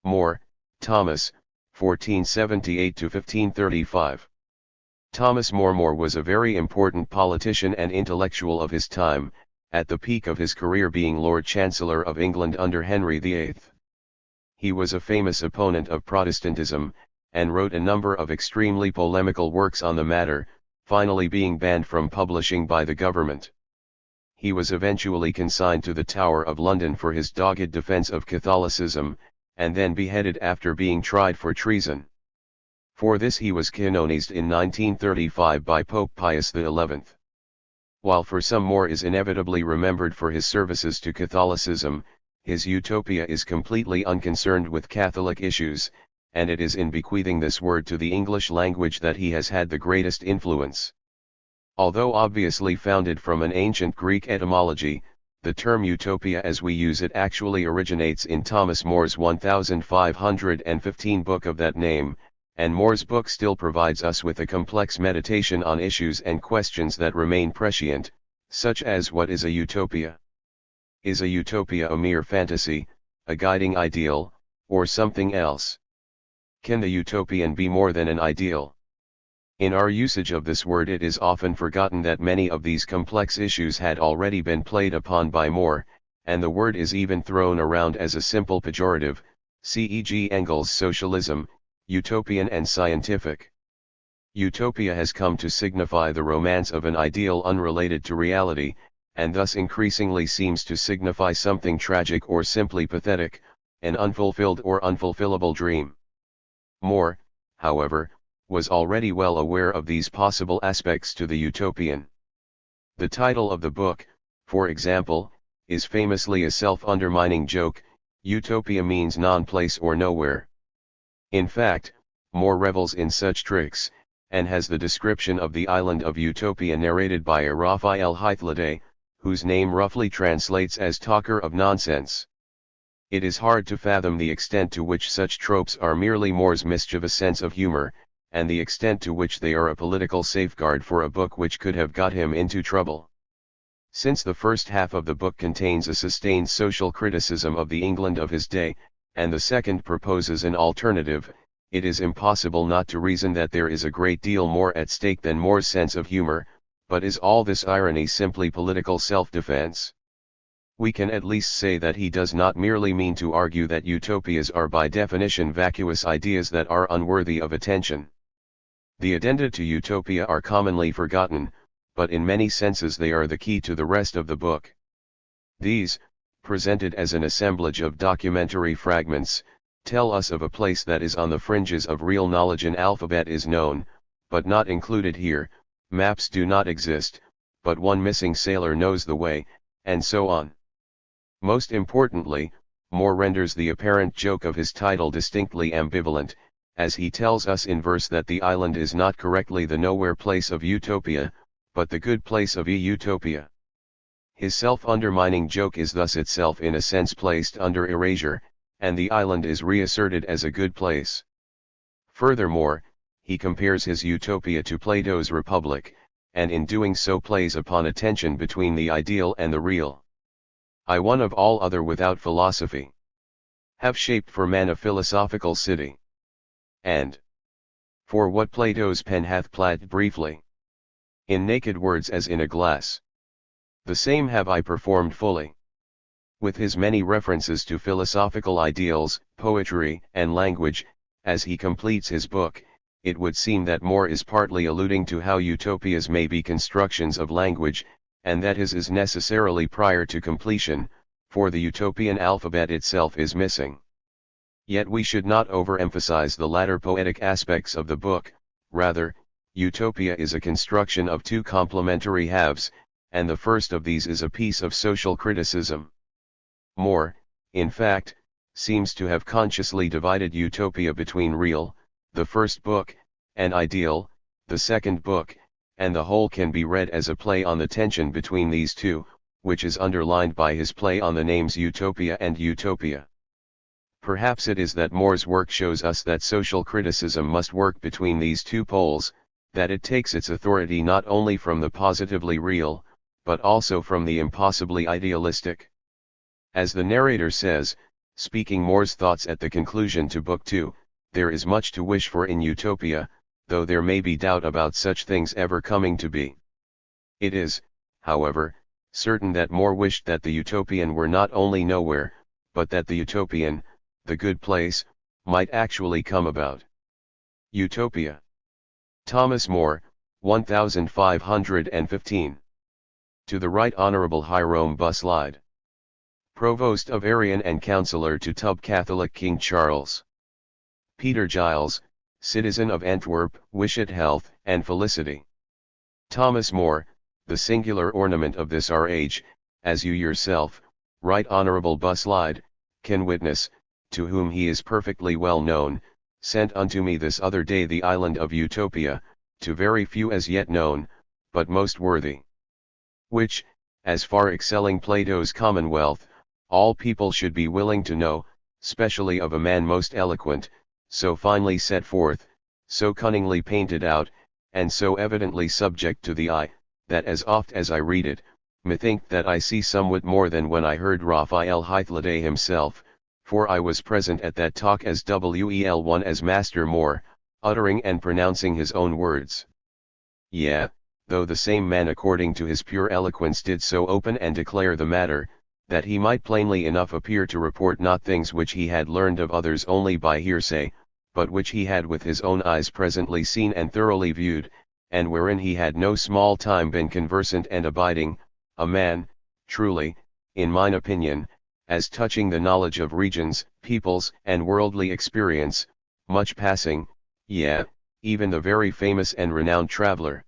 More, Thomas, 1478–1535. Thomas More was a very important politician and intellectual of his time, at the peak of his career being Lord Chancellor of England under Henry VIII. He was a famous opponent of Protestantism, and wrote a number of extremely polemical works on the matter, finally being banned from publishing by the government. He was eventually consigned to the Tower of London for his dogged defense of Catholicism, and then beheaded after being tried for treason. For this he was canonized in 1935 by Pope Pius XI. While for some More is inevitably remembered for his services to Catholicism, his utopia is completely unconcerned with Catholic issues, and it is in bequeathing this word to the English language that he has had the greatest influence. Although obviously founded from an ancient Greek etymology, the term utopia as we use it actually originates in Thomas More's 1515 book of that name, and More's book still provides us with a complex meditation on issues and questions that remain prescient, such as what is a utopia? Is a utopia a mere fantasy, a guiding ideal, or something else? Can the utopian be more than an ideal? In our usage of this word it is often forgotten that many of these complex issues had already been played upon by More, and the word is even thrown around as a simple pejorative, c.e.g. Engels' socialism, utopian and scientific. Utopia has come to signify the romance of an ideal unrelated to reality, and thus increasingly seems to signify something tragic or simply pathetic, an unfulfilled or unfulfillable dream. More, however, was already well aware of these possible aspects to the utopian. The title of the book, for example, is famously a self-undermining joke: utopia means non-place or nowhere. In fact, More revels in such tricks, and has the description of the island of Utopia narrated by a Raphael Hythloday, whose name roughly translates as talker of nonsense. It is hard to fathom the extent to which such tropes are merely More's mischievous sense of humor, and the extent to which they are a political safeguard for a book which could have got him into trouble. Since the first half of the book contains a sustained social criticism of the England of his day, and the second proposes an alternative, it is impossible not to reason that there is a great deal more at stake than More's sense of humor. But is all this irony simply political self-defense? We can at least say that he does not merely mean to argue that utopias are by definition vacuous ideas that are unworthy of attention. The addenda to utopia are commonly forgotten, but in many senses they are the key to the rest of the book. These, presented as an assemblage of documentary fragments, tell us of a place that is on the fringes of real knowledge. An alphabet is known, but not included here. Maps do not exist, but one missing sailor knows the way, and so on. Most importantly, More renders the apparent joke of his title distinctly ambivalent, as he tells us in verse that the island is not correctly the nowhere place of utopia, but the good place of utopia. His self-undermining joke is thus itself in a sense placed under erasure, and the island is reasserted as a good place. Furthermore, he compares his utopia to Plato's Republic, and in doing so plays upon a tension between the ideal and the real. I one of all other without philosophy have shaped for man a philosophical city. And for what Plato's pen hath plated briefly, in naked words as in a glass, the same have I performed fully. With his many references to philosophical ideals, poetry, and language, as he completes his book, it would seem that More is partly alluding to how utopias may be constructions of language, and that his is necessarily prior to completion, for the utopian alphabet itself is missing. Yet we should not overemphasize the latter poetic aspects of the book. Rather, utopia is a construction of two complementary halves, and the first of these is a piece of social criticism. More, in fact, seems to have consciously divided utopia between real, the first book, and ideal, the second book, and the whole can be read as a play on the tension between these two, which is underlined by his play on the names utopia and utopia. Perhaps it is that More's work shows us that social criticism must work between these two poles, that it takes its authority not only from the positively real, but also from the impossibly idealistic. As the narrator says, Speaking More's thoughts at the conclusion to Book 2, there is much to wish for in utopia, though there may be doubt about such things ever coming to be. It is, however, certain that More wished that the utopian were not only nowhere, but that the utopian, the good place, might actually come about. Utopia. Thomas More, 1515. To the Right Honourable Hierome Buslide, Provost of Arian and Councillor to Tub Catholic King Charles. Peter Giles, citizen of Antwerp, wish it health and felicity. Thomas More, the singular ornament of this our age, as you yourself, Right Honourable Buslide, can witness, to whom he is perfectly well known, sent unto me this other day the island of Utopia, to very few as yet known, but most worthy. Which, as far excelling Plato's Commonwealth, all people should be willing to know, specially of a man most eloquent, so finely set forth, so cunningly painted out, and so evidently subject to the eye, that as oft as I read it, methink that I see somewhat more than when I heard Raphael Hythloday himself, for I was present at that talk as well as Master More, uttering and pronouncing his own words. Yea, though the same man according to his pure eloquence did so open and declare the matter, that he might plainly enough appear to report not things which he had learned of others only by hearsay, but which he had with his own eyes presently seen and thoroughly viewed, and wherein he had no small time been conversant and abiding, a man, truly, in mine opinion, as touching the knowledge of regions, peoples, and worldly experience, much passing, yea, even the very famous and renowned traveller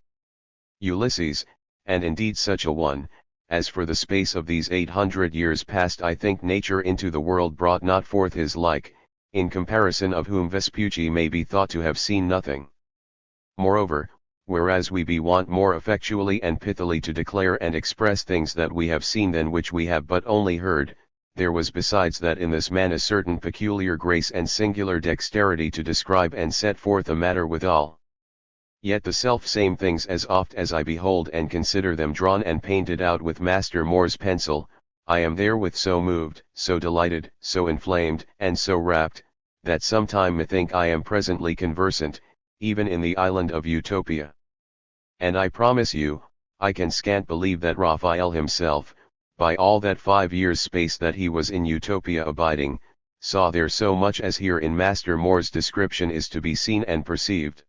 Ulysses, and indeed such a one, as for the space of these 800 years past I think nature into the world brought not forth his like, in comparison of whom Vespucci may be thought to have seen nothing. Moreover, whereas we be wont more effectually and pithily to declare and express things that we have seen than which we have but only heard, there was besides that in this man a certain peculiar grace and singular dexterity to describe and set forth a matter withal. Yet the self-same things as oft as I behold and consider them drawn and painted out with Master More's pencil, I am therewith so moved, so delighted, so inflamed, and so rapt, that sometime methink I am presently conversant, even in the island of Utopia. And I promise you, I can scant believe that Raphael himself, by all that 5 years' space that he was in Utopia abiding, saw there so much as here in Master More's description is to be seen and perceived.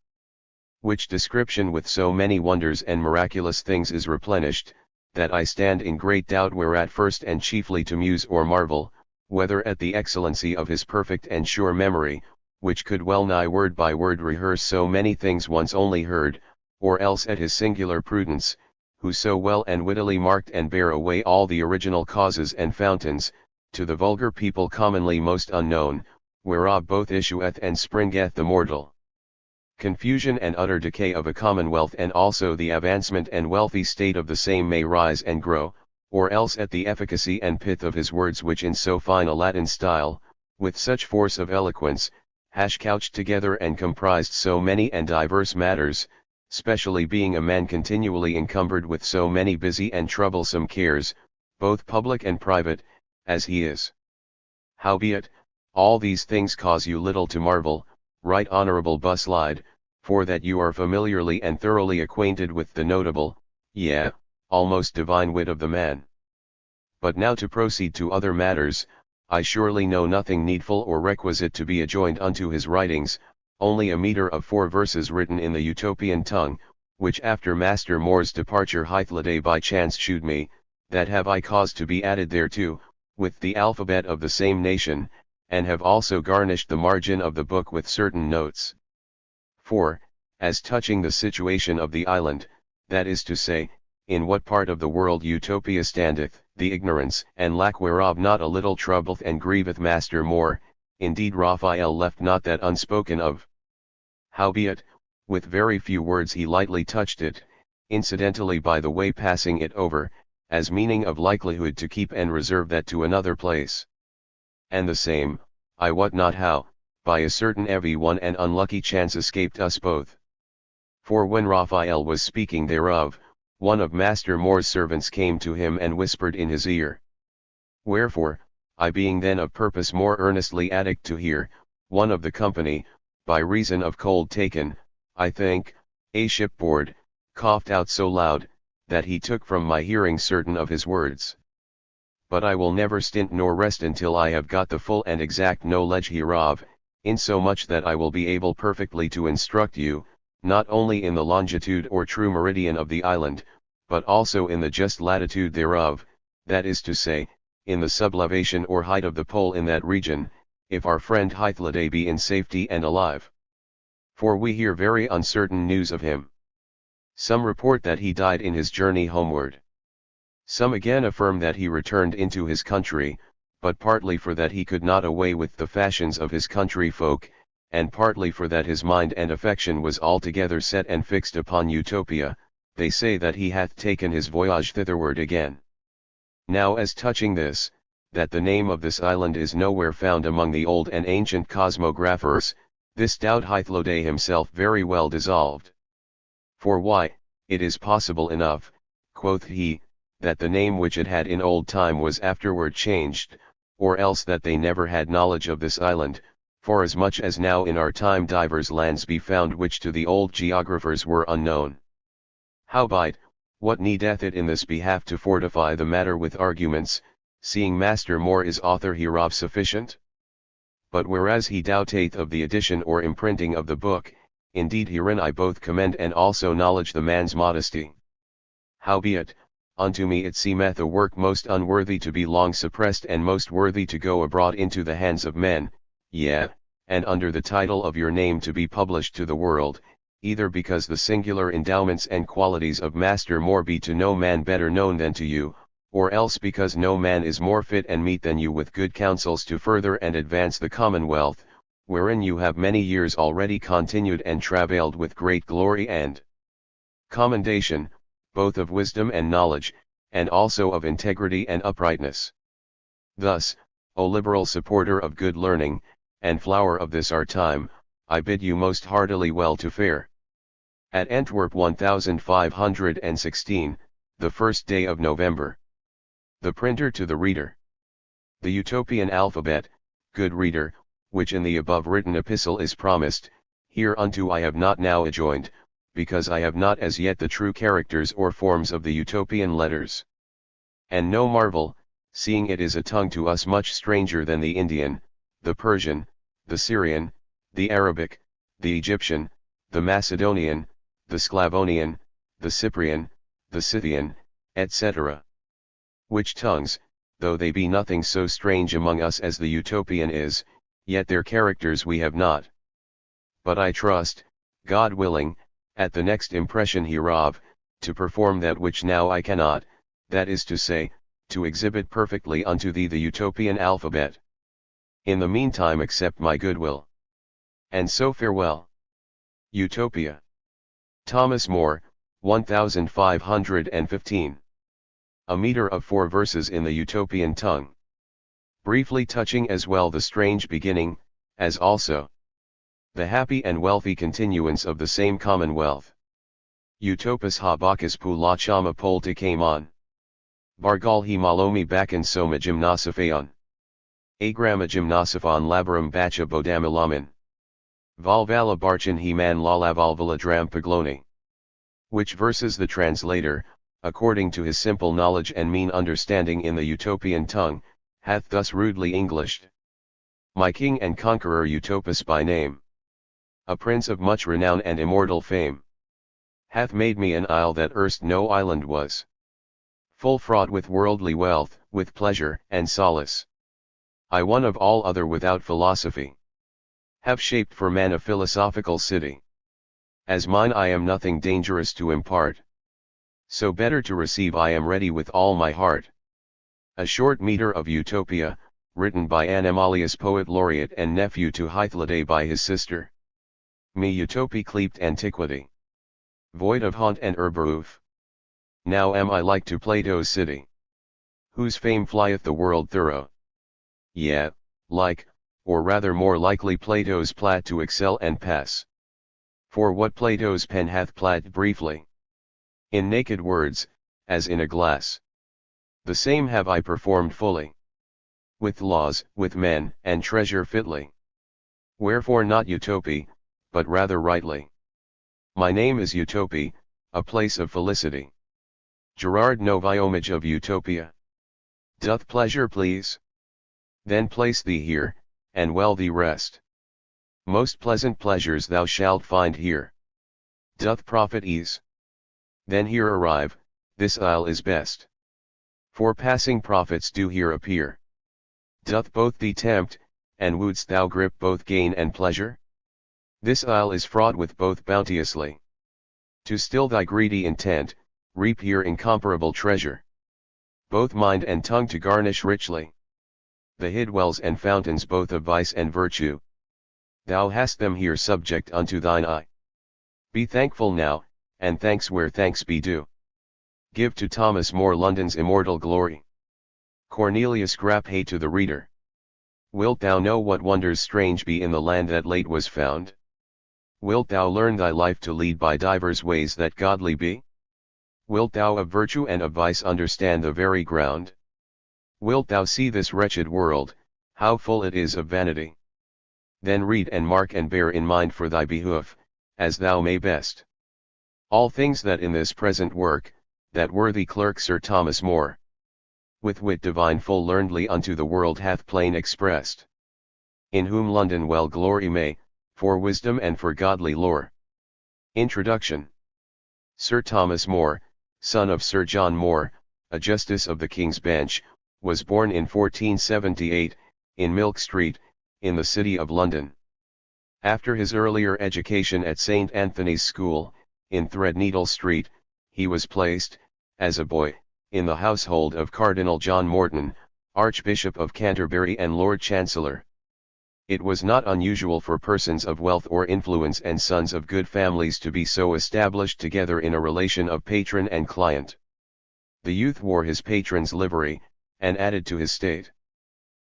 Which description with so many wonders and miraculous things is replenished, that I stand in great doubt whereat first and chiefly to muse or marvel, whether at the excellency of his perfect and sure memory, which could well nigh word by word rehearse so many things once only heard, or else at his singular prudence, who so well and wittily marked and bare away all the original causes and fountains, to the vulgar people commonly most unknown, whereof both issueth and springeth the mortal confusion and utter decay of a commonwealth, and also the advancement and wealthy state of the same may rise and grow, or else at the efficacy and pith of his words, which in so fine a Latin style, with such force of eloquence, hash couched together and comprised so many and diverse matters, specially being a man continually encumbered with so many busy and troublesome cares, both public and private, as he is. Howbeit, all these things cause you little to marvel, Right Honourable Buslide, for that you are familiarly and thoroughly acquainted with the notable, yea, almost divine wit of the man. But now to proceed to other matters, I surely know nothing needful or requisite to be adjoined unto his writings, only a metre of 4 verses written in the Utopian tongue, which after Master More's departure Hythloday by chance shewed me, that have I caused to be added thereto, with the alphabet of the same nation, and have also garnished the margin of the book with certain notes. For, as touching the situation of the island, that is to say, in what part of the world Utopia standeth, the ignorance and lack whereof not a little troubleth and grieveth Master More, indeed Raphael left not that unspoken of. Howbeit, with very few words he lightly touched it, incidentally by the way passing it over, as meaning of likelihood to keep and reserve that to another place. And the same, I wot not how, by a certain heavy one and unlucky chance escaped us both. For when Raphael was speaking thereof, one of Master More's servants came to him and whispered in his ear. Wherefore, I being then of purpose more earnestly addict to hear, one of the company, by reason of cold taken, I think, a shipboard, coughed out so loud, that he took from my hearing certain of his words. But I will never stint nor rest until I have got the full and exact knowledge hereof, insomuch that I will be able perfectly to instruct you, not only in the longitude or true meridian of the island, but also in the just latitude thereof, that is to say, in the sublevation or height of the pole in that region, if our friend Hythloday be in safety and alive. For we hear very uncertain news of him. Some report that he died in his journey homeward. Some again affirm that he returned into his country, but partly for that he could not away with the fashions of his country folk, and partly for that his mind and affection was altogether set and fixed upon Utopia, they say that he hath taken his voyage thitherward again. Now as touching this, that the name of this island is nowhere found among the old and ancient cosmographers, this doubt Hythloday himself very well dissolved. For why, it is possible enough, quoth he, that the name which it had in old time was afterward changed, or else that they never had knowledge of this island, forasmuch as now in our time divers lands be found which to the old geographers were unknown. Howbeit, what needeth it in this behalf to fortify the matter with arguments, seeing Master More is author hereof sufficient? But whereas he doubteth of the edition or imprinting of the book, indeed herein I both commend and also knowledge the man's modesty. Howbeit, unto me it seemeth a work most unworthy to be long suppressed and most worthy to go abroad into the hands of men, yea, and under the title of your name to be published to the world, either because the singular endowments and qualities of Master More be to no man better known than to you, or else because no man is more fit and meet than you with good counsels to further and advance the commonwealth, wherein you have many years already continued and travailed with great glory and commendation, both of wisdom and knowledge, and also of integrity and uprightness. Thus, O liberal supporter of good learning, and flower of this our time, I bid you most heartily well to fare. At Antwerp 1516, the first day of November. The printer to the reader. The Utopian alphabet, good reader, which in the above written epistle is promised, hereunto I have not now adjoined, because I have not as yet the true characters or forms of the Utopian letters. And no marvel, seeing it is a tongue to us much stranger than the Indian, the Persian, the Syrian, the Arabic, the Egyptian, the Macedonian, the Sclavonian, the Cyprian, the Scythian, etc. Which tongues, though they be nothing so strange among us as the Utopian is, yet their characters we have not. But I trust, God willing, at the next impression hereof, to perform that which now I cannot, that is to say, to exhibit perfectly unto thee the Utopian alphabet. In the meantime accept my goodwill. And so farewell. Utopia. Thomas More, 1515. A meter of 4 verses in the Utopian tongue. Briefly touching as well the strange beginning, as also the happy and wealthy continuance of the same commonwealth. Utopus ha bacchus pu la chama polta came on. Bargal he malomi bakan soma gymnosophaon. Agramma gymnosophon labarum bacha bodamilamin. Valvala barchan he man la lavalvala dram pagloni. Which verses the translator, according to his simple knowledge and mean understanding in the Utopian tongue, hath thus rudely Englished. My king and conqueror Utopus by name, a prince of much renown and immortal fame, hath made me an isle that erst no island was, full fraught with worldly wealth, with pleasure and solace. I one of all other without philosophy, have shaped for man a philosophical city. As mine I am nothing dangerous to impart, so better to receive I am ready with all my heart. A short meter of Utopia, written by Animalius poet laureate and nephew to Hythloday by his sister. Me Utopie clept antiquity, void of haunt and herberoof. Now am I like to Plato's city, whose fame flieth the world thorough. Yea, like, or rather more likely Plato's plat to excel and pass. For what Plato's pen hath plat briefly, in naked words, as in a glass, the same have I performed fully. with laws, with men, and treasure fitly. Wherefore not utopia, but rather rightly. My name is Utopia, a place of felicity. Gerard no homage of Utopia. Doth pleasure please? Then place thee here, and well thee rest. Most pleasant pleasures thou shalt find here. Doth profit ease? Then here arrive, this isle is best. For passing profits do here appear. Doth both thee tempt, and wouldst thou grip both gain and pleasure? This isle is fraught with both bounteously. To still thy greedy intent, reap here incomparable treasure. Both mind and tongue to garnish richly. The hid wells and fountains both of vice and virtue. Thou hast them here subject unto thine eye. Be thankful now, and thanks where thanks be due. Give to Thomas More London's immortal glory. Cornelius Grapp Hay to the reader. Wilt thou know what wonders strange be in the land that late was found? Wilt thou learn thy life to lead by divers ways that godly be? Wilt thou of virtue and of vice understand the very ground? Wilt thou see this wretched world, how full it is of vanity? Then read and mark and bear in mind for thy behoof, as thou may best. All things that in this present work, that worthy clerk Sir Thomas More, with wit divine full learnedly unto the world hath plain expressed. In whom London well glory may, for wisdom and for godly lore. Introduction. Sir Thomas More, son of Sir John More, a Justice of the King's Bench, was born in 1478, in Milk Street, in the City of London. After his earlier education at St. Anthony's School, in Threadneedle Street, he was placed, as a boy, in the household of Cardinal John Morton, Archbishop of Canterbury and Lord Chancellor. It was not unusual for persons of wealth or influence and sons of good families to be so established together in a relation of patron and client. The youth wore his patron's livery, and added to his state.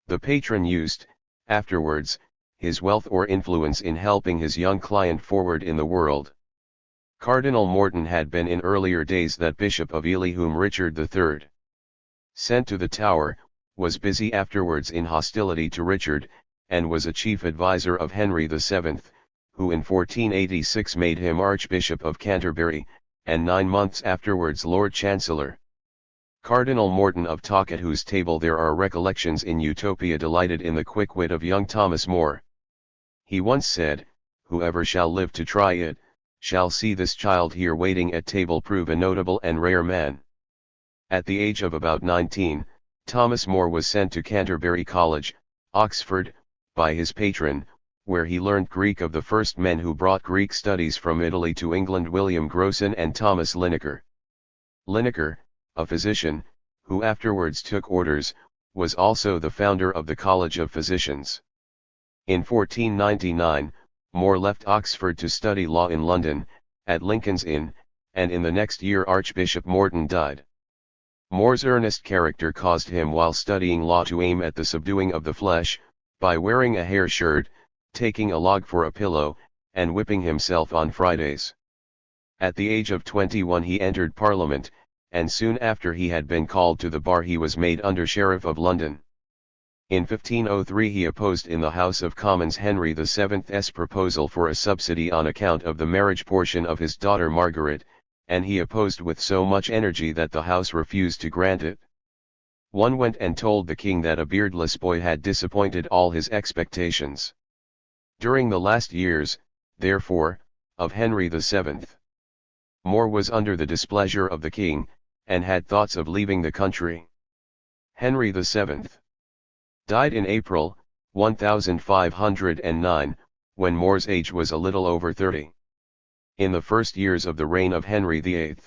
The patron used, afterwards, his wealth or influence in helping his young client forward in the world. Cardinal Morton had been in earlier days that Bishop of Ely whom Richard III sent to the Tower, was busy afterwards in hostility to Richard, and was a chief adviser of Henry VII, who in 1486 made him Archbishop of Canterbury, and 9 months afterwards Lord Chancellor. Cardinal Morton of Talk, at whose table there are recollections in Utopia, delighted in the quick wit of young Thomas More. He once said, "Whoever shall live to try it, shall see this child here waiting at table prove a notable and rare man." At the age of about 19, Thomas More was sent to Canterbury College, Oxford, by his patron, where he learned Greek of the first men who brought Greek studies from Italy to England, William Grocyn and Thomas Linacre. Linacre, a physician, who afterwards took orders, was also the founder of the College of Physicians. In 1499, More left Oxford to study law in London, at Lincoln's Inn, and in the next year Archbishop Morton died. More's earnest character caused him while studying law to aim at the subduing of the flesh, by wearing a hair shirt, taking a log for a pillow, and whipping himself on Fridays. At the age of 21 he entered Parliament, and soon after he had been called to the bar he was made Under-Sheriff of London. In 1503 he opposed in the House of Commons Henry VII's proposal for a subsidy on account of the marriage portion of his daughter Margaret, and he opposed with so much energy that the House refused to grant it. One went and told the king that a beardless boy had disappointed all his expectations. During the last years, therefore, of Henry VII, More was under the displeasure of the king, and had thoughts of leaving the country. Henry VII died in April, 1509, when More's age was a little over 30. In the first years of the reign of Henry VIII,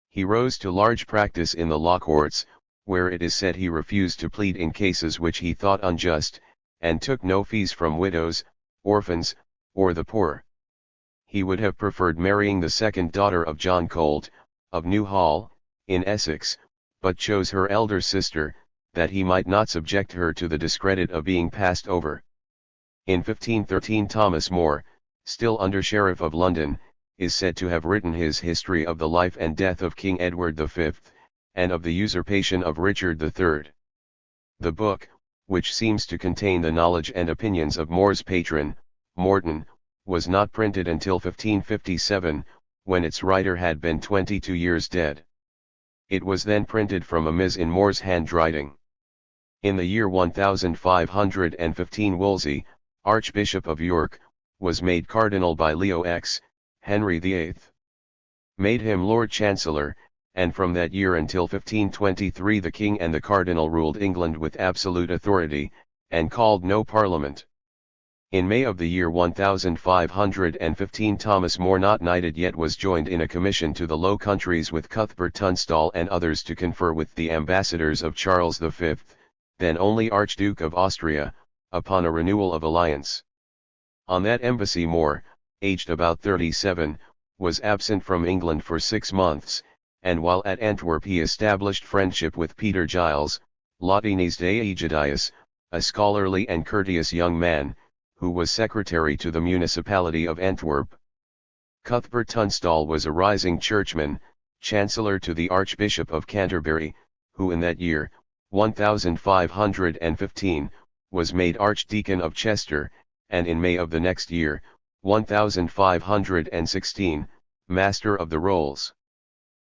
he rose to large practice in the law courts, where it is said he refused to plead in cases which he thought unjust, and took no fees from widows, orphans, or the poor. He would have preferred marrying the second daughter of John Colt, of Newhall, in Essex, but chose her elder sister, that he might not subject her to the discredit of being passed over. In 1513 Thomas More, still Under-Sheriff of London, is said to have written his history of the life and death of King Edward V, and of the usurpation of Richard III. The book, which seems to contain the knowledge and opinions of More's patron, Morton, was not printed until 1557, when its writer had been 22 years dead. It was then printed from a miss in More's handwriting. In the year 1515 Wolsey, Archbishop of York, was made cardinal by Leo X, Henry VIII. Made him Lord Chancellor, and from that year until 1523 the king and the cardinal ruled England with absolute authority, and called no parliament. In May of the year 1515 Thomas More, not knighted yet, was joined in a commission to the Low Countries with Cuthbert Tunstall and others to confer with the ambassadors of Charles V, then only Archduke of Austria, upon a renewal of alliance. On that embassy More, aged about 37, was absent from England for 6 months, and while at Antwerp he established friendship with Peter Giles, Latinus de Aegidius, a scholarly and courteous young man, who was secretary to the municipality of Antwerp. Cuthbert Tunstall was a rising churchman, chancellor to the Archbishop of Canterbury, who in that year, 1515, was made Archdeacon of Chester, and in May of the next year, 1516, Master of the Rolls.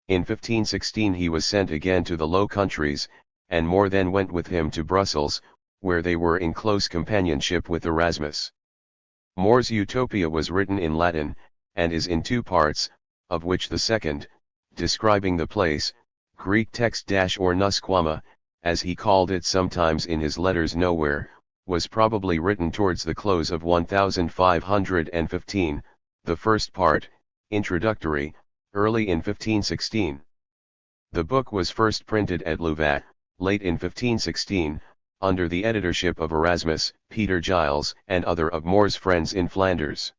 In 1516 he was sent again to the Low Countries, and More then went with him to Brussels, where they were in close companionship with Erasmus. More's Utopia was written in Latin, and is in 2 parts, of which the second, describing the place, Greek text or nusquama, as he called it sometimes in his letters nowhere, was probably written towards the close of 1515, the first part, introductory, early in 1516. The book was first printed at Louvain, late in 1516, under the editorship of Erasmus, Peter Giles, and other of More's friends in Flanders.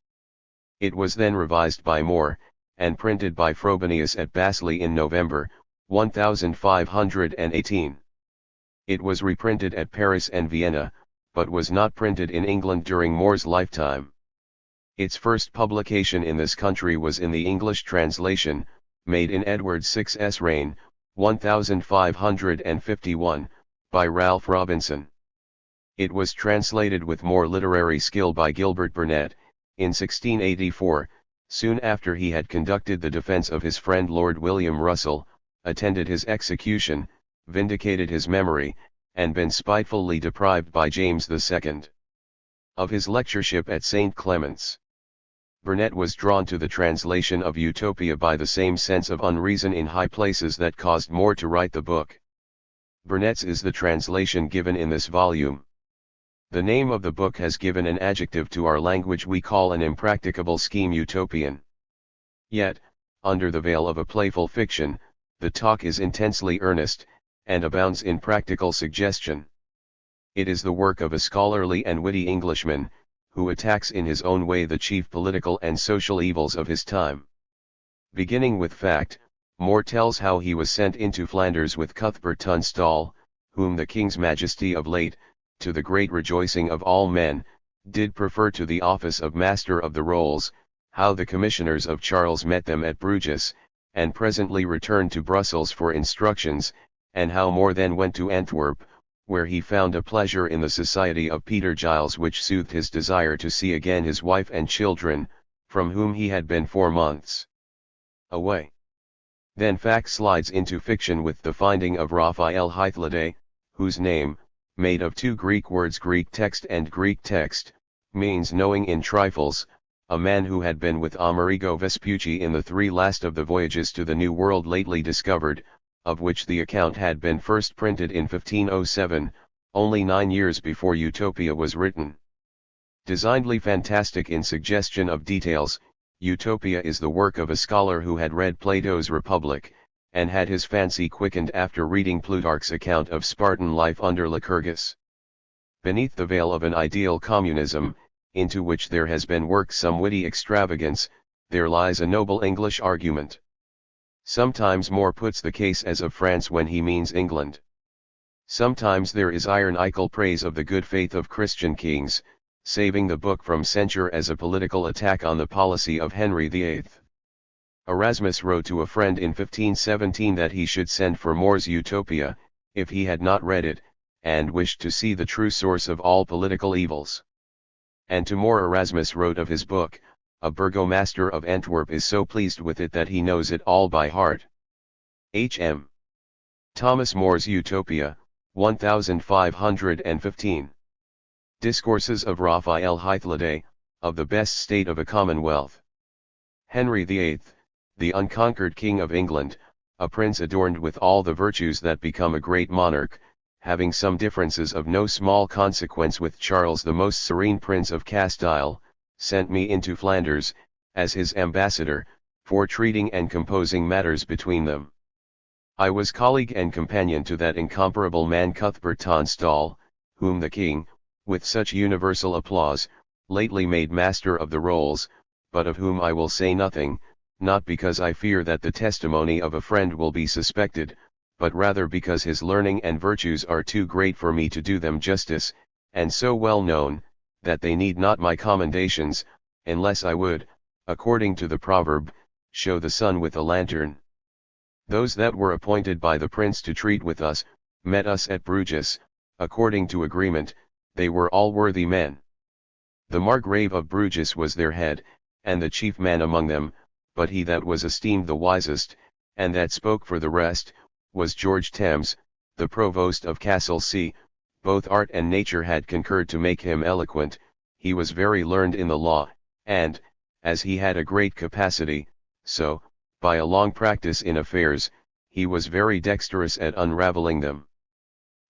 It was then revised by More, and printed by Frobenius at Basel in November, 1518. It was reprinted at Paris and Vienna, but was not printed in England during More's lifetime. Its first publication in this country was in the English translation, made in Edward VI's reign, 1551, by Ralph Robinson. It was translated with more literary skill by Gilbert Burnet, in 1684, soon after he had conducted the defence of his friend Lord William Russell, attended his execution, vindicated his memory, and been spitefully deprived by James II of his lectureship at St. Clement's. Burnet was drawn to the translation of Utopia by the same sense of unreason in high places that caused More to write the book. Burnet's is the translation given in this volume. The name of the book has given an adjective to our language we call an impracticable scheme utopian. Yet, under the veil of a playful fiction, the talk is intensely earnest, and abounds in practical suggestion. It is the work of a scholarly and witty Englishman, who attacks in his own way the chief political and social evils of his time. Beginning with fact, More tells how he was sent into Flanders with Cuthbert Tunstall, whom the King's Majesty of late, to the great rejoicing of all men, did prefer to the office of Master of the Rolls, how the commissioners of Charles met them at Bruges, and presently returned to Brussels for instructions, and how More then went to Antwerp, where he found a pleasure in the society of Peter Giles which soothed his desire to see again his wife and children, from whom he had been 4 months away. Then fact slides into fiction with the finding of Raphael Hythloday, whose name, made of 2 Greek words Greek text and Greek text, means knowing in trifles, a man who had been with Amerigo Vespucci in the 3 last of the voyages to the New World lately discovered, of which the account had been first printed in 1507, only 9 years before Utopia was written. Designedly fantastic in suggestion of details, Utopia is the work of a scholar who had read Plato's Republic, and had his fancy quickened after reading Plutarch's account of Spartan life under Lycurgus. Beneath the veil of an ideal communism, into which there has been worked some witty extravagance, there lies a noble English argument. Sometimes More puts the case as of France when he means England. Sometimes there is ironical praise of the good faith of Christian kings, saving the book from censure as a political attack on the policy of Henry VIII. Erasmus wrote to a friend in 1517 that he should send for More's Utopia, if he had not read it, and wished to see the true source of all political evils. And to more Erasmus wrote of his book, a burgomaster of Antwerp is so pleased with it that he knows it all by heart. H.M. Thomas More's Utopia, 1515. Discourses of Raphael Hythloday, of the best state of a commonwealth. Henry VIII, the unconquered King of England, a prince adorned with all the virtues that become a great monarch, having some differences of no small consequence with Charles the most serene Prince of Castile, sent me into Flanders, as his ambassador, for treating and composing matters between them. I was colleague and companion to that incomparable man Cuthbert Tunstall, whom the king, with such universal applause, lately made master of the rolls, but of whom I will say nothing, not because I fear that the testimony of a friend will be suspected, but rather because his learning and virtues are too great for me to do them justice, and so well known, that they need not my commendations, unless I would, according to the proverb, show the sun with a lantern. Those that were appointed by the prince to treat with us, met us at Bruges, according to agreement. They were all worthy men. The Margrave of Bruges was their head, and the chief man among them, but he that was esteemed the wisest, and that spoke for the rest, was George Thames, the provost of Castle C. Both art and nature had concurred to make him eloquent. He was very learned in the law, and, as he had a great capacity, so, by a long practice in affairs, he was very dexterous at unraveling them.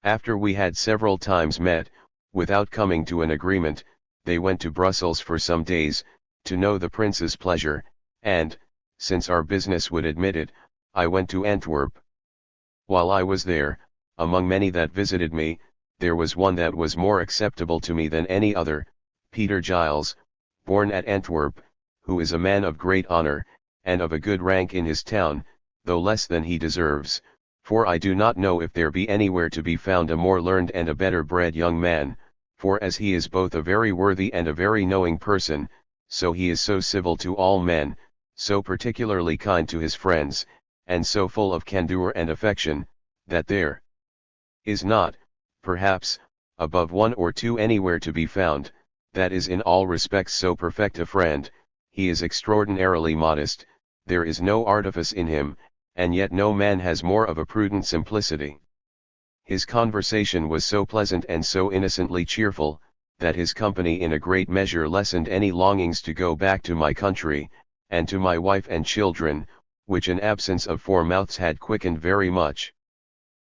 After we had several times met, without coming to an agreement, they went to Brussels for some days, to know the prince's pleasure, and, since our business would admit it, I went to Antwerp. While I was there, among many that visited me, there was one that was more acceptable to me than any other, Peter Giles, born at Antwerp, who is a man of great honor, and of a good rank in his town, though less than he deserves, for I do not know if there be anywhere to be found a more learned and a better bred young man, for as he is both a very worthy and a very knowing person, so he is so civil to all men, so particularly kind to his friends, and so full of candour and affection, that there is not, perhaps, above one or two anywhere to be found, that is in all respects so perfect a friend. He is extraordinarily modest, there is no artifice in him, and yet no man has more of a prudent simplicity. His conversation was so pleasant and so innocently cheerful, that his company in a great measure lessened any longings to go back to my country, and to my wife and children, which an absence of four mouths had quickened very much.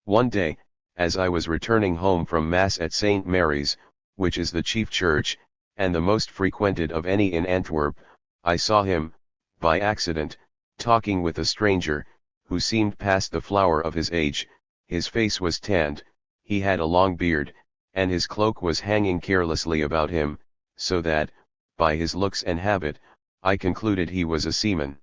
One day, as I was returning home from Mass at St. Mary's, which is the chief church, and the most frequented of any in Antwerp, I saw him, by accident, talking with a stranger, who seemed past the flower of his age. His face was tanned, he had a long beard, and his cloak was hanging carelessly about him, so that, by his looks and habit, I concluded he was a seaman.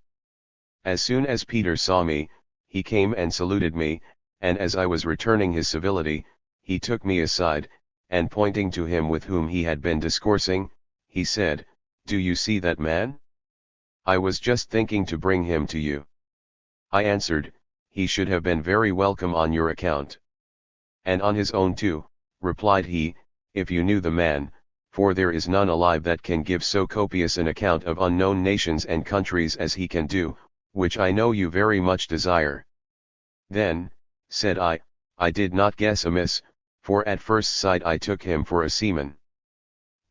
As soon as Peter saw me, he came and saluted me, and as I was returning his civility, he took me aside, and pointing to him with whom he had been discoursing, he said, "Do you see that man? I was just thinking to bring him to you." I answered, "He should have been very welcome on your account." "And on his own too," replied he, "if you knew the man, for there is none alive that can give so copious an account of unknown nations and countries as he can do, which I know you very much desire." "Then," said I did not guess amiss, for at first sight I took him for a seaman."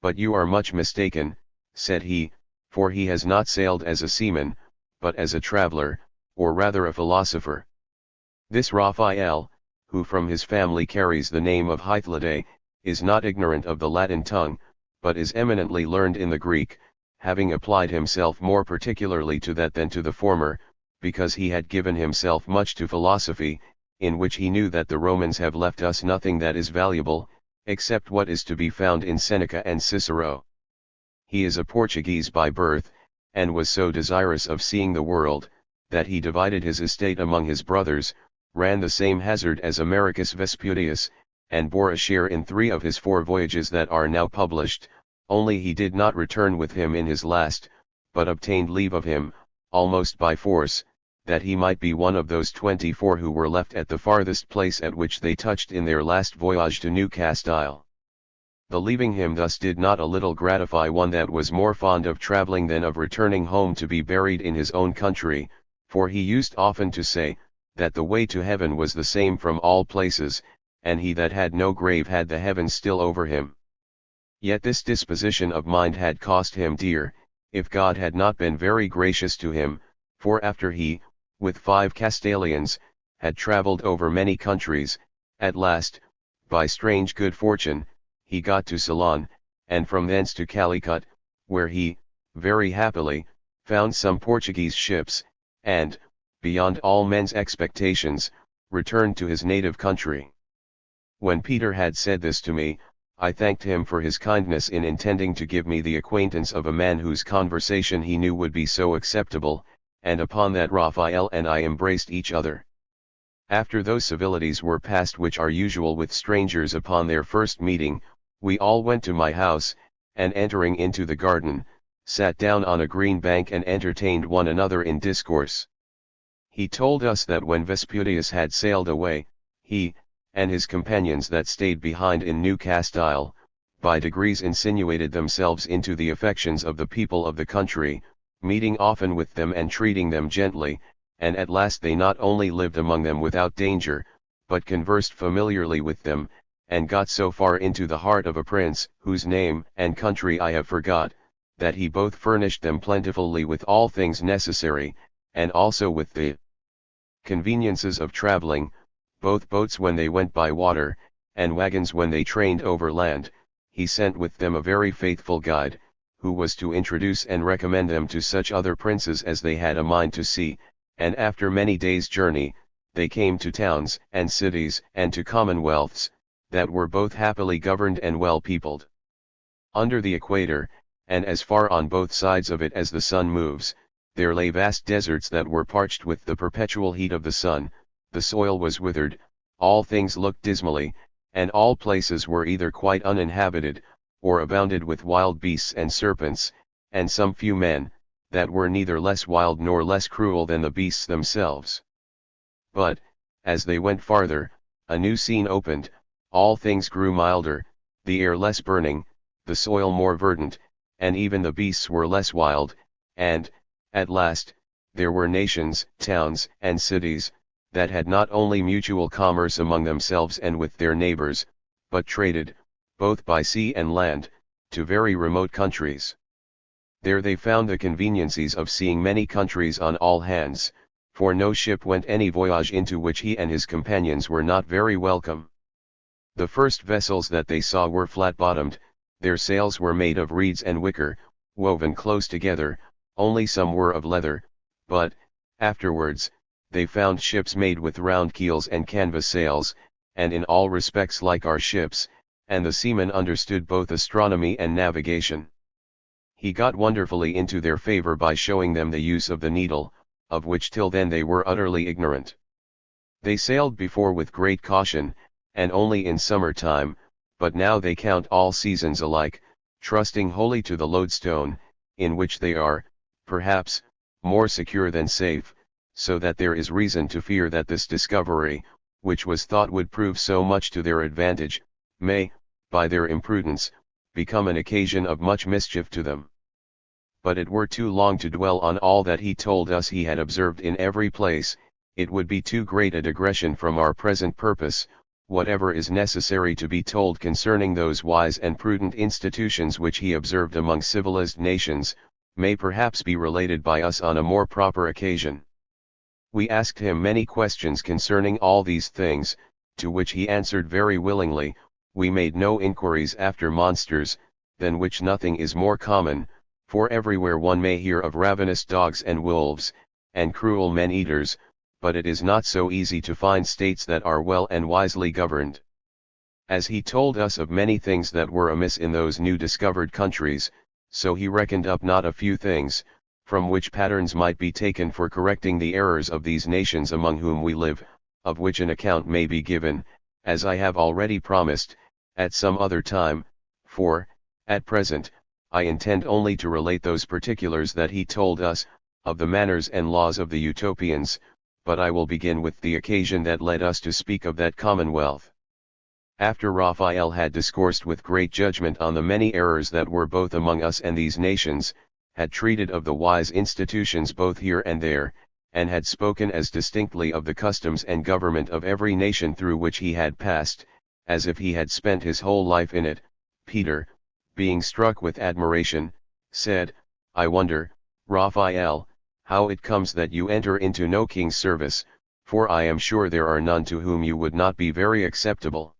"But you are much mistaken," said he, "for he has not sailed as a seaman, but as a traveler, or rather a philosopher. This Raphael, who from his family carries the name of Hythloday, is not ignorant of the Latin tongue, but is eminently learned in the Greek, having applied himself more particularly to that than to the former, because he had given himself much to philosophy, in which he knew that the Romans have left us nothing that is valuable, except what is to be found in Seneca and Cicero. He is a Portuguese by birth, and was so desirous of seeing the world, that he divided his estate among his brothers, ran the same hazard as Americus Vespucius, and bore a share in 3 of his 4 voyages that are now published, only he did not return with him in his last, but obtained leave of him, almost by force, that he might be one of those 24 who were left at the farthest place at which they touched in their last voyage to Newcastle. The leaving him thus did not a little gratify one that was more fond of travelling than of returning home to be buried in his own country, for he used often to say, that the way to heaven was the same from all places, and he that had no grave had the heavens still over him. Yet this disposition of mind had cost him dear, if God had not been very gracious to him, for after he, with 5 Castilians, had travelled over many countries, at last, by strange good fortune, he got to Ceylon, and from thence to Calicut, where he, very happily, found some Portuguese ships, and, beyond all men's expectations, returned to his native country. When Peter had said this to me, I thanked him for his kindness in intending to give me the acquaintance of a man whose conversation he knew would be so acceptable, and upon that Raphael and I embraced each other. After those civilities were past which are usual with strangers upon their first meeting, we all went to my house, and entering into the garden, sat down on a green bank and entertained one another in discourse. He told us that when Vespucius had sailed away, he, and his companions that stayed behind in Newcastle, by degrees insinuated themselves into the affections of the people of the country, meeting often with them and treating them gently, and at last they not only lived among them without danger, but conversed familiarly with them, and got so far into the heart of a prince, whose name and country I have forgot, that he both furnished them plentifully with all things necessary, and also with the conveniences of travelling, both boats when they went by water, and wagons when they trained over land. He sent with them a very faithful guide, who was to introduce and recommend them to such other princes as they had a mind to see, and after many days' journey, they came to towns and cities and to commonwealths, that were both happily governed and well peopled. Under the equator, and as far on both sides of it as the sun moves, there lay vast deserts that were parched with the perpetual heat of the sun, the soil was withered, all things looked dismally, and all places were either quite uninhabited, or abounded with wild beasts and serpents, and some few men, that were neither less wild nor less cruel than the beasts themselves. But, as they went farther, a new scene opened, all things grew milder, the air less burning, the soil more verdant, and even the beasts were less wild, and, at last, there were nations, towns, and cities, that had not only mutual commerce among themselves and with their neighbors, but traded, both by sea and land, to very remote countries. There they found the conveniencies of seeing many countries on all hands, for no ship went any voyage into which he and his companions were not very welcome. The first vessels that they saw were flat-bottomed, their sails were made of reeds and wicker, woven close together, only some were of leather, but, afterwards, they found ships made with round keels and canvas sails, and in all respects like our ships, and the seamen understood both astronomy and navigation. He got wonderfully into their favor by showing them the use of the needle, of which till then they were utterly ignorant. They sailed before with great caution, and only in summer time, but now they count all seasons alike, trusting wholly to the lodestone, in which they are, perhaps, more secure than safe, so that there is reason to fear that this discovery, which was thought would prove so much to their advantage, may, by their imprudence, become an occasion of much mischief to them. But it were too long to dwell on all that he told us he had observed in every place, it would be too great a digression from our present purpose. Whatever is necessary to be told concerning those wise and prudent institutions which he observed among civilized nations, may perhaps be related by us on a more proper occasion. We asked him many questions concerning all these things, to which he answered very willingly. We made no inquiries after monsters, than which nothing is more common, for everywhere one may hear of ravenous dogs and wolves, and cruel men-eaters, but it is not so easy to find states that are well and wisely governed. As he told us of many things that were amiss in those new discovered countries, so he reckoned up not a few things, from which patterns might be taken for correcting the errors of these nations among whom we live, of which an account may be given, as I have already promised, at some other time, for, at present, I intend only to relate those particulars that he told us. of the manners and laws of the Utopians, but I will begin with the occasion that led us to speak of that commonwealth. After Raphael had discoursed with great judgment on the many errors that were both among us and these nations, had treated of the wise institutions both here and there, and had spoken as distinctly of the customs and government of every nation through which he had passed, as if he had spent his whole life in it, Peter, being struck with admiration, said, I wonder, Raphael, how it comes that you enter into no king's service, for I am sure there are none to whom you would not be very acceptable.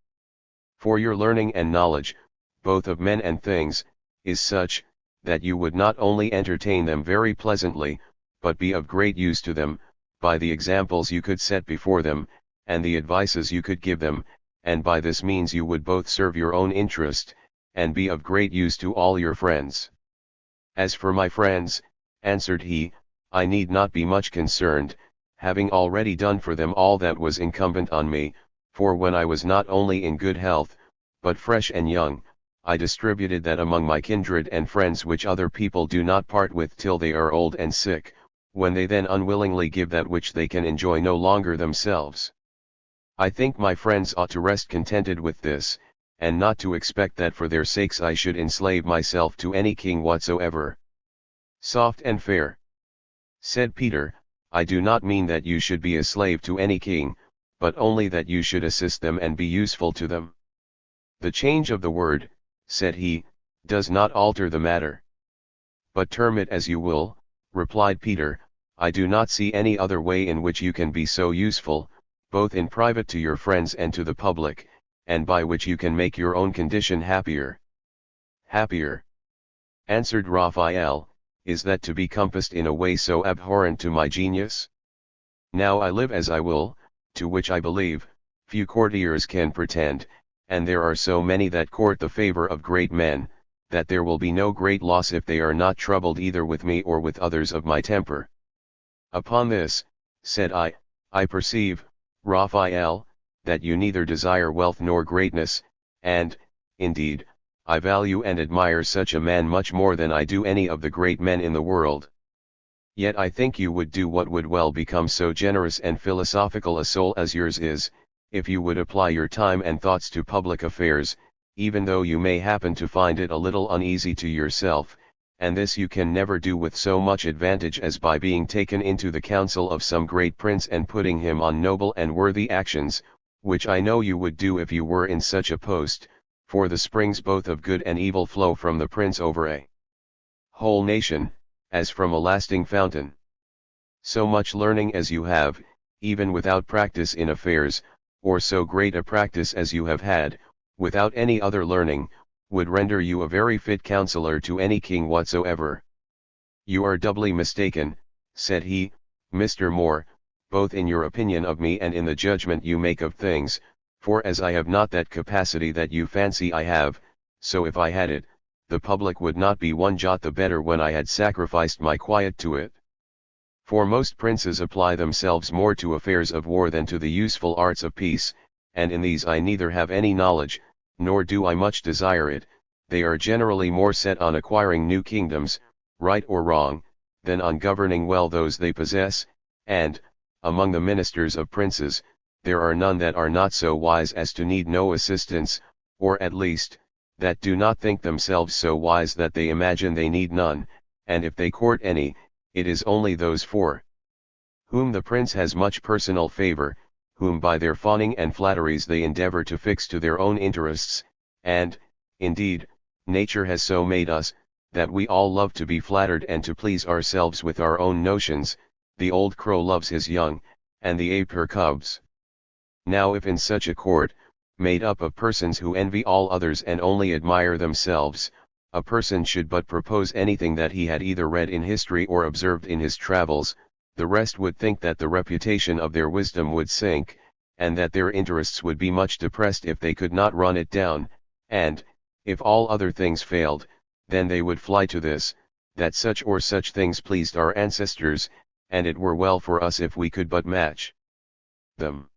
For your learning and knowledge, both of men and things, is such, that you would not only entertain them very pleasantly, but be of great use to them, by the examples you could set before them, and the advices you could give them, and by this means you would both serve your own interest, and be of great use to all your friends. As for my friends, answered he, I need not be much concerned, having already done for them all that was incumbent on me, for when I was not only in good health, but fresh and young, I distributed that among my kindred and friends which other people do not part with till they are old and sick, when they then unwillingly give that which they can enjoy no longer themselves. I think my friends ought to rest contented with this, and not to expect that for their sakes I should enslave myself to any king whatsoever. Soft and fair, said Peter, I do not mean that you should be a slave to any king, but only that you should assist them and be useful to them. The change of the word, said he, does not alter the matter. But term it as you will, replied Peter, I do not see any other way in which you can be so useful, both in private to your friends and to the public, and by which you can make your own condition happier. Happier, answered Raphael, is that to be compassed in a way so abhorrent to my genius? Now I live as I will, to which I believe, few courtiers can pretend, and there are so many that court the favor of great men, that there will be no great loss if they are not troubled either with me or with others of my temper. Upon this, said I perceive, Raphael, that you neither desire wealth nor greatness, and, indeed, I value and admire such a man much more than I do any of the great men in the world. Yet I think you would do what would well become so generous and philosophical a soul as yours is, if you would apply your time and thoughts to public affairs, even though you may happen to find it a little uneasy to yourself, and this you can never do with so much advantage as by being taken into the council of some great prince and putting him on noble and worthy actions, which I know you would do if you were in such a post, for the springs both of good and evil flow from the prince over a whole nation, as from a lasting fountain. So much learning as you have, even without practice in affairs, or so great a practice as you have had, without any other learning, would render you a very fit counselor to any king whatsoever. You are doubly mistaken, said he, Mr. Moore, both in your opinion of me and in the judgment you make of things, for as I have not that capacity that you fancy I have, so if I had it, the public would not be one jot the better when I had sacrificed my quiet to it. For most princes apply themselves more to affairs of war than to the useful arts of peace, and in these I neither have any knowledge, nor do I much desire it. They are generally more set on acquiring new kingdoms, right or wrong, than on governing well those they possess, and, among the ministers of princes, there are none that are not so wise as to need no assistance, or at least, that do not think themselves so wise that they imagine they need none, and if they court any, it is only those for whom the prince has much personal favor, whom by their fawning and flatteries they endeavor to fix to their own interests, and, indeed, nature has so made us, that we all love to be flattered and to please ourselves with our own notions. The old crow loves his young, and the ape her cubs. Now if in such a court, made up of persons who envy all others and only admire themselves, a person should but propose anything that he had either read in history or observed in his travels, the rest would think that the reputation of their wisdom would sink, and that their interests would be much depressed if they could not run it down, and, if all other things failed, then they would fly to this, that such or such things pleased our ancestors, and it were well for us if we could but match them.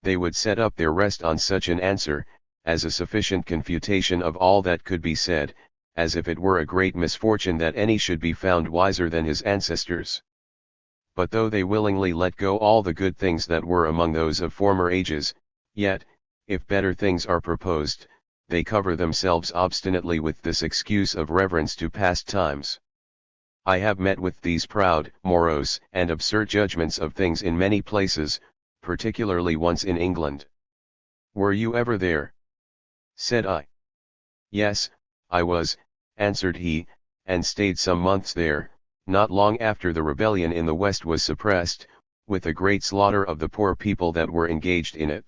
They would set up their rest on such an answer, as a sufficient confutation of all that could be said, as if it were a great misfortune that any should be found wiser than his ancestors. But though they willingly let go all the good things that were among those of former ages, yet, if better things are proposed, they cover themselves obstinately with this excuse of reverence to past times. I have met with these proud, morose, and absurd judgments of things in many places, particularly once in England. Were you ever there? Said I. Yes, I was, answered he, and stayed some months there, not long after the rebellion in the West was suppressed, with a great slaughter of the poor people that were engaged in it.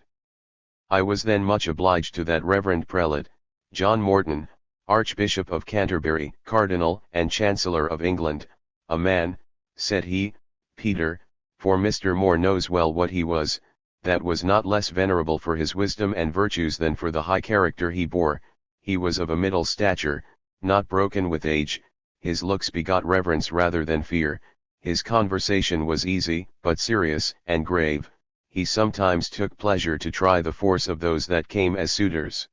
I was then much obliged to that reverend prelate, John Morton, Archbishop of Canterbury, Cardinal and Chancellor of England, a man, said he, Peter, for Mr. Moore knows well what he was, that was not less venerable for his wisdom and virtues than for the high character he bore. He was of a middle stature, not broken with age, his looks begot reverence rather than fear, his conversation was easy, but serious and grave, he sometimes took pleasure to try the force of those that came as suitors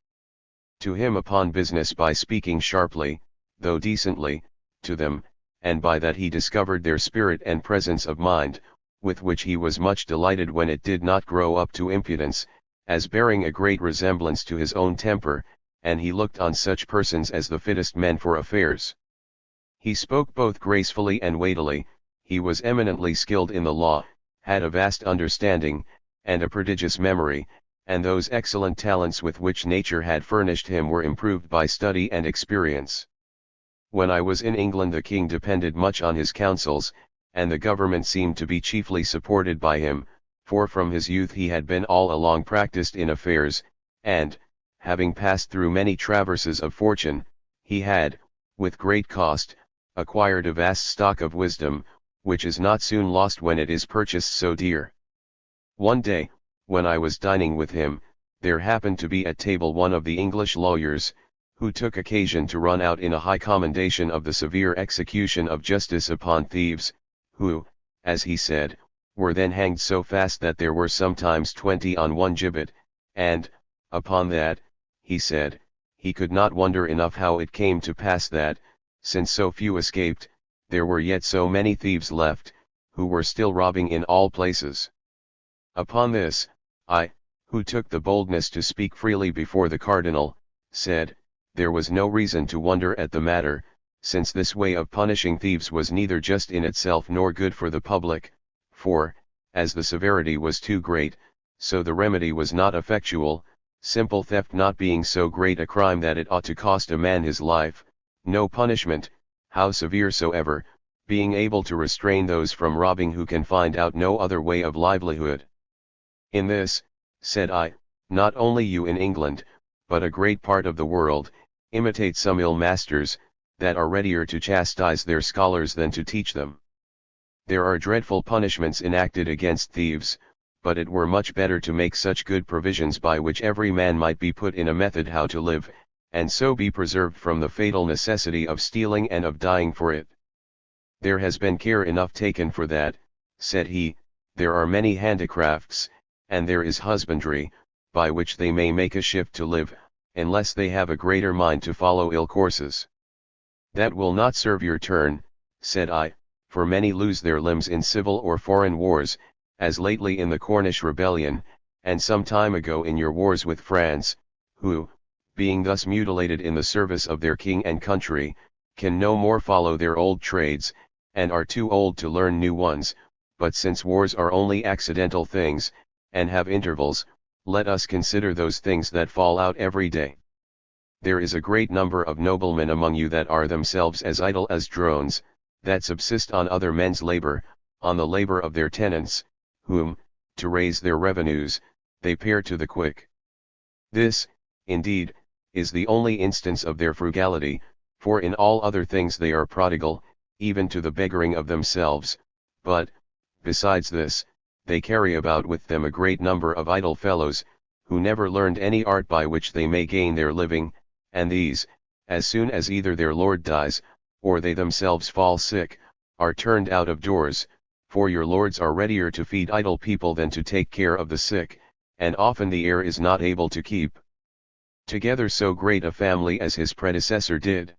to him upon business by speaking sharply, though decently, to them, and by that he discovered their spirit and presence of mind, with which he was much delighted when it did not grow up to impudence, as bearing a great resemblance to his own temper, and he looked on such persons as the fittest men for affairs. He spoke both gracefully and weightily, he was eminently skilled in the law, had a vast understanding, and a prodigious memory, and those excellent talents with which nature had furnished him were improved by study and experience. When I was in England the king depended much on his counsels, and the government seemed to be chiefly supported by him, for from his youth he had been all along practiced in affairs, and, having passed through many traverses of fortune, he had, with great cost, acquired a vast stock of wisdom, which is not soon lost when it is purchased so dear. One day, when I was dining with him, there happened to be at table one of the English lawyers, who took occasion to run out in a high commendation of the severe execution of justice upon thieves, who, as he said, were then hanged so fast that there were sometimes 20 on one gibbet, and, upon that, he said, he could not wonder enough how it came to pass that, since so few escaped, there were yet so many thieves left, who were still robbing in all places. Upon this, I, who took the boldness to speak freely before the cardinal, said, there was no reason to wonder at the matter, since this way of punishing thieves was neither just in itself nor good for the public, for, as the severity was too great, so the remedy was not effectual, simple theft not being so great a crime that it ought to cost a man his life, no punishment, how severe soever, being able to restrain those from robbing who can find out no other way of livelihood. In this, said I, not only you in England, but a great part of the world, imitate some ill masters, that are readier to chastise their scholars than to teach them. There are dreadful punishments enacted against thieves, but it were much better to make such good provisions by which every man might be put in a method how to live, and so be preserved from the fatal necessity of stealing and of dying for it. There has been care enough taken for that, said he, there are many handicrafts, and there is husbandry, by which they may make a shift to live, unless they have a greater mind to follow ill courses. That will not serve your turn, said I, for many lose their limbs in civil or foreign wars, as lately in the Cornish rebellion, and some time ago in your wars with France, who, being thus mutilated in the service of their king and country, can no more follow their old trades, and are too old to learn new ones, but since wars are only accidental things, and have intervals, let us consider those things that fall out every day. There is a great number of noblemen among you that are themselves as idle as drones, that subsist on other men's labor, on the labor of their tenants, whom, to raise their revenues, they pare to the quick. This, indeed, is the only instance of their frugality, for in all other things they are prodigal, even to the beggaring of themselves, but, besides this, they carry about with them a great number of idle fellows, who never learned any art by which they may gain their living, and these, as soon as either their lord dies, or they themselves fall sick, are turned out of doors, for your lords are readier to feed idle people than to take care of the sick, and often the heir is not able to keep together so great a family as his predecessor did.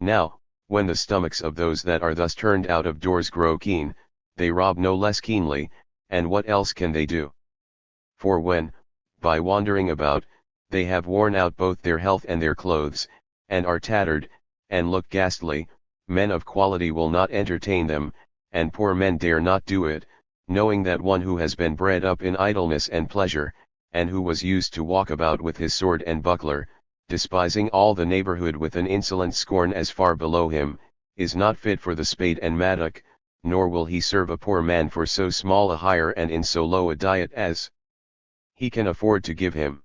Now, when the stomachs of those that are thus turned out of doors grow keen, they rob no less keenly, and what else can they do? For when, by wandering about, they have worn out both their health and their clothes, and are tattered, and look ghastly, men of quality will not entertain them, and poor men dare not do it, knowing that one who has been bred up in idleness and pleasure, and who was used to walk about with his sword and buckler, despising all the neighborhood with an insolent scorn as far below him, is not fit for the spade and mattock, nor will he serve a poor man for so small a hire and in so low a diet as he can afford to give him.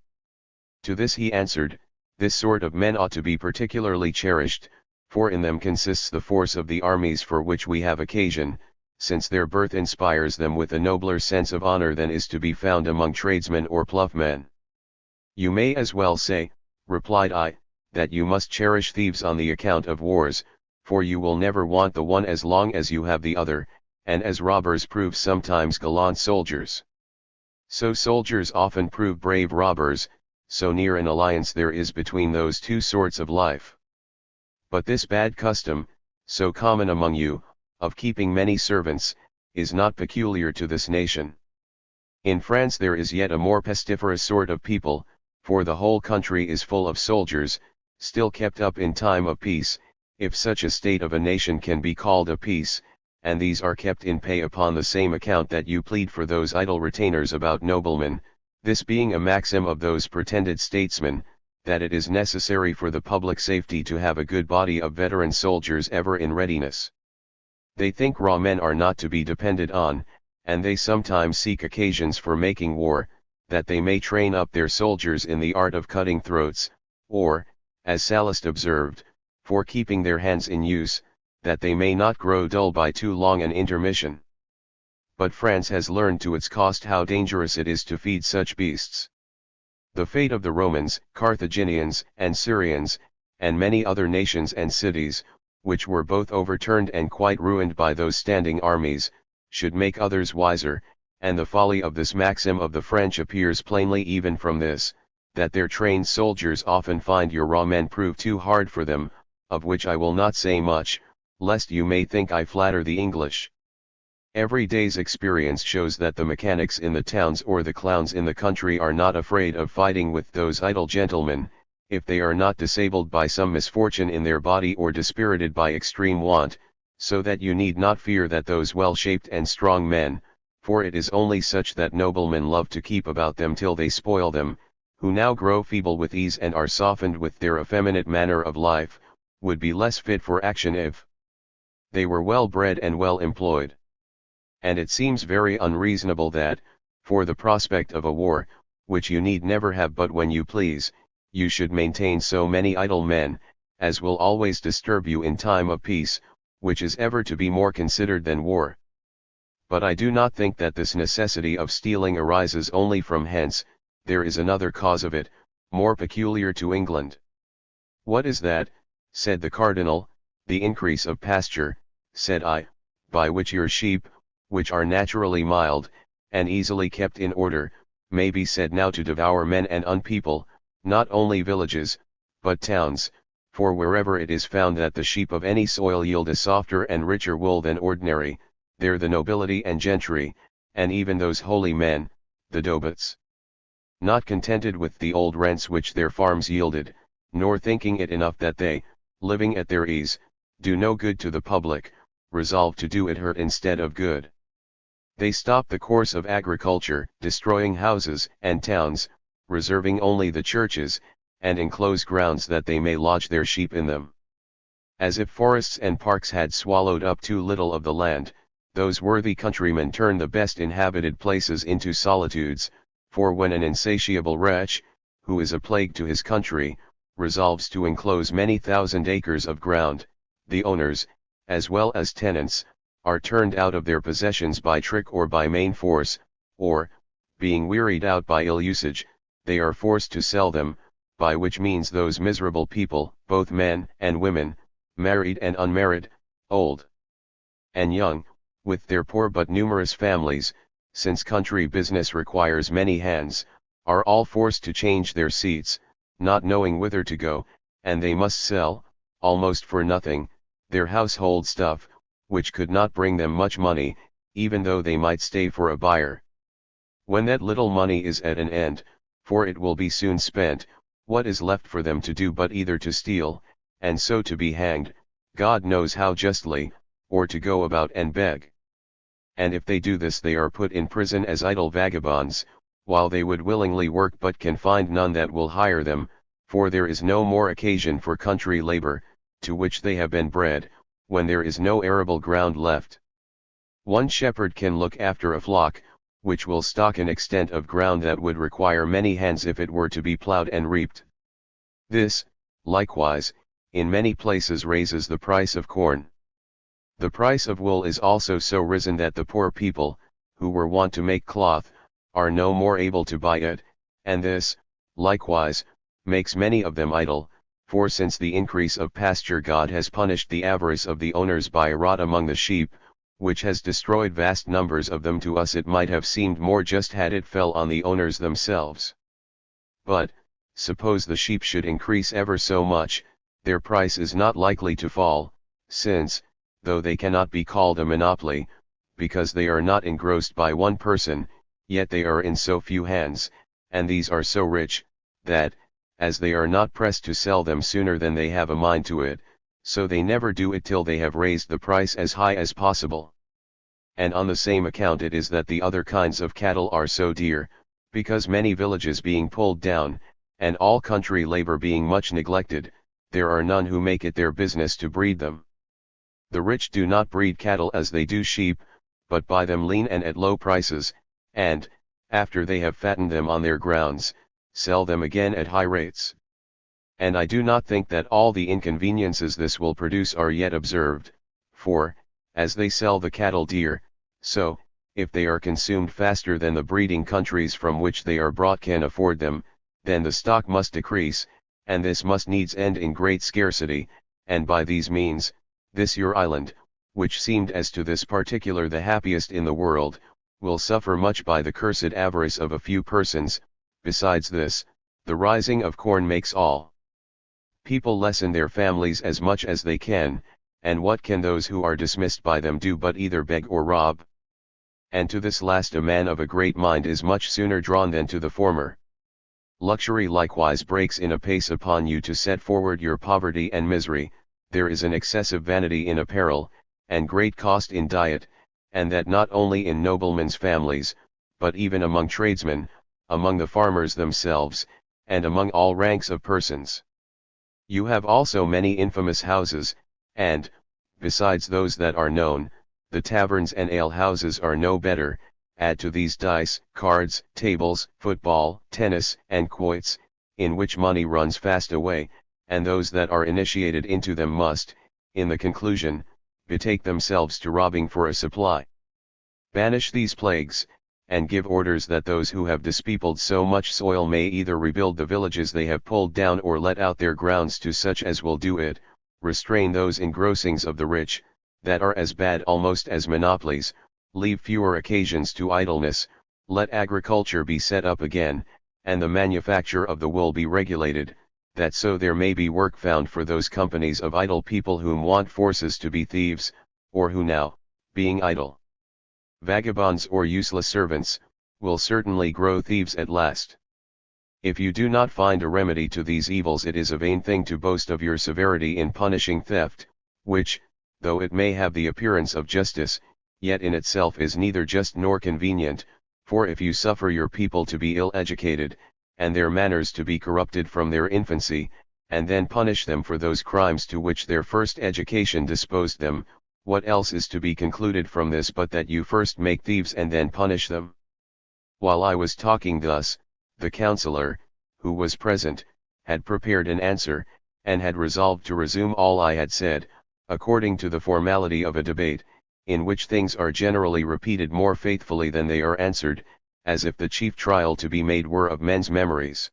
To this he answered, this sort of men ought to be particularly cherished, for in them consists the force of the armies for which we have occasion, since their birth inspires them with a nobler sense of honor than is to be found among tradesmen or ploughmen. You may as well say, replied I, that you must cherish thieves on the account of wars, for you will never want the one as long as you have the other, and as robbers prove sometimes gallant soldiers, so soldiers often prove brave robbers, so near an alliance there is between those two sorts of life. But this bad custom, so common among you, of keeping many servants, is not peculiar to this nation. In France there is yet a more pestiferous sort of people, for the whole country is full of soldiers, still kept up in time of peace, if such a state of a nation can be called a peace, and these are kept in pay upon the same account that you plead for those idle retainers about noblemen, this being a maxim of those pretended statesmen, that it is necessary for the public safety to have a good body of veteran soldiers ever in readiness. They think raw men are not to be depended on, and they sometimes seek occasions for making war, that they may train up their soldiers in the art of cutting throats, or, as Sallust observed, for keeping their hands in use, that they may not grow dull by too long an intermission. But France has learned to its cost how dangerous it is to feed such beasts. The fate of the Romans, Carthaginians, and Syrians, and many other nations and cities, which were both overturned and quite ruined by those standing armies, should make others wiser, and the folly of this maxim of the French appears plainly even from this, that their trained soldiers often find your raw men prove too hard for them, of which I will not say much, lest you may think I flatter the English. Every day's experience shows that the mechanics in the towns or the clowns in the country are not afraid of fighting with those idle gentlemen, if they are not disabled by some misfortune in their body or dispirited by extreme want, so that you need not fear that those well-shaped and strong men, for it is only such that noblemen love to keep about them till they spoil them, who now grow feeble with ease and are softened with their effeminate manner of life, would be less fit for action if they were well bred and well employed. And it seems very unreasonable that, for the prospect of a war, which you need never have but when you please, you should maintain so many idle men, as will always disturb you in time of peace, which is ever to be more considered than war. But I do not think that this necessity of stealing arises only from hence, there is another cause of it, more peculiar to England. What is that? Said the Cardinal. The increase of pasture, said I, by which your sheep, which are naturally mild, and easily kept in order, may be said now to devour men and unpeople, not only villages, but towns, for wherever it is found that the sheep of any soil yield a softer and richer wool than ordinary, there the nobility and gentry, and even those holy men, the Dobots, not contented with the old rents which their farms yielded, nor thinking it enough that they, living at their ease, do no good to the public, resolve to do it hurt instead of good. They stop the course of agriculture, destroying houses and towns, reserving only the churches, and enclose grounds that they may lodge their sheep in them. As if forests and parks had swallowed up too little of the land, those worthy countrymen turn the best inhabited places into solitudes, for when an insatiable wretch, who is a plague to his country, resolves to enclose many thousand acres of ground, the owners, as well as tenants, are turned out of their possessions by trick or by main force, or, being wearied out by ill usage, they are forced to sell them, by which means those miserable people, both men and women, married and unmarried, old and young, with their poor but numerous families, since country business requires many hands, are all forced to change their seats, not knowing whither to go, and they must sell, almost for nothing, their household stuff, which could not bring them much money, even though they might stay for a buyer. When that little money is at an end, for it will be soon spent, what is left for them to do but either to steal, and so to be hanged, God knows how justly, or to go about and beg. And if they do this they are put in prison as idle vagabonds, while they would willingly work but can find none that will hire them, for there is no more occasion for country labor, to which they have been bred, when there is no arable ground left. One shepherd can look after a flock, which will stock an extent of ground that would require many hands if it were to be plowed and reaped. This, likewise, in many places raises the price of corn. The price of wool is also so risen that the poor people, who were wont to make cloth, are no more able to buy it, and this, likewise, makes many of them idle, for since the increase of pasture God has punished the avarice of the owners by a rot among the sheep, which has destroyed vast numbers of them. To us it might have seemed more just had it fell on the owners themselves. But, suppose the sheep should increase ever so much, their price is not likely to fall, since, though they cannot be called a monopoly, because they are not engrossed by one person, yet they are in so few hands, and these are so rich, that, as they are not pressed to sell them sooner than they have a mind to it, so they never do it till they have raised the price as high as possible. And on the same account it is that the other kinds of cattle are so dear, because many villages being pulled down, and all country labor being much neglected, there are none who make it their business to breed them. The rich do not breed cattle as they do sheep, but buy them lean and at low prices, and, after they have fattened them on their grounds, sell them again at high rates. And I do not think that all the inconveniences this will produce are yet observed, for, as they sell the cattle dear, so, if they are consumed faster than the breeding countries from which they are brought can afford them, then the stock must decrease, and this must needs end in great scarcity, and by these means, this your island, which seemed as to this particular the happiest in the world, will suffer much by the cursed avarice of a few persons. Besides this, the rising of corn makes all people lessen their families as much as they can, and what can those who are dismissed by them do but either beg or rob? And to this last a man of a great mind is much sooner drawn than to the former. Luxury likewise breaks in apace upon you to set forward your poverty and misery. There is an excessive vanity in apparel, and great cost in diet, and that not only in noblemen's families, but even among tradesmen, among the farmers themselves, and among all ranks of persons. You have also many infamous houses, and, besides those that are known, the taverns and ale-houses are no better. Add to these dice, cards, tables, football, tennis, and quoits, in which money runs fast away, and those that are initiated into them must, in the conclusion, betake themselves to robbing for a supply. Banish these plagues, and give orders that those who have dispeopled so much soil may either rebuild the villages they have pulled down or let out their grounds to such as will do it. Restrain those engrossings of the rich, that are as bad almost as monopolies. Leave fewer occasions to idleness. Let agriculture be set up again, and the manufacture of the wool be regulated, that so there may be work found for those companies of idle people whom want forces to be thieves, or who now, being idle vagabonds or useless servants, will certainly grow thieves at last. If you do not find a remedy to these evils, it is a vain thing to boast of your severity in punishing theft, which, though it may have the appearance of justice, yet in itself is neither just nor convenient. For if you suffer your people to be ill-educated, and their manners to be corrupted from their infancy, and then punish them for those crimes to which their first education disposed them, what else is to be concluded from this but that you first make thieves and then punish them? While I was talking thus, the councillor, who was present, had prepared an answer, and had resolved to resume all I had said, according to the formality of a debate, in which things are generally repeated more faithfully than they are answered, as if the chief trial to be made were of men's memories.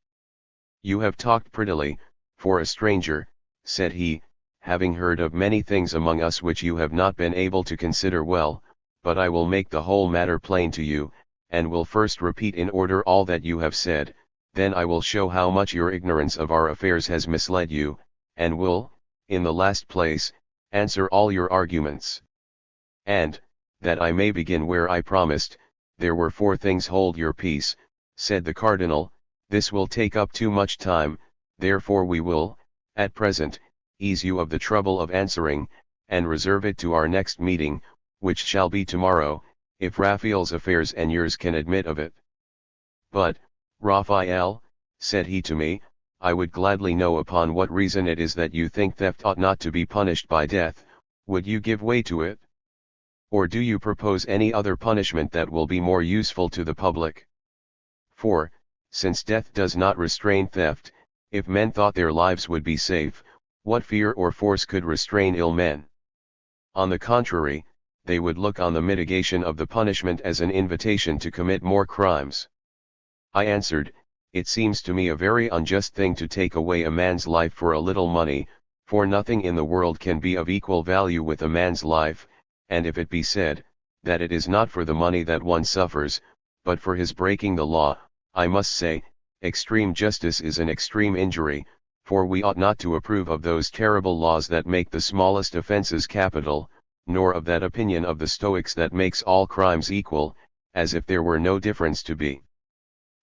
You have talked prettily, for a stranger, said he, having heard of many things among us which you have not been able to consider well, but I will make the whole matter plain to you, and will first repeat in order all that you have said, then I will show how much your ignorance of our affairs has misled you, and will, in the last place, answer all your arguments. And, that I may begin where I promised, there were 4 things. Hold your peace, said the cardinal, this will take up too much time, therefore we will, at present, ease you of the trouble of answering, and reserve it to our next meeting, which shall be tomorrow, if Raphael's affairs and yours can admit of it. But, Raphael, said he to me, I would gladly know upon what reason it is that you think theft ought not to be punished by death. Would you give way to it? Or do you propose any other punishment that will be more useful to the public? For, since death does not restrain theft, if men thought their lives would be safe, what fear or force could restrain ill men? On the contrary, they would look on the mitigation of the punishment as an invitation to commit more crimes. I answered, it seems to me a very unjust thing to take away a man's life for a little money, for nothing in the world can be of equal value with a man's life, and if it be said, that it is not for the money that one suffers, but for his breaking the law, I must say, extreme justice is an extreme injury, for we ought not to approve of those terrible laws that make the smallest offences capital, nor of that opinion of the Stoics that makes all crimes equal, as if there were no difference to be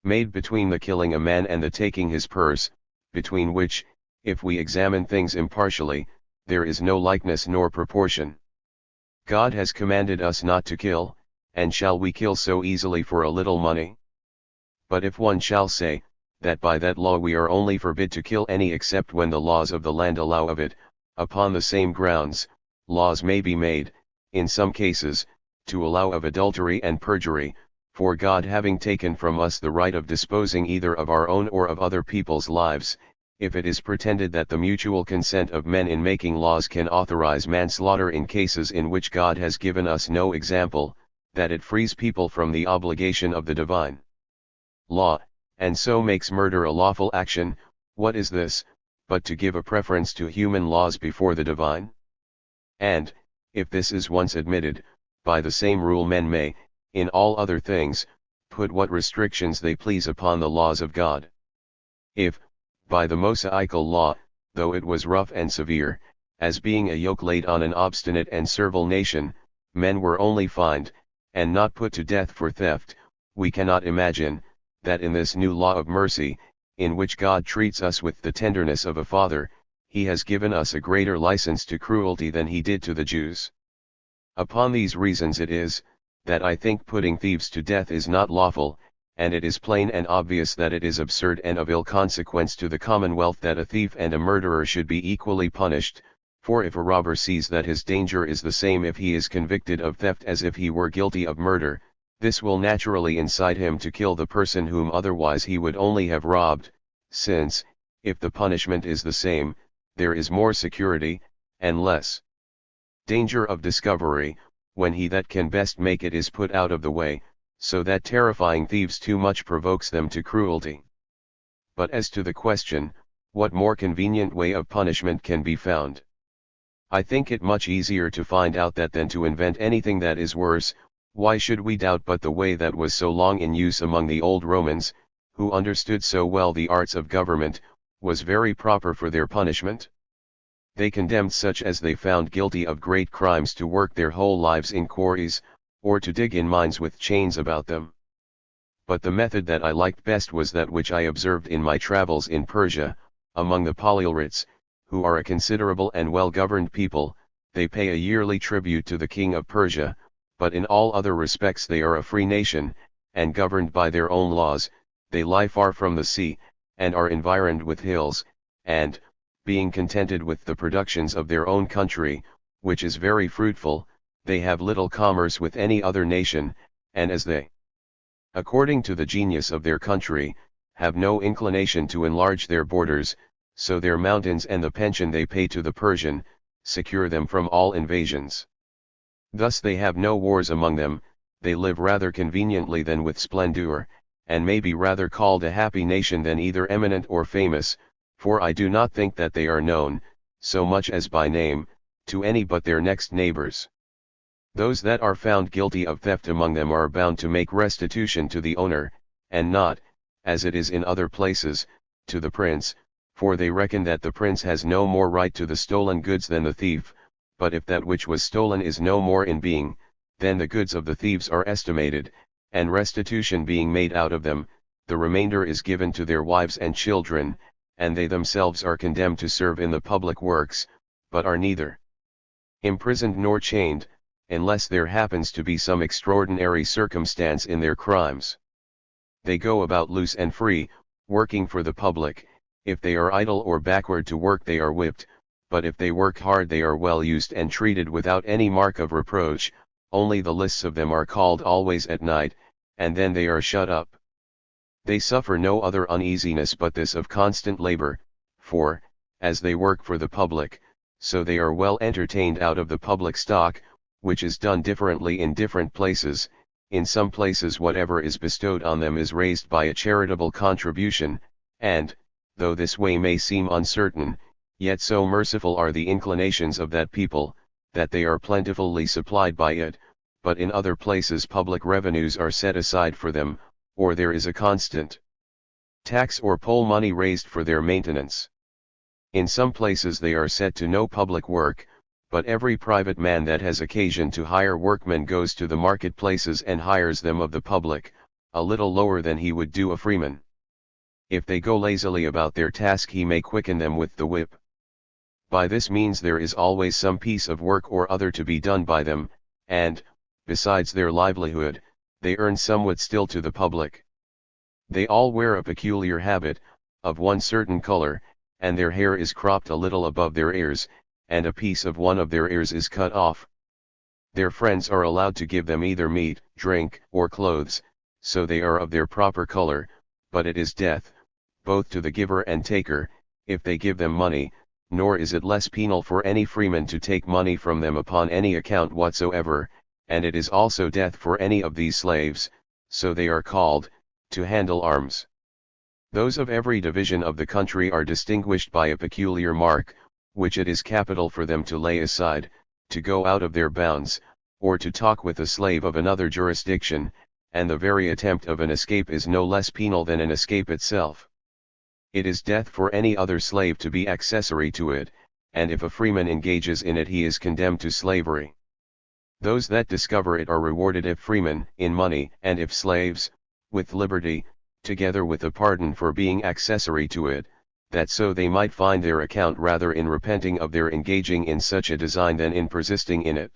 made between the killing a man and the taking his purse, between which, if we examine things impartially, there is no likeness nor proportion. God has commanded us not to kill, and shall we kill so easily for a little money? But if one shall say, that by that law we are only forbid to kill any except when the laws of the land allow of it, upon the same grounds, laws may be made, in some cases, to allow of adultery and perjury, for God having taken from us the right of disposing either of our own or of other people's lives, if it is pretended that the mutual consent of men in making laws can authorize manslaughter in cases in which God has given us no example, that it frees people from the obligation of the divine law, and so makes murder a lawful action, what is this, but to give a preference to human laws before the divine? And, if this is once admitted, by the same rule men may, in all other things, put what restrictions they please upon the laws of God. If, by the Mosaical law, though it was rough and severe, as being a yoke laid on an obstinate and servile nation, men were only fined, and not put to death for theft, we cannot imagine, that in this new law of mercy, in which God treats us with the tenderness of a father, he has given us a greater license to cruelty than he did to the Jews. Upon these reasons it is, that I think putting thieves to death is not lawful, and it is plain and obvious that it is absurd and of ill consequence to the commonwealth that a thief and a murderer should be equally punished, for if a robber sees that his danger is the same if he is convicted of theft as if he were guilty of murder, this will naturally incite him to kill the person whom otherwise he would only have robbed, since, if the punishment is the same, there is more security, and less danger of discovery, when he that can best make it is put out of the way, so that terrifying thieves too much provokes them to cruelty. But as to the question, what more convenient way of punishment can be found? I think it much easier to find out that than to invent anything that is worse. Why should we doubt but the way that was so long in use among the old Romans, who understood so well the arts of government, was very proper for their punishment? They condemned such as they found guilty of great crimes to work their whole lives in quarries, or to dig in mines with chains about them. But the method that I liked best was that which I observed in my travels in Persia, among the Polyorites, who are a considerable and well-governed people. They pay a yearly tribute to the king of Persia, but in all other respects they are a free nation, and governed by their own laws. They lie far from the sea, and are environed with hills, and, being contented with the productions of their own country, which is very fruitful, they have little commerce with any other nation, and as they, according to the genius of their country, have no inclination to enlarge their borders, so their mountains and the pension they pay to the Persian, secure them from all invasions. Thus they have no wars among them, they live rather conveniently than with splendor, and may be rather called a happy nation than either eminent or famous, for I do not think that they are known, so much as by name, to any but their next neighbors. Those that are found guilty of theft among them are bound to make restitution to the owner, and not, as it is in other places, to the prince, for they reckon that the prince has no more right to the stolen goods than the thief, but if that which was stolen is no more in being, then the goods of the thieves are estimated, and restitution being made out of them, the remainder is given to their wives and children, and they themselves are condemned to serve in the public works, but are neither imprisoned nor chained, unless there happens to be some extraordinary circumstance in their crimes. They go about loose and free, working for the public. If they are idle or backward to work they are whipped, but if they work hard they are well used and treated without any mark of reproach, only the lists of them are called always at night, and then they are shut up. They suffer no other uneasiness but this of constant labor, for, as they work for the public, so they are well entertained out of the public stock, which is done differently in different places. In some places whatever is bestowed on them is raised by a charitable contribution, and, though this way may seem uncertain, yet so merciful are the inclinations of that people, that they are plentifully supplied by it, but in other places public revenues are set aside for them, or there is a constant tax or poll money raised for their maintenance. In some places they are set to no public work, but every private man that has occasion to hire workmen goes to the marketplaces and hires them of the public, a little lower than he would do a freeman. If they go lazily about their task he may quicken them with the whip. By this means there is always some piece of work or other to be done by them, and, besides their livelihood, they earn somewhat still to the public. They all wear a peculiar habit, of one certain color, and their hair is cropped a little above their ears, and a piece of one of their ears is cut off. Their friends are allowed to give them either meat, drink, or clothes, so they are of their proper color, but it is death, both to the giver and taker, if they give them money, nor is it less penal for any freeman to take money from them upon any account whatsoever, and it is also death for any of these slaves, so they are called, to handle arms. Those of every division of the country are distinguished by a peculiar mark, which it is capital for them to lay aside, to go out of their bounds, or to talk with a slave of another jurisdiction, and the very attempt of an escape is no less penal than an escape itself. It is death for any other slave to be accessory to it, and if a freeman engages in it he is condemned to slavery. Those that discover it are rewarded if freemen, in money, and if slaves, with liberty, together with a pardon for being accessory to it, that so they might find their account rather in repenting of their engaging in such a design than in persisting in it.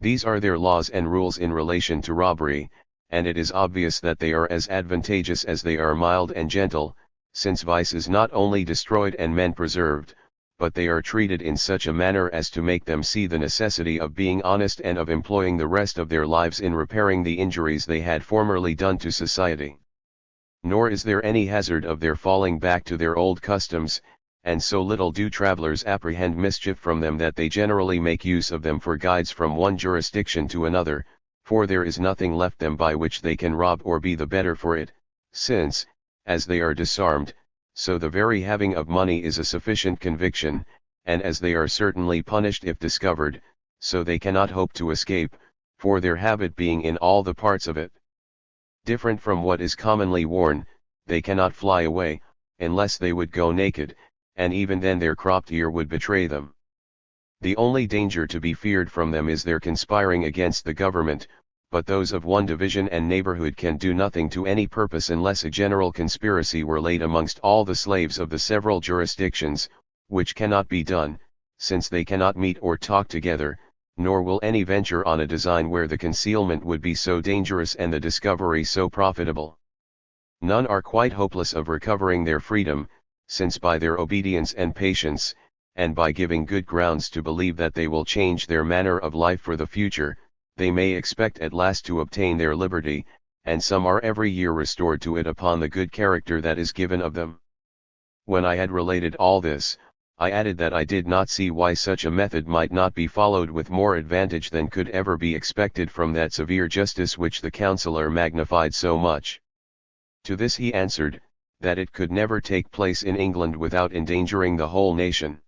These are their laws and rules in relation to robbery, and it is obvious that they are as advantageous as they are mild and gentle, since vice is not only destroyed and men preserved, but they are treated in such a manner as to make them see the necessity of being honest and of employing the rest of their lives in repairing the injuries they had formerly done to society. Nor is there any hazard of their falling back to their old customs, and so little do travelers apprehend mischief from them that they generally make use of them for guides from one jurisdiction to another, for there is nothing left them by which they can rob or be the better for it, since, as they are disarmed, so the very having of money is a sufficient conviction, and as they are certainly punished if discovered, so they cannot hope to escape, for their habit being in all the parts of it different from what is commonly worn, they cannot fly away, unless they would go naked, and even then their cropped ear would betray them. The only danger to be feared from them is their conspiring against the government, but those of one division and neighborhood can do nothing to any purpose unless a general conspiracy were laid amongst all the slaves of the several jurisdictions, which cannot be done, since they cannot meet or talk together, nor will any venture on a design where the concealment would be so dangerous and the discovery so profitable. None are quite hopeless of recovering their freedom, since by their obedience and patience, and by giving good grounds to believe that they will change their manner of life for the future, they may expect at last to obtain their liberty, and some are every year restored to it upon the good character that is given of them. When I had related all this, I added that I did not see why such a method might not be followed with more advantage than could ever be expected from that severe justice which the counsellor magnified so much. To this he answered, that it could never take place in England without endangering the whole nation.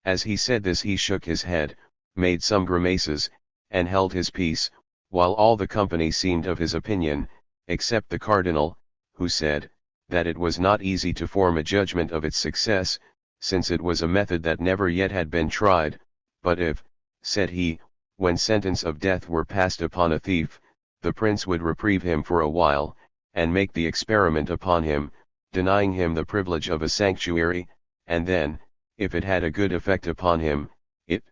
As he said this he shook his head, made some grimaces, and held his peace, while all the company seemed of his opinion, except the cardinal, who said, that it was not easy to form a judgment of its success, since it was a method that never yet had been tried, but if, said he, when sentence of death were passed upon a thief, the prince would reprieve him for a while, and make the experiment upon him, denying him the privilege of a sanctuary, and then, if it had a good effect upon him, it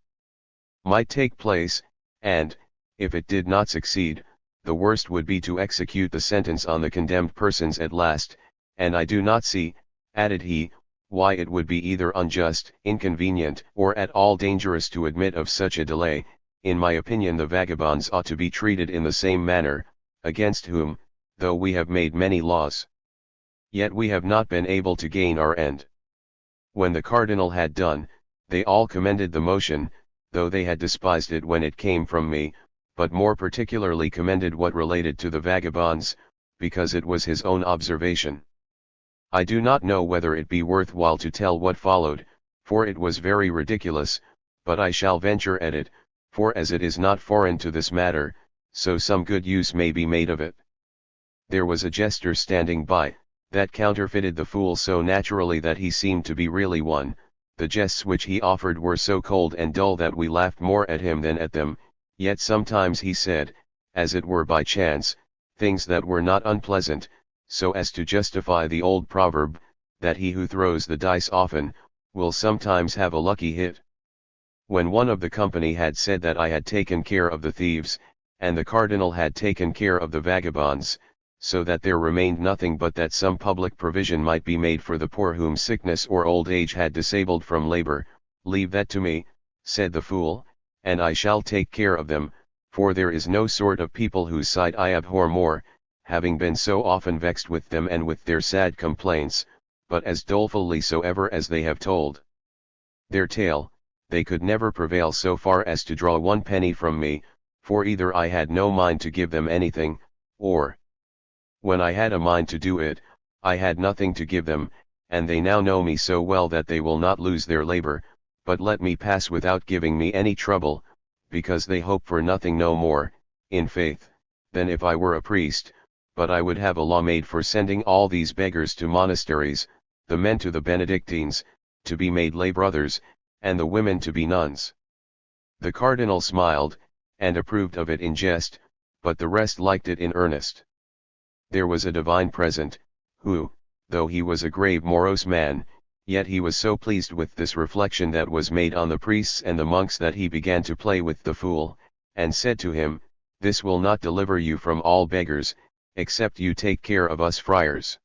might take place, and, if it did not succeed, the worst would be to execute the sentence on the condemned persons at last, and I do not see, added he, why it would be either unjust, inconvenient, or at all dangerous to admit of such a delay. In my opinion the vagabonds ought to be treated in the same manner, against whom, though we have made many laws, yet we have not been able to gain our end. When the cardinal had done, they all commended the motion, though they had despised it when it came from me, but more particularly commended what related to the vagabonds, because it was his own observation. I do not know whether it be worth while to tell what followed, for it was very ridiculous, but I shall venture at it, for as it is not foreign to this matter, so some good use may be made of it. There was a jester standing by, that counterfeited the fool so naturally that he seemed to be really one. The jests which he offered were so cold and dull that we laughed more at him than at them, yet sometimes he said, as it were by chance, things that were not unpleasant, so as to justify the old proverb, that he who throws the dice often, will sometimes have a lucky hit. When one of the company had said that I had taken care of the thieves, and the cardinal had taken care of the vagabonds, so that there remained nothing but that some public provision might be made for the poor whom sickness or old age had disabled from labor, leave that to me, said the fool, and I shall take care of them, for there is no sort of people whose sight I abhor more, having been so often vexed with them and with their sad complaints, but as dolefully soever as they have told their tale, they could never prevail so far as to draw 1 penny from me, for either I had no mind to give them anything, or, when I had a mind to do it, I had nothing to give them, and they now know me so well that they will not lose their labor, but let me pass without giving me any trouble, because they hope for nothing no more, in faith, than if I were a priest, but I would have a law made for sending all these beggars to monasteries, the men to the Benedictines, to be made lay brothers, and the women to be nuns. The cardinal smiled, and approved of it in jest, but the rest liked it in earnest. There was a divine present, who, though he was a grave morose man, yet he was so pleased with this reflection that was made on the priests and the monks that he began to play with the fool, and said to him, "This will not deliver you from all beggars, except you take care of us friars."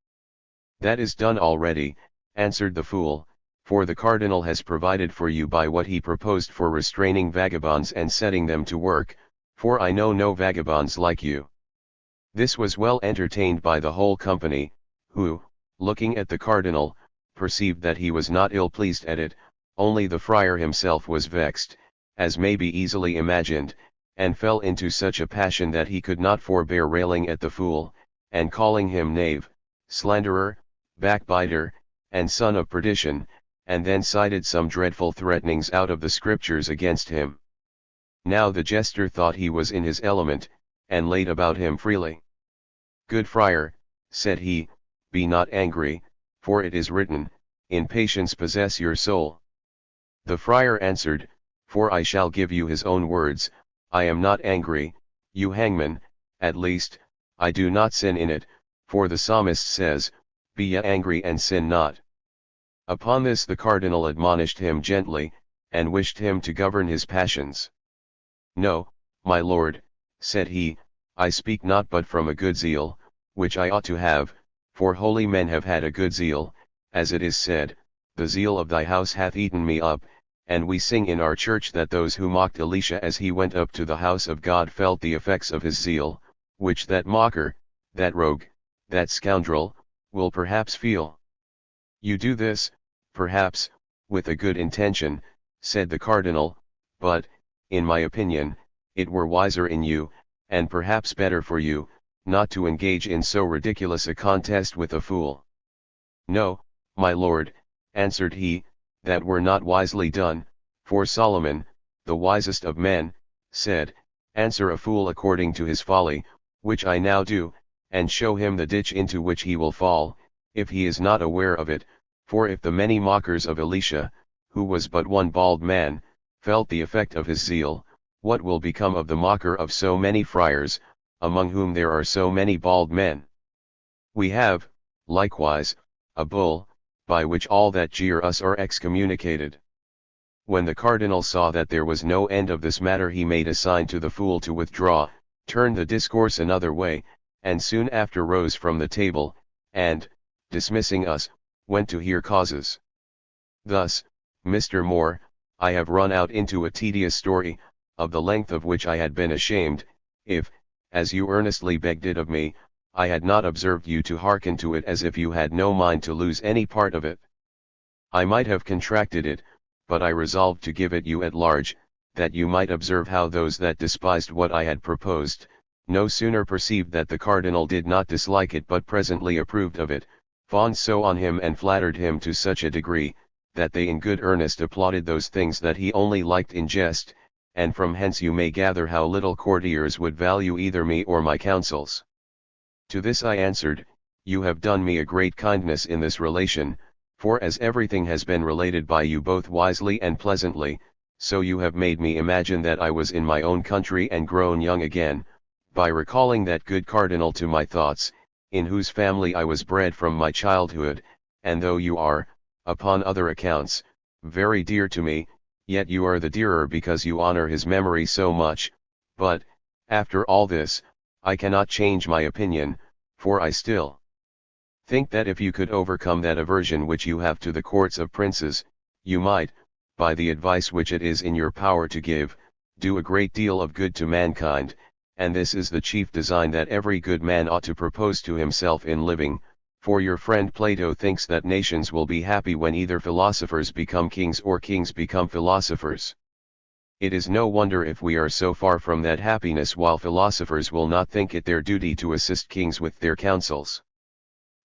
"That is done already," answered the fool, "for the cardinal has provided for you by what he proposed for restraining vagabonds and setting them to work, for I know no vagabonds like you." This was well entertained by the whole company, who, looking at the cardinal, perceived that he was not ill pleased at it, only the friar himself was vexed, as may be easily imagined, and fell into such a passion that he could not forbear railing at the fool, and calling him knave, slanderer, backbiter, and son of perdition, and then cited some dreadful threatenings out of the scriptures against him. Now the jester thought he was in his element, and laid about him freely. "Good friar," said he, "be not angry, for it is written, in patience possess your soul." The friar answered, "For I shall give you his own words, I am not angry, you hangman, at least, I do not sin in it, for the psalmist says, Be ye angry and sin not." Upon this the cardinal admonished him gently, and wished him to govern his passions. "No, my lord," said he, "I speak not but from a good zeal, which I ought to have, for holy men have had a good zeal, as it is said, the zeal of thy house hath eaten me up, and we sing in our church that those who mocked Elisha as he went up to the house of God felt the effects of his zeal, which that mocker, that rogue, that scoundrel, will perhaps feel. You do this, perhaps, with a good intention," said the cardinal, "but, in my opinion, it were wiser in you, and perhaps better for you, not to engage in so ridiculous a contest with a fool." "No, my lord," answered he, "that were not wisely done, for Solomon, the wisest of men, said, Answer a fool according to his folly, which I now do, and show him the ditch into which he will fall, if he is not aware of it, for if the many mockers of Elisha, who was but one bald man, felt the effect of his zeal, what will become of the mocker of so many friars, among whom there are so many bald men? We have, likewise, a bull, by which all that jeer us are excommunicated. When the cardinal saw that there was no end of this matter, he made a sign to the fool to withdraw, turned the discourse another way, and soon after rose from the table, and, dismissing us, went to hear causes. Thus, Mr. Moore, I have run out into a tedious story, of the length of which I had been ashamed, if, as you earnestly begged it of me, I had not observed you to hearken to it as if you had no mind to lose any part of it. I might have contracted it, but I resolved to give it you at large, that you might observe how those that despised what I had proposed, no sooner perceived that the cardinal did not dislike it but presently approved of it, fawned so on him and flattered him to such a degree, that they in good earnest applauded those things that he only liked in jest, and from hence you may gather how little courtiers would value either me or my counsels. To this I answered, you have done me a great kindness in this relation, for as everything has been related by you both wisely and pleasantly, so you have made me imagine that I was in my own country and grown young again, by recalling that good cardinal to my thoughts, in whose family I was bred from my childhood, and though you are, upon other accounts, very dear to me, yet you are the dearer because you honor his memory so much, but, after all this, I cannot change my opinion, for I still think that if you could overcome that aversion which you have to the courts of princes, you might, by the advice which it is in your power to give, do a great deal of good to mankind, and this is the chief design that every good man ought to propose to himself in living, for your friend Plato thinks that nations will be happy when either philosophers become kings or kings become philosophers. It is no wonder if we are so far from that happiness while philosophers will not think it their duty to assist kings with their counsels.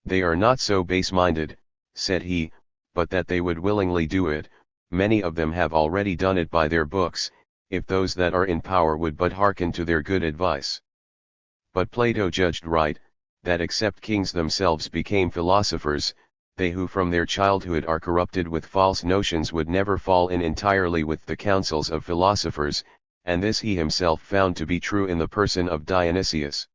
They are not so base-minded, said he, but that they would willingly do it, many of them have already done it by their books, if those that are in power would but hearken to their good advice. But Plato judged right, that except kings themselves became philosophers, they who from their childhood are corrupted with false notions would never fall in entirely with the counsels of philosophers, and this he himself found to be true in the person of Dionysius.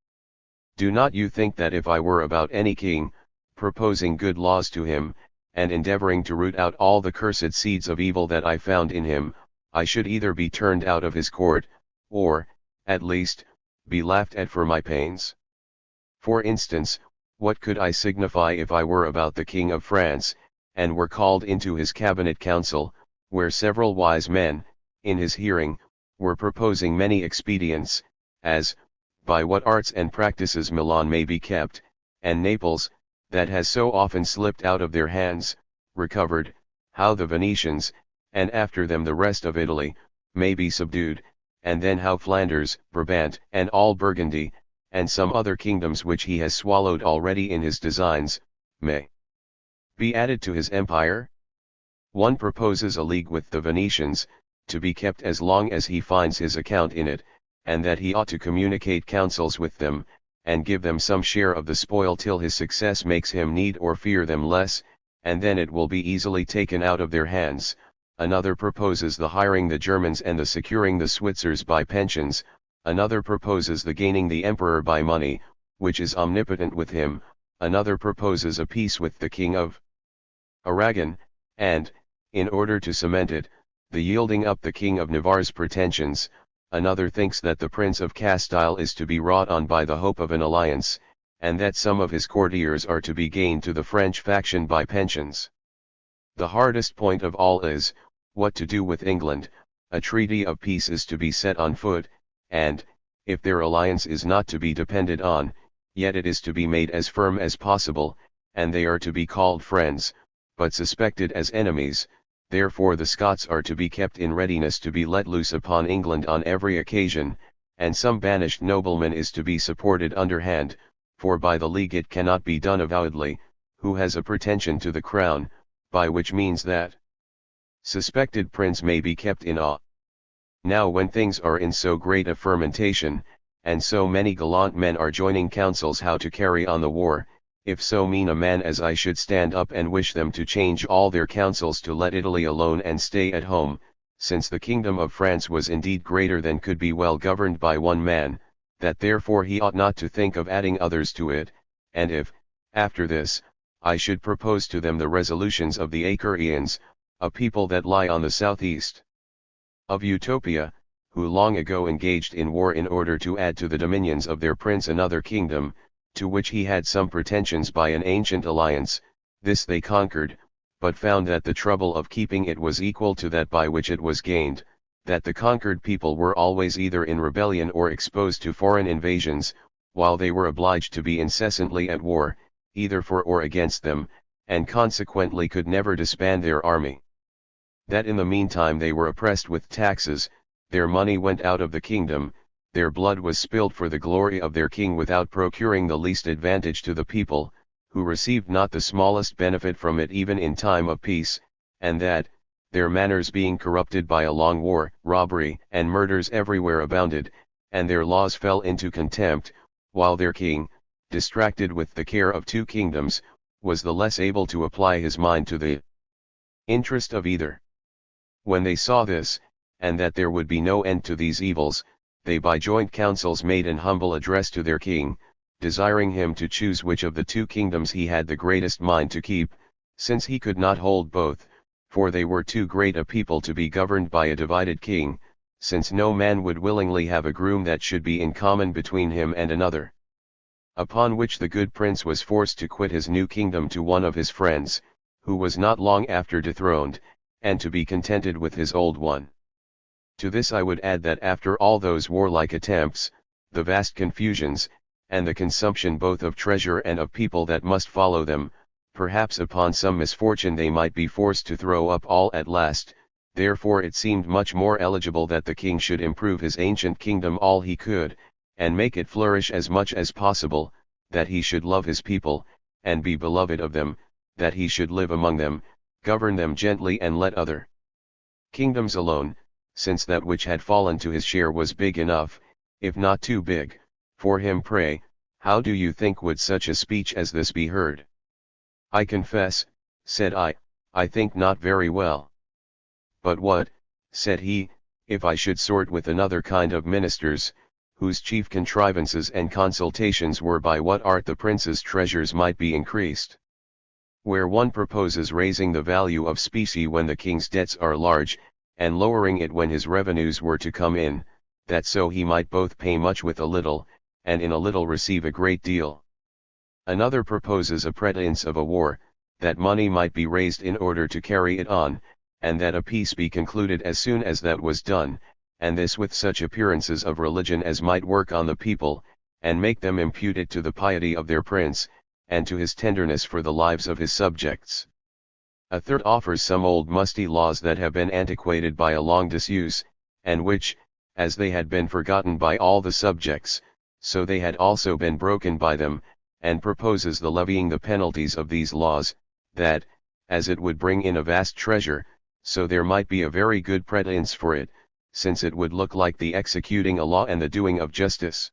Do not you think that if I were about any king, proposing good laws to him, and endeavoring to root out all the cursed seeds of evil that I found in him, I should either be turned out of his court, or, at least, be laughed at for my pains? For instance, what could I signify if I were about the King of France, and were called into his cabinet council, where several wise men, in his hearing, were proposing many expedients, as, by what arts and practices Milan may be kept, and Naples, that has so often slipped out of their hands, recovered, how the Venetians, and after them the rest of Italy, may be subdued, and then how Flanders, Brabant, and all Burgundy, and some other kingdoms which he has swallowed already in his designs, may be added to his empire? One proposes a league with the Venetians, to be kept as long as he finds his account in it, and that he ought to communicate counsels with them, and give them some share of the spoil till his success makes him need or fear them less, and then it will be easily taken out of their hands. Another proposes the hiring the Germans and the securing the Switzers by pensions. Another proposes the gaining the emperor by money, which is omnipotent with him. Another proposes a peace with the king of Aragon, and, in order to cement it, the yielding up the king of Navarre's pretensions. Another thinks that the prince of Castile is to be wrought on by the hope of an alliance, and that some of his courtiers are to be gained to the French faction by pensions. The hardest point of all is, what to do with England. A treaty of peace is to be set on foot, and, if their alliance is not to be depended on, yet it is to be made as firm as possible, and they are to be called friends, but suspected as enemies. Therefore the Scots are to be kept in readiness to be let loose upon England on every occasion, and some banished nobleman is to be supported underhand, for by the league it cannot be done avowedly, who has a pretension to the crown, by which means that suspected prince may be kept in awe. Now when things are in so great a fermentation, and so many gallant men are joining councils how to carry on the war, if so mean a man as I should stand up and wish them to change all their counsels to let Italy alone and stay at home, since the kingdom of France was indeed greater than could be well governed by one man, that therefore he ought not to think of adding others to it, and if, after this, I should propose to them the resolutions of the Acarians, a people that lie on the southeast of Utopia, who long ago engaged in war in order to add to the dominions of their prince another kingdom, to which he had some pretensions by an ancient alliance, this they conquered, but found that the trouble of keeping it was equal to that by which it was gained, that the conquered people were always either in rebellion or exposed to foreign invasions, while they were obliged to be incessantly at war, either for or against them, and consequently could never disband their army. That in the meantime they were oppressed with taxes, their money went out of the kingdom, their blood was spilled for the glory of their king without procuring the least advantage to the people, who received not the smallest benefit from it even in time of peace, and that, their manners being corrupted by a long war, robbery and murders everywhere abounded, and their laws fell into contempt, while their king, distracted with the care of two kingdoms, was the less able to apply his mind to the interest of either. When they saw this, and that there would be no end to these evils, they by joint councils made an humble address to their king, desiring him to choose which of the two kingdoms he had the greatest mind to keep, since he could not hold both, for they were too great a people to be governed by a divided king, since no man would willingly have a groom that should be in common between him and another. Upon which the good prince was forced to quit his new kingdom to one of his friends, who was not long after dethroned, and to be contented with his old one. To this I would add that after all those warlike attempts, the vast confusions, and the consumption both of treasure and of people that must follow them, perhaps upon some misfortune they might be forced to throw up all at last, therefore it seemed much more eligible that the king should improve his ancient kingdom all he could, and make it flourish as much as possible, that he should love his people, and be beloved of them, that he should live among them, govern them gently and let other kingdoms alone, since that which had fallen to his share was big enough, if not too big, for him. Pray, how do you think would such a speech as this be heard? I confess, said I think not very well. But what, said he, if I should sort with another kind of ministers, whose chief contrivances and consultations were by what art the prince's treasures might be increased? Where one proposes raising the value of specie when the king's debts are large, and lowering it when his revenues were to come in, that so he might both pay much with a little, and in a little receive a great deal. Another proposes a pretense of a war, that money might be raised in order to carry it on, and that a peace be concluded as soon as that was done, and this with such appearances of religion as might work on the people, and make them impute it to the piety of their prince, and to his tenderness for the lives of his subjects. A third offers some old musty laws that have been antiquated by a long disuse, and which, as they had been forgotten by all the subjects, so they had also been broken by them, and proposes the levying the penalties of these laws, that, as it would bring in a vast treasure, so there might be a very good pretence for it, since it would look like the executing a law and the doing of justice.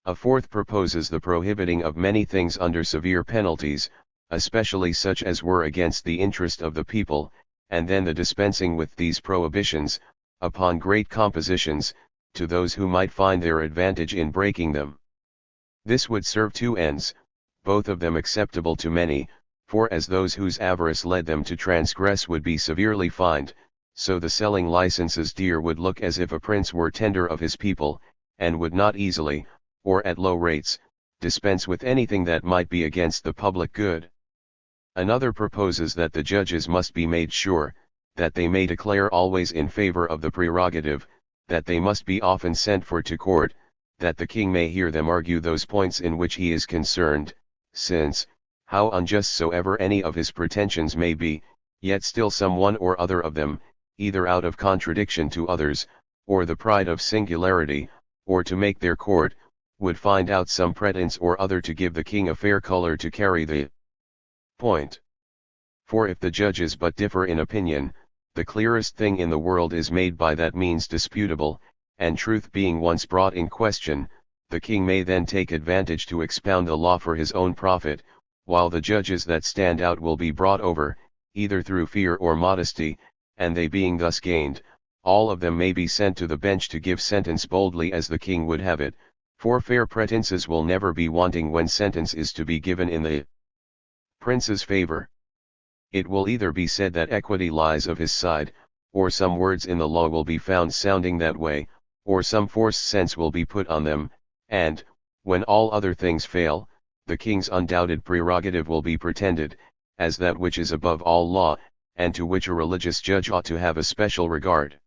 A fourth proposes the prohibiting of many things under severe penalties, especially such as were against the interest of the people, and then the dispensing with these prohibitions, upon great compositions, to those who might find their advantage in breaking them. This would serve two ends, both of them acceptable to many, for as those whose avarice led them to transgress would be severely fined, so the selling licenses dear would look as if a prince were tender of his people, and would not easily, or at low rates, dispense with anything that might be against the public good. Another proposes that the judges must be made sure, that they may declare always in favor of the prerogative, that they must be often sent for to court, that the king may hear them argue those points in which he is concerned, since, how unjust soever any of his pretensions may be, yet still some one or other of them, either out of contradiction to others, or the pride of singularity, or to make their court, would find out some pretence or other to give the king a fair color to carry the point. For if the judges but differ in opinion, the clearest thing in the world is made by that means disputable, and truth being once brought in question, the king may then take advantage to expound the law for his own profit, while the judges that stand out will be brought over, either through fear or modesty, and they being thus gained, all of them may be sent to the bench to give sentence boldly as the king would have it, for fair pretenses will never be wanting when sentence is to be given in the prince's favor. It will either be said that equity lies of his side, or some words in the law will be found sounding that way, or some forced sense will be put on them, and, when all other things fail, the king's undoubted prerogative will be pretended, as that which is above all law, and to which a religious judge ought to have a special regard.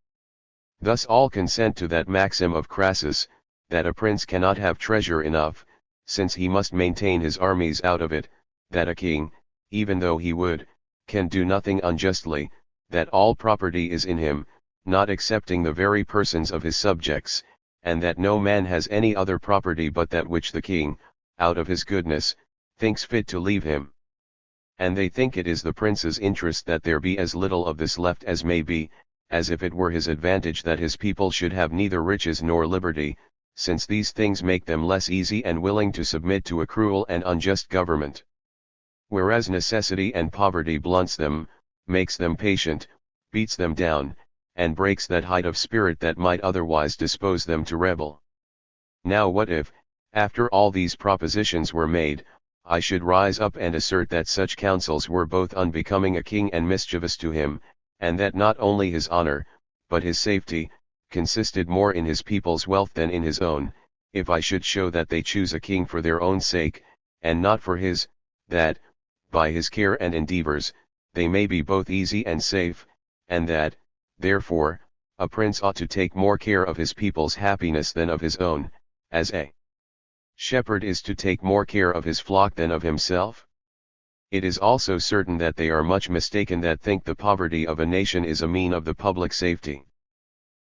Thus all consent to that maxim of Crassus, that a prince cannot have treasure enough, since he must maintain his armies out of it, that a king, even though he would, can do nothing unjustly, that all property is in him, not excepting the very persons of his subjects, and that no man has any other property but that which the king, out of his goodness, thinks fit to leave him. And they think it is the prince's interest that there be as little of this left as may be, as if it were his advantage that his people should have neither riches nor liberty, since these things make them less easy and willing to submit to a cruel and unjust government. Whereas necessity and poverty blunts them, makes them patient, beats them down, and breaks that height of spirit that might otherwise dispose them to rebel. Now what if, after all these propositions were made, I should rise up and assert that such counsels were both unbecoming a king and mischievous to him, and that not only his honor, but his safety, consisted more in his people's wealth than in his own, if I should show that they choose a king for their own sake, and not for his, that, by his care and endeavors, they may be both easy and safe, and that, therefore, a prince ought to take more care of his people's happiness than of his own, as a shepherd is to take more care of his flock than of himself? It is also certain that they are much mistaken that think the poverty of a nation is a mean of the public safety.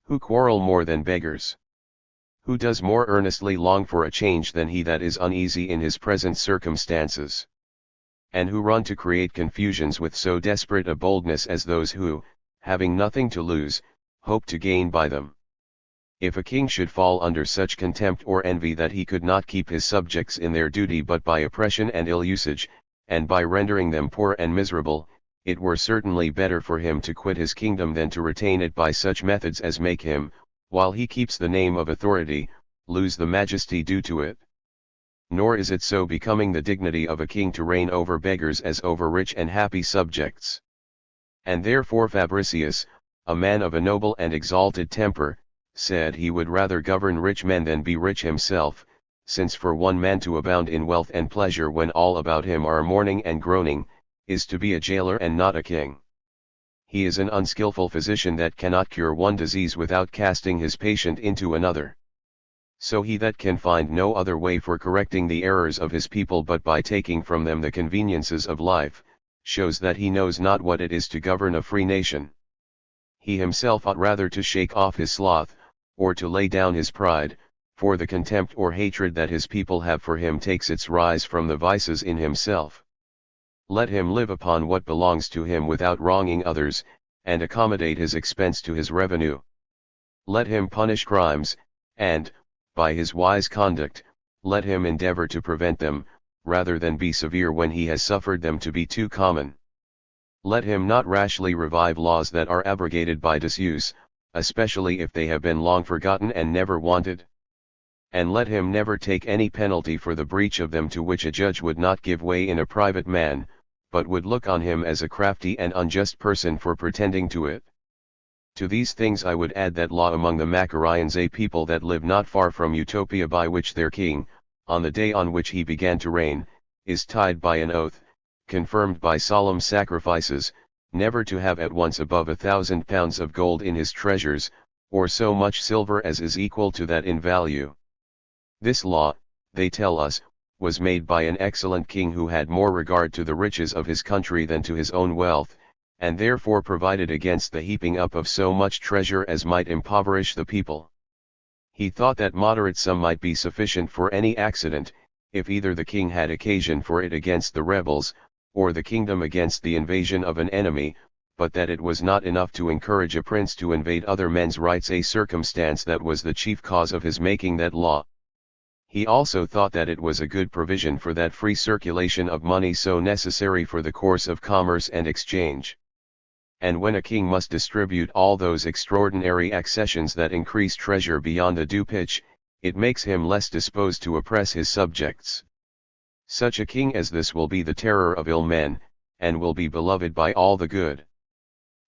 Who quarrel more than beggars? Who does more earnestly long for a change than he that is uneasy in his present circumstances? And who run to create confusions with so desperate a boldness as those who, having nothing to lose, hope to gain by them? If a king should fall under such contempt or envy that he could not keep his subjects in their duty but by oppression and ill usage, and by rendering them poor and miserable, it were certainly better for him to quit his kingdom than to retain it by such methods as make him, while he keeps the name of authority, lose the majesty due to it. Nor is it so becoming the dignity of a king to reign over beggars as over rich and happy subjects. And therefore Fabricius, a man of a noble and exalted temper, said he would rather govern rich men than be rich himself, since for one man to abound in wealth and pleasure when all about him are mourning and groaning, is to be a jailer and not a king. He is an unskillful physician that cannot cure one disease without casting his patient into another. So he that can find no other way for correcting the errors of his people but by taking from them the conveniences of life, shows that he knows not what it is to govern a free nation. He himself ought rather to shake off his sloth, or to lay down his pride, for the contempt or hatred that his people have for him takes its rise from the vices in himself. Let him live upon what belongs to him without wronging others, and accommodate his expense to his revenue. Let him punish crimes, and, by his wise conduct, let him endeavor to prevent them, rather than be severe when he has suffered them to be too common. Let him not rashly revive laws that are abrogated by disuse, especially if they have been long forgotten and never wanted. And let him never take any penalty for the breach of them to which a judge would not give way in a private man, but would look on him as a crafty and unjust person for pretending to it. To these things I would add that law among the Macarians, a people that live not far from Utopia, by which their king, on the day on which he began to reign, is tied by an oath, confirmed by solemn sacrifices, never to have at once above 1,000 pounds of gold in his treasures, or so much silver as is equal to that in value. This law, they tell us, was made by an excellent king who had more regard to the riches of his country than to his own wealth, and therefore provided against the heaping up of so much treasure as might impoverish the people. He thought that moderate sum might be sufficient for any accident, if either the king had occasion for it against the rebels, or the kingdom against the invasion of an enemy, but that it was not enough to encourage a prince to invade other men's rights, a circumstance that was the chief cause of his making that law. He also thought that it was a good provision for that free circulation of money so necessary for the course of commerce and exchange. And when a king must distribute all those extraordinary accessions that increase treasure beyond the due pitch, it makes him less disposed to oppress his subjects. Such a king as this will be the terror of ill men, and will be beloved by all the good.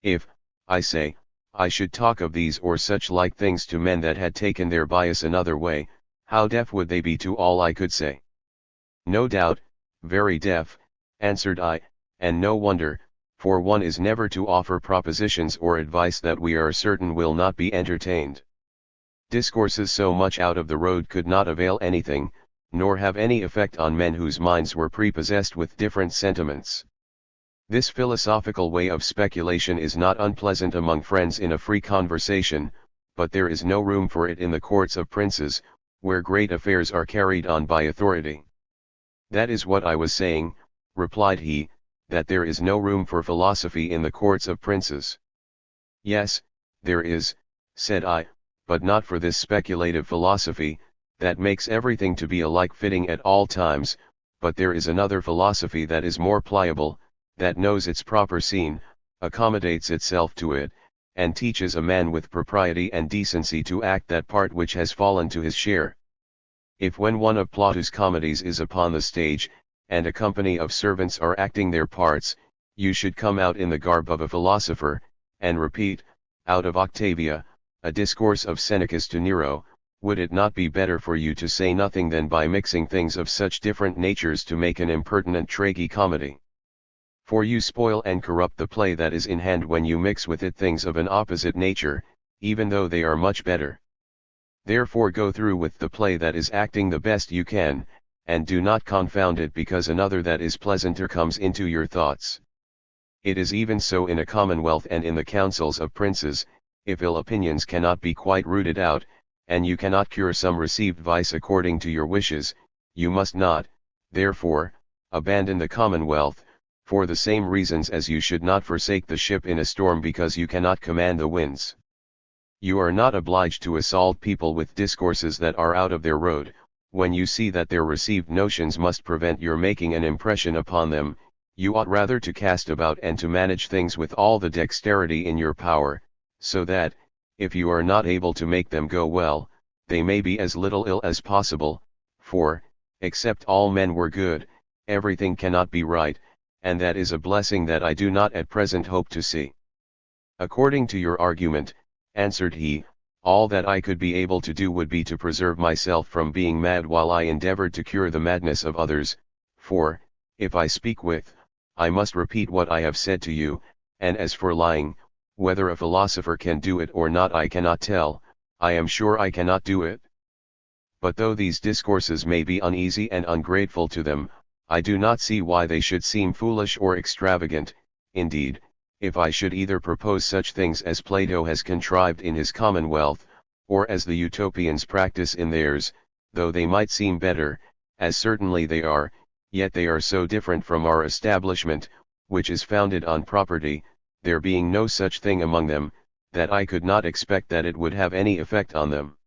If, I say, I should talk of these or such like things to men that had taken their bias another way, how deaf would they be to all I could say? No doubt, very deaf, answered I, and no wonder, for one is never to offer propositions or advice that we are certain will not be entertained. Discourses so much out of the road could not avail anything, nor have any effect on men whose minds were prepossessed with different sentiments. This philosophical way of speculation is not unpleasant among friends in a free conversation, but there is no room for it in the courts of princes, where great affairs are carried on by authority. That is what I was saying, replied he, that there is no room for philosophy in the courts of princes. Yes, there is, said I, but not for this speculative philosophy, that makes everything to be alike fitting at all times, but there is another philosophy that is more pliable, that knows its proper scene, accommodates itself to it, and teaches a man with propriety and decency to act that part which has fallen to his share. If when one of Plautus' comedies is upon the stage, and a company of servants are acting their parts, you should come out in the garb of a philosopher, and repeat, out of Octavia, a discourse of Senecas to Nero, would it not be better for you to say nothing than by mixing things of such different natures to make an impertinent tragi-comedy? For you spoil and corrupt the play that is in hand when you mix with it things of an opposite nature, even though they are much better. Therefore go through with the play that is acting the best you can, and do not confound it because another that is pleasanter comes into your thoughts. It is even so in a commonwealth and in the councils of princes, if ill opinions cannot be quite rooted out, and you cannot cure some received vice according to your wishes, you must not, therefore, abandon the commonwealth, for the same reasons as you should not forsake the ship in a storm because you cannot command the winds. You are not obliged to assault people with discourses that are out of their road, when you see that their received notions must prevent your making an impression upon them. You ought rather to cast about and to manage things with all the dexterity in your power, so that, if you are not able to make them go well, they may be as little ill as possible, for, except all men were good, everything cannot be right, and that is a blessing that I do not at present hope to see. According to your argument, answered he, all that I could be able to do would be to preserve myself from being mad while I endeavored to cure the madness of others, for, if I speak with, I must repeat what I have said to you, and as for lying, whether a philosopher can do it or not I cannot tell, I am sure I cannot do it. But though these discourses may be uneasy and ungrateful to them, I do not see why they should seem foolish or extravagant. Indeed, if I should either propose such things as Plato has contrived in his Commonwealth, or as the Utopians practice in theirs, though they might seem better, as certainly they are, yet they are so different from our establishment, which is founded on property, there being no such thing among them, that I could not expect that it would have any effect on them.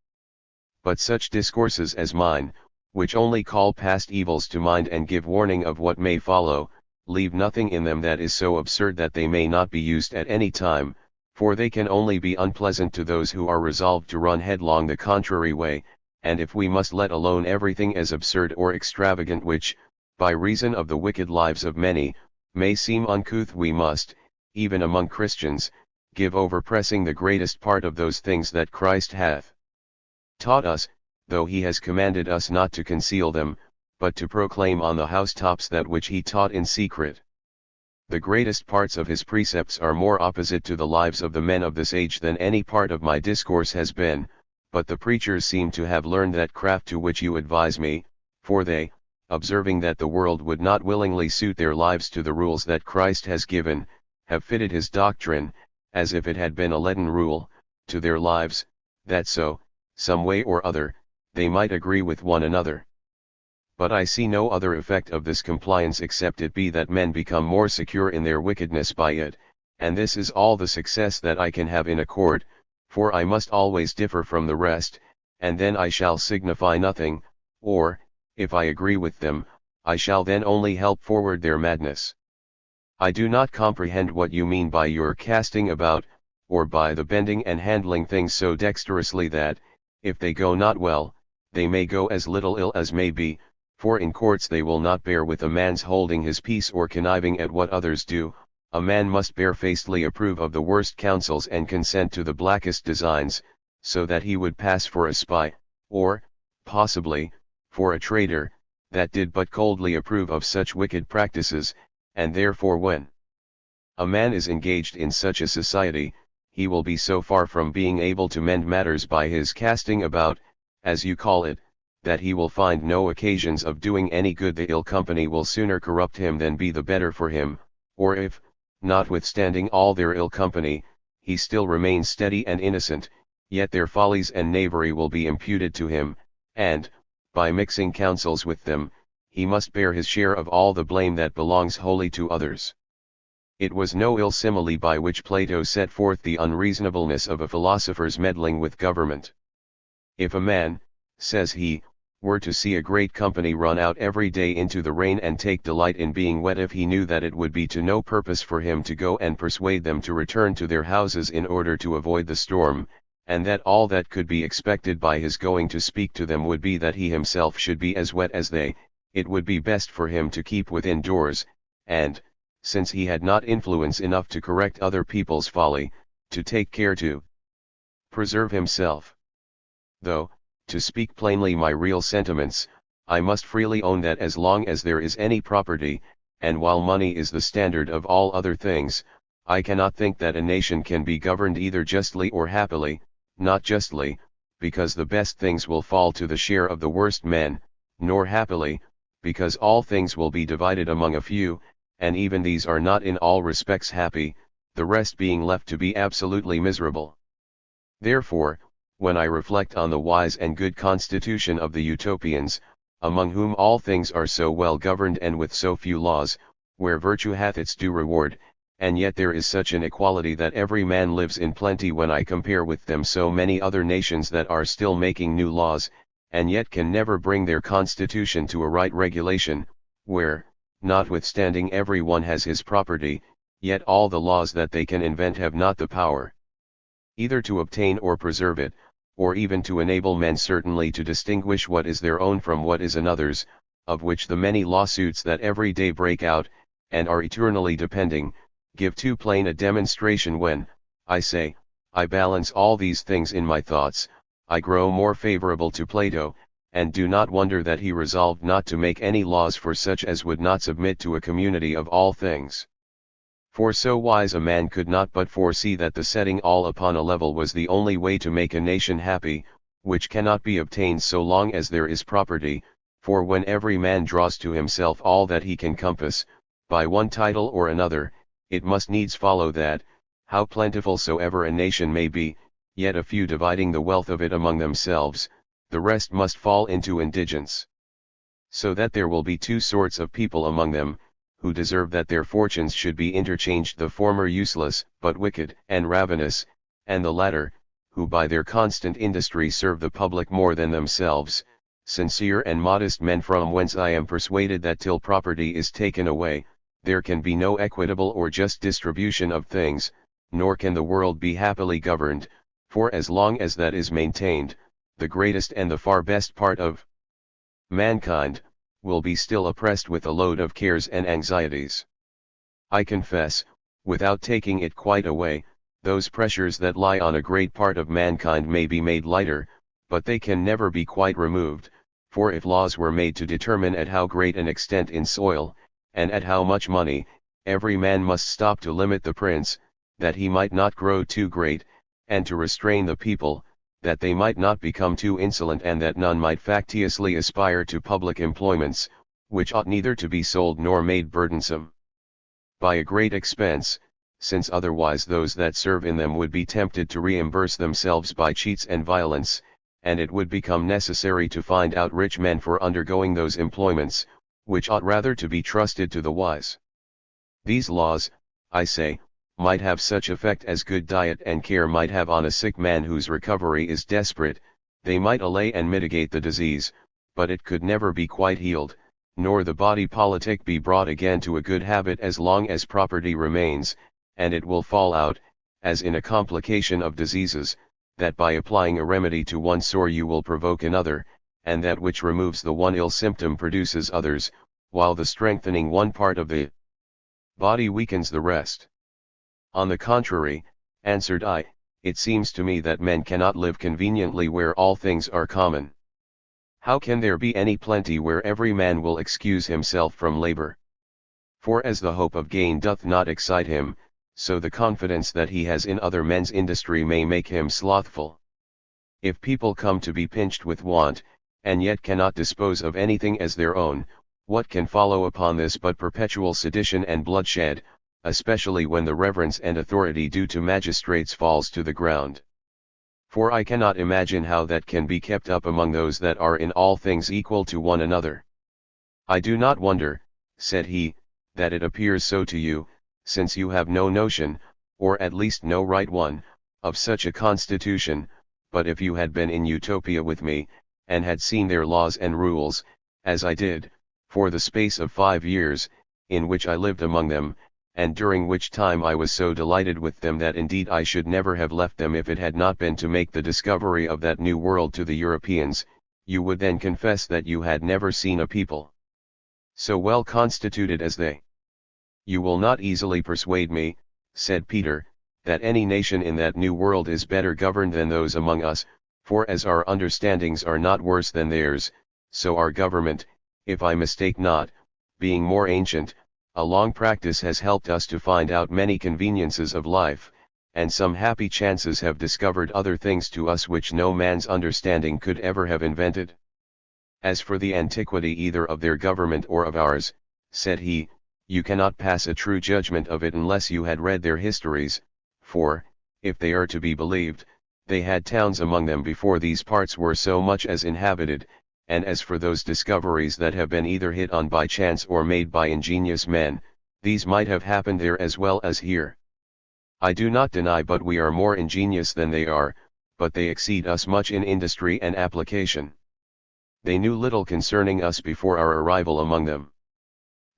But such discourses as mine, which only call past evils to mind and give warning of what may follow, leave nothing in them that is so absurd that they may not be used at any time, for they can only be unpleasant to those who are resolved to run headlong the contrary way, and if we must let alone everything as absurd or extravagant which, by reason of the wicked lives of many, may seem uncouth, we must, even among Christians, give over pressing the greatest part of those things that Christ hath taught us, though he has commanded us not to conceal them, but to proclaim on the housetops that which he taught in secret. The greatest parts of his precepts are more opposite to the lives of the men of this age than any part of my discourse has been, but the preachers seem to have learned that craft to which you advise me, for they, observing that the world would not willingly suit their lives to the rules that Christ has given, have fitted his doctrine, as if it had been a leaden rule, to their lives, that so, some way or other, they might agree with one another. But I see no other effect of this compliance except it be that men become more secure in their wickedness by it, and this is all the success that I can have in a court, for I must always differ from the rest, and then I shall signify nothing, or, if I agree with them, I shall then only help forward their madness. I do not comprehend what you mean by your casting about, or by the bending and handling things so dexterously that, if they go not well, they may go as little ill as may be, for in courts they will not bear with a man's holding his peace or conniving at what others do. A man must barefacedly approve of the worst counsels and consent to the blackest designs, so that he would pass for a spy, or, possibly, for a traitor, that did but coldly approve of such wicked practices, and therefore when a man is engaged in such a society, he will be so far from being able to mend matters by his casting about, as you call it, that he will find no occasions of doing any good. The ill company will sooner corrupt him than be the better for him, or if, notwithstanding all their ill company, he still remains steady and innocent, yet their follies and knavery will be imputed to him, and, by mixing counsels with them, he must bear his share of all the blame that belongs wholly to others. It was no ill simile by which Plato set forth the unreasonableness of a philosopher's meddling with government. If a man, says he, were to see a great company run out every day into the rain and take delight in being wet, if he knew that it would be to no purpose for him to go and persuade them to return to their houses in order to avoid the storm, and that all that could be expected by his going to speak to them would be that he himself should be as wet as they, it would be best for him to keep within doors, and, since he had not influence enough to correct other people's folly, to take care to preserve himself. Though, to speak plainly my real sentiments, I must freely own that as long as there is any property, and while money is the standard of all other things, I cannot think that a nation can be governed either justly or happily. Not justly, because the best things will fall to the share of the worst men, nor happily, because all things will be divided among a few, and even these are not in all respects happy, the rest being left to be absolutely miserable. Therefore, when I reflect on the wise and good constitution of the Utopians, among whom all things are so well governed and with so few laws, where virtue hath its due reward, and yet there is such an equality that every man lives in plenty, when I compare with them so many other nations that are still making new laws, and yet can never bring their constitution to a right regulation, where, notwithstanding every one has his property, yet all the laws that they can invent have not the power either to obtain or preserve it, or even to enable men certainly to distinguish what is their own from what is another's, of which the many lawsuits that every day break out, and are eternally depending, give too plain a demonstration. When, I say, I balance all these things in my thoughts, I grow more favorable to Plato, and do not wonder that he resolved not to make any laws for such as would not submit to a community of all things. For so wise a man could not but foresee that the setting all upon a level was the only way to make a nation happy, which cannot be obtained so long as there is property, for when every man draws to himself all that he can compass, by one title or another, it must needs follow that, how plentiful soever a nation may be, yet a few dividing the wealth of it among themselves, the rest must fall into indigence. So that there will be two sorts of people among them, who deserve that their fortunes should be interchanged, the former useless, but wicked and ravenous, and the latter, who by their constant industry serve the public more than themselves, sincere and modest men, from whence I am persuaded that till property is taken away, there can be no equitable or just distribution of things, nor can the world be happily governed, for as long as that is maintained, the greatest and the far best part of mankind will be still oppressed with a load of cares and anxieties. I confess, without taking it quite away, those pressures that lie on a great part of mankind may be made lighter, but they can never be quite removed, for if laws were made to determine at how great an extent in soil, and at how much money, every man must stop to limit the prince, that he might not grow too great, and to restrain the people, that they might not become too insolent, and that none might factiously aspire to public employments, which ought neither to be sold nor made burdensome by a great expense, since otherwise those that serve in them would be tempted to reimburse themselves by cheats and violence, and it would become necessary to find out rich men for undergoing those employments, which ought rather to be trusted to the wise. These laws, I say, might have such effect as good diet and care might have on a sick man whose recovery is desperate. They might allay and mitigate the disease, but it could never be quite healed, nor the body politic be brought again to a good habit as long as property remains, and it will fall out, as in a complication of diseases, that by applying a remedy to one sore you will provoke another, and that which removes the one ill symptom produces others, while the strengthening one part of the body weakens the rest. On the contrary, answered I, it seems to me that men cannot live conveniently where all things are common. How can there be any plenty where every man will excuse himself from labor? For as the hope of gain doth not excite him, so the confidence that he has in other men's industry may make him slothful. If people come to be pinched with want, and yet cannot dispose of anything as their own, what can follow upon this but perpetual sedition and bloodshed, especially when the reverence and authority due to magistrates falls to the ground? For I cannot imagine how that can be kept up among those that are in all things equal to one another. I do not wonder, said he, that it appears so to you, since you have no notion, or at least no right one, of such a constitution, but if you had been in Utopia with me, and had seen their laws and rules, as I did, for the space of 5 years, in which I lived among them, and during which time I was so delighted with them that indeed I should never have left them if it had not been to make the discovery of that new world to the Europeans, you would then confess that you had never seen a people so well constituted as they. You will not easily persuade me, said Peter, that any nation in that new world is better governed than those among us, for as our understandings are not worse than theirs, so our government, if I mistake not, being more ancient, a long practice has helped us to find out many conveniences of life, and some happy chances have discovered other things to us which no man's understanding could ever have invented. As for the antiquity either of their government or of ours, said he, you cannot pass a true judgment of it unless you had read their histories, for, if they are to be believed, they had towns among them before these parts were so much as inhabited, and as for those discoveries that have been either hit on by chance or made by ingenious men, these might have happened there as well as here. I do not deny but we are more ingenious than they are, but they exceed us much in industry and application. They knew little concerning us before our arrival among them.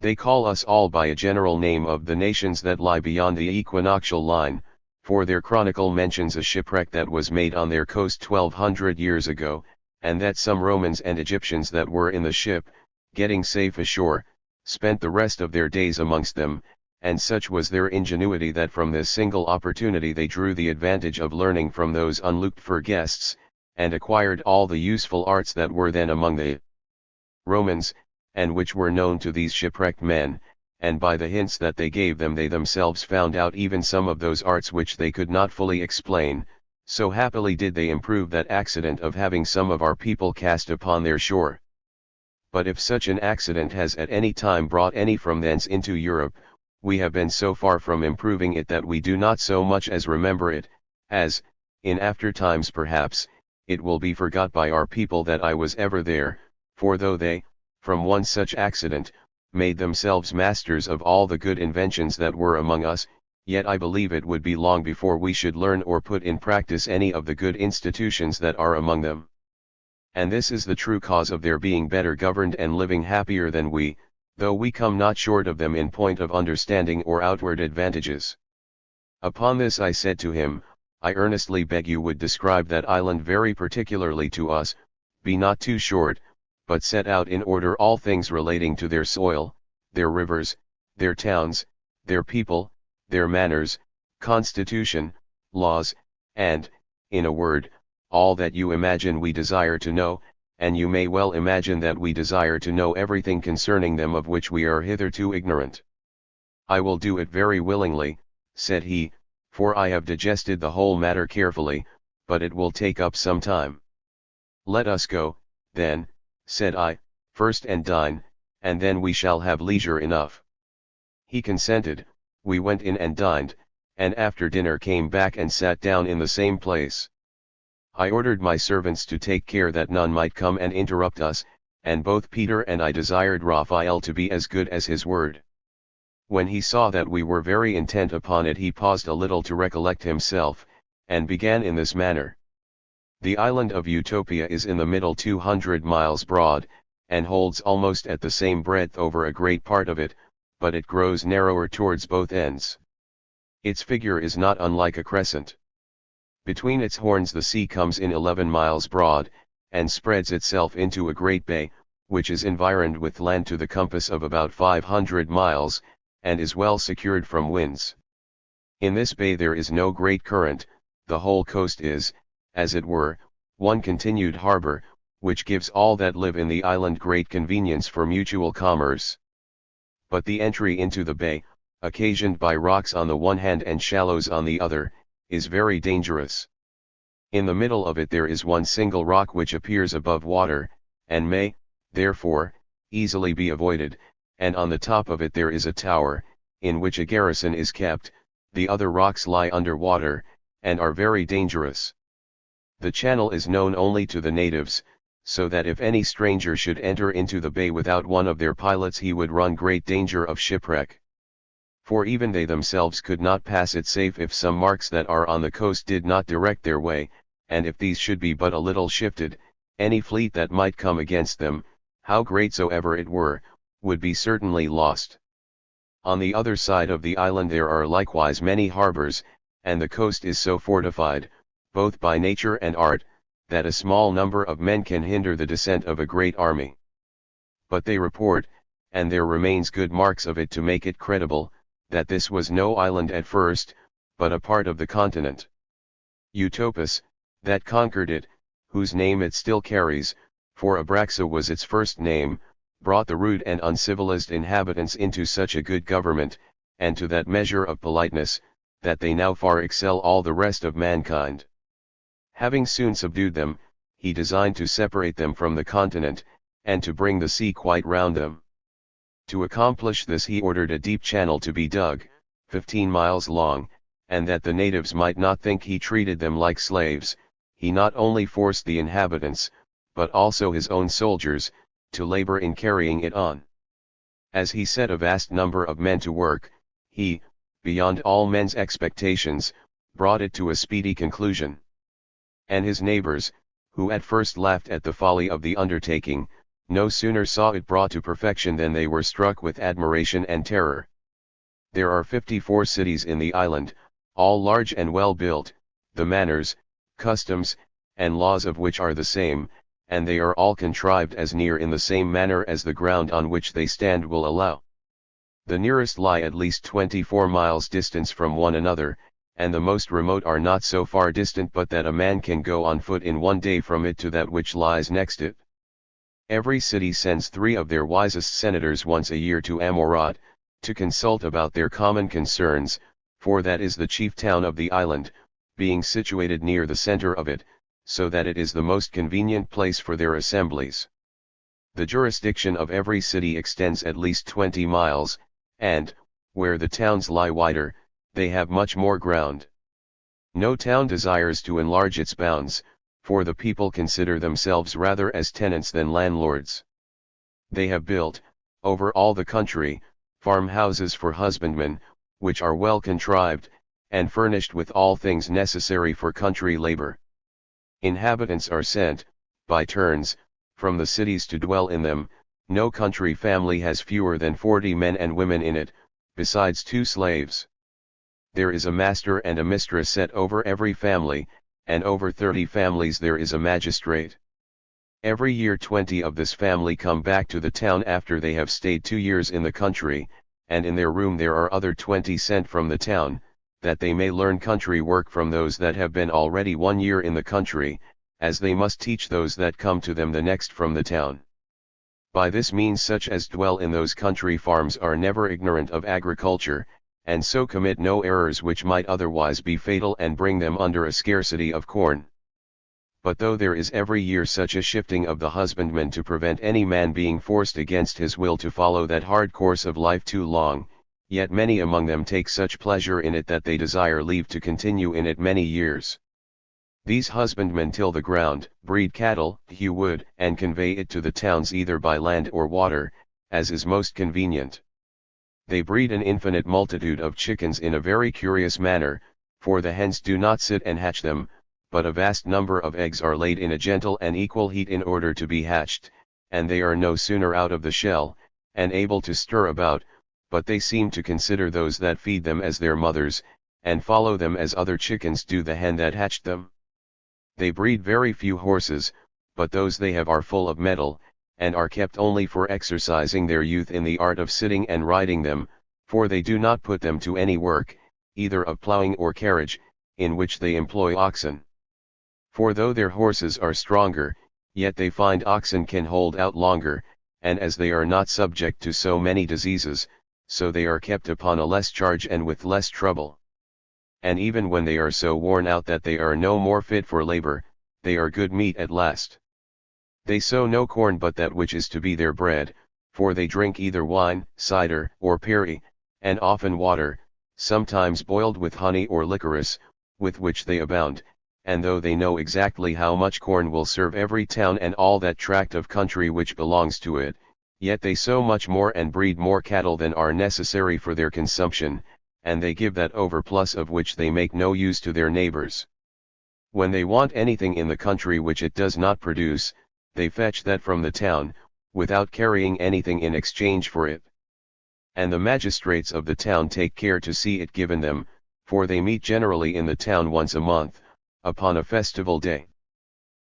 They call us all by a general name of the nations that lie beyond the equinoctial line, for their chronicle mentions a shipwreck that was made on their coast 1200 years ago, and that some Romans and Egyptians that were in the ship, getting safe ashore, spent the rest of their days amongst them, and such was their ingenuity that from this single opportunity they drew the advantage of learning from those unlooked-for guests, and acquired all the useful arts that were then among the Romans, and which were known to these shipwrecked men, and by the hints that they gave them they themselves found out even some of those arts which they could not fully explain, so happily did they improve that accident of having some of our people cast upon their shore. But if such an accident has at any time brought any from thence into Europe, we have been so far from improving it that we do not so much as remember it, as, in after times perhaps, it will be forgot by our people that I was ever there, for though they, from one such accident, made themselves masters of all the good inventions that were among us, yet I believe it would be long before we should learn or put in practice any of the good institutions that are among them. And this is the true cause of their being better governed and living happier than we, though we come not short of them in point of understanding or outward advantages. Upon this I said to him, I earnestly beg you would describe that island very particularly to us, be not too short, but set out in order all things relating to their soil, their rivers, their towns, their people, their manners, constitution, laws, and, in a word, all that you imagine we desire to know, and you may well imagine that we desire to know everything concerning them of which we are hitherto ignorant. I will do it very willingly, said he, for I have digested the whole matter carefully, but it will take up some time. Let us go, then, said I, first and dine, and then we shall have leisure enough. He consented. We went in and dined, and after dinner came back and sat down in the same place. I ordered my servants to take care that none might come and interrupt us, and both Peter and I desired Raphael to be as good as his word. When he saw that we were very intent upon it he paused a little to recollect himself, and began in this manner. The island of Utopia is in the middle 200 miles broad, and holds almost at the same breadth over a great part of it, but it grows narrower towards both ends. Its figure is not unlike a crescent. Between its horns the sea comes in 11 miles broad, and spreads itself into a great bay, which is environed with land to the compass of about 500 miles, and is well secured from winds. In this bay there is no great current, the whole coast is, as it were, one continued harbor, which gives all that live in the island great convenience for mutual commerce. But the entry into the bay, occasioned by rocks on the one hand and shallows on the other, is very dangerous. In the middle of it there is one single rock which appears above water, and may, therefore, easily be avoided, and on the top of it there is a tower, in which a garrison is kept. The other rocks lie under water, and are very dangerous. The channel is known only to the natives, so that if any stranger should enter into the bay without one of their pilots he would run great danger of shipwreck. For even they themselves could not pass it safe if some marks that are on the coast did not direct their way, and if these should be but a little shifted, any fleet that might come against them, how great soever it were, would be certainly lost. On the other side of the island there are likewise many harbors, and the coast is so fortified, both by nature and art, that a small number of men can hinder the descent of a great army. But they report, and there remains good marks of it to make it credible, that this was no island at first, but a part of the continent. Utopus, that conquered it, whose name it still carries, for Abraxa was its first name, brought the rude and uncivilized inhabitants into such a good government, and to that measure of politeness, that they now far excel all the rest of mankind. Having soon subdued them, he designed to separate them from the continent, and to bring the sea quite round them. To accomplish this he ordered a deep channel to be dug, 15 miles long, and that the natives might not think he treated them like slaves, he not only forced the inhabitants, but also his own soldiers, to labor in carrying it on. As he set a vast number of men to work, he, beyond all men's expectations, brought it to a speedy conclusion. And his neighbors, who at first laughed at the folly of the undertaking, no sooner saw it brought to perfection than they were struck with admiration and terror. There are 54 cities in the island, all large and well built, the manners, customs, and laws of which are the same, and they are all contrived as near in the same manner as the ground on which they stand will allow. The nearest lie at least 24 miles distance from one another, and the most remote are not so far distant but that a man can go on foot in one day from it to that which lies next it. Every city sends 3 of their wisest senators once a year to Amorat, to consult about their common concerns, for that is the chief town of the island, being situated near the center of it, so that it is the most convenient place for their assemblies. The jurisdiction of every city extends at least 20 miles, and, where the towns lie wider, they have much more ground. No town desires to enlarge its bounds, for the people consider themselves rather as tenants than landlords. They have built, over all the country, farmhouses for husbandmen, which are well contrived, and furnished with all things necessary for country labor. Inhabitants are sent, by turns, from the cities to dwell in them. No country family has fewer than 40 men and women in it, besides 2 slaves. There is a master and a mistress set over every family, and over 30 families there is a magistrate. Every year 20 of this family come back to the town after they have stayed 2 years in the country, and in their room there are other 20 sent from the town, that they may learn country work from those that have been already 1 year in the country, as they must teach those that come to them the next from the town. By this means such as dwell in those country farms are never ignorant of agriculture, and so commit no errors which might otherwise be fatal and bring them under a scarcity of corn. But though there is every year such a shifting of the husbandman to prevent any man being forced against his will to follow that hard course of life too long, yet many among them take such pleasure in it that they desire leave to continue in it many years. These husbandmen till the ground, breed cattle, hew wood, and convey it to the towns either by land or water, as is most convenient. They breed an infinite multitude of chickens in a very curious manner, for the hens do not sit and hatch them, but a vast number of eggs are laid in a gentle and equal heat in order to be hatched, and they are no sooner out of the shell, and able to stir about, but they seem to consider those that feed them as their mothers, and follow them as other chickens do the hen that hatched them. They breed very few horses, but those they have are full of mettle, and are kept only for exercising their youth in the art of sitting and riding them, for they do not put them to any work, either of ploughing or carriage, in which they employ oxen. For though their horses are stronger, yet they find oxen can hold out longer, and as they are not subject to so many diseases, so they are kept upon a less charge and with less trouble. And even when they are so worn out that they are no more fit for labor, they are good meat at last. They sow no corn but that which is to be their bread, for they drink either wine, cider, or perry, and often water, sometimes boiled with honey or licorice, with which they abound. And though they know exactly how much corn will serve every town and all that tract of country which belongs to it, yet they sow much more and breed more cattle than are necessary for their consumption, and they give that overplus of which they make no use to their neighbors. When they want anything in the country which it does not produce, they fetch that from the town, without carrying anything in exchange for it. And the magistrates of the town take care to see it given them, for they meet generally in the town once a month, upon a festival day.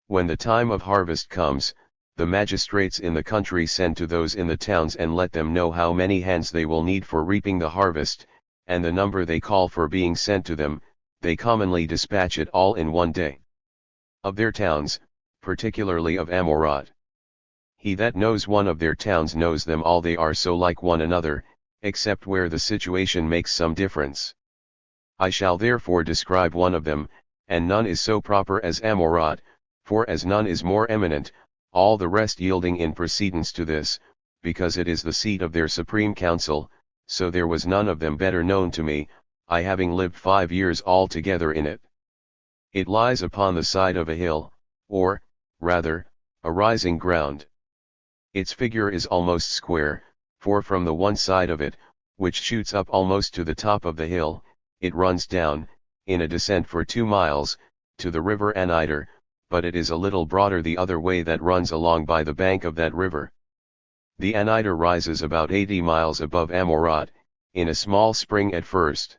When the time of harvest comes, the magistrates in the country send to those in the towns and let them know how many hands they will need for reaping the harvest, and the number they call for being sent to them, they commonly dispatch it all in one day. Of their towns, particularly of Amorot, he that knows one of their towns knows them all. They are so like one another, except where the situation makes some difference. I shall therefore describe one of them, and none is so proper as Amorot, for as none is more eminent, all the rest yielding in precedence to this, because it is the seat of their supreme council, so there was none of them better known to me, I having lived 5 years altogether in it. It lies upon the side of a hill, or, rather, a rising ground. Its figure is almost square, for from the one side of it, which shoots up almost to the top of the hill, it runs down, in a descent for 2 miles, to the river Anider, but it is a little broader the other way that runs along by the bank of that river. The Anider rises about 80 miles above Amorot, in a small spring at first.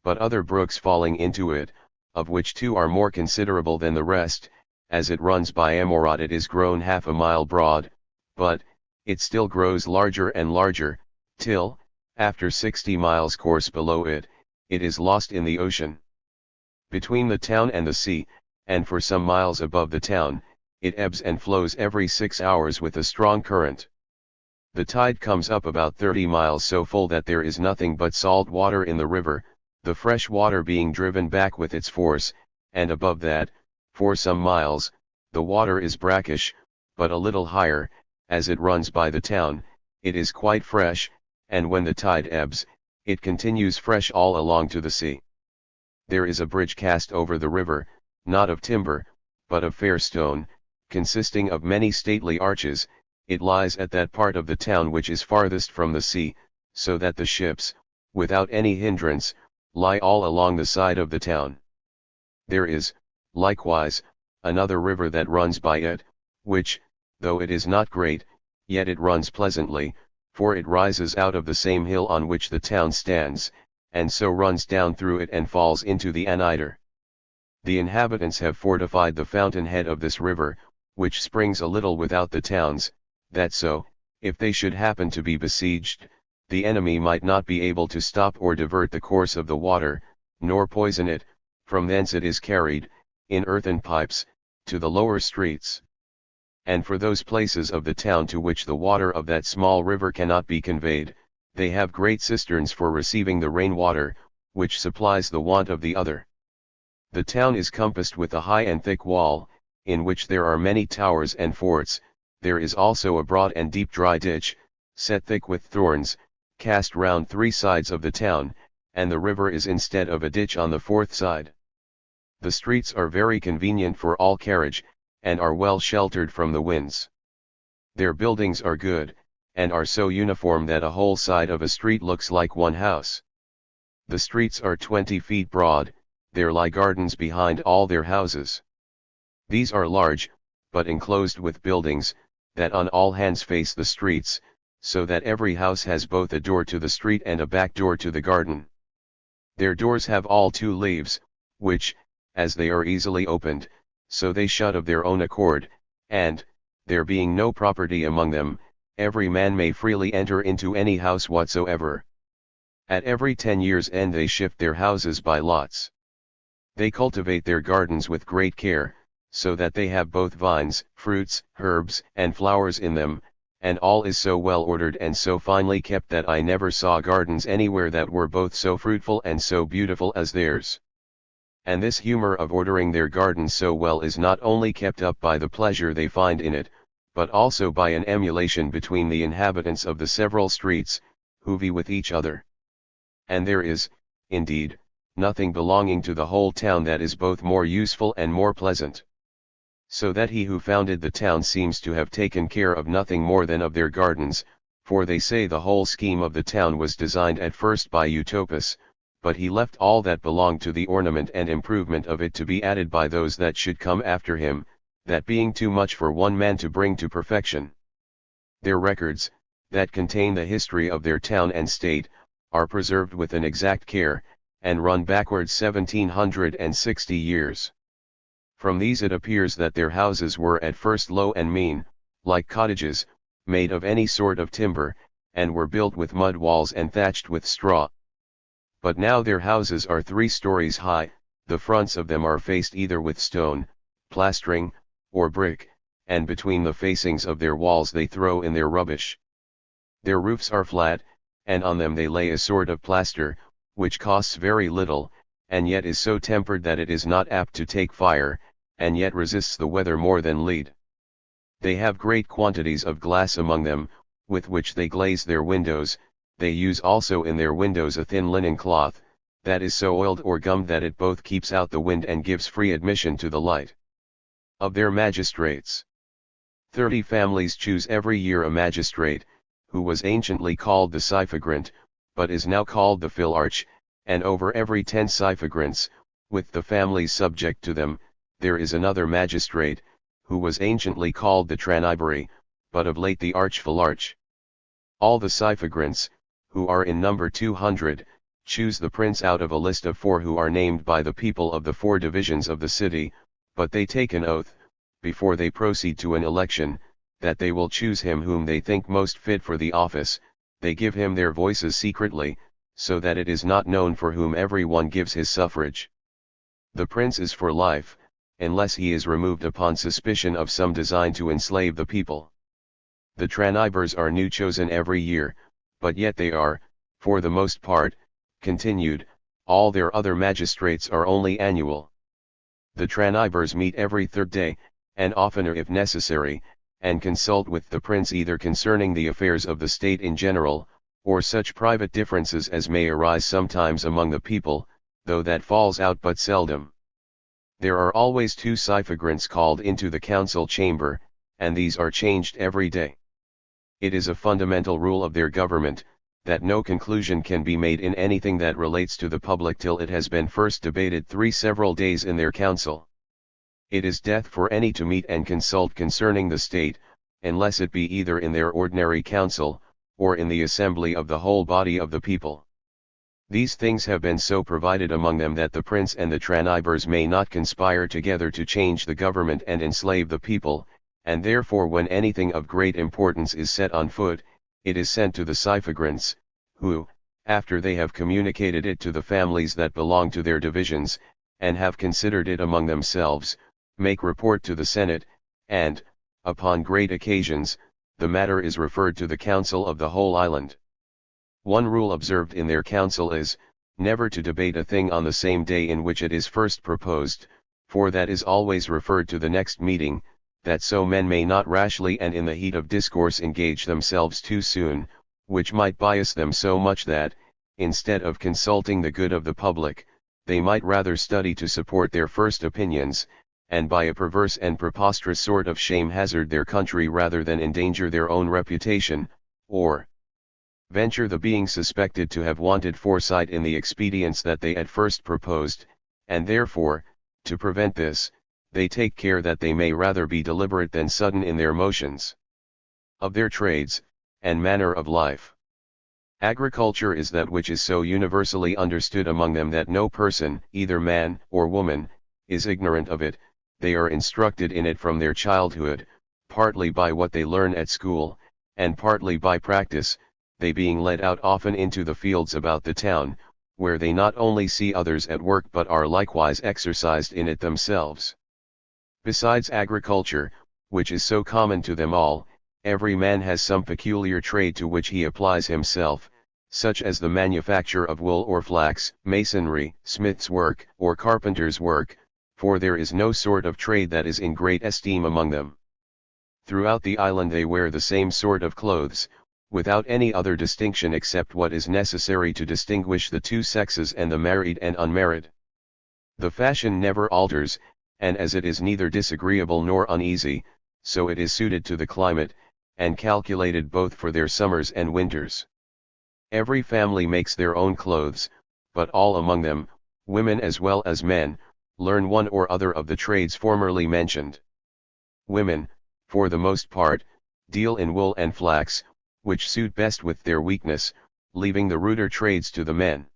But other brooks falling into it, of which 2 are more considerable than the rest, as it runs by Amorot it is grown half a mile broad, but, it still grows larger and larger, till, after 60 miles course below it, it is lost in the ocean. Between the town and the sea, and for some miles above the town, it ebbs and flows every 6 hours with a strong current. The tide comes up about 30 miles so full that there is nothing but salt water in the river, the fresh water being driven back with its force, and above that, for some miles, the water is brackish, but a little higher, as it runs by the town, it is quite fresh, and when the tide ebbs, it continues fresh all along to the sea. There is a bridge cast over the river, not of timber, but of fair stone, consisting of many stately arches. It lies at that part of the town which is farthest from the sea, so that the ships, without any hindrance, lie all along the side of the town. There is, likewise, another river that runs by it, which, though it is not great, yet it runs pleasantly, for it rises out of the same hill on which the town stands, and so runs down through it and falls into the Anider. The inhabitants have fortified the fountainhead of this river, which springs a little without the towns, that so, if they should happen to be besieged, the enemy might not be able to stop or divert the course of the water, nor poison it. From thence it is carried, in earthen pipes, to the lower streets. And for those places of the town to which the water of that small river cannot be conveyed, they have great cisterns for receiving the rain water, which supplies the want of the other. The town is compassed with a high and thick wall, in which there are many towers and forts. There is also a broad and deep dry ditch, set thick with thorns, cast round 3 sides of the town, and the river is instead of a ditch on the 4th side. The streets are very convenient for all carriage, and are well sheltered from the winds. Their buildings are good, and are so uniform that a whole side of a street looks like one house. The streets are 20 feet broad, there lie gardens behind all their houses. These are large, but enclosed with buildings, that on all hands face the streets, so that every house has both a door to the street and a back door to the garden. Their doors have all two leaves, which, as they are easily opened, so they shut of their own accord, and, there being no property among them, every man may freely enter into any house whatsoever. At every 10 years' end they shift their houses by lots. They cultivate their gardens with great care, so that they have both vines, fruits, herbs, and flowers in them, and all is so well ordered and so finely kept that I never saw gardens anywhere that were both so fruitful and so beautiful as theirs. And this humor of ordering their gardens so well is not only kept up by the pleasure they find in it, but also by an emulation between the inhabitants of the several streets, who vie with each other. And there is, indeed, nothing belonging to the whole town that is both more useful and more pleasant. So that he who founded the town seems to have taken care of nothing more than of their gardens, for they say the whole scheme of the town was designed at first by Utopias, but he left all that belonged to the ornament and improvement of it to be added by those that should come after him, that being too much for one man to bring to perfection. Their records, that contain the history of their town and state, are preserved with an exact care, and run backward 1760 years. From these it appears that their houses were at first low and mean, like cottages, made of any sort of timber, and were built with mud walls and thatched with straw. But now their houses are 3 stories high, the fronts of them are faced either with stone, plastering, or brick, and between the facings of their walls they throw in their rubbish. Their roofs are flat, and on them they lay a sort of plaster, which costs very little, and yet is so tempered that it is not apt to take fire, and yet resists the weather more than lead. They have great quantities of glass among them, with which they glaze their windows. They use also in their windows a thin linen cloth, that is so oiled or gummed that it both keeps out the wind and gives free admission to the light. Of their magistrates, 30 families choose every year a magistrate, who was anciently called the Syphagrant, but is now called the Philarch, and over every 10 Syphagrants, with the families subject to them, there is another magistrate, who was anciently called the Traniberi, but of late the Archphilarch. All the Syphagrants, who are in number 200, choose the prince out of a list of 4 who are named by the people of the 4 divisions of the city, but they take an oath, before they proceed to an election, that they will choose him whom they think most fit for the office. They give him their voices secretly, so that it is not known for whom every one gives his suffrage. The prince is for life, unless he is removed upon suspicion of some design to enslave the people. The Tranibers are new chosen every year, but yet they are, for the most part, continued. All their other magistrates are only annual. The Tranibers meet every 3rd day, and oftener if necessary, and consult with the prince either concerning the affairs of the state in general, or such private differences as may arise sometimes among the people, though that falls out but seldom. There are always 2 Syphagrants called into the council chamber, and these are changed every day. It is a fundamental rule of their government, that no conclusion can be made in anything that relates to the public till it has been first debated 3 several days in their council. It is death for any to meet and consult concerning the state, unless it be either in their ordinary council, or in the assembly of the whole body of the people. These things have been so provided among them that the prince and the Tranibers may not conspire together to change the government and enslave the people, and therefore when anything of great importance is set on foot, it is sent to the Syphagrants, who, after they have communicated it to the families that belong to their divisions, and have considered it among themselves, make report to the Senate, and, upon great occasions, the matter is referred to the council of the whole island. One rule observed in their council is, never to debate a thing on the same day in which it is first proposed, for that is always referred to the next meeting, that so men may not rashly and in the heat of discourse engage themselves too soon, which might bias them so much that, instead of consulting the good of the public, they might rather study to support their first opinions, and by a perverse and preposterous sort of shame hazard their country rather than endanger their own reputation, or venture the being suspected to have wanted foresight in the expedients that they at first proposed, and therefore, to prevent this, they take care that they may rather be deliberate than sudden in their motions. Of their trades, and manner of life. Agriculture is that which is so universally understood among them that no person, either man or woman, is ignorant of it. They are instructed in it from their childhood, partly by what they learn at school, and partly by practice, they being led out often into the fields about the town, where they not only see others at work but are likewise exercised in it themselves. Besides agriculture, which is so common to them all, every man has some peculiar trade to which he applies himself, such as the manufacture of wool or flax, masonry, smith's work, or carpenter's work, for there is no sort of trade that is in great esteem among them. Throughout the island they wear the same sort of clothes, without any other distinction except what is necessary to distinguish the two sexes and the married and unmarried. The fashion never alters, and as it is neither disagreeable nor uneasy, so it is suited to the climate, and calculated both for their summers and winters. Every family makes their own clothes, but all among them, women as well as men, learn one or other of the trades formerly mentioned. Women, for the most part, deal in wool and flax, which suit best with their weakness, leaving the ruder trades to the men.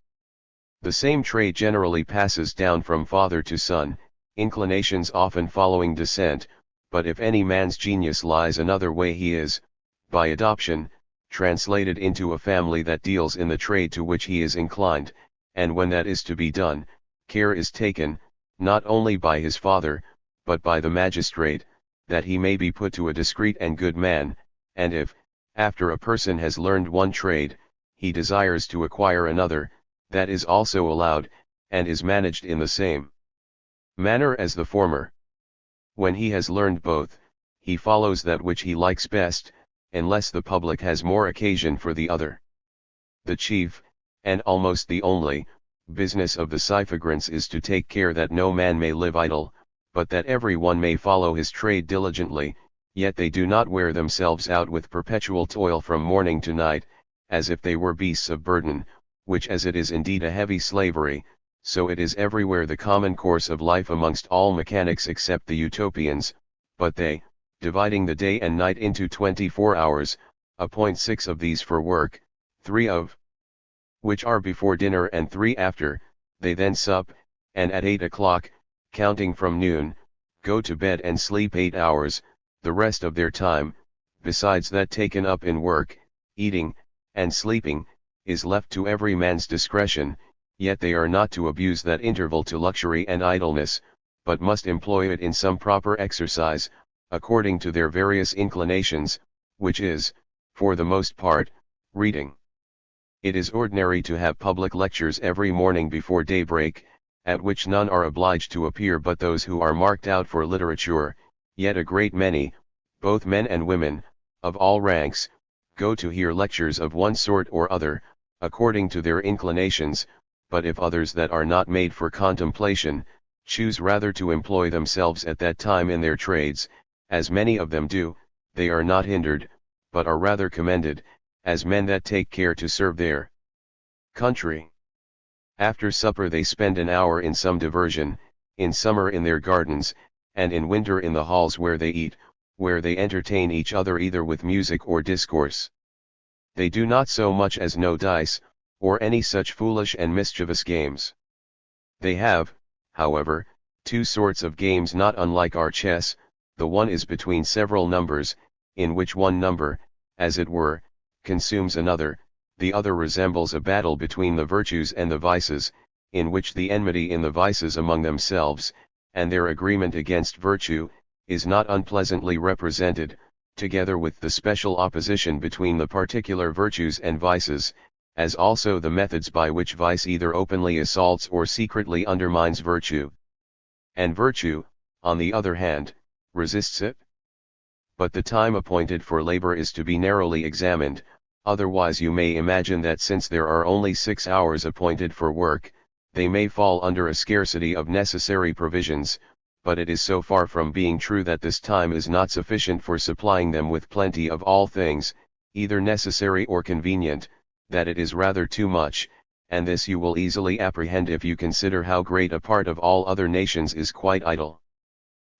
The same trade generally passes down from father to son, inclinations often following descent, but if any man's genius lies another way he is, by adoption, translated into a family that deals in the trade to which he is inclined, and when that is to be done, care is taken, not only by his father, but by the magistrate, that he may be put to a discreet and good man, and if, after a person has learned one trade, he desires to acquire another, that is also allowed, and is managed in the same manner as the former. When he has learned both, he follows that which he likes best, unless the public has more occasion for the other. The chief, and almost the only, business of the Cyphagrants is to take care that no man may live idle, but that every one may follow his trade diligently, yet they do not wear themselves out with perpetual toil from morning to night, as if they were beasts of burden, which as it is indeed a heavy slavery, so it is everywhere the common course of life amongst all mechanics except the utopians, but they, dividing the day and night into 24 hours, appoint 6 of these for work, 3 of which are before dinner and 3 after. They then sup, and at 8 o'clock, counting from noon, go to bed and sleep 8 hours, the rest of their time, besides that taken up in work, eating, and sleeping, is left to every man's discretion, yet they are not to abuse that interval to luxury and idleness, but must employ it in some proper exercise, according to their various inclinations, which is, for the most part, reading. It is ordinary to have public lectures every morning before daybreak, at which none are obliged to appear but those who are marked out for literature, yet a great many, both men and women, of all ranks, go to hear lectures of one sort or other, according to their inclinations, but if others that are not made for contemplation, choose rather to employ themselves at that time in their trades, as many of them do, they are not hindered, but are rather commended, as men that take care to serve their country. After supper they spend an hour in some diversion, in summer in their gardens, and in winter in the halls where they eat, where they entertain each other either with music or discourse. They do not so much as know dice, or any such foolish and mischievous games. They have, however, 2 sorts of games not unlike our chess. The one is between several numbers, in which one number, as it were, consumes another. The other resembles a battle between the virtues and the vices, in which the enmity in the vices among themselves, and their agreement against virtue, is not unpleasantly represented, together with the special opposition between the particular virtues and vices, as also the methods by which vice either openly assaults or secretly undermines virtue. And virtue, on the other hand, resists it. But the time appointed for labor is to be narrowly examined, otherwise you may imagine that since there are only 6 hours appointed for work, they may fall under a scarcity of necessary provisions, but it is so far from being true that this time is not sufficient for supplying them with plenty of all things, either necessary or convenient, that it is rather too much, and this you will easily apprehend if you consider how great a part of all other nations is quite idle.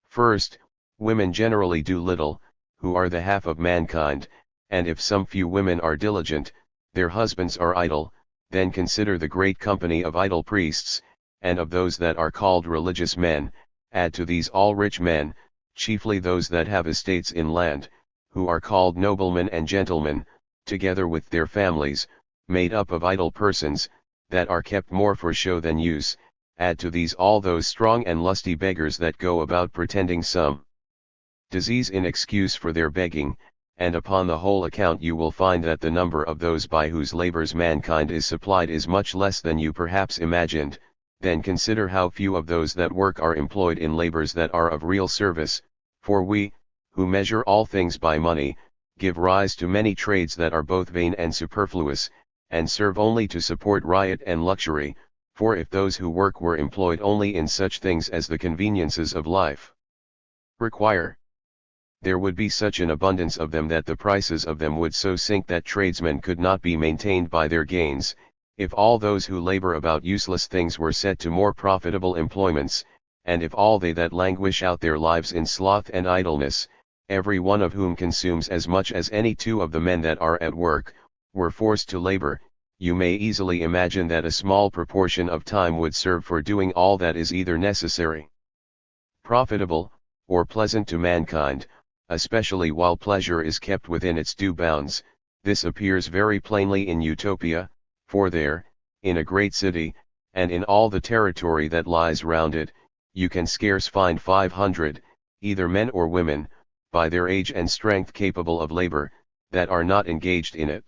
First, women generally do little, who are the half of mankind, and if some few women are diligent, their husbands are idle. Then consider the great company of idle priests, and of those that are called religious men. Add to these all rich men, chiefly those that have estates in land, who are called noblemen and gentlemen, together with their families, made up of idle persons, that are kept more for show than use. Add to these all those strong and lusty beggars that go about pretending some disease in excuse for their begging, and upon the whole account you will find that the number of those by whose labors mankind is supplied is much less than you perhaps imagined. Then consider how few of those that work are employed in labors that are of real service, for we, who measure all things by money, give rise to many trades that are both vain and superfluous, and serve only to support riot and luxury. For if those who work were employed only in such things as the conveniences of life require, there would be such an abundance of them that the prices of them would so sink that tradesmen could not be maintained by their gains. If all those who labor about useless things were set to more profitable employments, and if all they that languish out their lives in sloth and idleness, every one of whom consumes as much as any two of the men that are at work, were forced to labor, you may easily imagine that a small proportion of time would serve for doing all that is either necessary, profitable, or pleasant to mankind, especially while pleasure is kept within its due bounds. This appears very plainly in Utopia, for there, in a great city, and in all the territory that lies round it, you can scarce find 500, either men or women, by their age and strength capable of labor, that are not engaged in it.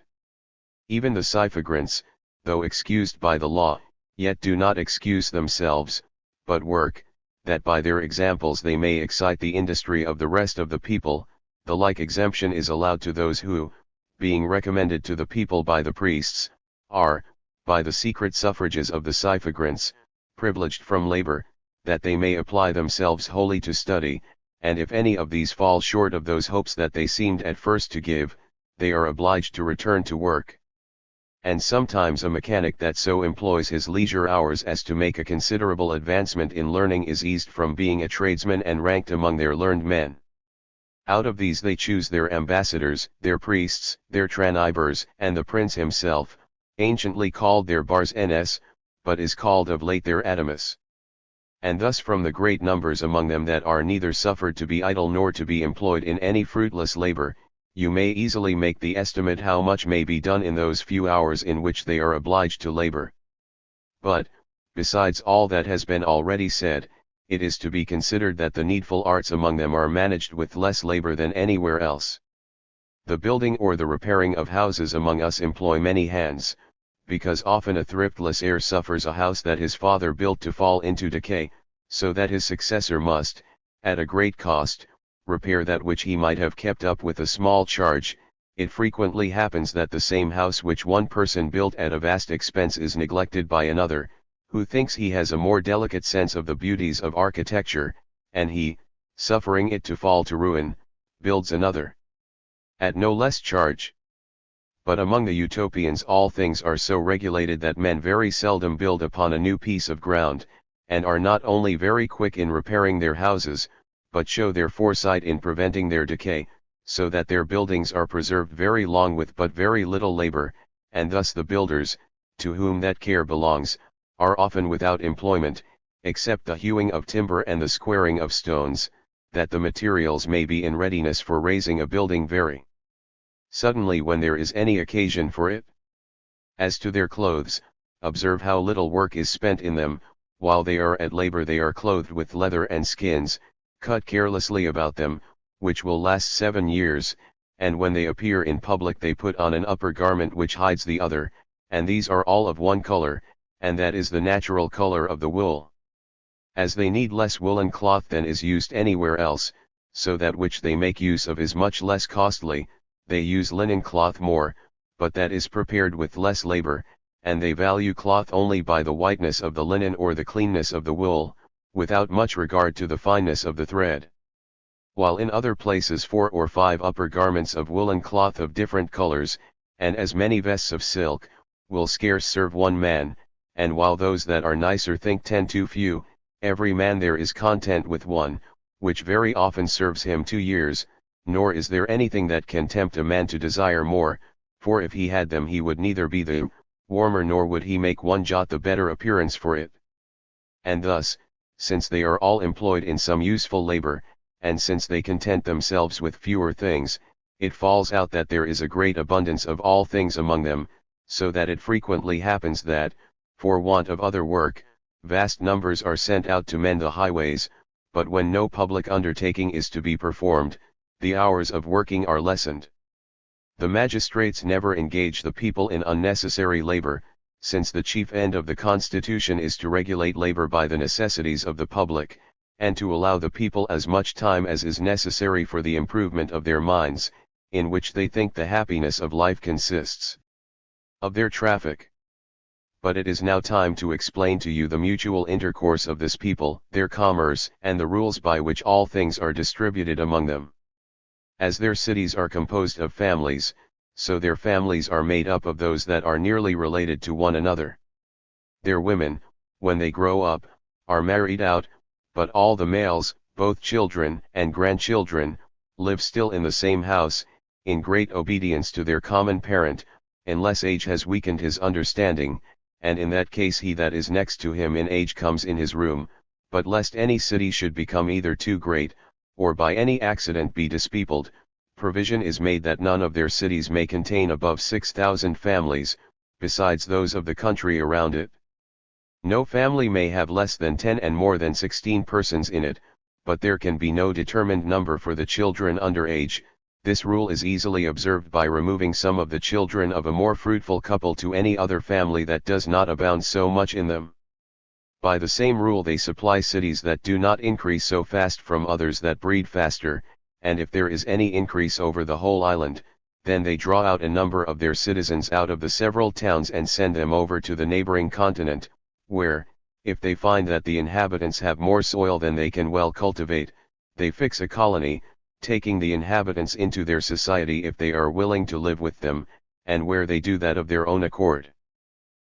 Even the Syphogrants, though excused by the law, yet do not excuse themselves, but work, that by their examples they may excite the industry of the rest of the people. The like exemption is allowed to those who, being recommended to the people by the priests, are, by the secret suffrages of the Syphogrants, privileged from labor, that they may apply themselves wholly to study, and if any of these fall short of those hopes that they seemed at first to give, they are obliged to return to work. And sometimes a mechanic that so employs his leisure hours as to make a considerable advancement in learning is eased from being a tradesman and ranked among their learned men. Out of these they choose their ambassadors, their priests, their tranibers, and the prince himself, anciently called their bars ns, but is called of late their adamus. And thus from the great numbers among them that are neither suffered to be idle nor to be employed in any fruitless labor, you may easily make the estimate how much may be done in those few hours in which they are obliged to labor. But, besides all that has been already said, it is to be considered that the needful arts among them are managed with less labor than anywhere else. The building or the repairing of houses among us employ many hands, because often a thriftless heir suffers a house that his father built to fall into decay, so that his successor must, at a great cost, repair that which he might have kept up with a small charge. It frequently happens that the same house which one person built at a vast expense is neglected by another, who thinks he has a more delicate sense of the beauties of architecture, and he, suffering it to fall to ruin, builds another at no less charge. But among the Utopians all things are so regulated that men very seldom build upon a new piece of ground, and are not only very quick in repairing their houses, but show their foresight in preventing their decay, so that their buildings are preserved very long with but very little labor, and thus the builders, to whom that care belongs, are often without employment, except the hewing of timber and the squaring of stones, that the materials may be in readiness for raising a building very suddenly when there is any occasion for it. As to their clothes, observe how little work is spent in them. While they are at labor they are clothed with leather and skins, cut carelessly about them, which will last 7 years, and when they appear in public they put on an upper garment which hides the other, and these are all of one color, and that is the natural color of the wool. As they need less woolen cloth than is used anywhere else, so that which they make use of is much less costly, they use linen cloth more, but that is prepared with less labor, and they value cloth only by the whiteness of the linen or the cleanness of the wool, without much regard to the fineness of the thread. While in other places 4 or 5 upper garments of woolen cloth of different colors, and as many vests of silk, will scarce serve one man, and while those that are nicer think 10 too few, every man there is content with one, which very often serves him 2 years, nor is there anything that can tempt a man to desire more, for if he had them he would neither be the warmer nor would he make one jot the better appearance for it. And thus, since they are all employed in some useful labor, and since they content themselves with fewer things, it falls out that there is a great abundance of all things among them, so that it frequently happens that, for want of other work, vast numbers are sent out to mend the highways, but when no public undertaking is to be performed, the hours of working are lessened. The magistrates never engage the people in unnecessary labor, since the chief end of the Constitution is to regulate labor by the necessities of the public, and to allow the people as much time as is necessary for the improvement of their minds, in which they think the happiness of life consists. Of their traffic. But it is now time to explain to you the mutual intercourse of this people, their commerce, and the rules by which all things are distributed among them. As their cities are composed of families, so their families are made up of those that are nearly related to one another. Their women, when they grow up, are married out, but all the males, both children and grandchildren, live still in the same house, in great obedience to their common parent, unless age has weakened his understanding, and in that case he that is next to him in age comes in his room, but lest any city should become either too great, or by any accident be dispeopled, provision is made that none of their cities may contain above 6,000 families, besides those of the country around it. No family may have less than 10 and more than 16 persons in it, but there can be no determined number for the children under age. This rule is easily observed by removing some of the children of a more fruitful couple to any other family that does not abound so much in them. By the same rule they supply cities that do not increase so fast from others that breed faster, and if there is any increase over the whole island, then they draw out a number of their citizens out of the several towns and send them over to the neighboring continent, where, if they find that the inhabitants have more soil than they can well cultivate, they fix a colony, taking the inhabitants into their society if they are willing to live with them, and where they do that of their own accord.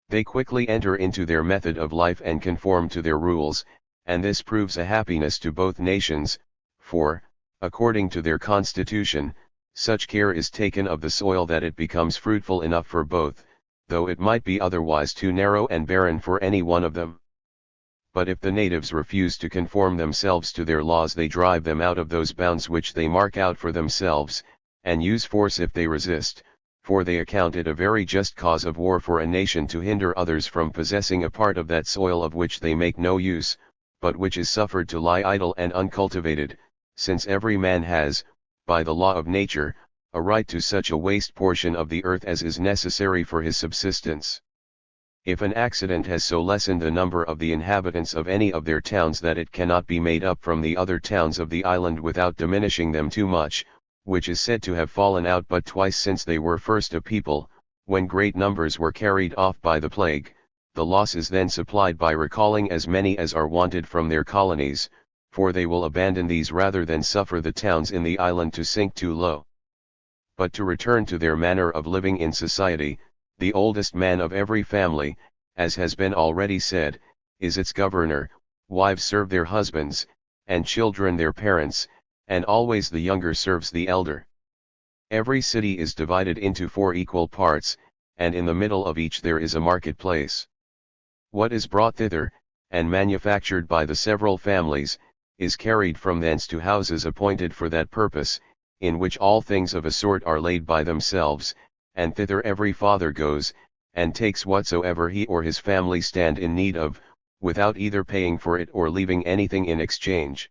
They quickly enter into their method of life and conform to their rules, and this proves a happiness to both nations, for, according to their constitution, such care is taken of the soil that it becomes fruitful enough for both, though it might be otherwise too narrow and barren for any one of them. But if the natives refuse to conform themselves to their laws, they drive them out of those bounds which they mark out for themselves, and use force if they resist, for they account it a very just cause of war for a nation to hinder others from possessing a part of that soil of which they make no use, but which is suffered to lie idle and uncultivated, since every man has, by the law of nature, a right to such a waste portion of the earth as is necessary for his subsistence. If an accident has so lessened the number of the inhabitants of any of their towns that it cannot be made up from the other towns of the island without diminishing them too much, which is said to have fallen out but twice since they were first a people, when great numbers were carried off by the plague, the loss is then supplied by recalling as many as are wanted from their colonies, for they will abandon these rather than suffer the towns in the island to sink too low. But to return to their manner of living in society, the oldest man of every family, as has been already said, is its governor, wives serve their husbands, and children their parents, and always the younger serves the elder. Every city is divided into 4 equal parts, and in the middle of each there is a marketplace. What is brought thither, and manufactured by the several families, is carried from thence to houses appointed for that purpose, in which all things of a sort are laid by themselves, and thither every father goes, and takes whatsoever he or his family stand in need of, without either paying for it or leaving anything in exchange.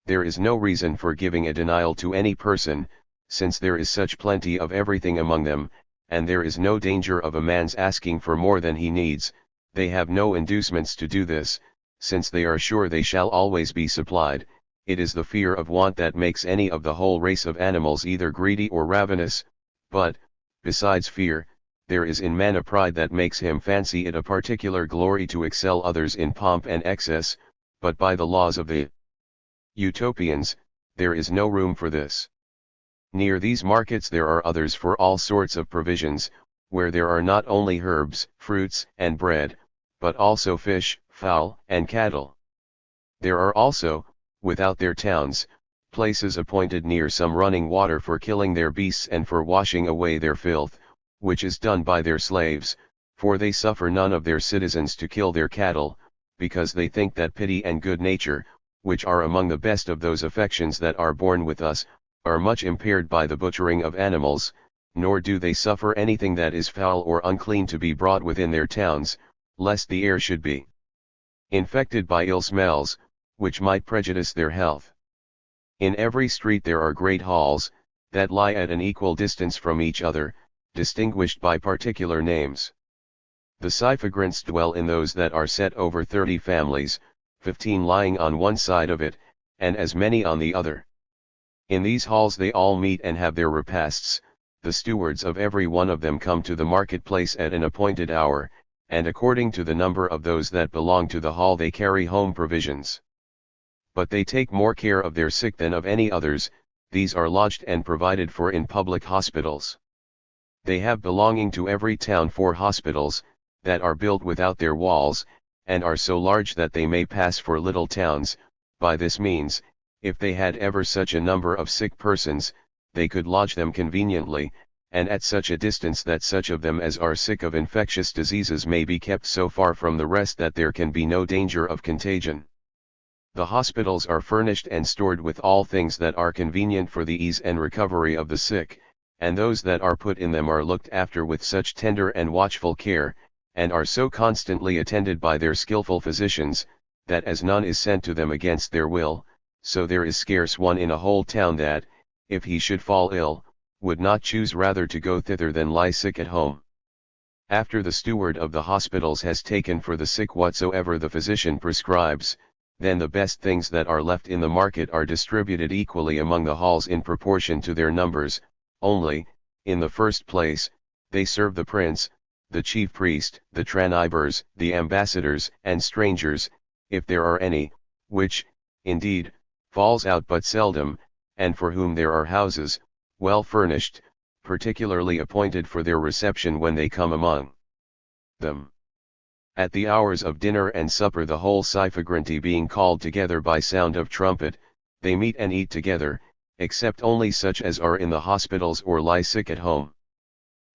There is no reason for giving a denial to any person, since there is such plenty of everything among them, and there is no danger of a man's asking for more than he needs. They have no inducements to do this, since they are sure they shall always be supplied. It is the fear of want that makes any of the whole race of animals either greedy or ravenous, but, besides fear, there is in man a pride that makes him fancy it a particular glory to excel others in pomp and excess, but by the laws of the utopians, there is no room for this. Near these markets there are others for all sorts of provisions, where there are not only herbs, fruits, and bread, but also fish, fowl, and cattle. There are also, without their towns, places appointed near some running water for killing their beasts and for washing away their filth, which is done by their slaves, for they suffer none of their citizens to kill their cattle, because they think that pity and good nature, which are among the best of those affections that are born with us, are much impaired by the butchering of animals, nor do they suffer anything that is foul or unclean to be brought within their towns, lest the air should be infected by ill smells, which might prejudice their health. In every street there are great halls, that lie at an equal distance from each other, distinguished by particular names. The Scythigrants dwell in those that are set over 30 families, 15 lying on one side of it, and as many on the other. In these halls they all meet and have their repasts. The stewards of every one of them come to the marketplace at an appointed hour, and according to the number of those that belong to the hall they carry home provisions. But they take more care of their sick than of any others. These are lodged and provided for in public hospitals. They have belonging to every town 4 hospitals, that are built without their walls, and are so large that they may pass for little towns. By this means, if they had ever such a number of sick persons, they could lodge them conveniently, and at such a distance that such of them as are sick of infectious diseases may be kept so far from the rest that there can be no danger of contagion. The hospitals are furnished and stored with all things that are convenient for the ease and recovery of the sick, and those that are put in them are looked after with such tender and watchful care, and are so constantly attended by their skillful physicians, that as none is sent to them against their will, so there is scarce one in a whole town that, if he should fall ill, would not choose rather to go thither than lie sick at home. After the steward of the hospitals has taken for the sick whatsoever the physician prescribes, then the best things that are left in the market are distributed equally among the halls in proportion to their numbers. Only, in the first place, they serve the prince, the chief priest, the tranibers, the ambassadors, and strangers, if there are any, which, indeed, falls out but seldom, and for whom there are houses, well furnished, particularly appointed for their reception when they come among them. At the hours of dinner and supper the whole Scythigranty being called together by sound of trumpet, they meet and eat together, except only such as are in the hospitals or lie sick at home.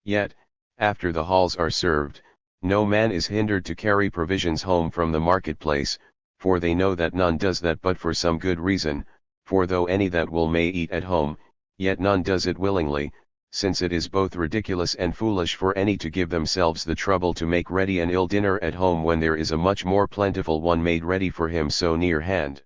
Yet, after the halls are served, no man is hindered to carry provisions home from the marketplace, for they know that none does that but for some good reason, for though any that will may eat at home, yet none does it willingly, since it is both ridiculous and foolish for any to give themselves the trouble to make ready an ill dinner at home when there is a much more plentiful one made ready for him so near hand.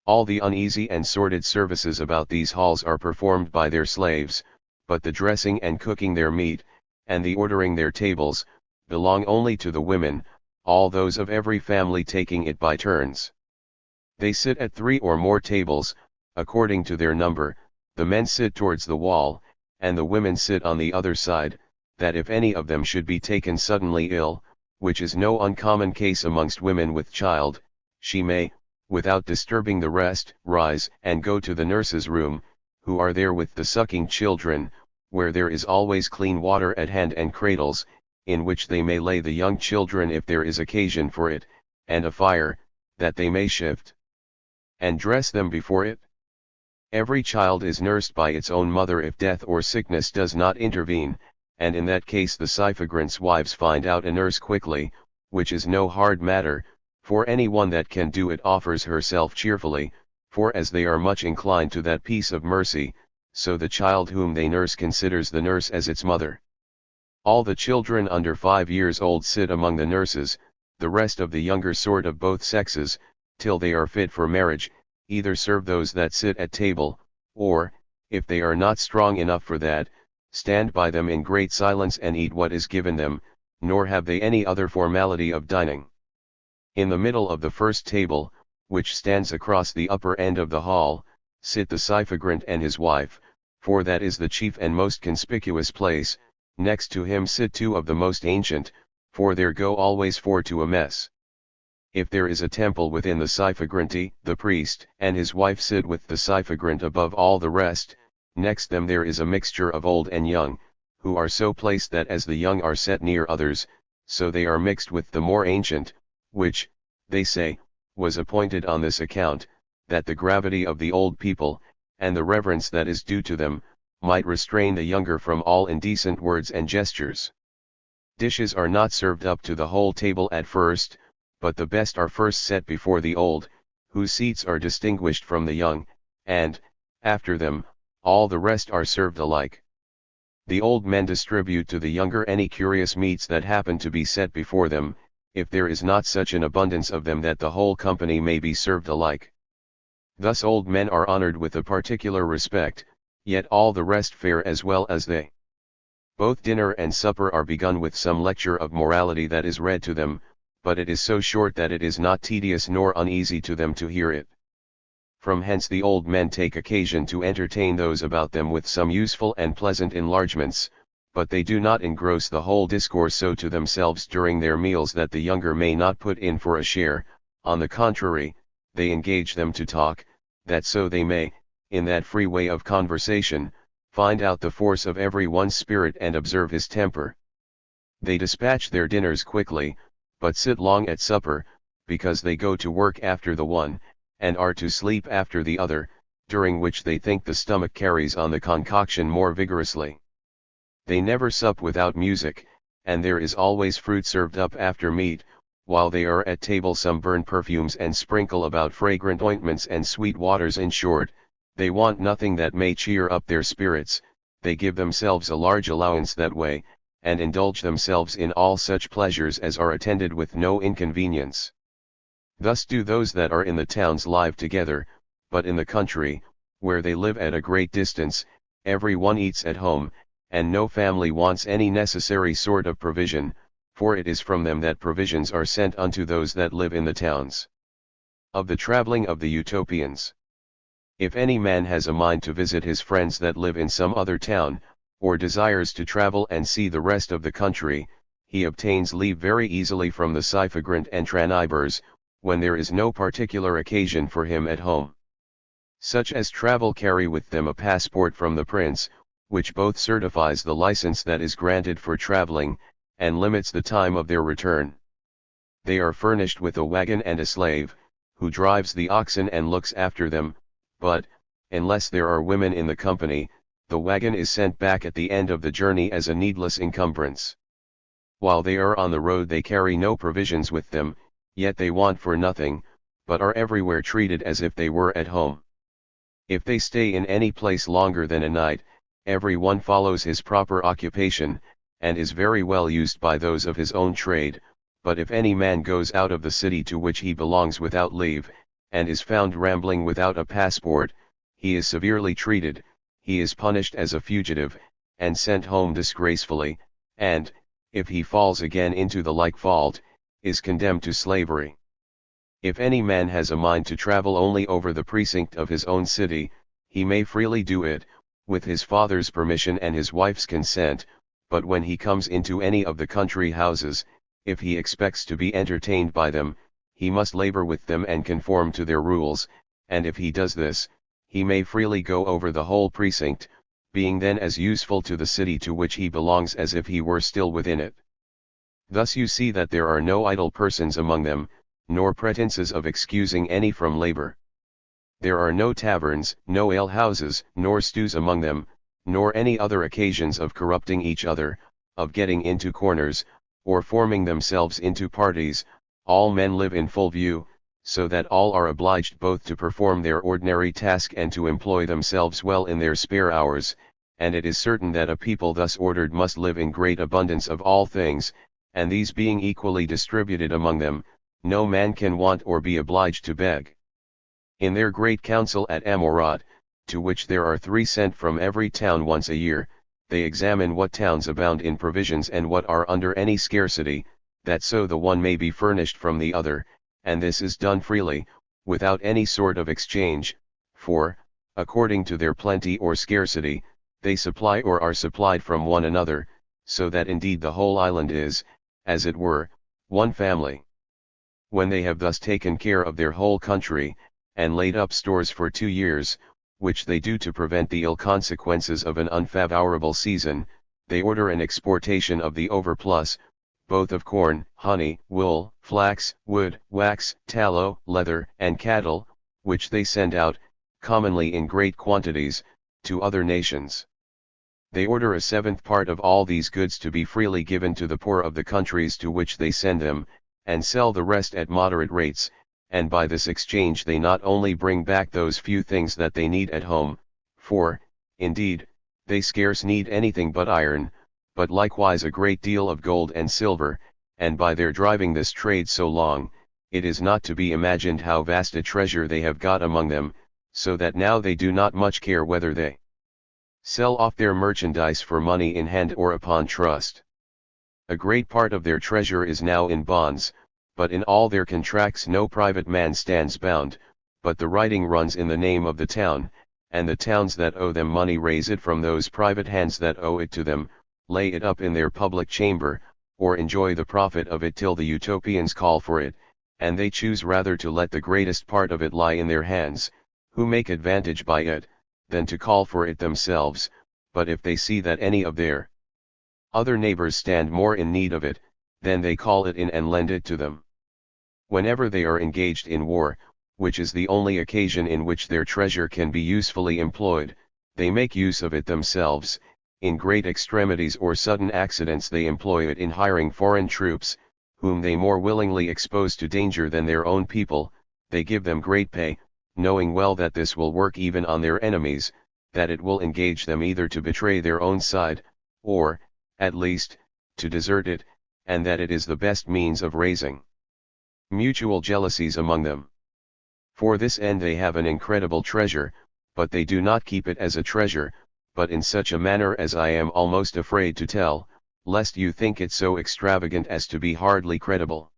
All the uneasy and sordid services about these halls are performed by their slaves, but the dressing and cooking their meat, and the ordering their tables, belong only to the women, all those of every family taking it by turns. They sit at 3 or more tables, according to their number. The men sit towards the wall, and the women sit on the other side, that if any of them should be taken suddenly ill, which is no uncommon case amongst women with child, she may, without disturbing the rest, rise and go to the nurse's room, who are there with the sucking children, where there is always clean water at hand and cradles, in which they may lay the young children if there is occasion for it, and a fire, that they may shift and dress them before it. Every child is nursed by its own mother if death or sickness does not intervene, and in that case the Scythigrants' wives find out a nurse quickly, which is no hard matter, for any one that can do it offers herself cheerfully, for as they are much inclined to that piece of mercy, so the child whom they nurse considers the nurse as its mother. All the children under 5 years old sit among the nurses, the rest of the younger sort of both sexes, till they are fit for marriage, either serve those that sit at table, or, if they are not strong enough for that, stand by them in great silence and eat what is given them, nor have they any other formality of dining. In the middle of the first table, which stands across the upper end of the hall, sit the Scythigrant and his wife, for that is the chief and most conspicuous place. Next to him sit 2 of the most ancient, for there go always 4 to a mess. If there is a temple within the Scythigranty, the priest and his wife sit with the Scythigrant above all the rest. Next them there is a mixture of old and young, who are so placed that as the young are set near others, so they are mixed with the more ancient, which, they say, was appointed on this account, that the gravity of the old people, and the reverence that is due to them, might restrain the younger from all indecent words and gestures. Dishes are not served up to the whole table at first, but the best are first set before the old, whose seats are distinguished from the young, and, after them, all the rest are served alike. The old men distribute to the younger any curious meats that happen to be set before them, if there is not such an abundance of them that the whole company may be served alike. Thus old men are honored with a particular respect, yet all the rest fare as well as they. Both dinner and supper are begun with some lecture of morality that is read to them, but it is so short that it is not tedious nor uneasy to them to hear it. From hence the old men take occasion to entertain those about them with some useful and pleasant enlargements, but they do not engross the whole discourse so to themselves during their meals that the younger may not put in for a share. On the contrary, they engage them to talk, that so they may, in that free way of conversation, find out the force of every one's spirit and observe his temper. They dispatch their dinners quickly, but sit long at supper, because they go to work after the one, and are to sleep after the other, during which they think the stomach carries on the concoction more vigorously. They never sup without music, and there is always fruit served up after meat. While they are at table some burn perfumes and sprinkle about fragrant ointments and sweet waters. In short, they want nothing that may cheer up their spirits. They give themselves a large allowance that way, and indulge themselves in all such pleasures as are attended with no inconvenience. Thus do those that are in the towns live together, but in the country, where they live at a great distance, every one eats at home, and no family wants any necessary sort of provision, for it is from them that provisions are sent unto those that live in the towns. Of the traveling of the Utopians. If any man has a mind to visit his friends that live in some other town, or desires to travel and see the rest of the country, he obtains leave very easily from the Syphagrant and Tranibers, when there is no particular occasion for him at home. Such as travel carry with them a passport from the prince, which both certifies the license that is granted for traveling, and limits the time of their return. They are furnished with a wagon and a slave, who drives the oxen and looks after them, but, unless there are women in the company, the wagon is sent back at the end of the journey as a needless encumbrance. While they are on the road they carry no provisions with them, yet they want for nothing, but are everywhere treated as if they were at home. If they stay in any place longer than a night, every one follows his proper occupation, and is very well used by those of his own trade. But if any man goes out of the city to which he belongs without leave, and is found rambling without a passport, he is severely treated, he is punished as a fugitive, and sent home disgracefully, and, if he falls again into the like fault, is condemned to slavery. If any man has a mind to travel only over the precinct of his own city, he may freely do it, with his father's permission and his wife's consent, but when he comes into any of the country houses, if he expects to be entertained by them, he must labor with them and conform to their rules, and if he does this, he may freely go over the whole precinct, being then as useful to the city to which he belongs as if he were still within it. Thus you see that there are no idle persons among them, nor pretenses of excusing any from labor. There are no taverns, no alehouses, nor stews among them, nor any other occasions of corrupting each other, of getting into corners, or forming themselves into parties. All men live in full view, so that all are obliged both to perform their ordinary task and to employ themselves well in their spare hours, and it is certain that a people thus ordered must live in great abundance of all things, and these being equally distributed among them, no man can want or be obliged to beg. In their great council at Amorat, to which there are 3 sent from every town once a year, they examine what towns abound in provisions and what are under any scarcity, that so the one may be furnished from the other, and this is done freely, without any sort of exchange, for, according to their plenty or scarcity, they supply or are supplied from one another, so that indeed the whole island is, as it were, one family. When they have thus taken care of their whole country, and laid up stores for 2 years, which they do to prevent the ill consequences of an unfavorable season, they order an exportation of the overplus, both of corn, honey, wool, flax, wood, wax, tallow, leather, and cattle, which they send out, commonly in great quantities, to other nations. They order a seventh part of all these goods to be freely given to the poor of the countries to which they send them, and sell the rest at moderate rates, and by this exchange they not only bring back those few things that they need at home, for, indeed, they scarce need anything but iron, but likewise a great deal of gold and silver, and by their driving this trade so long, it is not to be imagined how vast a treasure they have got among them, so that now they do not much care whether they sell off their merchandise for money in hand or upon trust. A great part of their treasure is now in bonds, but in all their contracts no private man stands bound, but the writing runs in the name of the town, and the towns that owe them money raise it from those private hands that owe it to them, lay it up in their public chamber, or enjoy the profit of it till the utopians call for it, and they choose rather to let the greatest part of it lie in their hands, who make advantage by it, than to call for it themselves, but if they see that any of their other neighbors stand more in need of it, then they call it in and lend it to them. Whenever they are engaged in war, which is the only occasion in which their treasure can be usefully employed, they make use of it themselves. In great extremities or sudden accidents they employ it in hiring foreign troops, whom they more willingly expose to danger than their own people. They give them great pay, knowing well that this will work even on their enemies, that it will engage them either to betray their own side, or, at least, to desert it, and that it is the best means of raising mutual jealousies among them. For this end they have an incredible treasure, but they do not keep it as a treasure, but in such a manner as I am almost afraid to tell, lest you think it so extravagant as to be hardly credible.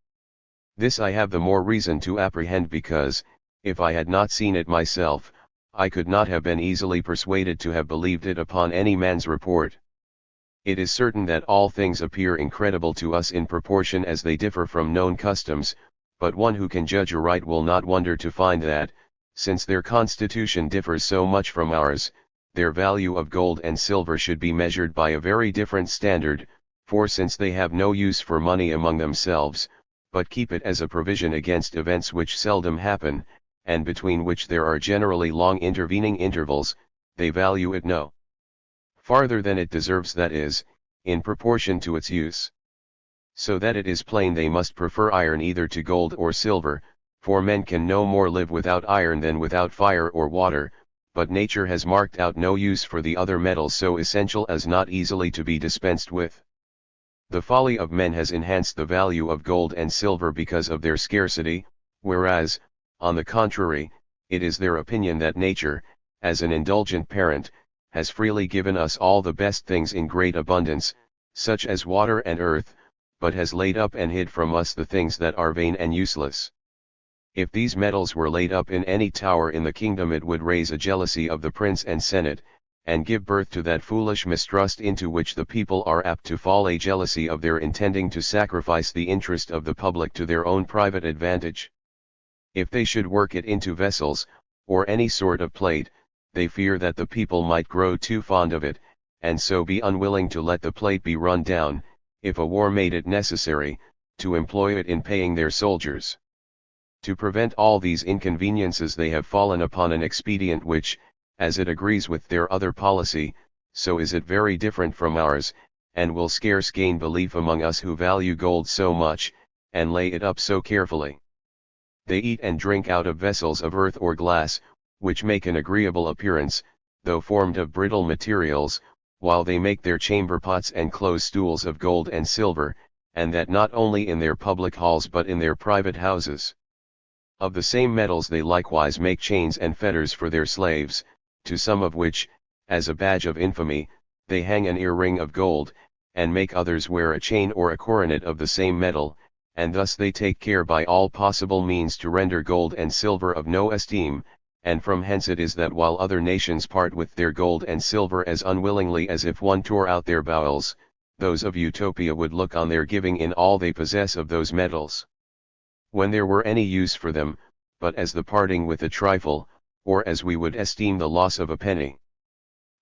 This I have the more reason to apprehend because, if I had not seen it myself, I could not have been easily persuaded to have believed it upon any man's report. It is certain that all things appear incredible to us in proportion as they differ from known customs, but one who can judge aright will not wonder to find that, since their constitution differs so much from ours, their value of gold and silver should be measured by a very different standard, for since they have no use for money among themselves, but keep it as a provision against events which seldom happen, and between which there are generally long intervening intervals, they value it no farther than it deserves, that is, in proportion to its use. So that it is plain they must prefer iron either to gold or silver, for men can no more live without iron than without fire or water, but nature has marked out no use for the other metals so essential as not easily to be dispensed with. The folly of men has enhanced the value of gold and silver because of their scarcity, whereas, on the contrary, it is their opinion that nature, as an indulgent parent, has freely given us all the best things in great abundance, such as water and earth, but has laid up and hid from us the things that are vain and useless. If these metals were laid up in any tower in the kingdom it would raise a jealousy of the prince and senate, and give birth to that foolish mistrust into which the people are apt to fall, a jealousy of their intending to sacrifice the interest of the public to their own private advantage. If they should work it into vessels, or any sort of plate, they fear that the people might grow too fond of it, and so be unwilling to let the plate be run down, if a war made it necessary, to employ it in paying their soldiers. To prevent all these inconveniences they have fallen upon an expedient which, as it agrees with their other policy, so is it very different from ours, and will scarce gain belief among us who value gold so much, and lay it up so carefully. They eat and drink out of vessels of earth or glass, which make an agreeable appearance, though formed of brittle materials, while they make their chamber pots and close stools of gold and silver, and that not only in their public halls but in their private houses. Of the same metals they likewise make chains and fetters for their slaves, to some of which, as a badge of infamy, they hang an earring of gold, and make others wear a chain or a coronet of the same metal, and thus they take care by all possible means to render gold and silver of no esteem, and from hence it is that while other nations part with their gold and silver as unwillingly as if one tore out their bowels, those of Utopia would look on their giving in all they possess of those metals, when there were any use for them, but as the parting with a trifle, or as we would esteem the loss of a penny.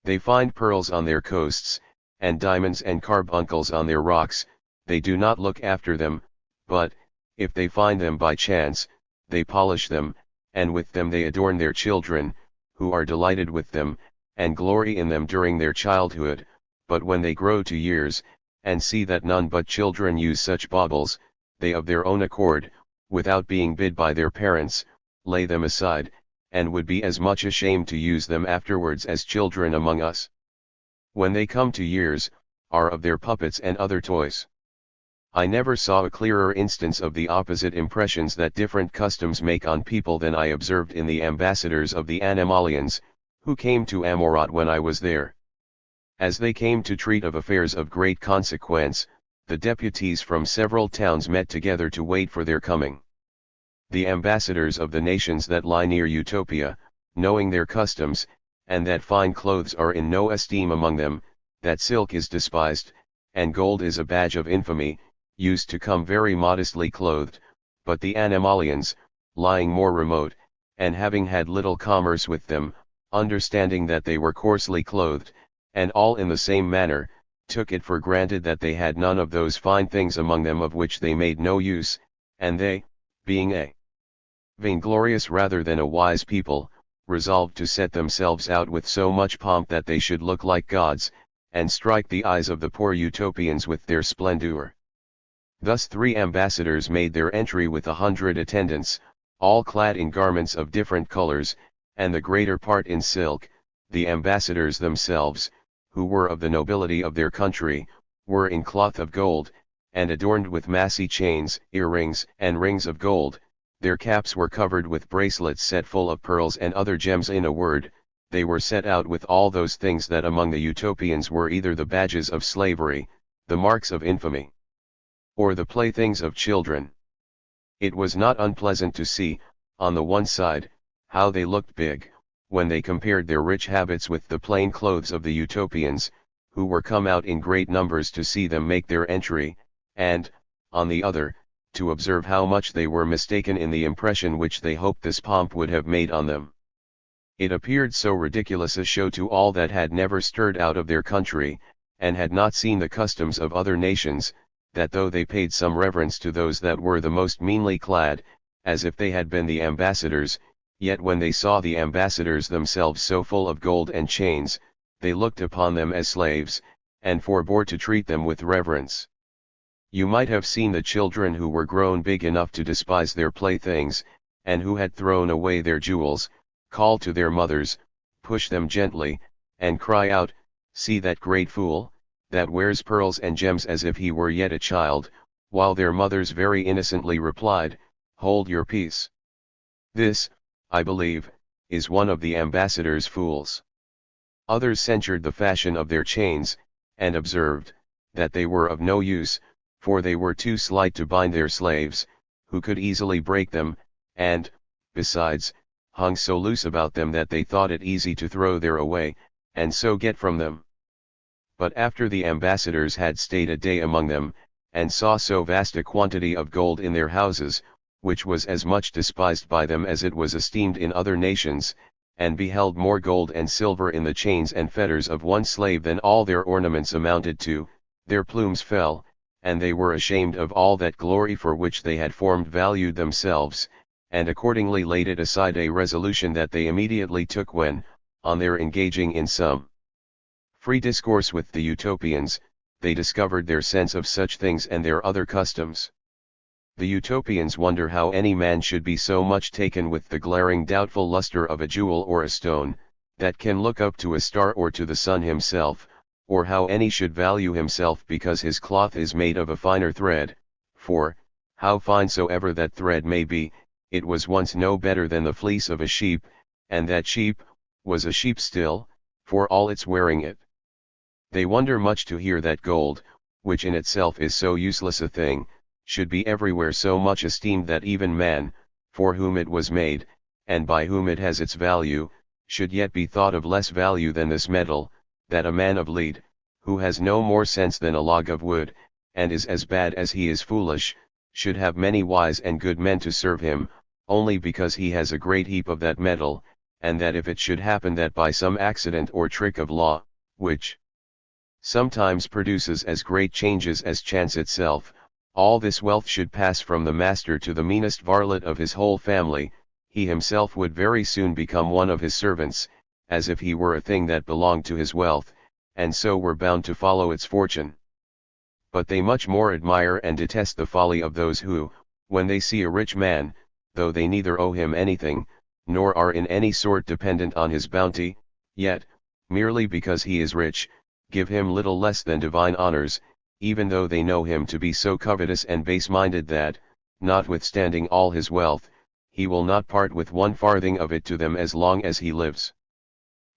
They find pearls on their coasts, and diamonds and carbuncles on their rocks, they do not look after them, but, if they find them by chance, they polish them, and with them they adorn their children, who are delighted with them, and glory in them during their childhood, but when they grow to years, and see that none but children use such baubles, they of their own accord, without being bid by their parents, lay them aside, and would be as much ashamed to use them afterwards as children among us, when they come to years, are of their puppets and other toys. I never saw a clearer instance of the opposite impressions that different customs make on people than I observed in the ambassadors of the Animalians, who came to Amorat when I was there. As they came to treat of affairs of great consequence, the deputies from several towns met together to wait for their coming. The ambassadors of the nations that lie near Utopia, knowing their customs, and that fine clothes are in no esteem among them, that silk is despised, and gold is a badge of infamy, used to come very modestly clothed, but the Animalians, lying more remote, and having had little commerce with them, understanding that they were coarsely clothed, and all in the same manner, took it for granted that they had none of those fine things among them of which they made no use, and they, being a vainglorious rather than a wise people, resolved to set themselves out with so much pomp that they should look like gods, and strike the eyes of the poor Utopians with their splendor. Thus 3 ambassadors made their entry with 100 attendants, all clad in garments of different colors, and the greater part in silk. The ambassadors themselves, who were of the nobility of their country, were in cloth of gold, and adorned with massy chains, earrings, and rings of gold. Their caps were covered with bracelets set full of pearls and other gems. In a word, they were set out with all those things that among the Utopians were either the badges of slavery, the marks of infamy, or the playthings of children. It was not unpleasant to see, on the one side, how they looked big, when they compared their rich habits with the plain clothes of the Utopians, who were come out in great numbers to see them make their entry, and, on the other, to observe how much they were mistaken in the impression which they hoped this pomp would have made on them. It appeared so ridiculous a show to all that had never stirred out of their country, and had not seen the customs of other nations, that though they paid some reverence to those that were the most meanly clad, as if they had been the ambassadors, yet when they saw the ambassadors themselves so full of gold and chains, they looked upon them as slaves, and forbore to treat them with reverence. You might have seen the children who were grown big enough to despise their playthings, and who had thrown away their jewels, call to their mothers, push them gently, and cry out, "See that great fool, that wears pearls and gems as if he were yet a child," while their mothers very innocently replied, "Hold your peace." This, I believe, is one of the ambassadors' fools. Others censured the fashion of their chains, and observed, that they were of no use, for they were too slight to bind their slaves, who could easily break them, and, besides, hung so loose about them that they thought it easy to throw their away, and so get from them. But after the ambassadors had stayed a day among them, and saw so vast a quantity of gold in their houses, which was as much despised by them as it was esteemed in other nations, and beheld more gold and silver in the chains and fetters of one slave than all their ornaments amounted to, their plumes fell, and they were ashamed of all that glory for which they had formed valued themselves, and accordingly laid it aside, a resolution that they immediately took when, on their engaging in some free discourse with the Utopians, they discovered their sense of such things and their other customs. The Utopians wonder how any man should be so much taken with the glaring doubtful luster of a jewel or a stone, that can look up to a star or to the sun himself, or how any should value himself because his cloth is made of a finer thread, for, how fine soever that thread may be, it was once no better than the fleece of a sheep, and that sheep was a sheep still, for all its wearing it. They wonder much to hear that gold, which in itself is so useless a thing, should be everywhere so much esteemed that even man, for whom it was made, and by whom it has its value, should yet be thought of less value than this metal, that a man of lead, who has no more sense than a log of wood, and is as bad as he is foolish, should have many wise and good men to serve him, only because he has a great heap of that metal, and that if it should happen that by some accident or trick of law, which sometimes produces as great changes as chance itself. All this wealth should pass from the master to the meanest varlet of his whole family, he himself would very soon become one of his servants, as if he were a thing that belonged to his wealth, and so were bound to follow its fortune. But they much more admire and detest the folly of those who, when they see a rich man, though they neither owe him anything, nor are in any sort dependent on his bounty, yet, merely because he is rich, give him little less than divine honors, even though they know him to be so covetous and base-minded that, notwithstanding all his wealth, he will not part with 1 farthing of it to them as long as he lives.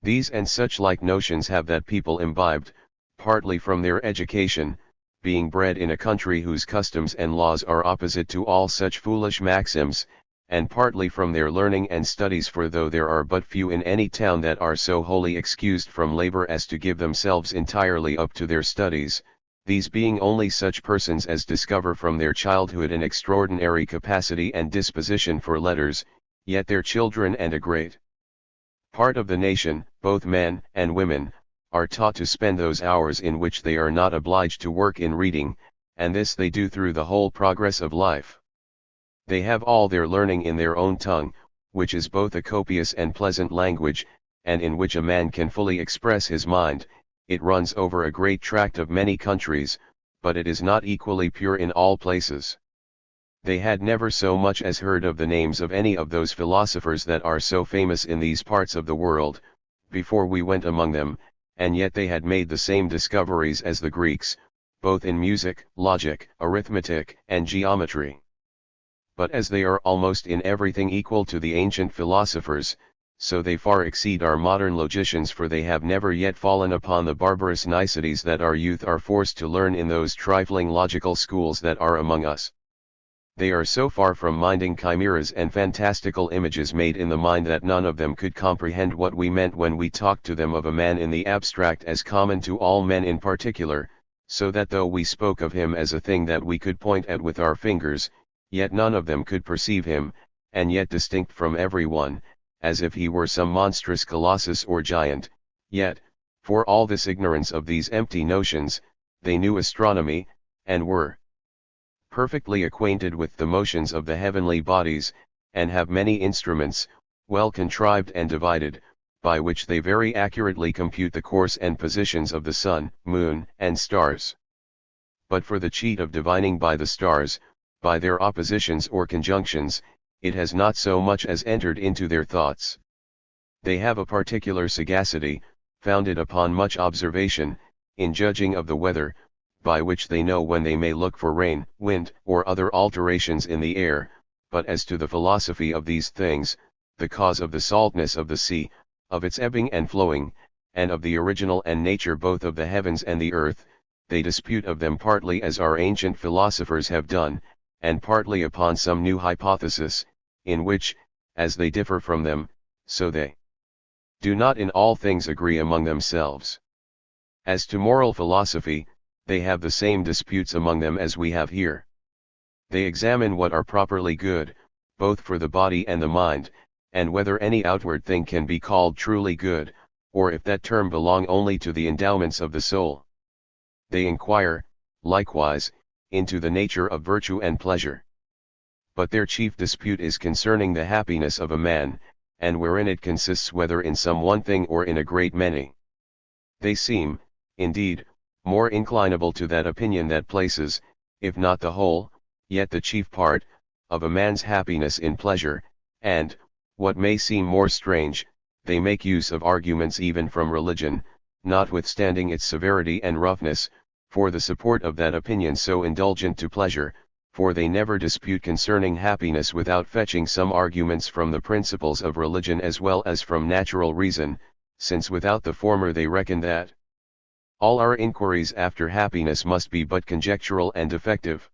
These and such like notions have that people imbibed, partly from their education, being bred in a country whose customs and laws are opposite to all such foolish maxims, and partly from their learning and studies, for though there are but few in any town that are so wholly excused from labor as to give themselves entirely up to their studies, these being only such persons as discover from their childhood an extraordinary capacity and disposition for letters, yet their children and a great part of the nation, both men and women, are taught to spend those hours in which they are not obliged to work in reading, and this they do through the whole progress of life. They have all their learning in their own tongue, which is both a copious and pleasant language, and in which a man can fully express his mind. It runs over a great tract of many countries, but it is not equally pure in all places. They had never so much as heard of the names of any of those philosophers that are so famous in these parts of the world, before we went among them, and yet they had made the same discoveries as the Greeks, both in music, logic, arithmetic, and geometry. But as they are almost in everything equal to the ancient philosophers, so they far exceed our modern logicians, for they have never yet fallen upon the barbarous niceties that our youth are forced to learn in those trifling logical schools that are among us. They are so far from minding chimeras and fantastical images made in the mind that none of them could comprehend what we meant when we talked to them of a man in the abstract as common to all men in particular, so that though we spoke of him as a thing that we could point at with our fingers, yet none of them could perceive him, and yet distinct from every one, as if he were some monstrous colossus or giant. Yet, for all this ignorance of these empty notions, they knew astronomy, and were perfectly acquainted with the motions of the heavenly bodies, and have many instruments, well contrived and divided, by which they very accurately compute the course and positions of the sun, moon, and stars. But for the cheat of divining by the stars, by their oppositions or conjunctions, it has not so much as entered into their thoughts. They have a particular sagacity, founded upon much observation, in judging of the weather, by which they know when they may look for rain, wind, or other alterations in the air. But as to the philosophy of these things, the cause of the saltness of the sea, of its ebbing and flowing, and of the original and nature both of the heavens and the earth, they dispute of them partly as our ancient philosophers have done, and partly upon some new hypothesis, in which, as they differ from them, so they do not in all things agree among themselves. As to moral philosophy, they have the same disputes among them as we have here. They examine what are properly good, both for the body and the mind, and whether any outward thing can be called truly good, or if that term belong only to the endowments of the soul. They inquire, likewise, into the nature of virtue and pleasure. But their chief dispute is concerning the happiness of a man, and wherein it consists, whether in some one thing or in a great many. They seem, indeed, more inclinable to that opinion that places, if not the whole, yet the chief part, of a man's happiness in pleasure, and, what may seem more strange, they make use of arguments even from religion, notwithstanding its severity and roughness, for the support of that opinion so indulgent to pleasure, for they never dispute concerning happiness without fetching some arguments from the principles of religion as well as from natural reason, since without the former they reckon that all our inquiries after happiness must be but conjectural and defective.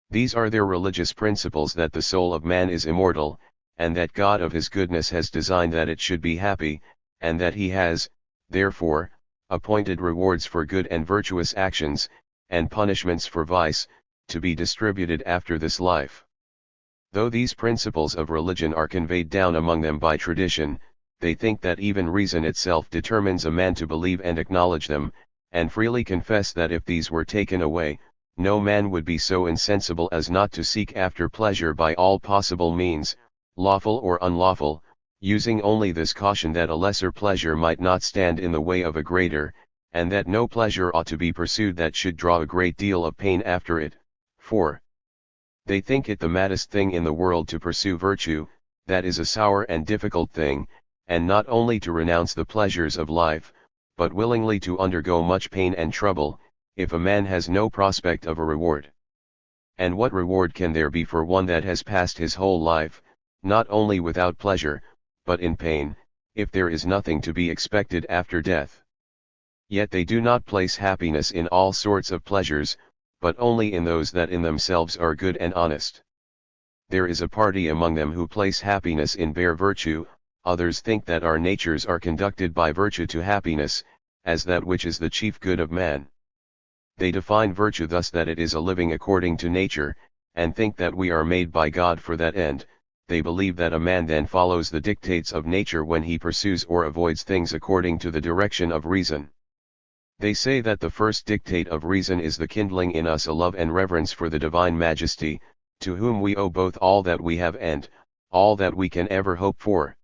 These are their religious principles: that the soul of man is immortal, and that God of his goodness has designed that it should be happy, and that he has, therefore, appointed rewards for good and virtuous actions, and punishments for vice, to be distributed after this life. Though these principles of religion are conveyed down among them by tradition, they think that even reason itself determines a man to believe and acknowledge them, and freely confess that if these were taken away, no man would be so insensible as not to seek after pleasure by all possible means, lawful or unlawful, using only this caution that a lesser pleasure might not stand in the way of a greater, and that no pleasure ought to be pursued that should draw a great deal of pain after it. 4. They think it the maddest thing in the world to pursue virtue, that is a sour and difficult thing, and not only to renounce the pleasures of life, but willingly to undergo much pain and trouble, if a man has no prospect of a reward. And what reward can there be for one that has passed his whole life, not only without pleasure, but in pain, if there is nothing to be expected after death? Yet they do not place happiness in all sorts of pleasures, but only in those that in themselves are good and honest. There is a party among them who place happiness in bare virtue, others think that our natures are conducted by virtue to happiness, as that which is the chief good of man. They define virtue thus that it is a living according to nature, and think that we are made by God for that end. They believe that a man then follows the dictates of nature when he pursues or avoids things according to the direction of reason. They say that the first dictate of reason is the kindling in us a love and reverence for the divine majesty, to whom we owe both all that we have and all that we can ever hope for.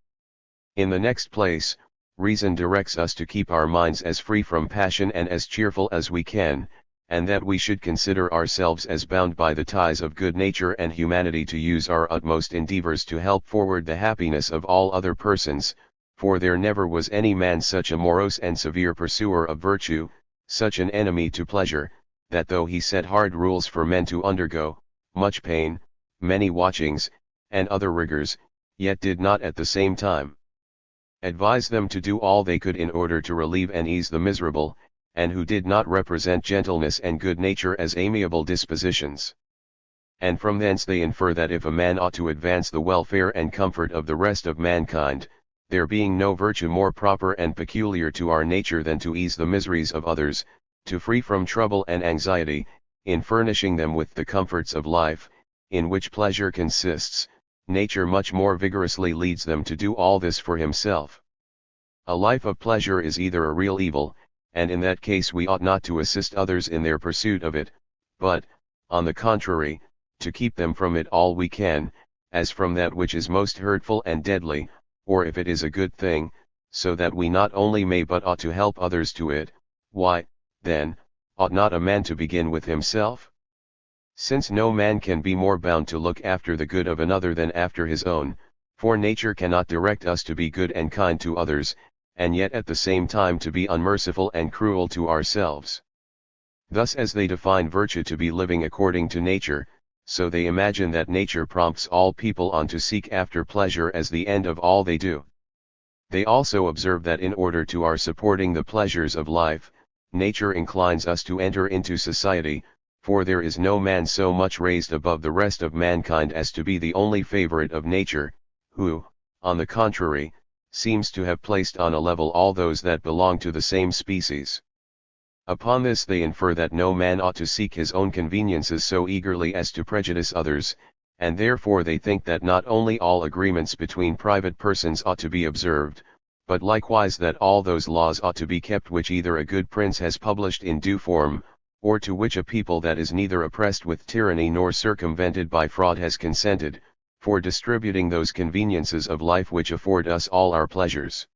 In the next place, reason directs us to keep our minds as free from passion and as cheerful as we can, and that we should consider ourselves as bound by the ties of good nature and humanity to use our utmost endeavors to help forward the happiness of all other persons, for there never was any man such a morose and severe pursuer of virtue, such an enemy to pleasure, that though he set hard rules for men to undergo, much pain, many watchings, and other rigors, yet did not at the same time advise them to do all they could in order to relieve and ease the miserable, and who did not represent gentleness and good nature as amiable dispositions. And from thence they infer that if a man ought to advance the welfare and comfort of the rest of mankind, there being no virtue more proper and peculiar to our nature than to ease the miseries of others, to free from trouble and anxiety, in furnishing them with the comforts of life, in which pleasure consists, nature much more vigorously leads them to do all this for himself. A life of pleasure is either a real evil, and in that case we ought not to assist others in their pursuit of it, but, on the contrary, to keep them from it all we can, as from that which is most hurtful and deadly, or if it is a good thing, so that we not only may but ought to help others to it. Why, then, ought not a man to begin with himself? Since no man can be more bound to look after the good of another than after his own, for nature cannot direct us to be good and kind to others, and yet at the same time to be unmerciful and cruel to ourselves. Thus as they define virtue to be living according to nature, so they imagine that nature prompts all people on to seek after pleasure as the end of all they do. They also observe that in order to our supporting the pleasures of life, nature inclines us to enter into society, for there is no man so much raised above the rest of mankind as to be the only favorite of nature, who, on the contrary, seems to have placed on a level all those that belong to the same species. Upon this they infer that no man ought to seek his own conveniences so eagerly as to prejudice others, and therefore they think that not only all agreements between private persons ought to be observed, but likewise that all those laws ought to be kept which either a good prince has published in due form, or to which a people that is neither oppressed with tyranny nor circumvented by fraud has consented, for distributing those conveniences of life which afford us all our pleasures.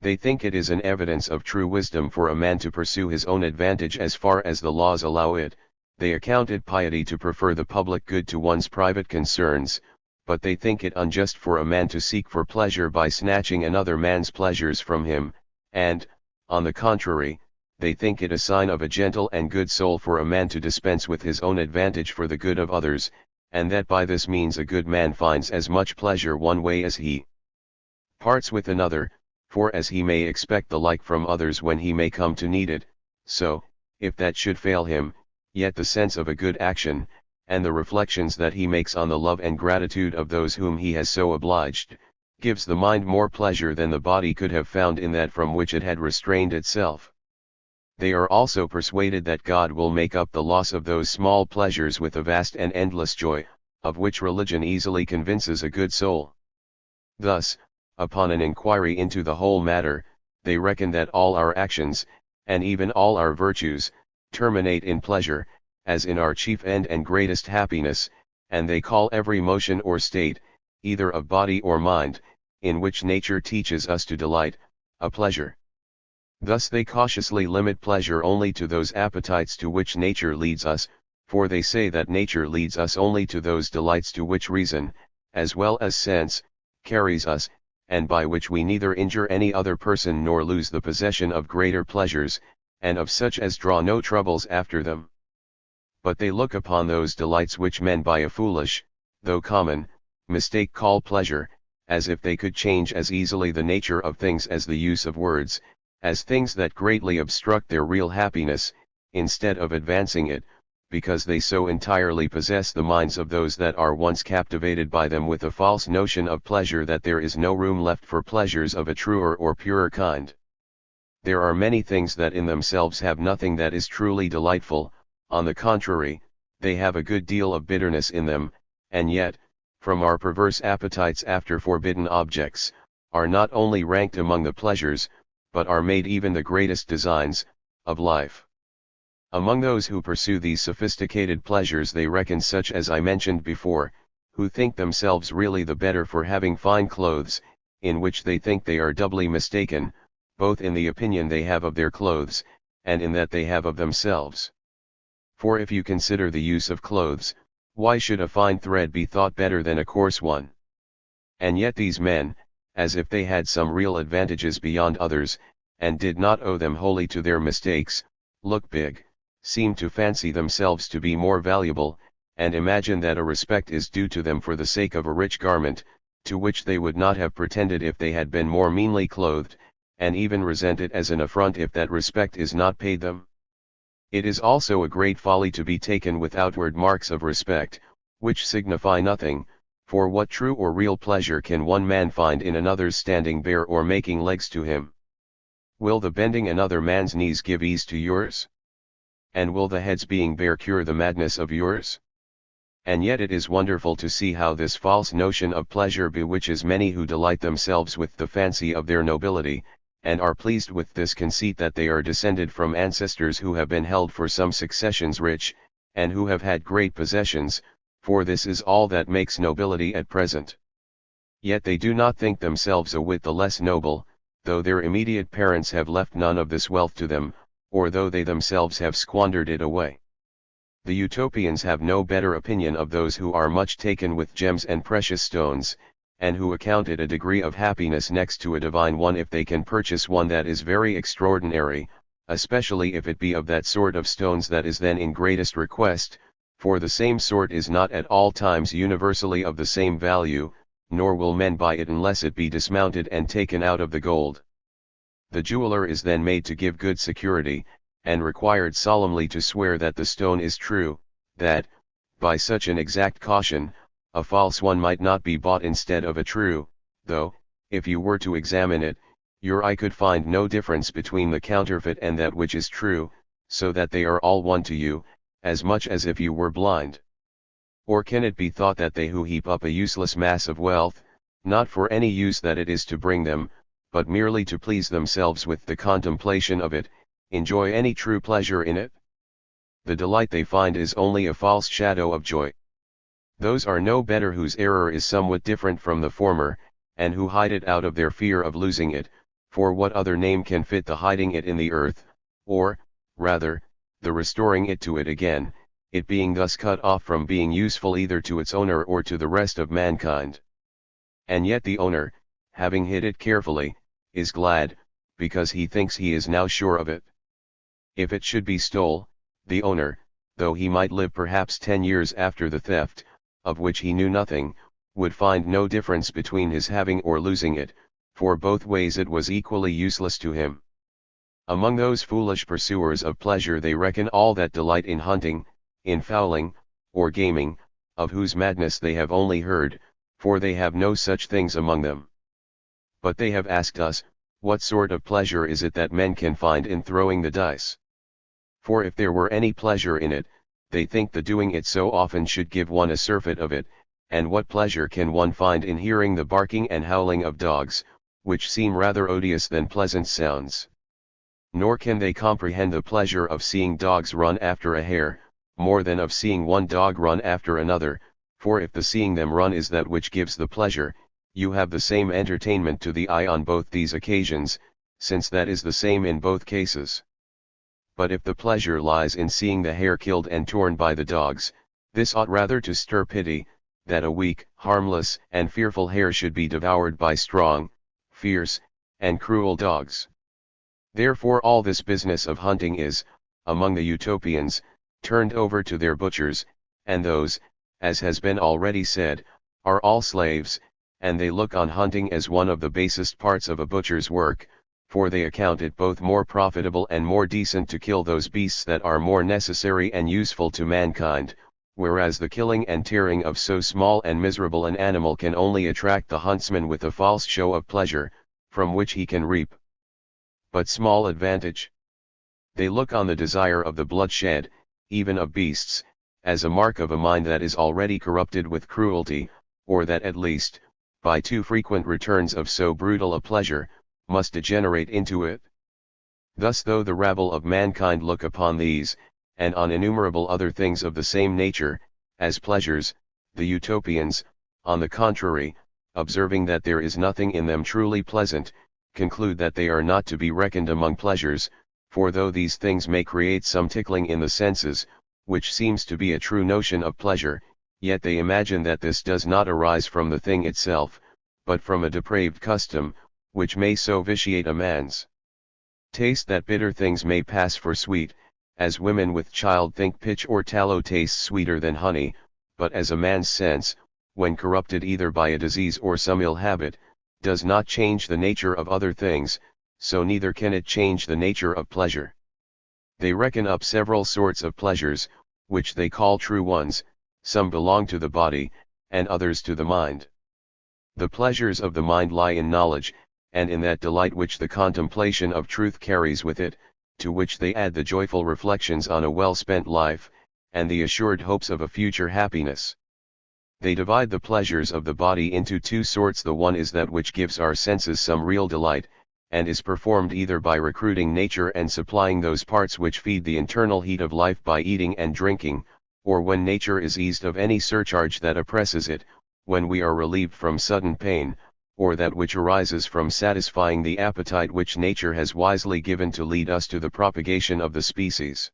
They think it is an evidence of true wisdom for a man to pursue his own advantage as far as the laws allow it. They account it piety to prefer the public good to one's private concerns, but they think it unjust for a man to seek for pleasure by snatching another man's pleasures from him, and, on the contrary, they think it a sign of a gentle and good soul for a man to dispense with his own advantage for the good of others, and that by this means a good man finds as much pleasure one way as he parts with another, for as he may expect the like from others when he may come to need it, so, if that should fail him, yet the sense of a good action, and the reflections that he makes on the love and gratitude of those whom he has so obliged, gives the mind more pleasure than the body could have found in that from which it had restrained itself. They are also persuaded that God will make up the loss of those small pleasures with a vast and endless joy, of which religion easily convinces a good soul. Thus, upon an inquiry into the whole matter, they reckon that all our actions, and even all our virtues, terminate in pleasure, as in our chief end and greatest happiness, and they call every motion or state, either of body or mind, in which nature teaches us to delight, a pleasure. Thus they cautiously limit pleasure only to those appetites to which nature leads us, for they say that nature leads us only to those delights to which reason, as well as sense, carries us, and by which we neither injure any other person nor lose the possession of greater pleasures, and of such as draw no troubles after them. But they look upon those delights which men by a foolish, though common, mistake call pleasure, as if they could change as easily the nature of things as the use of words, as things that greatly obstruct their real happiness, instead of advancing it, because they so entirely possess the minds of those that are once captivated by them with a false notion of pleasure that there is no room left for pleasures of a truer or purer kind. There are many things that in themselves have nothing that is truly delightful, on the contrary, they have a good deal of bitterness in them, and yet, from our perverse appetites after forbidden objects, are not only ranked among the pleasures, but are made even the greatest designs, of life. Among those who pursue these sophisticated pleasures they reckon such as I mentioned before, who think themselves really the better for having fine clothes, in which they think they are doubly mistaken, both in the opinion they have of their clothes, and in that they have of themselves. For if you consider the use of clothes, why should a fine thread be thought better than a coarse one? And yet these men, as if they had some real advantages beyond others, and did not owe them wholly to their mistakes, look big, seem to fancy themselves to be more valuable, and imagine that a respect is due to them for the sake of a rich garment, to which they would not have pretended if they had been more meanly clothed, and even resent it as an affront if that respect is not paid them. It is also a great folly to be taken with outward marks of respect, which signify nothing, for what true or real pleasure can one man find in another's standing bare or making legs to him? Will the bending another man's knees give ease to yours? And will the head's being bare cure the madness of yours? And yet it is wonderful to see how this false notion of pleasure bewitches many who delight themselves with the fancy of their nobility, and are pleased with this conceit that they are descended from ancestors who have been held for some successions rich, and who have had great possessions, for this is all that makes nobility at present. Yet they do not think themselves a whit the less noble, though their immediate parents have left none of this wealth to them, or though they themselves have squandered it away. The utopians have no better opinion of those who are much taken with gems and precious stones, and who account it a degree of happiness next to a divine one if they can purchase one that is very extraordinary, especially if it be of that sort of stones that is then in greatest request, for the same sort is not at all times universally of the same value, nor will men buy it unless it be dismounted and taken out of the gold. The jeweler is then made to give good security, and required solemnly to swear that the stone is true, that, by such an exact caution, a false one might not be bought instead of a true, though, if you were to examine it, your eye could find no difference between the counterfeit and that which is true, so that they are all one to you, as much as if you were blind. Or can it be thought that they who heap up a useless mass of wealth, not for any use that it is to bring them, but merely to please themselves with the contemplation of it, enjoy any true pleasure in it? The delight they find is only a false shadow of joy. Those are no better whose error is somewhat different from the former, and who hide it out of their fear of losing it, for what other name can fit the hiding it in the earth, or, rather, the restoring it to it again, it being thus cut off from being useful either to its owner or to the rest of mankind. And yet the owner, having hid it carefully, is glad, because he thinks he is now sure of it. If it should be stole, the owner, though he might live perhaps 10 years after the theft, of which he knew nothing, would find no difference between his having or losing it, for both ways it was equally useless to him. Among those foolish pursuers of pleasure they reckon all that delight in hunting, in fowling, or gaming, of whose madness they have only heard, for they have no such things among them. But they have asked us, what sort of pleasure is it that men can find in throwing the dice? For if there were any pleasure in it, they think the doing it so often should give one a surfeit of it, and what pleasure can one find in hearing the barking and howling of dogs, which seem rather odious than pleasant sounds? nor can they comprehend the pleasure of seeing dogs run after a hare, more than of seeing one dog run after another, for if the seeing them run is that which gives the pleasure, you have the same entertainment to the eye on both these occasions, since that is the same in both cases. But if the pleasure lies in seeing the hare killed and torn by the dogs, this ought rather to stir pity, that a weak, harmless, and fearful hare should be devoured by strong, fierce, and cruel dogs. Therefore all this business of hunting is, among the utopians, turned over to their butchers, and those, as has been already said, are all slaves, and they look on hunting as one of the basest parts of a butcher's work, for they account it both more profitable and more decent to kill those beasts that are more necessary and useful to mankind, whereas the killing and tearing of so small and miserable an animal can only attract the huntsman with a false show of pleasure, from which he can reap but small advantage. They look on the desire of the bloodshed, even of beasts, as a mark of a mind that is already corrupted with cruelty, or that at least, by too frequent returns of so brutal a pleasure, must degenerate into it. Thus though the rabble of mankind look upon these, and on innumerable other things of the same nature, as pleasures, the utopians, on the contrary, observing that there is nothing in them truly pleasant, conclude that they are not to be reckoned among pleasures, for though these things may create some tickling in the senses, which seems to be a true notion of pleasure, yet they imagine that this does not arise from the thing itself, but from a depraved custom, which may so vitiate a man's taste that bitter things may pass for sweet, as women with child think pitch or tallow tastes sweeter than honey, but as a man's sense, when corrupted either by a disease or some ill habit, does not change the nature of other things, so neither can it change the nature of pleasure. They reckon up several sorts of pleasures, which they call true ones, some belong to the body, and others to the mind. The pleasures of the mind lie in knowledge, and in that delight which the contemplation of truth carries with it, to which they add the joyful reflections on a well-spent life, and the assured hopes of a future happiness. They divide the pleasures of the body into two sorts. The one is that which gives our senses some real delight, and is performed either by recruiting nature and supplying those parts which feed the internal heat of life by eating and drinking, or when nature is eased of any surcharge that oppresses it, when we are relieved from sudden pain, or that which arises from satisfying the appetite which nature has wisely given to lead us to the propagation of the species.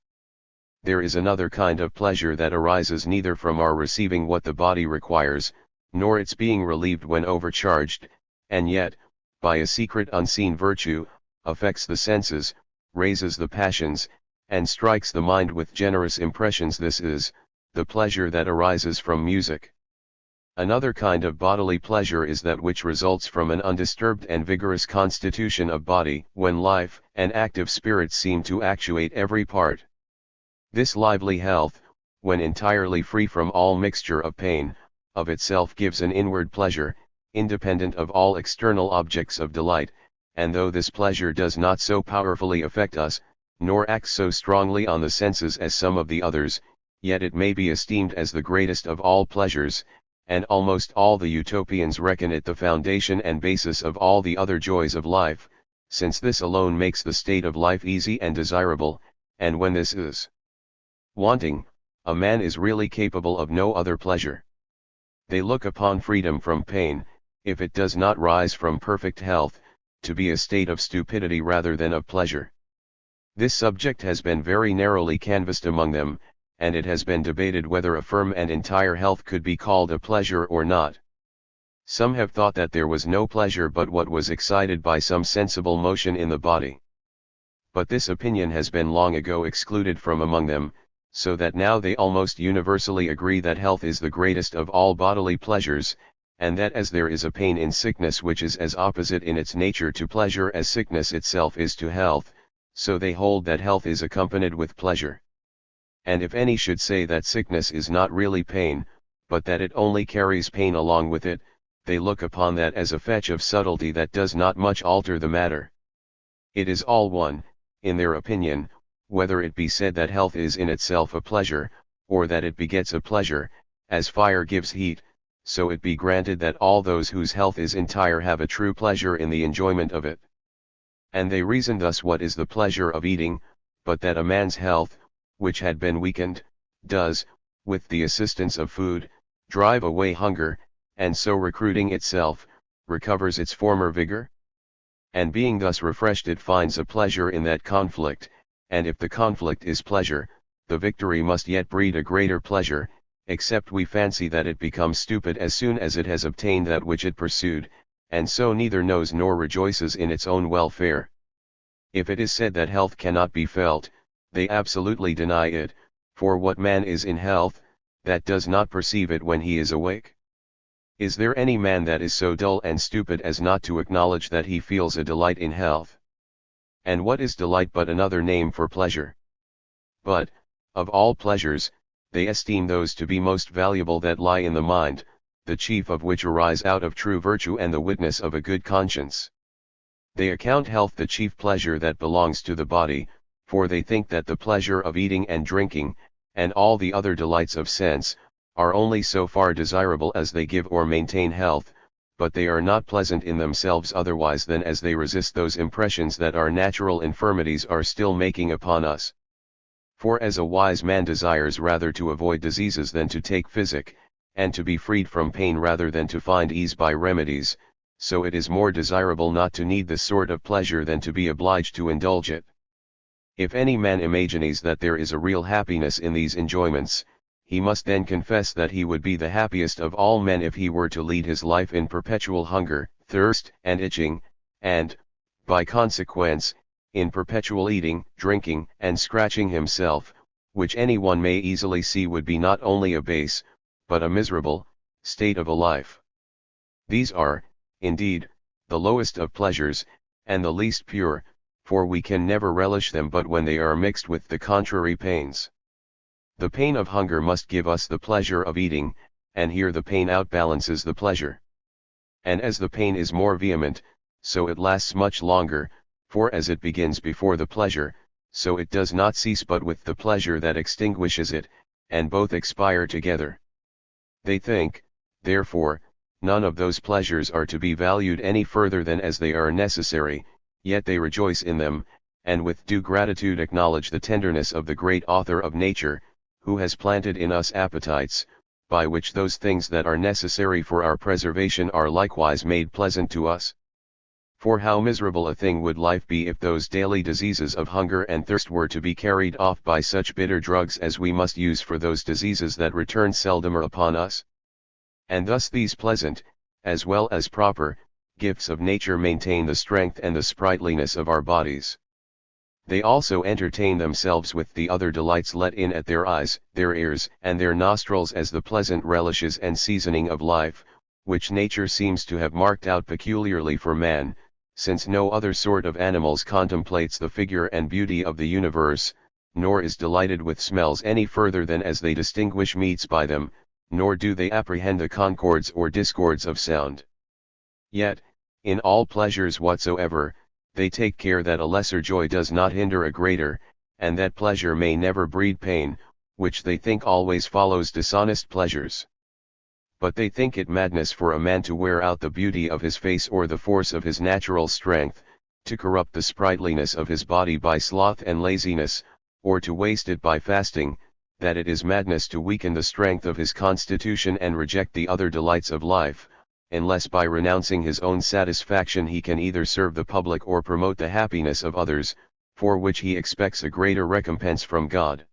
There is another kind of pleasure that arises neither from our receiving what the body requires, nor its being relieved when overcharged, and yet, by a secret unseen virtue, affects the senses, raises the passions, and strikes the mind with generous impressions. This is, the pleasure that arises from music. Another kind of bodily pleasure is that which results from an undisturbed and vigorous constitution of body, when life and active spirits seem to actuate every part. This lively health, when entirely free from all mixture of pain, of itself gives an inward pleasure, independent of all external objects of delight, and though this pleasure does not so powerfully affect us, nor acts so strongly on the senses as some of the others, yet it may be esteemed as the greatest of all pleasures, and almost all the utopians reckon it the foundation and basis of all the other joys of life, since this alone makes the state of life easy and desirable, and when this is wanting, a man is really capable of no other pleasure. They look upon freedom from pain, if it does not rise from perfect health, to be a state of stupidity rather than of pleasure. This subject has been very narrowly canvassed among them, and it has been debated whether a firm and entire health could be called a pleasure or not. Some have thought that there was no pleasure but what was excited by some sensible motion in the body. But this opinion has been long ago excluded from among them, so that now they almost universally agree that health is the greatest of all bodily pleasures, and that as there is a pain in sickness which is as opposite in its nature to pleasure as sickness itself is to health, so they hold that health is accompanied with pleasure. And if any should say that sickness is not really pain, but that it only carries pain along with it, they look upon that as a fetch of subtlety that does not much alter the matter. It is all one, in their opinion, whether it be said that health is in itself a pleasure, or that it begets a pleasure, as fire gives heat, so it be granted that all those whose health is entire have a true pleasure in the enjoyment of it. And they reason thus: what is the pleasure of eating, but that a man's health, which had been weakened, does, with the assistance of food, drive away hunger, and so recruiting itself, recovers its former vigor? And being thus refreshed, it finds a pleasure in that conflict, and if the conflict is pleasure, the victory must yet breed a greater pleasure, except we fancy that it becomes stupid as soon as it has obtained that which it pursued, and so neither knows nor rejoices in its own welfare. If it is said that health cannot be felt, they absolutely deny it, for what man is in health, that does not perceive it when he is awake? Is there any man that is so dull and stupid as not to acknowledge that he feels a delight in health? And what is delight but another name for pleasure? But, of all pleasures, they esteem those to be most valuable that lie in the mind, the chief of which arise out of true virtue and the witness of a good conscience. They account health the chief pleasure that belongs to the body, for they think that the pleasure of eating and drinking, and all the other delights of sense, are only so far desirable as they give or maintain health, but they are not pleasant in themselves otherwise than as they resist those impressions that our natural infirmities are still making upon us. For as a wise man desires rather to avoid diseases than to take physic, and to be freed from pain rather than to find ease by remedies, so it is more desirable not to need this sort of pleasure than to be obliged to indulge it. If any man imagines that there is a real happiness in these enjoyments, he must then confess that he would be the happiest of all men if he were to lead his life in perpetual hunger, thirst, and itching, and, by consequence, in perpetual eating, drinking, and scratching himself, which anyone may easily see would be not only a base, but a miserable, state of a life. These are, indeed, the lowest of pleasures, and the least pure, for we can never relish them but when they are mixed with the contrary pains. The pain of hunger must give us the pleasure of eating, and here the pain outbalances the pleasure. And as the pain is more vehement, so it lasts much longer, for as it begins before the pleasure, so it does not cease but with the pleasure that extinguishes it, and both expire together. They think, therefore, none of those pleasures are to be valued any further than as they are necessary, yet they rejoice in them, and with due gratitude acknowledge the tenderness of the great Author of nature, who has planted in us appetites, by which those things that are necessary for our preservation are likewise made pleasant to us. For how miserable a thing would life be if those daily diseases of hunger and thirst were to be carried off by such bitter drugs as we must use for those diseases that return seldomer upon us? And thus these pleasant, as well as proper, gifts of nature maintain the strength and the sprightliness of our bodies. They also entertain themselves with the other delights let in at their eyes, their ears, and their nostrils as the pleasant relishes and seasoning of life, which nature seems to have marked out peculiarly for man, since no other sort of animals contemplates the figure and beauty of the universe, nor is delighted with smells any further than as they distinguish meats by them, nor do they apprehend the concords or discords of sound. Yet, in all pleasures whatsoever, they take care that a lesser joy does not hinder a greater, and that pleasure may never breed pain, which they think always follows dishonest pleasures. But they think it madness for a man to wear out the beauty of his face or the force of his natural strength, to corrupt the sprightliness of his body by sloth and laziness, or to waste it by fasting, that it is madness to weaken the strength of his constitution and reject the other delights of life, unless by renouncing his own satisfaction he can either serve the public or promote the happiness of others, for which he expects a greater recompense from God.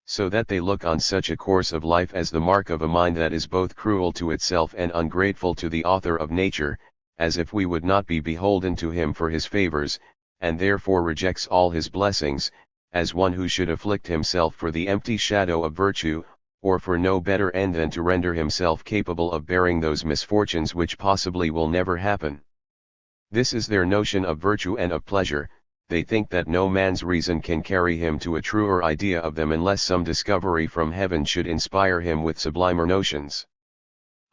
So that they look on such a course of life as the mark of a mind that is both cruel to itself and ungrateful to the Author of nature, as if we would not be beholden to him for his favors, and therefore rejects all his blessings, as one who should afflict himself for the empty shadow of virtue, or for no better end than to render himself capable of bearing those misfortunes which possibly will never happen. This is their notion of virtue and of pleasure. They think that no man's reason can carry him to a truer idea of them unless some discovery from heaven should inspire him with sublimer notions.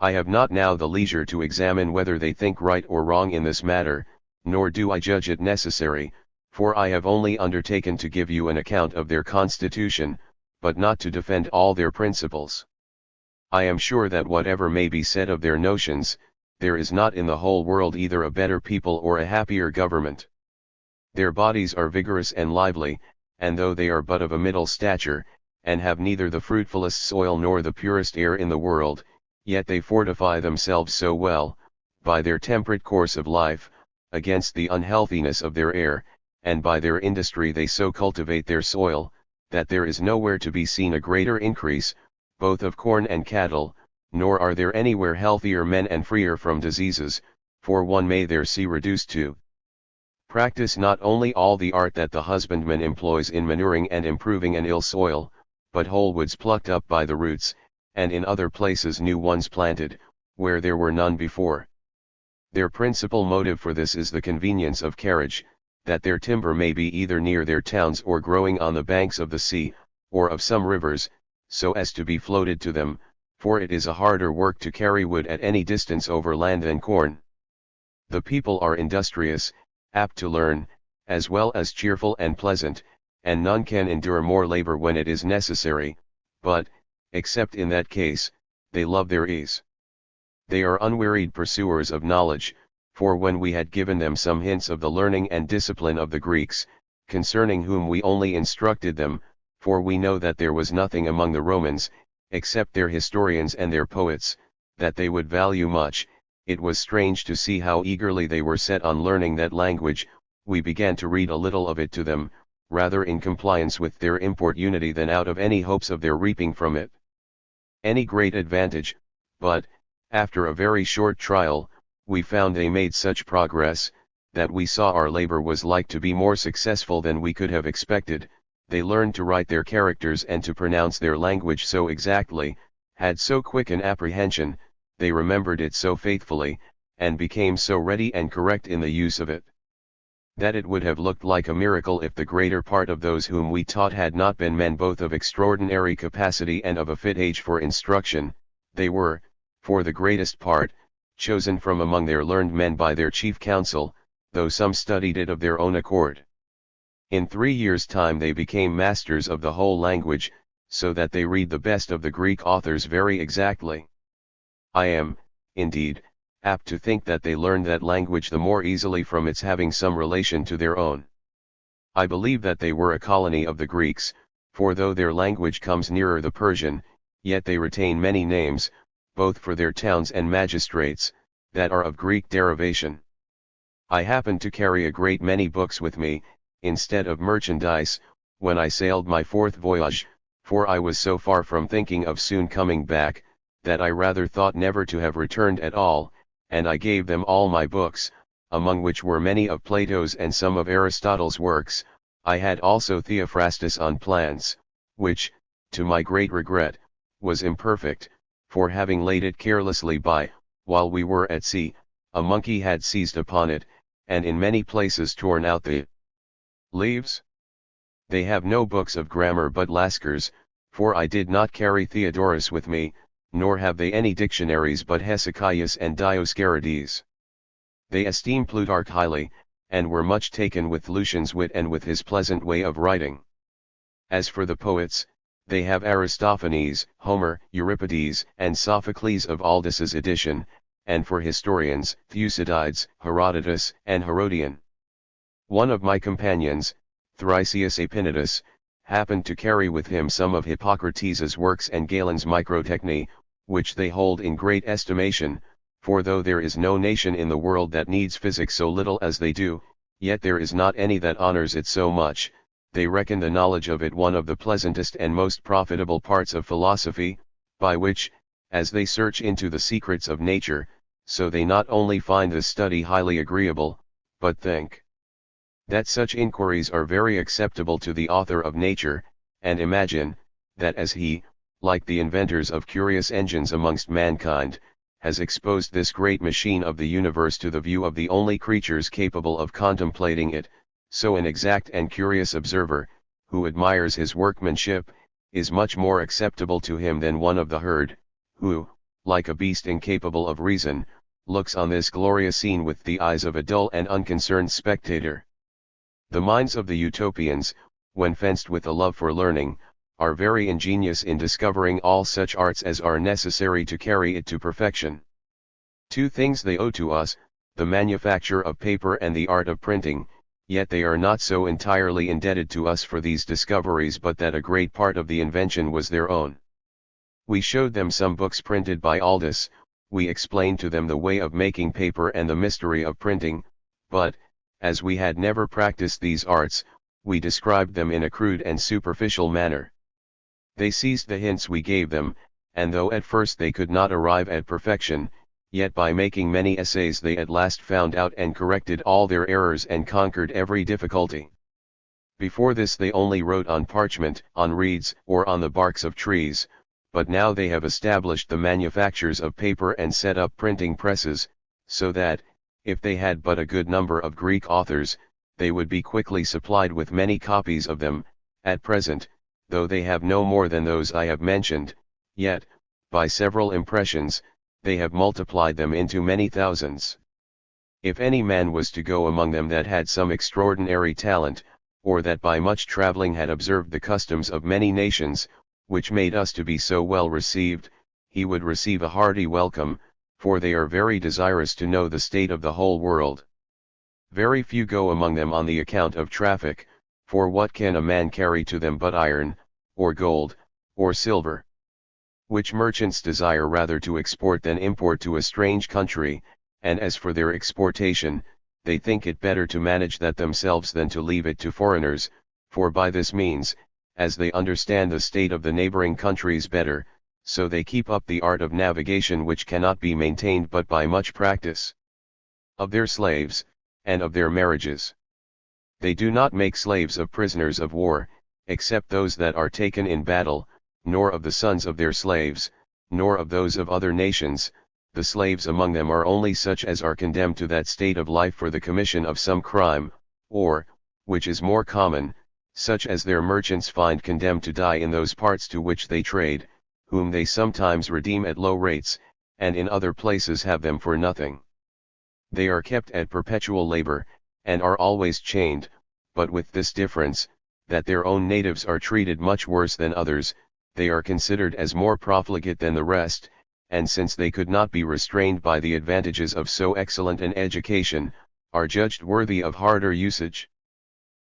I have not now the leisure to examine whether they think right or wrong in this matter, nor do I judge it necessary, for I have only undertaken to give you an account of their constitution, but not to defend all their principles. I am sure that whatever may be said of their notions, there is not in the whole world either a better people or a happier government. Their bodies are vigorous and lively, and though they are but of a middle stature, and have neither the fruitfulest soil nor the purest air in the world, yet they fortify themselves so well, by their temperate course of life, against the unhealthiness of their air, and by their industry they so cultivate their soil, that there is nowhere to be seen a greater increase, both of corn and cattle, nor are there anywhere healthier men and freer from diseases, for one may there see reduced to practice not only all the art that the husbandman employs in manuring and improving an ill soil, but whole woods plucked up by the roots, and in other places new ones planted, where there were none before. Their principal motive for this is the convenience of carriage, that their timber may be either near their towns or growing on the banks of the sea, or of some rivers, so as to be floated to them, for it is a harder work to carry wood at any distance over land than corn. The people are industrious, apt to learn, as well as cheerful and pleasant, and none can endure more labor when it is necessary, but, except in that case, they love their ease. They are unwearied pursuers of knowledge, for when we had given them some hints of the learning and discipline of the Greeks, concerning whom we only instructed them, for we know that there was nothing among the Romans, except their historians and their poets, that they would value much, it was strange to see how eagerly they were set on learning that language. We began to read a little of it to them, rather in compliance with their importunity than out of any hopes of their reaping from it any great advantage, but, after a very short trial, we found they made such progress, that we saw our labor was like to be more successful than we could have expected. They learned to write their characters and to pronounce their language so exactly, had so quick an apprehension, they remembered it so faithfully, and became so ready and correct in the use of it, that it would have looked like a miracle if the greater part of those whom we taught had not been men both of extraordinary capacity and of a fit age for instruction. They were, for the greatest part, chosen from among their learned men by their chief council, though some studied it of their own accord. In 3 years' time they became masters of the whole language, so that they read the best of the Greek authors very exactly. I am, indeed, apt to think that they learned that language the more easily from its having some relation to their own. I believe that they were a colony of the Greeks, for though their language comes nearer the Persian, yet they retain many names, both for their towns and magistrates, that are of Greek derivation. I happened to carry a great many books with me, instead of merchandise, when I sailed my 4th voyage, for I was so far from thinking of soon coming back, that I rather thought never to have returned at all, and I gave them all my books, among which were many of Plato's and some of Aristotle's works. I had also Theophrastus on plants, which, to my great regret, was imperfect, for having laid it carelessly by, while we were at sea, a monkey had seized upon it, and in many places torn out the leaves. They have no books of grammar but Lascars, for I did not carry Theodorus with me, nor have they any dictionaries but Hesychius and Dioscorides. They esteem Plutarch highly, and were much taken with Lucian's wit and with his pleasant way of writing. As for the poets, they have Aristophanes, Homer, Euripides, and Sophocles of Aldus's edition, and for historians, Thucydides, Herodotus, and Herodian. One of my companions, Thricius Epinodus, happened to carry with him some of Hippocrates's works and Galen's Microtechny, which they hold in great estimation, for though there is no nation in the world that needs physics so little as they do, yet there is not any that honors it so much. They reckon the knowledge of it one of the pleasantest and most profitable parts of philosophy, by which, as they search into the secrets of nature, so they not only find the study highly agreeable, but think that such inquiries are very acceptable to the author of nature, and imagine, that as he, like the inventors of curious engines amongst mankind, has exposed this great machine of the universe to the view of the only creatures capable of contemplating it, so an exact and curious observer, who admires his workmanship, is much more acceptable to him than one of the herd, who, like a beast incapable of reason, looks on this glorious scene with the eyes of a dull and unconcerned spectator. The minds of the utopians, when fenced with a love for learning, are very ingenious in discovering all such arts as are necessary to carry it to perfection. 2 things they owe to us, the manufacture of paper and the art of printing, yet they are not so entirely indebted to us for these discoveries, but that a great part of the invention was their own. We showed them some books printed by Aldus, we explained to them the way of making paper and the mystery of printing, but, as we had never practiced these arts, we described them in a crude and superficial manner. They seized the hints we gave them, and though at first they could not arrive at perfection, yet by making many essays they at last found out and corrected all their errors and conquered every difficulty. Before this they only wrote on parchment, on reeds, or on the barks of trees, but now they have established the manufactures of paper and set up printing presses, so that, if they had but a good number of Greek authors, they would be quickly supplied with many copies of them. At present, though they have no more than those I have mentioned, yet, by several impressions, they have multiplied them into many thousands. If any man was to go among them that had some extraordinary talent, or that by much travelling had observed the customs of many nations, which made us to be so well received, he would receive a hearty welcome, for they are very desirous to know the state of the whole world. Very few go among them on the account of traffic, for what can a man carry to them but iron, or gold, or silver? Which merchants desire rather to export than import to a strange country, and as for their exportation, they think it better to manage that themselves than to leave it to foreigners, for by this means, as they understand the state of the neighboring countries better, so they keep up the art of navigation which cannot be maintained but by much practice. Of their slaves, and of their marriages. They do not make slaves of prisoners of war, except those that are taken in battle, nor of the sons of their slaves, nor of those of other nations. The slaves among them are only such as are condemned to that state of life for the commission of some crime, or, which is more common, such as their merchants find condemned to die in those parts to which they trade, whom they sometimes redeem at low rates, and in other places have them for nothing. They are kept at perpetual labor, and are always chained, but with this difference, that their own natives are treated much worse than others. They are considered as more profligate than the rest, and since they could not be restrained by the advantages of so excellent an education, are judged worthy of harder usage.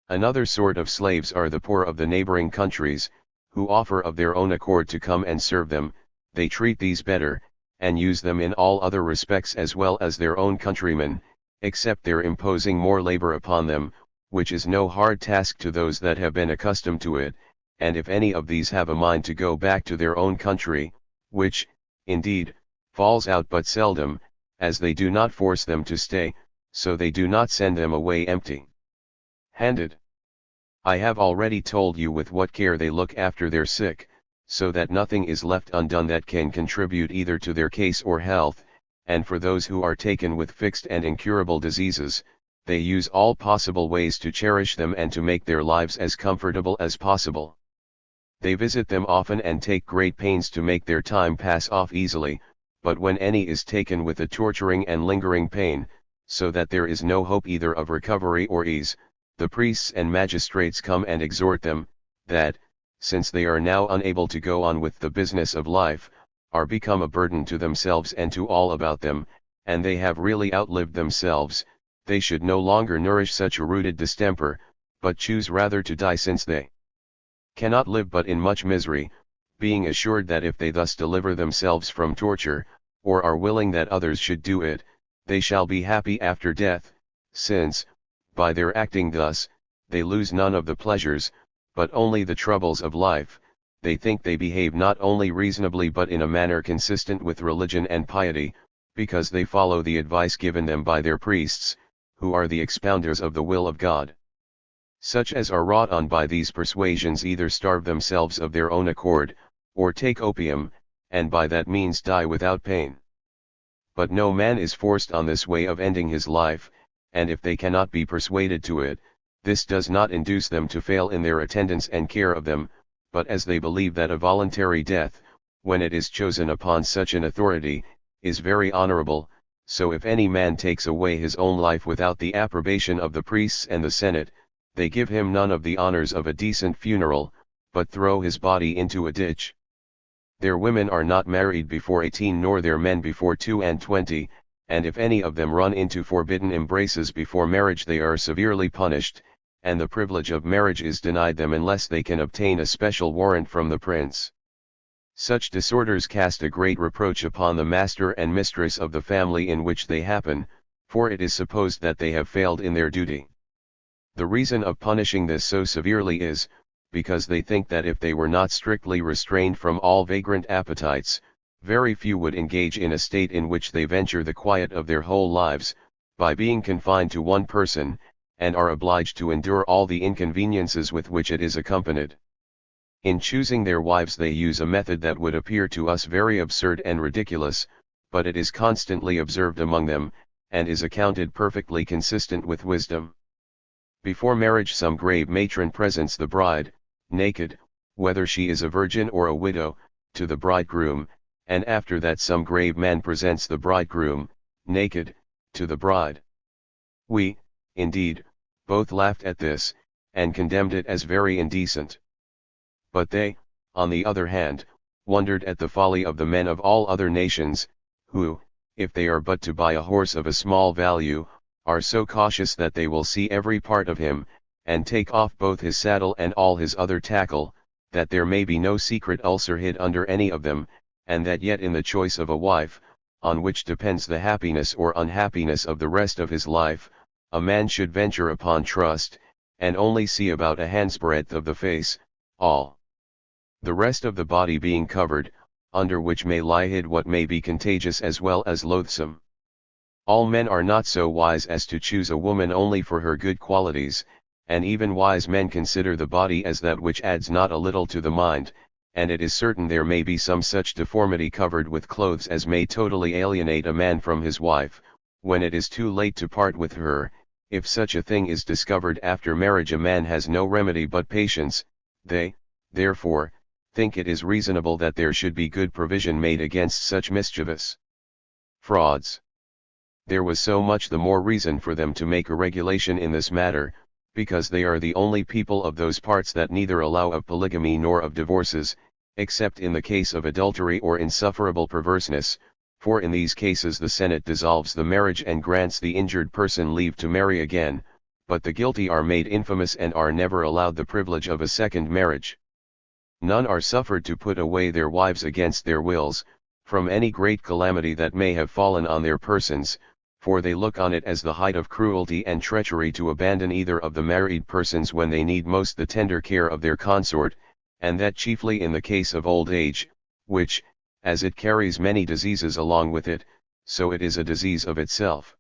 Another sort of slaves are the poor of the neighboring countries, who offer of their own accord to come and serve them. They treat these better, and use them in all other respects as well as their own countrymen, except their imposing more labor upon them, which is no hard task to those that have been accustomed to it. And if any of these have a mind to go back to their own country, which, indeed, falls out but seldom, as they do not force them to stay, so they do not send them away empty-handed. I have already told you with what care they look after their sick, so that nothing is left undone that can contribute either to their case or health, and for those who are taken with fixed and incurable diseases, they use all possible ways to cherish them and to make their lives as comfortable as possible. They visit them often and take great pains to make their time pass off easily, but when any is taken with a torturing and lingering pain, so that there is no hope either of recovery or ease, the priests and magistrates come and exhort them, that, since they are now unable to go on with the business of life, are become a burden to themselves and to all about them, and they have really outlived themselves, they should no longer nourish such a rooted distemper, but choose rather to die, since they cannot live but in much misery, being assured that if they thus deliver themselves from torture, or are willing that others should do it, they shall be happy after death, since, by their acting thus, they lose none of the pleasures, but only the troubles of life. They think they behave not only reasonably but in a manner consistent with religion and piety, because they follow the advice given them by their priests, who are the expounders of the will of God. Such as are wrought on by these persuasions either starve themselves of their own accord, or take opium, and by that means die without pain. But no man is forced on this way of ending his life, and if they cannot be persuaded to it, this does not induce them to fail in their attendance and care of them, but as they believe that a voluntary death, when it is chosen upon such an authority, is very honorable, so if any man takes away his own life without the approbation of the priests and the Senate, they give him none of the honors of a decent funeral, but throw his body into a ditch. Their women are not married before 18 nor their men before 22, and if any of them run into forbidden embraces before marriage they are severely punished, and the privilege of marriage is denied them unless they can obtain a special warrant from the prince. Such disorders cast a great reproach upon the master and mistress of the family in which they happen, for it is supposed that they have failed in their duty. The reason of punishing this so severely is, because they think that if they were not strictly restrained from all vagrant appetites, very few would engage in a state in which they venture the quiet of their whole lives, by being confined to one person, and are obliged to endure all the inconveniences with which it is accompanied. In choosing their wives they use a method that would appear to us very absurd and ridiculous, but it is constantly observed among them, and is accounted perfectly consistent with wisdom. Before marriage some grave matron presents the bride, naked, whether she is a virgin or a widow, to the bridegroom, and after that some grave man presents the bridegroom, naked, to the bride. We, indeed, both laughed at this, and condemned it as very indecent. But they, on the other hand, wondered at the folly of the men of all other nations, who, if they are but to buy a horse of a small value, are so cautious that they will see every part of him, and take off both his saddle and all his other tackle, that there may be no secret ulcer hid under any of them, and that yet in the choice of a wife, on which depends the happiness or unhappiness of the rest of his life, a man should venture upon trust, and only see about a hand's breadth of the face, all the rest of the body being covered, under which may lie hid what may be contagious as well as loathsome. All men are not so wise as to choose a woman only for her good qualities, and even wise men consider the body as that which adds not a little to the mind, and it is certain there may be some such deformity covered with clothes as may totally alienate a man from his wife, when it is too late to part with her. If such a thing is discovered after marriage a man has no remedy but patience. They, therefore, think it is reasonable that there should be good provision made against such mischievous frauds. There was so much the more reason for them to make a regulation in this matter, because they are the only people of those parts that neither allow of polygamy nor of divorces, except in the case of adultery or insufferable perverseness, for in these cases the Senate dissolves the marriage and grants the injured person leave to marry again, but the guilty are made infamous and are never allowed the privilege of a second marriage. None are suffered to put away their wives against their wills, from any great calamity that may have fallen on their persons, for they look on it as the height of cruelty and treachery to abandon either of the married persons when they need most the tender care of their consort, and that chiefly in the case of old age, which, as it carries many diseases along with it, so it is a disease of itself.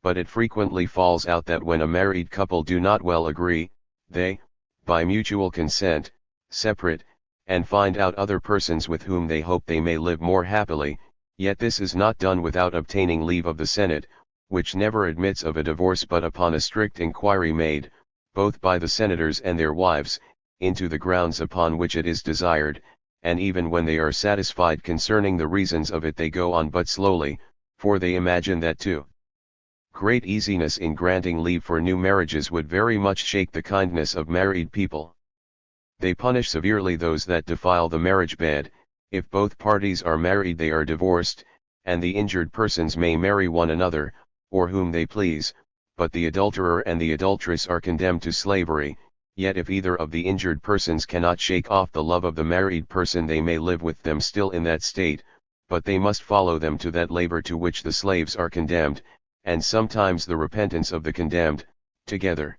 But it frequently falls out that when a married couple do not well agree, they, by mutual consent, separate, and find out other persons with whom they hope they may live more happily, yet this is not done without obtaining leave of the Senate, which never admits of a divorce but upon a strict inquiry made, both by the senators and their wives, into the grounds upon which it is desired, and even when they are satisfied concerning the reasons of it they go on but slowly, for they imagine that too great easiness in granting leave for new marriages would very much shake the kindness of married people. They punish severely those that defile the marriage bed. If both parties are married they are divorced, and the injured persons may marry one another, or whom they please, but the adulterer and the adulteress are condemned to slavery. Yet if either of the injured persons cannot shake off the love of the married person they may live with them still in that state, but they must follow them to that labor to which the slaves are condemned, and sometimes the repentance of the condemned, together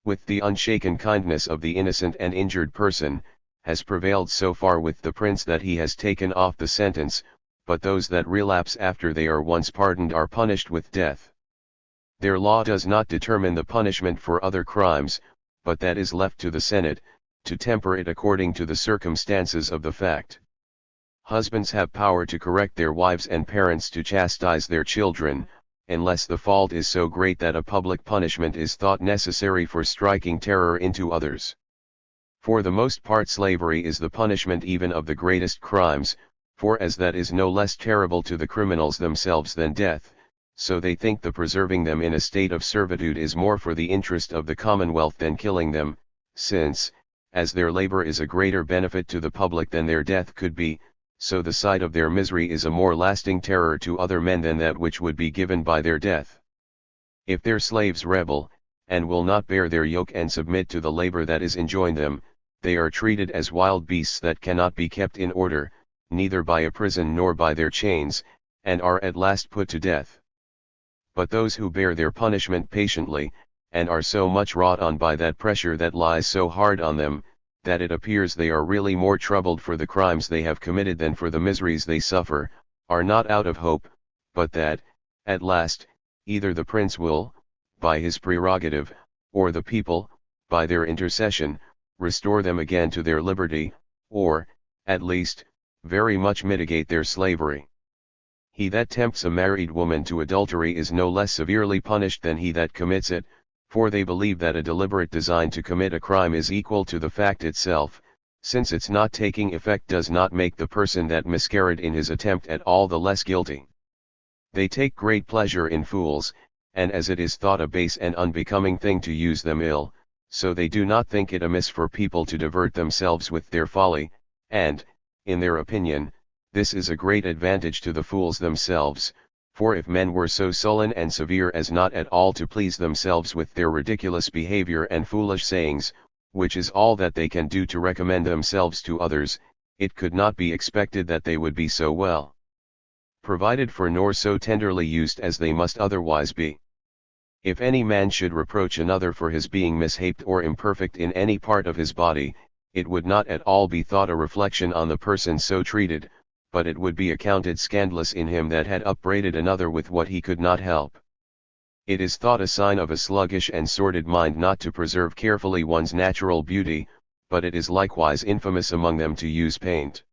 with the unshaken kindness of the innocent and injured person, has prevailed so far with the prince that he has taken off the sentence, but those that relapse after they are once pardoned are punished with death. Their law does not determine the punishment for other crimes, but that is left to the Senate, to temper it according to the circumstances of the fact. Husbands have power to correct their wives and parents to chastise their children, unless the fault is so great that a public punishment is thought necessary for striking terror into others. For the most part slavery is the punishment even of the greatest crimes, for as that is no less terrible to the criminals themselves than death, so they think the preserving them in a state of servitude is more for the interest of the commonwealth than killing them, since, as their labor is a greater benefit to the public than their death could be, so the sight of their misery is a more lasting terror to other men than that which would be given by their death. If their slaves rebel, and will not bear their yoke and submit to the labor that is enjoined them, they are treated as wild beasts that cannot be kept in order, neither by a prison nor by their chains, and are at last put to death. But those who bear their punishment patiently, and are so much wrought on by that pressure that lies so hard on them, that it appears they are really more troubled for the crimes they have committed than for the miseries they suffer, are not out of hope, but that, at last, either the prince will, by his prerogative, or the people, by their intercession, restore them again to their liberty, or, at least, very much mitigate their slavery. He that tempts a married woman to adultery is no less severely punished than he that commits it, for they believe that a deliberate design to commit a crime is equal to the fact itself, since its not taking effect does not make the person that miscarried in his attempt at all the less guilty. They take great pleasure in fools, and as it is thought a base and unbecoming thing to use them ill, so they do not think it amiss for people to divert themselves with their folly, and, in their opinion, this is a great advantage to the fools themselves, for if men were so sullen and severe as not at all to please themselves with their ridiculous behavior and foolish sayings, which is all that they can do to recommend themselves to others, it could not be expected that they would be so well provided for nor so tenderly used as they must otherwise be. If any man should reproach another for his being mishaped or imperfect in any part of his body, it would not at all be thought a reflection on the person so treated, but it would be accounted scandalous in him that had upbraided another with what he could not help. It is thought a sign of a sluggish and sordid mind not to preserve carefully one's natural beauty, but it is likewise infamous among them to use paint.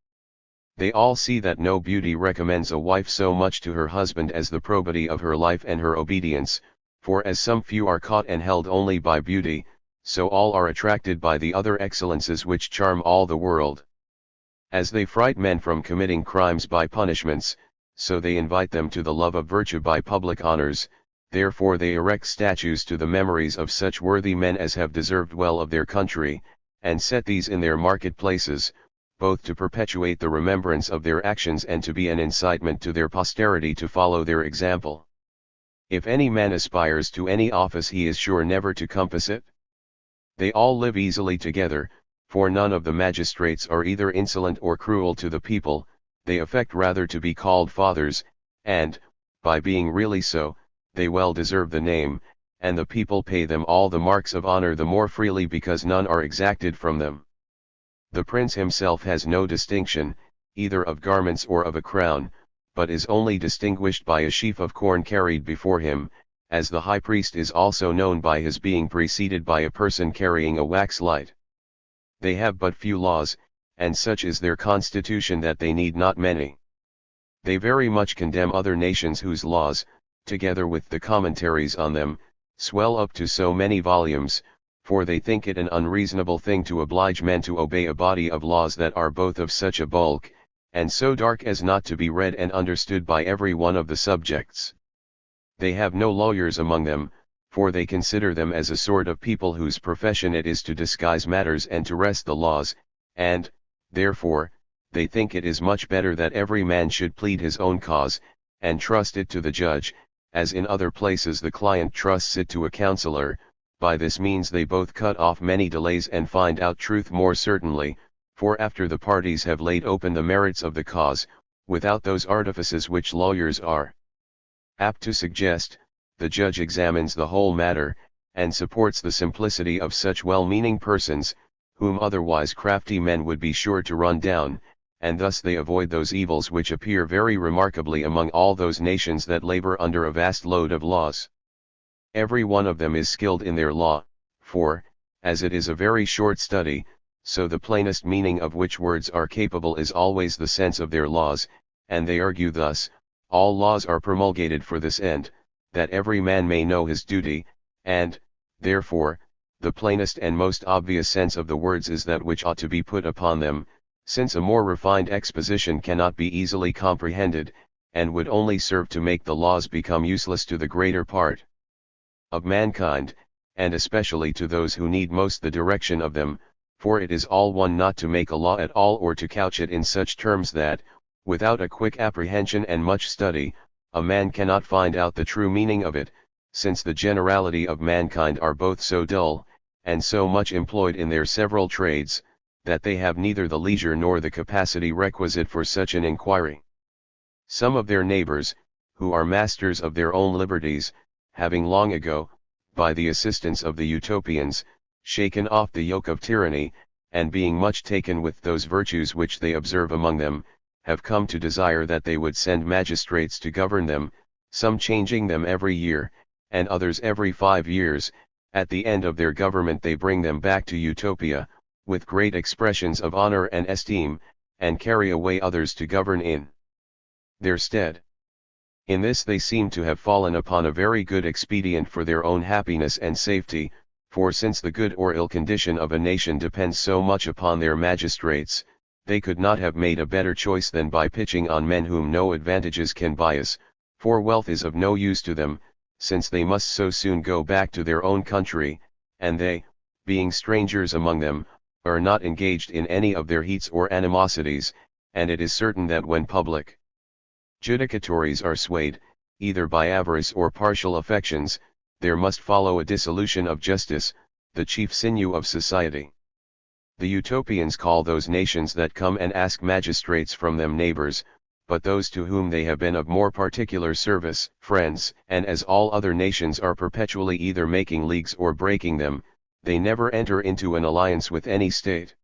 They all see that no beauty recommends a wife so much to her husband as the probity of her life and her obedience, for as some few are caught and held only by beauty, so all are attracted by the other excellences which charm all the world. As they fright men from committing crimes by punishments, so they invite them to the love of virtue by public honors, therefore they erect statues to the memories of such worthy men as have deserved well of their country, and set these in their marketplaces, both to perpetuate the remembrance of their actions and to be an incitement to their posterity to follow their example. If any man aspires to any office he is sure never to compass it. They all live easily together, for none of the magistrates are either insolent or cruel to the people, they affect rather to be called fathers, and, by being really so, they well deserve the name, and the people pay them all the marks of honor the more freely because none are exacted from them. The prince himself has no distinction, either of garments or of a crown, but is only distinguished by a sheaf of corn carried before him, as the high priest is also known by his being preceded by a person carrying a wax light. They have but few laws, and such is their constitution that they need not many. They very much condemn other nations whose laws, together with the commentaries on them, swell up to so many volumes, for they think it an unreasonable thing to oblige men to obey a body of laws that are both of such a bulk, and so dark as not to be read and understood by every one of the subjects. They have no lawyers among them, for they consider them as a sort of people whose profession it is to disguise matters and to wrest the laws, and, therefore, they think it is much better that every man should plead his own cause, and trust it to the judge, as in other places the client trusts it to a counselor. By this means they both cut off many delays and find out truth more certainly, for after the parties have laid open the merits of the cause, without those artifices which lawyers are apt to suggest, the judge examines the whole matter, and supports the simplicity of such well-meaning persons, whom otherwise crafty men would be sure to run down, and thus they avoid those evils which appear very remarkably among all those nations that labor under a vast load of laws. Every one of them is skilled in their law, for, as it is a very short study, so the plainest meaning of which words are capable is always the sense of their laws, and they argue thus: all laws are promulgated for this end, that every man may know his duty, and, therefore, the plainest and most obvious sense of the words is that which ought to be put upon them, since a more refined exposition cannot be easily comprehended, and would only serve to make the laws become useless to the greater part of mankind, and especially to those who need most the direction of them, for it is all one not to make a law at all or to couch it in such terms that, without a quick apprehension and much study, a man cannot find out the true meaning of it, since the generality of mankind are both so dull, and so much employed in their several trades, that they have neither the leisure nor the capacity requisite for such an inquiry. Some of their neighbors, who are masters of their own liberties, having long ago, by the assistance of the utopians, shaken off the yoke of tyranny, and being much taken with those virtues which they observe among them, have come to desire that they would send magistrates to govern them, some changing them every year, and others every 5 years. At the end of their government they bring them back to utopia, with great expressions of honor and esteem, and carry away others to govern in their stead. In this they seem to have fallen upon a very good expedient for their own happiness and safety, for since the good or ill condition of a nation depends so much upon their magistrates, they could not have made a better choice than by pitching on men whom no advantages can bias, for wealth is of no use to them, since they must so soon go back to their own country, and they, being strangers among them, are not engaged in any of their heats or animosities, and it is certain that when public judicatories are swayed, either by avarice or partial affections, there must follow a dissolution of justice, the chief sinew of society. The utopians call those nations that come and ask magistrates from them neighbors, but those to whom they have been of more particular service, friends, and as all other nations are perpetually either making leagues or breaking them, they never enter into an alliance with any state.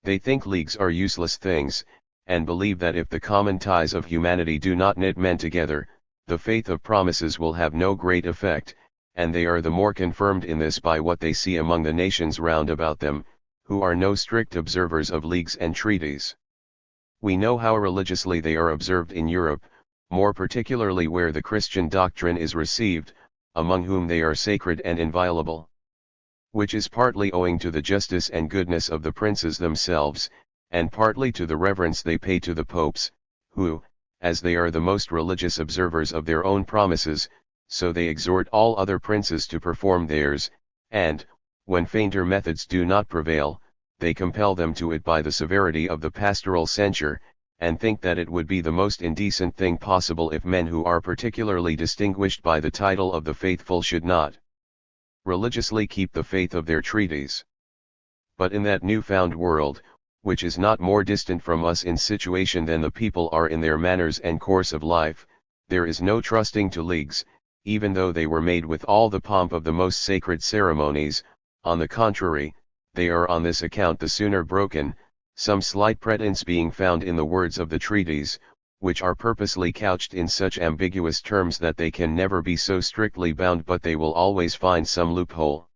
They think leagues are useless things, and believe that if the common ties of humanity do not knit men together, the faith of promises will have no great effect, and they are the more confirmed in this by what they see among the nations round about them, who are no strict observers of leagues and treaties. We know how religiously they are observed in Europe, more particularly where the Christian doctrine is received, among whom they are sacred and inviolable. Which is partly owing to the justice and goodness of the princes themselves, and partly to the reverence they pay to the popes, who, as they are the most religious observers of their own promises, so they exhort all other princes to perform theirs, and, when fainter methods do not prevail, they compel them to it by the severity of the pastoral censure, and think that it would be the most indecent thing possible if men who are particularly distinguished by the title of the faithful should not religiously keep the faith of their treaties. But in that new-found world, which is not more distant from us in situation than the people are in their manners and course of life, there is no trusting to leagues, even though they were made with all the pomp of the most sacred ceremonies. On the contrary, they are on this account the sooner broken, some slight pretence being found in the words of the treaties, which are purposely couched in such ambiguous terms that they can never be so strictly bound, but they will always find some loophole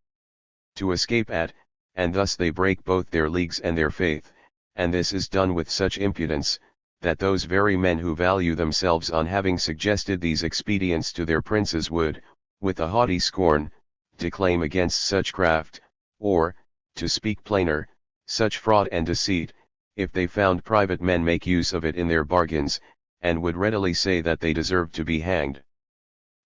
to escape at, and thus they break both their leagues and their faith, and this is done with such impudence, that those very men who value themselves on having suggested these expedients to their princes would, with a haughty scorn, declaim against such craft, or, to speak plainer, such fraud and deceit, if they found private men make use of it in their bargains, and would readily say that they deserved to be hanged.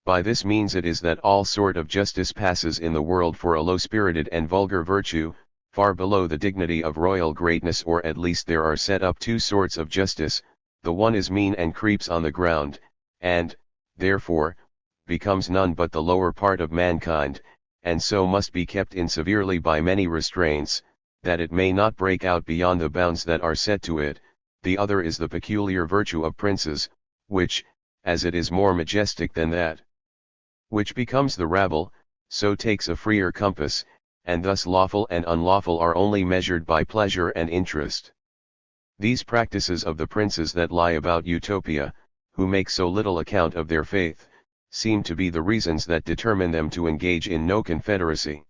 By this means it is that all sort of justice passes in the world for a low-spirited and vulgar virtue, far below the dignity of royal greatness, or at least there are set up two sorts of justice, the one is mean and creeps on the ground, and, therefore, becomes none but the lower part of mankind, and so must be kept in severely by many restraints, that it may not break out beyond the bounds that are set to it. The other is the peculiar virtue of princes, which, as it is more majestic than that which becomes the rabble, so takes a freer compass, and thus lawful and unlawful are only measured by pleasure and interest. These practices of the princes that lie about utopia, who make so little account of their faith, seem to be the reasons that determine them to engage in no confederacy.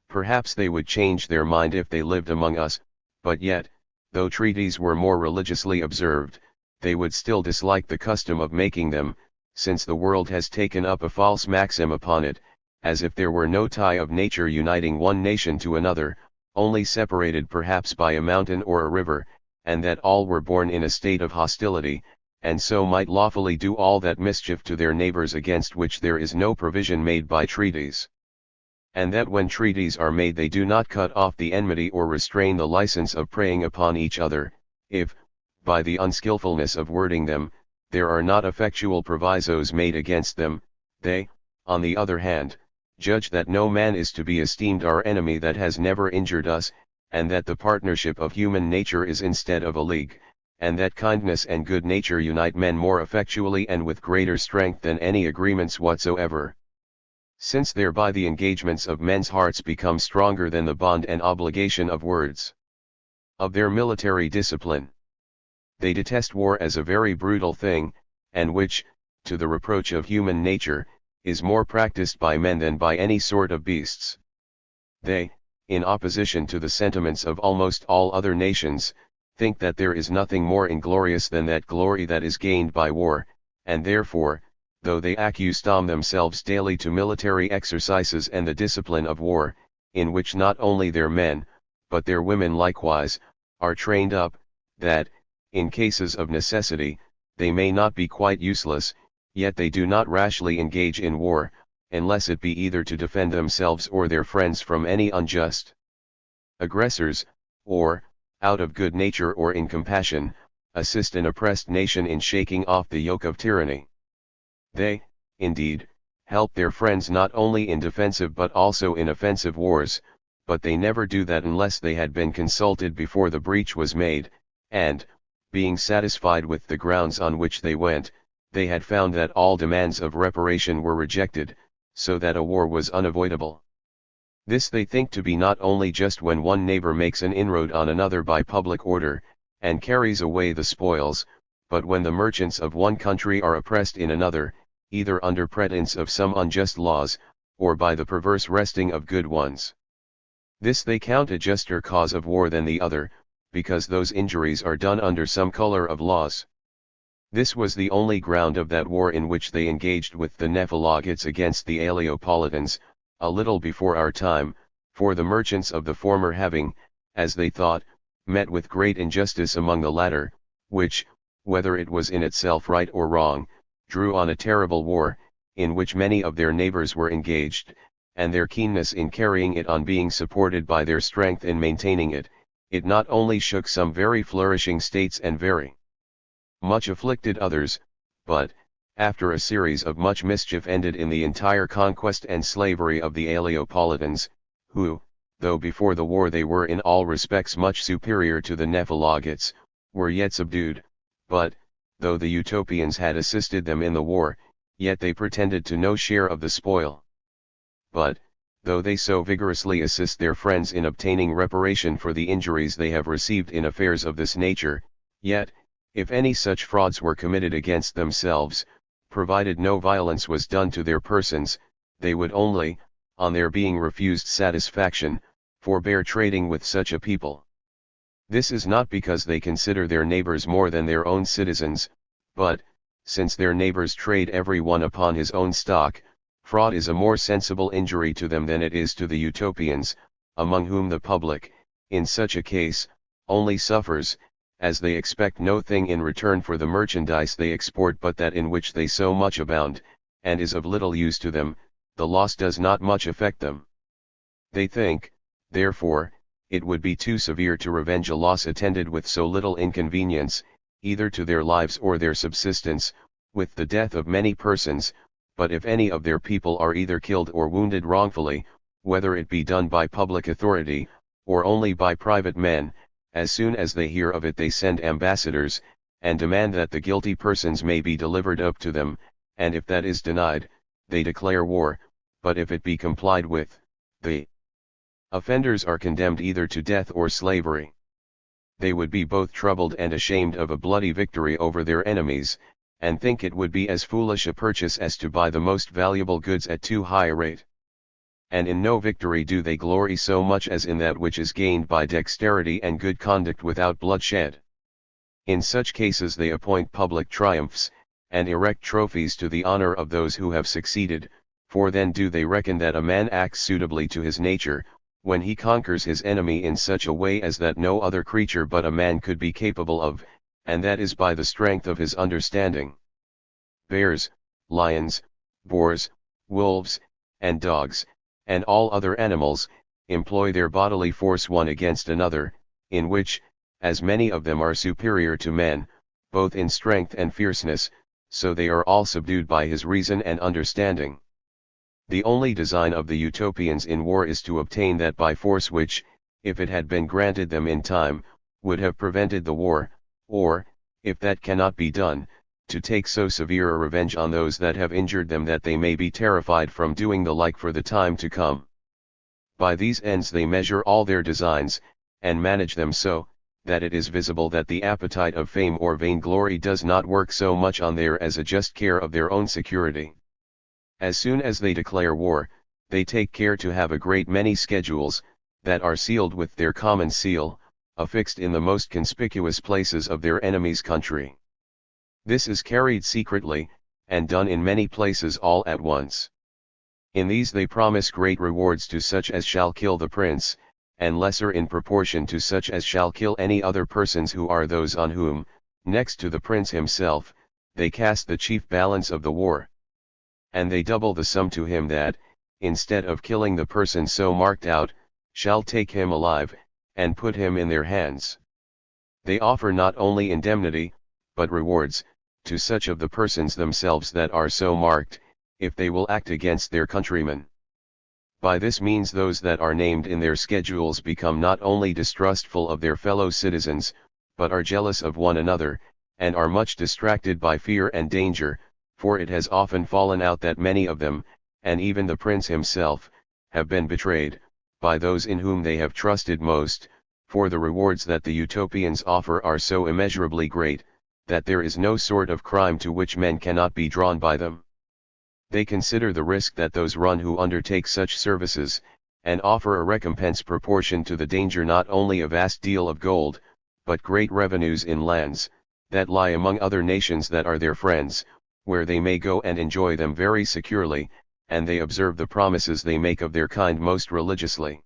Perhaps they would change their mind if they lived among us, but yet, though treaties were more religiously observed, they would still dislike the custom of making them, since the world has taken up a false maxim upon it, as if there were no tie of nature uniting one nation to another, only separated perhaps by a mountain or a river, and that all were born in a state of hostility, and so might lawfully do all that mischief to their neighbors against which there is no provision made by treaties. and that when treaties are made they do not cut off the enmity or restrain the license of preying upon each other, if, by the unskillfulness of wording them, there are not effectual provisos made against them, they, on the other hand, judge that no man is to be esteemed our enemy that has never injured us, and that the partnership of human nature is instead of a league, and that kindness and good nature unite men more effectually and with greater strength than any agreements whatsoever. Since thereby the engagements of men's hearts become stronger than the bond and obligation of words. Of their military discipline. They detest war as a very brutal thing, and which, to the reproach of human nature, is more practiced by men than by any sort of beasts. They, in opposition to the sentiments of almost all other nations, think that there is nothing more inglorious than that glory that is gained by war, and therefore, though they accustom themselves daily to military exercises and the discipline of war, in which not only their men, but their women likewise, are trained up, that, in cases of necessity, they may not be quite useless, yet they do not rashly engage in war, unless it be either to defend themselves or their friends from any unjust aggressors, or, out of good nature or in compassion, assist an oppressed nation in shaking off the yoke of tyranny. They, indeed, help their friends not only in defensive but also in offensive wars, but they never do that unless they had been consulted before the breach was made, and, being satisfied with the grounds on which they went, they had found that all demands of reparation were rejected, so that a war was unavoidable. This they think to be not only just when one neighbor makes an inroad on another by public order, and carries away the spoils, but when the merchants of one country are oppressed in another, either under pretence of some unjust laws, or by the perverse wresting of good ones. This they count a juster cause of war than the other, because those injuries are done under some color of laws. This was the only ground of that war in which they engaged with the Nephologites against the Aeolpolitans, a little before our time, for the merchants of the former having, as they thought, met with great injustice among the latter, which, whether it was in itself right or wrong, drew on a terrible war, in which many of their neighbors were engaged, and their keenness in carrying it on being supported by their strength in maintaining it, it not only shook some very flourishing states and very much afflicted others, but, after a series of much mischief ended in the entire conquest and slavery of the Aeolpolitans, who, though before the war they were in all respects much superior to the Nephologites, were yet subdued, but, though the Utopians had assisted them in the war, yet they pretended to no share of the spoil. But, though they so vigorously assist their friends in obtaining reparation for the injuries they have received in affairs of this nature, yet, if any such frauds were committed against themselves, provided no violence was done to their persons, they would only, on their being refused satisfaction, forbear trading with such a people. This is not because they consider their neighbors more than their own citizens, but, since their neighbors trade every one upon his own stock, fraud is a more sensible injury to them than it is to the Utopians, among whom the public, in such a case, only suffers, as they expect no thing in return for the merchandise they export but that in which they so much abound, and is of little use to them, the loss does not much affect them. They think, therefore, it would be too severe to revenge a loss attended with so little inconvenience, either to their lives or their subsistence, with the death of many persons, but if any of their people are either killed or wounded wrongfully, whether it be done by public authority, or only by private men, as soon as they hear of it they send ambassadors, and demand that the guilty persons may be delivered up to them, and if that is denied, they declare war, but if it be complied with, the offenders are condemned either to death or slavery. They would be both troubled and ashamed of a bloody victory over their enemies, and think it would be as foolish a purchase as to buy the most valuable goods at too high a rate. And in no victory do they glory so much as in that which is gained by dexterity and good conduct without bloodshed. In such cases they appoint public triumphs, and erect trophies to the honor of those who have succeeded, for then do they reckon that a man acts suitably to his nature, when he conquers his enemy in such a way as that no other creature but a man could be capable of, and that is by the strength of his understanding. Bears, lions, boars, wolves, and dogs, and all other animals, employ their bodily force one against another, in which, as many of them are superior to men, both in strength and fierceness, so they are all subdued by his reason and understanding. The only design of the utopians in war is to obtain that by force which, if it had been granted them in time, would have prevented the war, or, if that cannot be done, to take so severe a revenge on those that have injured them that they may be terrified from doing the like for the time to come. By these ends they measure all their designs, and manage them so, that it is visible that the appetite of fame or vainglory does not work so much on there as a just care of their own security. As soon as they declare war, they take care to have a great many schedules, that are sealed with their common seal, affixed in the most conspicuous places of their enemy's country. This is carried secretly, and done in many places all at once. In these they promise great rewards to such as shall kill the prince, and lesser in proportion to such as shall kill any other persons who are those on whom, next to the prince himself, they cast the chief balance of the war. And they double the sum to him that, instead of killing the person so marked out, shall take him alive, and put him in their hands. They offer not only indemnity, but rewards, to such of the persons themselves that are so marked, if they will act against their countrymen. By this means those that are named in their schedules become not only distrustful of their fellow citizens, but are jealous of one another, and are much distracted by fear and danger, for it has often fallen out that many of them, and even the prince himself, have been betrayed, by those in whom they have trusted most, for the rewards that the utopians offer are so immeasurably great, that there is no sort of crime to which men cannot be drawn by them. They consider the risk that those run who undertake such services, and offer a recompense proportioned to the danger not only a vast deal of gold, but great revenues in lands, that lie among other nations that are their friends, where they may go and enjoy them very securely, and they observe the promises they make of their kind most religiously.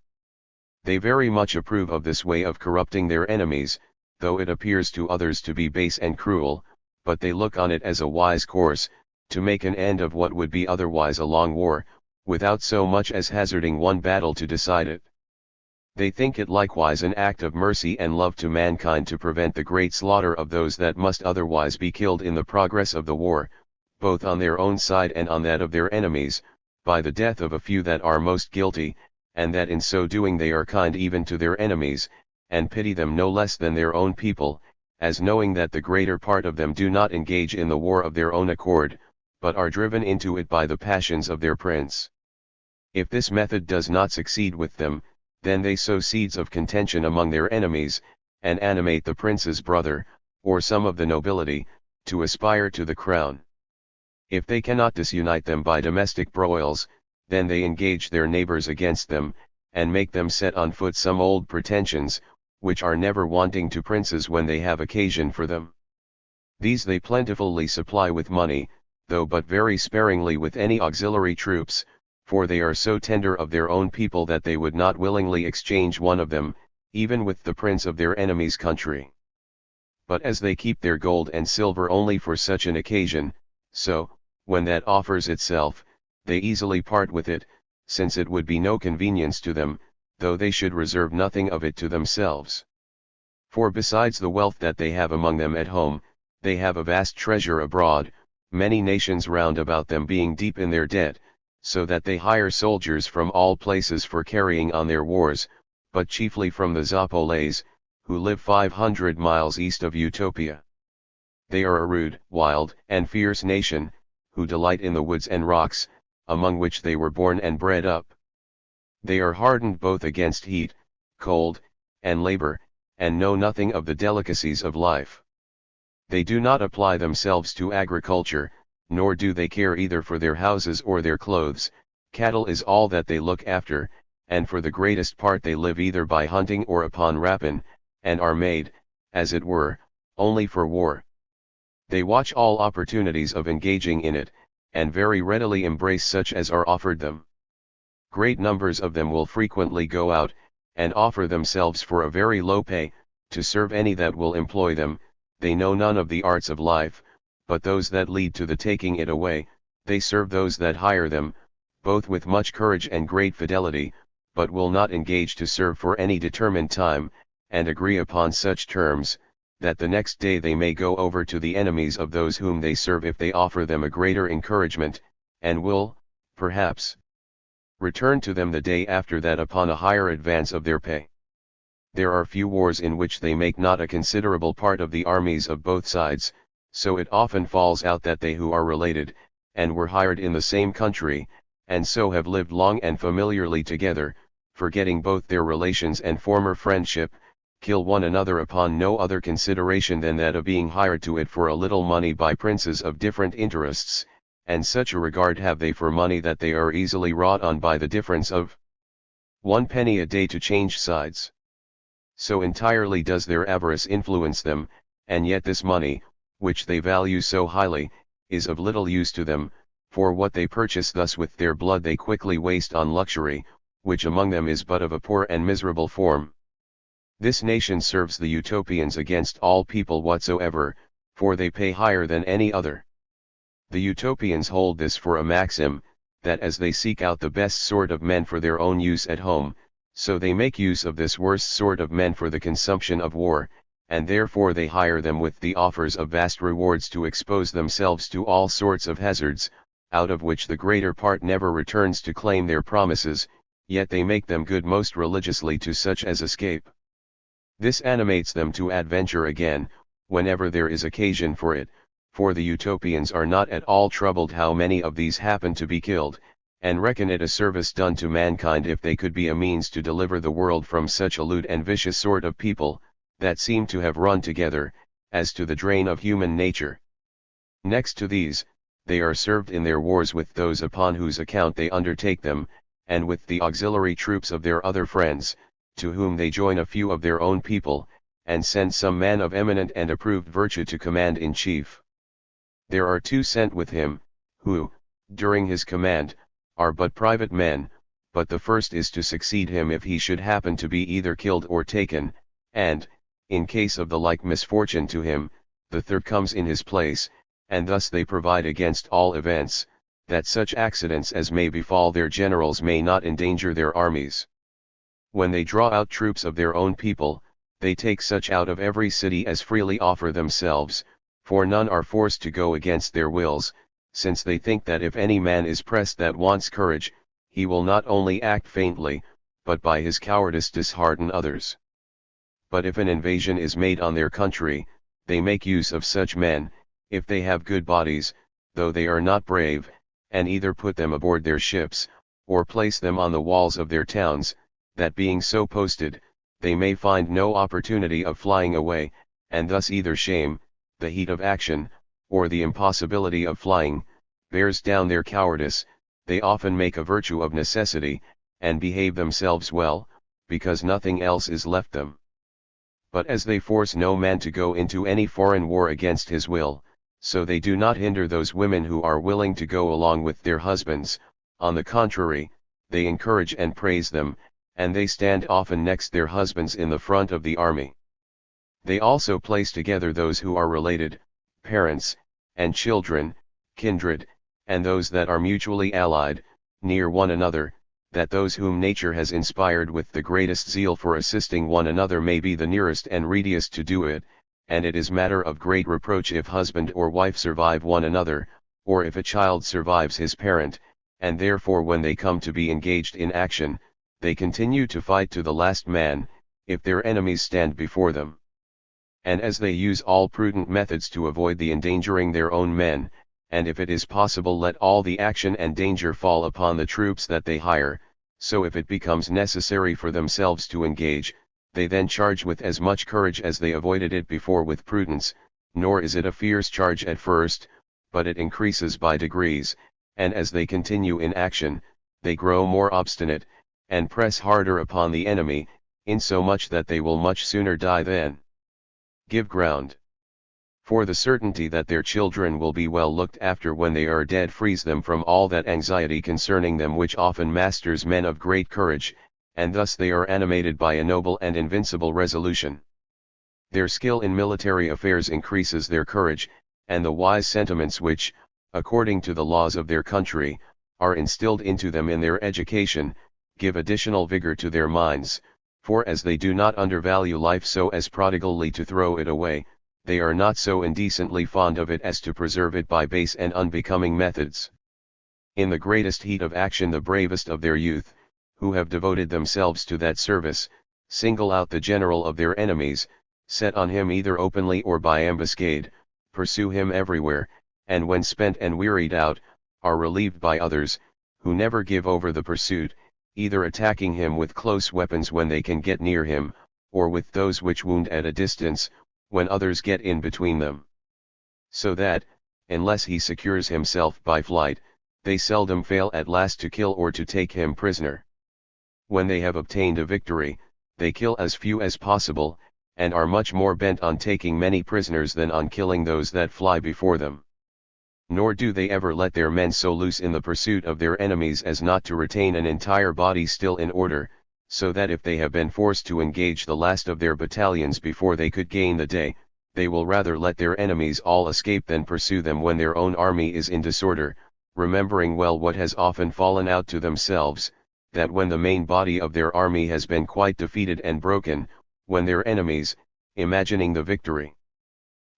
They very much approve of this way of corrupting their enemies, though it appears to others to be base and cruel, but they look on it as a wise course, to make an end of what would be otherwise a long war, without so much as hazarding one battle to decide it. They think it likewise an act of mercy and love to mankind to prevent the great slaughter of those that must otherwise be killed in the progress of the war, both on their own side and on that of their enemies, by the death of a few that are most guilty, and that in so doing they are kind even to their enemies, and pity them no less than their own people, as knowing that the greater part of them do not engage in the war of their own accord, but are driven into it by the passions of their prince. If this method does not succeed with them, then they sow seeds of contention among their enemies, and animate the prince's brother, or some of the nobility, to aspire to the crown. If they cannot disunite them by domestic broils, then they engage their neighbors against them, and make them set on foot some old pretensions, which are never wanting to princes when they have occasion for them. These they plentifully supply with money, though but very sparingly with any auxiliary troops, for they are so tender of their own people that they would not willingly exchange one of them, even with the prince of their enemy's country. But as they keep their gold and silver only for such an occasion, so, when that offers itself, they easily part with it, since it would be no convenience to them, though they should reserve nothing of it to themselves. For besides the wealth that they have among them at home, they have a vast treasure abroad, many nations round about them being deep in their debt, so that they hire soldiers from all places for carrying on their wars, but chiefly from the Zapoles, who live 500 miles east of Utopia. They are a rude, wild, and fierce nation, who delight in the woods and rocks, among which they were born and bred up. They are hardened both against heat, cold, and labor, and know nothing of the delicacies of life. They do not apply themselves to agriculture, nor do they care either for their houses or their clothes. Cattle is all that they look after, and for the greatest part they live either by hunting or upon rapine, and are made, as it were, only for war. They watch all opportunities of engaging in it, and very readily embrace such as are offered them. Great numbers of them will frequently go out, and offer themselves for a very low pay, to serve any that will employ them. They know none of the arts of life, but those that lead to the taking it away. They serve those that hire them, both with much courage and great fidelity, but will not engage to serve for any determined time, and agree upon such terms, that the next day they may go over to the enemies of those whom they serve if they offer them a greater encouragement, and will, perhaps, return to them the day after that upon a higher advance of their pay. There are few wars in which they make not a considerable part of the armies of both sides, so it often falls out that they who are related, and were hired in the same country, and so have lived long and familiarly together, forgetting both their relations and former friendship, kill one another upon no other consideration than that of being hired to it for a little money by princes of different interests, and such a regard have they for money that they are easily wrought on by the difference of 1 penny a day to change sides. So entirely does their avarice influence them, and yet this money, which they value so highly, is of little use to them, for what they purchase thus with their blood they quickly waste on luxury, which among them is but of a poor and miserable form. This nation serves the utopians against all people whatsoever, for they pay higher than any other. The utopians hold this for a maxim, that as they seek out the best sort of men for their own use at home, so they make use of this worst sort of men for the consumption of war, and therefore they hire them with the offers of vast rewards to expose themselves to all sorts of hazards, out of which the greater part never returns to claim their promises, yet they make them good most religiously to such as escape. This animates them to adventure again, whenever there is occasion for it, for the utopians are not at all troubled how many of these happen to be killed, and reckon it a service done to mankind if they could be a means to deliver the world from such a lewd and vicious sort of people, that seem to have run together, as to the drain of human nature. Next to these, they are served in their wars with those upon whose account they undertake them, and with the auxiliary troops of their other friends, to whom they join a few of their own people, and send some man of eminent and approved virtue to command in chief. There are 2 sent with him, who, during his command, are but private men, but the first is to succeed him if he should happen to be either killed or taken, and, in case of the like misfortune to him, the third comes in his place, and thus they provide against all events, that such accidents as may befall their generals may not endanger their armies. When they draw out troops of their own people, they take such out of every city as freely offer themselves, for none are forced to go against their wills, since they think that if any man is pressed that wants courage, he will not only act faintly, but by his cowardice dishearten others. But if an invasion is made on their country, they make use of such men, if they have good bodies, though they are not brave, and either put them aboard their ships, or place them on the walls of their towns, that being so posted, they may find no opportunity of flying away, and thus either shame, the heat of action, or the impossibility of flying, bears down their cowardice. They often make a virtue of necessity, and behave themselves well, because nothing else is left them. But as they force no man to go into any foreign war against his will, so they do not hinder those women who are willing to go along with their husbands. On the contrary, they encourage and praise them, and they stand often next their husbands in the front of the army. They also place together those who are related, parents, and children, kindred, and those that are mutually allied, near one another, that those whom nature has inspired with the greatest zeal for assisting one another may be the nearest and readiest to do it, and it is matter of great reproach if husband or wife survive one another, or if a child survives his parent, and therefore when they come to be engaged in action, they continue to fight to the last man, if their enemies stand before them. And as they use all prudent methods to avoid the endangering their own men, and if it is possible let all the action and danger fall upon the troops that they hire, so if it becomes necessary for themselves to engage, they then charge with as much courage as they avoided it before with prudence, nor is it a fierce charge at first, but it increases by degrees, and as they continue in action, they grow more obstinate, and press harder upon the enemy, insomuch that they will much sooner die than give ground. For the certainty that their children will be well looked after when they are dead frees them from all that anxiety concerning them which often masters men of great courage, and thus they are animated by a noble and invincible resolution. Their skill in military affairs increases their courage, and the wise sentiments which, according to the laws of their country, are instilled into them in their education, give additional vigor to their minds, for as they do not undervalue life so as prodigally to throw it away, they are not so indecently fond of it as to preserve it by base and unbecoming methods. In the greatest heat of action the bravest of their youth, who have devoted themselves to that service, single out the general of their enemies, set on him either openly or by ambuscade, pursue him everywhere, and when spent and wearied out, are relieved by others, who never give over the pursuit, either attacking him with close weapons when they can get near him, or with those which wound at a distance, when others get in between them. So that, unless he secures himself by flight, they seldom fail at last to kill or to take him prisoner. When they have obtained a victory, they kill as few as possible, and are much more bent on taking many prisoners than on killing those that fly before them. Nor do they ever let their men so loose in the pursuit of their enemies as not to retain an entire body still in order, so that if they have been forced to engage the last of their battalions before they could gain the day, they will rather let their enemies all escape than pursue them when their own army is in disorder, remembering well what has often fallen out to themselves, that when the main body of their army has been quite defeated and broken, when their enemies, imagining the victory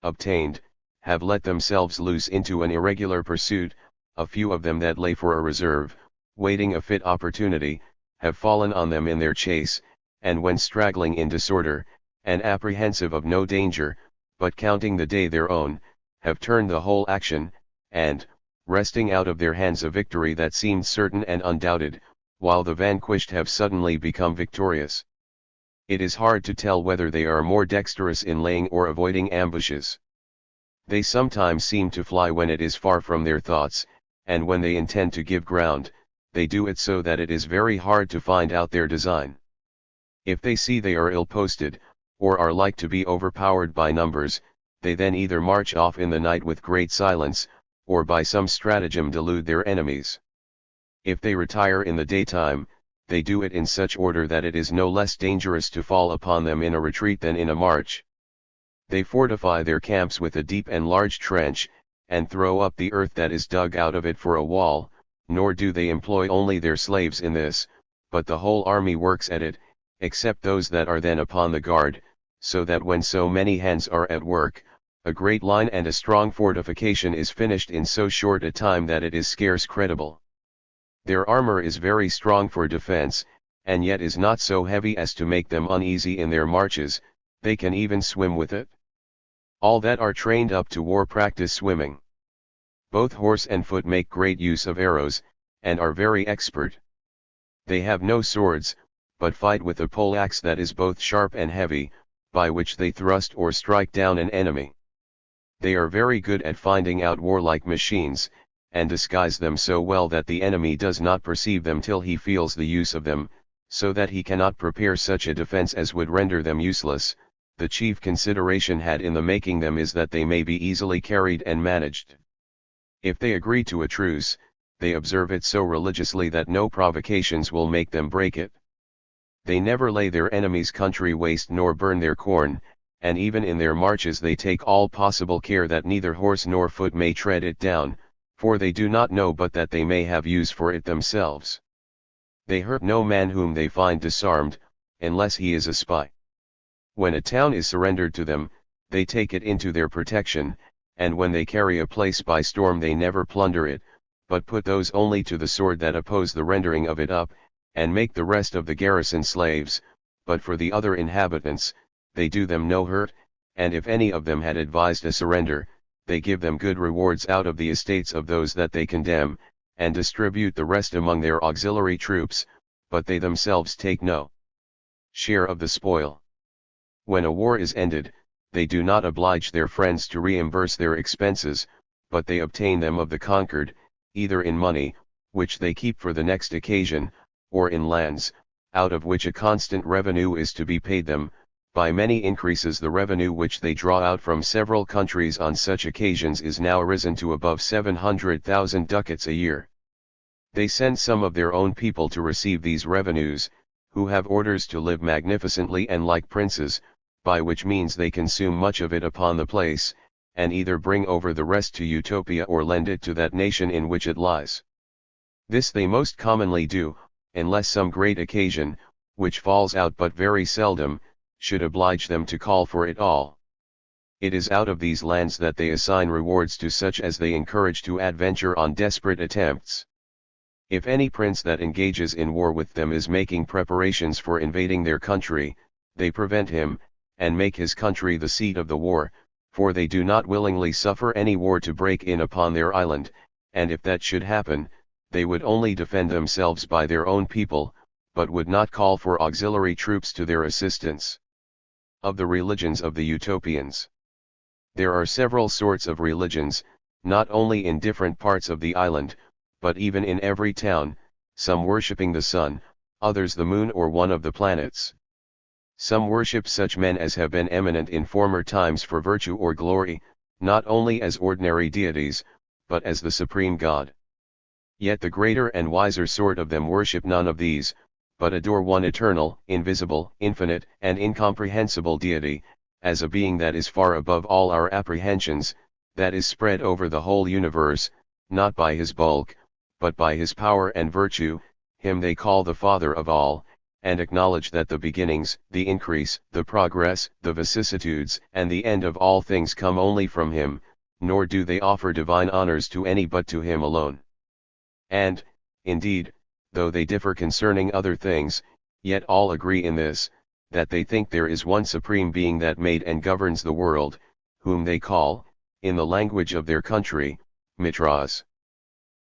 obtained, have let themselves loose into an irregular pursuit, a few of them that lay for a reserve, waiting a fit opportunity, have fallen on them in their chase, and when straggling in disorder, and apprehensive of no danger, but counting the day their own, have turned the whole action, and, wresting out of their hands a victory that seemed certain and undoubted, while the vanquished have suddenly become victorious. It is hard to tell whether they are more dexterous in laying or avoiding ambushes. They sometimes seem to fly when it is far from their thoughts, and when they intend to give ground, they do it so that it is very hard to find out their design. If they see they are ill-posted, or are like to be overpowered by numbers, they then either march off in the night with great silence, or by some stratagem delude their enemies. If they retire in the daytime, they do it in such order that it is no less dangerous to fall upon them in a retreat than in a march. They fortify their camps with a deep and large trench, and throw up the earth that is dug out of it for a wall, nor do they employ only their slaves in this, but the whole army works at it, except those that are then upon the guard, so that when so many hands are at work, a great line and a strong fortification is finished in so short a time that it is scarce credible. Their armor is very strong for defense, and yet is not so heavy as to make them uneasy in their marches, they can even swim with it. All that are trained up to war practice swimming. Both horse and foot make great use of arrows, and are very expert. They have no swords, but fight with a pole-axe that is both sharp and heavy, by which they thrust or strike down an enemy. They are very good at finding out warlike machines, and disguise them so well that the enemy does not perceive them till he feels the use of them, so that he cannot prepare such a defense as would render them useless. The chief consideration had in the making them is that they may be easily carried and managed. If they agree to a truce, they observe it so religiously that no provocations will make them break it. They never lay their enemy's country waste nor burn their corn, and even in their marches they take all possible care that neither horse nor foot may tread it down, for they do not know but that they may have use for it themselves. They hurt no man whom they find disarmed, unless he is a spy. When a town is surrendered to them, they take it into their protection, and when they carry a place by storm they never plunder it, but put those only to the sword that oppose the rendering of it up, and make the rest of the garrison slaves, but for the other inhabitants, they do them no hurt, and if any of them had advised a surrender, they give them good rewards out of the estates of those that they condemn, and distribute the rest among their auxiliary troops, but they themselves take no share of the spoil. When a war is ended, they do not oblige their friends to reimburse their expenses, but they obtain them of the conquered, either in money, which they keep for the next occasion, or in lands, out of which a constant revenue is to be paid them. By many increases the revenue which they draw out from several countries on such occasions is now risen to above 700,000 ducats a year. They send some of their own people to receive these revenues, who have orders to live magnificently and like princes, by which means they consume much of it upon the place, and either bring over the rest to Utopia or lend it to that nation in which it lies. This they most commonly do, unless some great occasion, which falls out but very seldom, should oblige them to call for it all. It is out of these lands that they assign rewards to such as they encourage to adventure on desperate attempts. If any prince that engages in war with them is making preparations for invading their country, they prevent him, and make his country the seat of the war, for they do not willingly suffer any war to break in upon their island, and if that should happen, they would only defend themselves by their own people, but would not call for auxiliary troops to their assistance. Of the religions of the Utopians. There are several sorts of religions, not only in different parts of the island, but even in every town, some worshipping the sun, others the moon or one of the planets. Some worship such men as have been eminent in former times for virtue or glory, not only as ordinary deities, but as the supreme God. Yet the greater and wiser sort of them worship none of these, but adore one eternal, invisible, infinite, and incomprehensible deity, as a being that is far above all our apprehensions, that is spread over the whole universe, not by his bulk, but by his power and virtue. Him they call the Father of all, and acknowledge that the beginnings, the increase, the progress, the vicissitudes, and the end of all things come only from him, nor do they offer divine honors to any but to him alone. And, indeed, though they differ concerning other things, yet all agree in this, that they think there is one supreme being that made and governs the world, whom they call, in the language of their country, Mitras.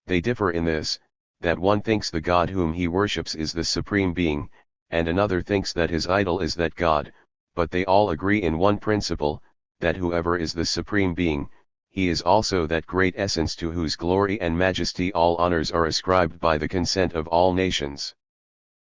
They differ in this, that one thinks the God whom he worships is the supreme being, and another thinks that his idol is that God, but they all agree in one principle, that whoever is the supreme being, he is also that great essence to whose glory and majesty all honors are ascribed by the consent of all nations.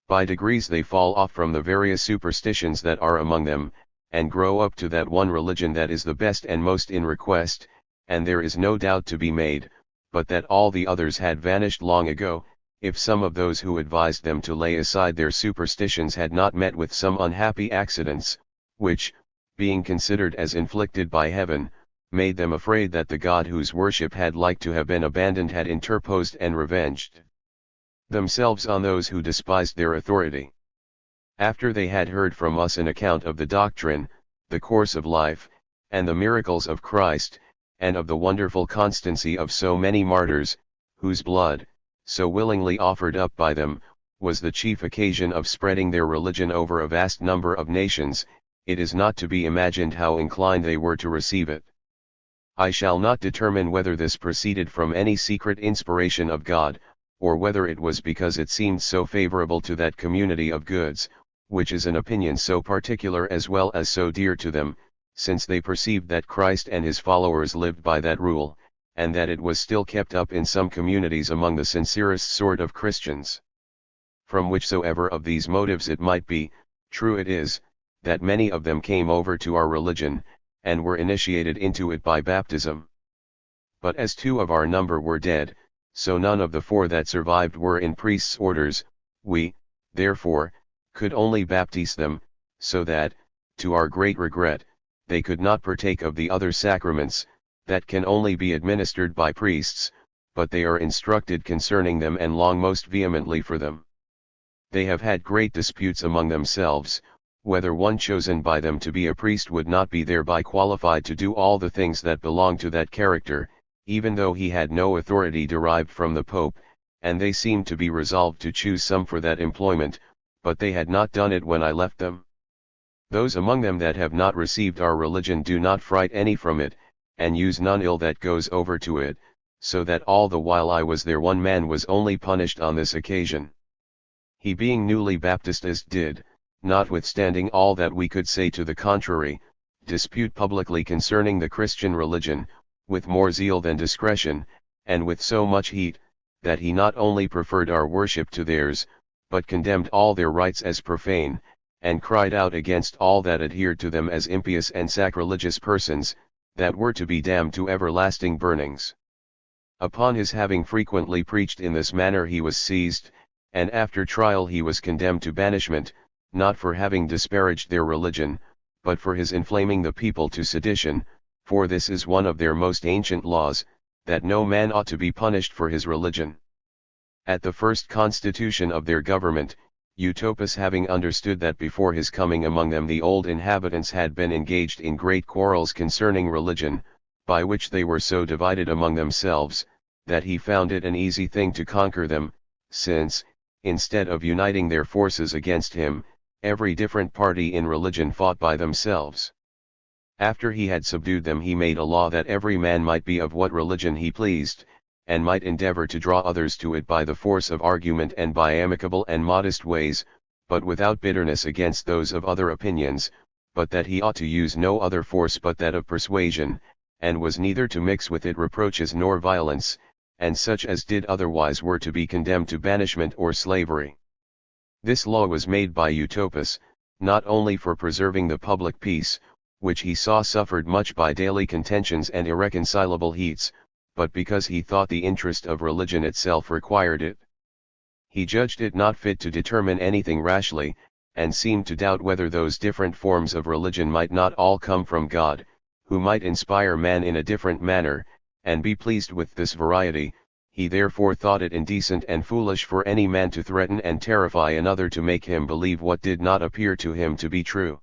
By degrees they fall off from the various superstitions that are among them, and grow up to that one religion that is the best and most in request, and there is no doubt to be made, but that all the others had vanished long ago, if some of those who advised them to lay aside their superstitions had not met with some unhappy accidents, which, being considered as inflicted by heaven, made them afraid that the God whose worship had like to have been abandoned had interposed and revenged themselves on those who despised their authority. After they had heard from us an account of the doctrine, the course of life, and the miracles of Christ, and of the wonderful constancy of so many martyrs, whose blood, so willingly offered up by them, was the chief occasion of spreading their religion over a vast number of nations, it is not to be imagined how inclined they were to receive it. I shall not determine whether this proceeded from any secret inspiration of God, or whether it was because it seemed so favorable to that community of goods, which is an opinion so particular as well as so dear to them, since they perceived that Christ and his followers lived by that rule, and that it was still kept up in some communities among the sincerest sort of Christians. From whichsoever of these motives it might be, true it is, that many of them came over to our religion, and were initiated into it by baptism. But as 2 of our number were dead, so none of the 4 that survived were in priests' orders, we, therefore, could only baptize them, so that, to our great regret, they could not partake of the other sacraments, that can only be administered by priests, but they are instructed concerning them and long most vehemently for them. They have had great disputes among themselves, whether one chosen by them to be a priest would not be thereby qualified to do all the things that belong to that character, even though he had no authority derived from the Pope, and they seemed to be resolved to choose some for that employment, but they had not done it when I left them. Those among them that have not received our religion do not fright any from it, and use none ill that goes over to it, so that all the while I was there one man was only punished on this occasion. He being newly baptized did, notwithstanding all that we could say to the contrary, dispute publicly concerning the Christian religion, with more zeal than discretion, and with so much heat, that he not only preferred our worship to theirs, but condemned all their rites as profane, and cried out against all that adhered to them as impious and sacrilegious persons, that were to be damned to everlasting burnings. Upon his having frequently preached in this manner he was seized, and after trial he was condemned to banishment, not for having disparaged their religion, but for his inflaming the people to sedition, for this is one of their most ancient laws, that no man ought to be punished for his religion. At the first constitution of their government, Utopus having understood that before his coming among them the old inhabitants had been engaged in great quarrels concerning religion, by which they were so divided among themselves, that he found it an easy thing to conquer them, since, instead of uniting their forces against him, every different party in religion fought by themselves. After he had subdued them he made a law that every man might be of what religion he pleased, and might endeavor to draw others to it by the force of argument and by amicable and modest ways, but without bitterness against those of other opinions, but that he ought to use no other force but that of persuasion, and was neither to mix with it reproaches nor violence, and such as did otherwise were to be condemned to banishment or slavery. This law was made by Utopus, not only for preserving the public peace, which he saw suffered much by daily contentions and irreconcilable heats, but because he thought the interest of religion itself required it. He judged it not fit to determine anything rashly, and seemed to doubt whether those different forms of religion might not all come from God, who might inspire man in a different manner, and be pleased with this variety. He therefore thought it indecent and foolish for any man to threaten and terrify another to make him believe what did not appear to him to be true.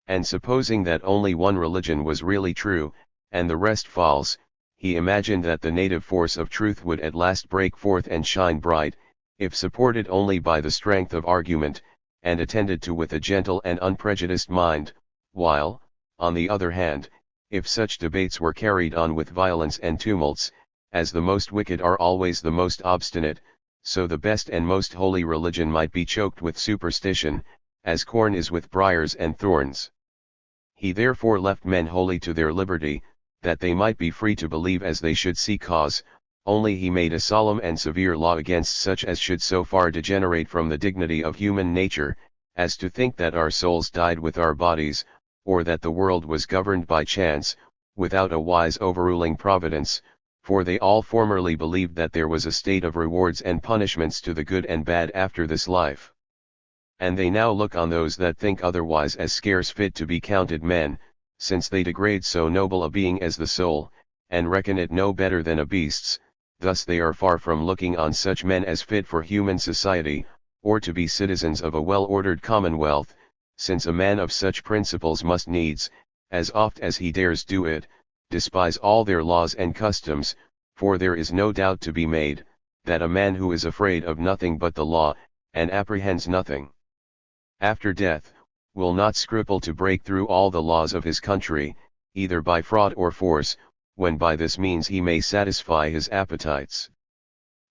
And supposing that only one religion was really true, and the rest false, he imagined that the native force of truth would at last break forth and shine bright, if supported only by the strength of argument, and attended to with a gentle and unprejudiced mind, while, on the other hand, if such debates were carried on with violence and tumults, as the most wicked are always the most obstinate, so the best and most holy religion might be choked with superstition, as corn is with briars and thorns. He therefore left men wholly to their liberty, that they might be free to believe as they should see cause, only he made a solemn and severe law against such as should so far degenerate from the dignity of human nature, as to think that our souls died with our bodies, or that the world was governed by chance, without a wise overruling providence, for they all formerly believed that there was a state of rewards and punishments to the good and bad after this life. And they now look on those that think otherwise as scarce fit to be counted men, since they degrade so noble a being as the soul, and reckon it no better than a beast's. Thus they are far from looking on such men as fit for human society, or to be citizens of a well-ordered commonwealth, since a man of such principles must needs, as oft as he dares do it, despise all their laws and customs, for there is no doubt to be made, that a man who is afraid of nothing but the law, and apprehends nothing after death, will not scruple to break through all the laws of his country, either by fraud or force, when by this means he may satisfy his appetites.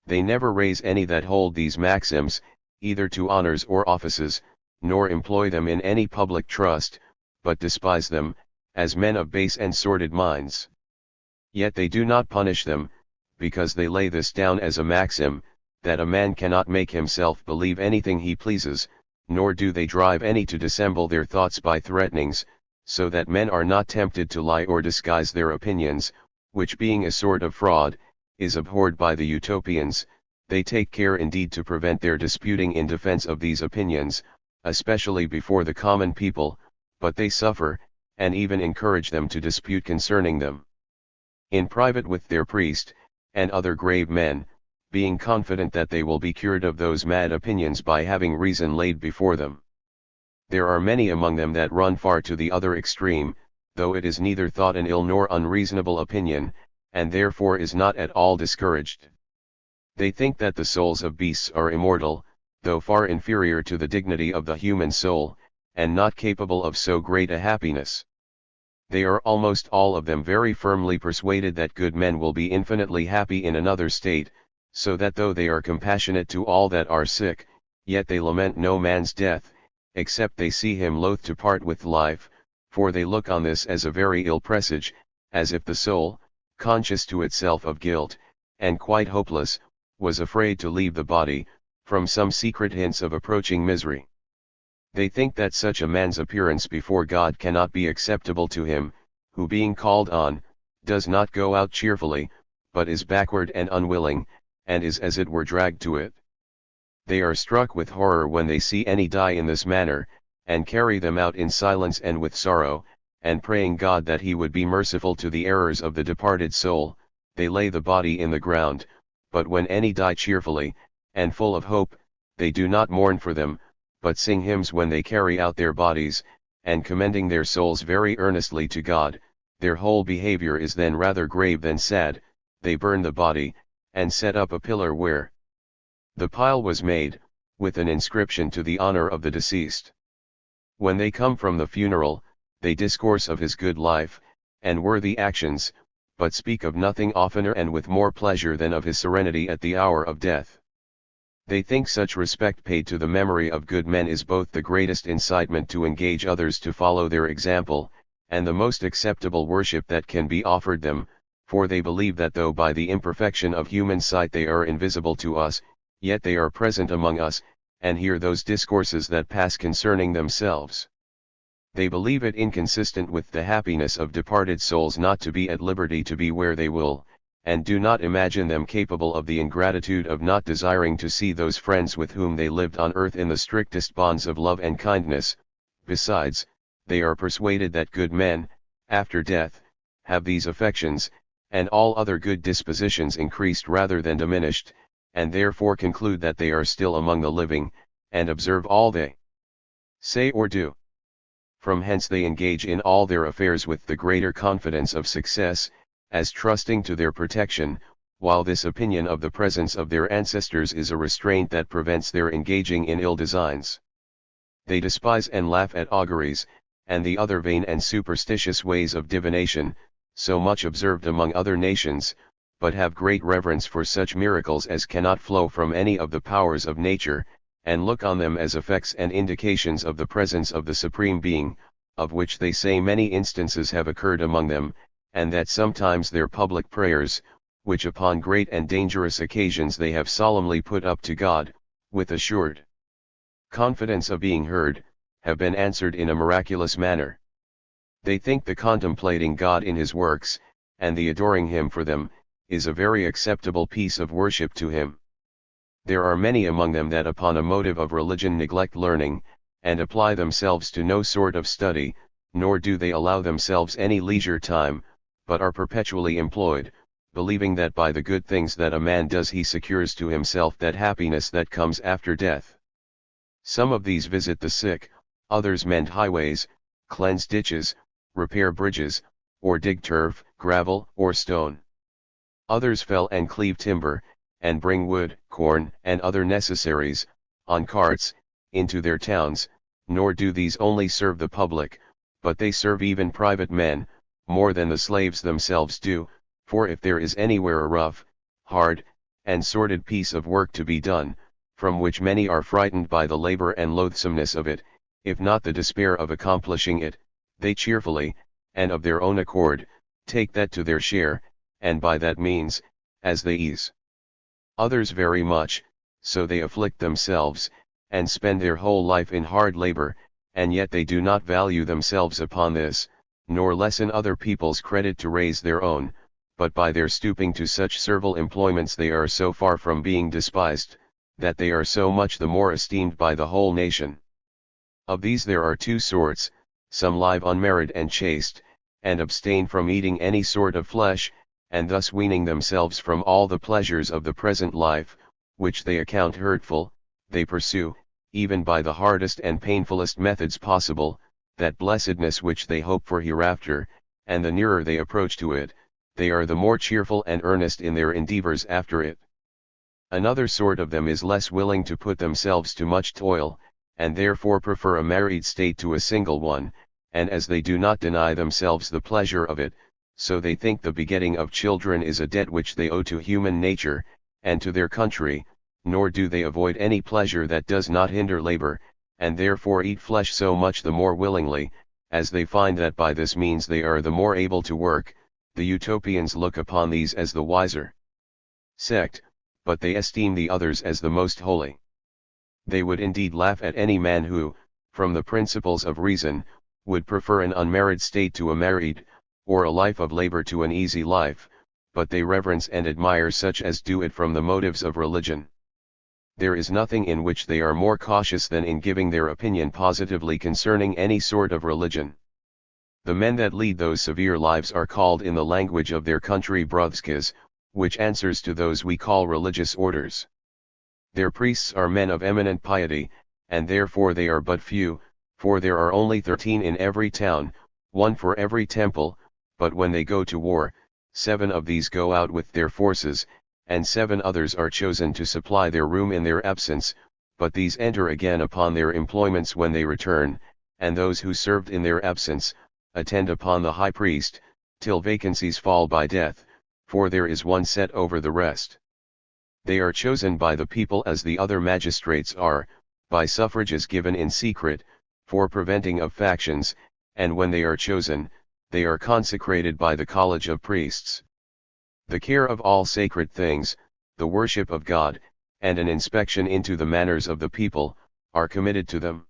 They never raise any that hold these maxims, either to honors or offices, nor employ them in any public trust, but despise them, as men of base and sordid minds. Yet they do not punish them, because they lay this down as a maxim, that a man cannot make himself believe anything he pleases, nor do they drive any to dissemble their thoughts by threatenings, so that men are not tempted to lie or disguise their opinions, which being a sort of fraud, is abhorred by the Utopians. They take care indeed to prevent their disputing in defense of these opinions, especially before the common people, but they suffer, and even encourage them to dispute concerning them in private with their priest, and other grave men, being confident that they will be cured of those mad opinions by having reason laid before them. There are many among them that run far to the other extreme, though it is neither thought an ill nor unreasonable opinion, and therefore is not at all discouraged. They think that the souls of beasts are immortal, though far inferior to the dignity of the human soul, and not capable of so great a happiness. They are almost all of them very firmly persuaded that good men will be infinitely happy in another state, so that though they are compassionate to all that are sick, yet they lament no man's death, except they see him loath to part with life, for they look on this as a very ill presage, as if the soul, conscious to itself of guilt, and quite hopeless, was afraid to leave the body, from some secret hints of approaching misery. They think that such a man's appearance before God cannot be acceptable to him, who being called on, does not go out cheerfully, but is backward and unwilling, and is as it were dragged to it. They are struck with horror when they see any die in this manner, and carry them out in silence and with sorrow, and praying God that he would be merciful to the errors of the departed soul, they lay the body in the ground, but when any die cheerfully, and full of hope, they do not mourn for them, but sing hymns when they carry out their bodies, and commending their souls very earnestly to God. Their whole behavior is then rather grave than sad. They burn the body, and set up a pillar where the pile was made, with an inscription to the honor of the deceased. When they come from the funeral, they discourse of his good life, and worthy actions, but speak of nothing oftener and with more pleasure than of his serenity at the hour of death. They think such respect paid to the memory of good men is both the greatest incitement to engage others to follow their example, and the most acceptable worship that can be offered them, for they believe that though by the imperfection of human sight they are invisible to us, yet they are present among us, and hear those discourses that pass concerning themselves. They believe it inconsistent with the happiness of departed souls not to be at liberty to be where they will, and do not imagine them capable of the ingratitude of not desiring to see those friends with whom they lived on earth in the strictest bonds of love and kindness. Besides, they are persuaded that good men, after death, have these affections, and all other good dispositions increased rather than diminished, and therefore conclude that they are still among the living, and observe all they say or do. From hence they engage in all their affairs with the greater confidence of success, as trusting to their protection, while this opinion of the presence of their ancestors is a restraint that prevents their engaging in ill designs. They despise and laugh at auguries, and the other vain and superstitious ways of divination, so much observed among other nations, but have great reverence for such miracles as cannot flow from any of the powers of nature, and look on them as effects and indications of the presence of the Supreme Being, of which they say many instances have occurred among them, and that sometimes their public prayers, which upon great and dangerous occasions they have solemnly put up to God, with assured confidence of being heard, have been answered in a miraculous manner. They think the contemplating God in his works, and the adoring him for them, is a very acceptable piece of worship to him. There are many among them that upon a motive of religion neglect learning, and apply themselves to no sort of study, nor do they allow themselves any leisure time, but are perpetually employed, believing that by the good things that a man does he secures to himself that happiness that comes after death. Some of these visit the sick, others mend highways, cleanse ditches, repair bridges, or dig turf, gravel, or stone. Others fell and cleave timber, and bring wood, corn, and other necessaries, on carts, into their towns, nor do these only serve the public, but they serve even private men, more than the slaves themselves do, for if there is anywhere a rough, hard, and sordid piece of work to be done, from which many are frightened by the labor and loathsomeness of it, if not the despair of accomplishing it, they cheerfully, and of their own accord, take that to their share, and by that means, as they ease others very much, so they afflict themselves, and spend their whole life in hard labor, and yet they do not value themselves upon this, nor lessen other people's credit to raise their own, but by their stooping to such servile employments they are so far from being despised, that they are so much the more esteemed by the whole nation. Of these there are two sorts: some live unmarried and chaste, and abstain from eating any sort of flesh, and thus weaning themselves from all the pleasures of the present life, which they account hurtful, they pursue, even by the hardest and painfulest methods possible, that blessedness which they hope for hereafter, and the nearer they approach to it, they are the more cheerful and earnest in their endeavors after it. Another sort of them is less willing to put themselves to much toil, and therefore prefer a married state to a single one, and as they do not deny themselves the pleasure of it, so they think the begetting of children is a debt which they owe to human nature, and to their country, nor do they avoid any pleasure that does not hinder labor, and therefore eat flesh so much the more willingly, as they find that by this means they are the more able to work. The Utopians look upon these as the wiser sect, but they esteem the others as the most holy. They would indeed laugh at any man who, from the principles of reason, would prefer an unmarried state to a married, or a life of labor to an easy life, but they reverence and admire such as do it from the motives of religion. There is nothing in which they are more cautious than in giving their opinion positively concerning any sort of religion. The men that lead those severe lives are called in the language of their country brodskis, which answers to those we call religious orders. Their priests are men of eminent piety, and therefore they are but few, for there are only 13 in every town, one for every temple, but when they go to war, 7 of these go out with their forces, and 7 others are chosen to supply their room in their absence, but these enter again upon their employments when they return, and those who served in their absence, attend upon the high priest, till vacancies fall by death, for there is one set over the rest. They are chosen by the people as the other magistrates are, by suffrages given in secret, for preventing of factions, and when they are chosen, they are consecrated by the college of priests. The care of all sacred things, the worship of God, and an inspection into the manners of the people, are committed to them.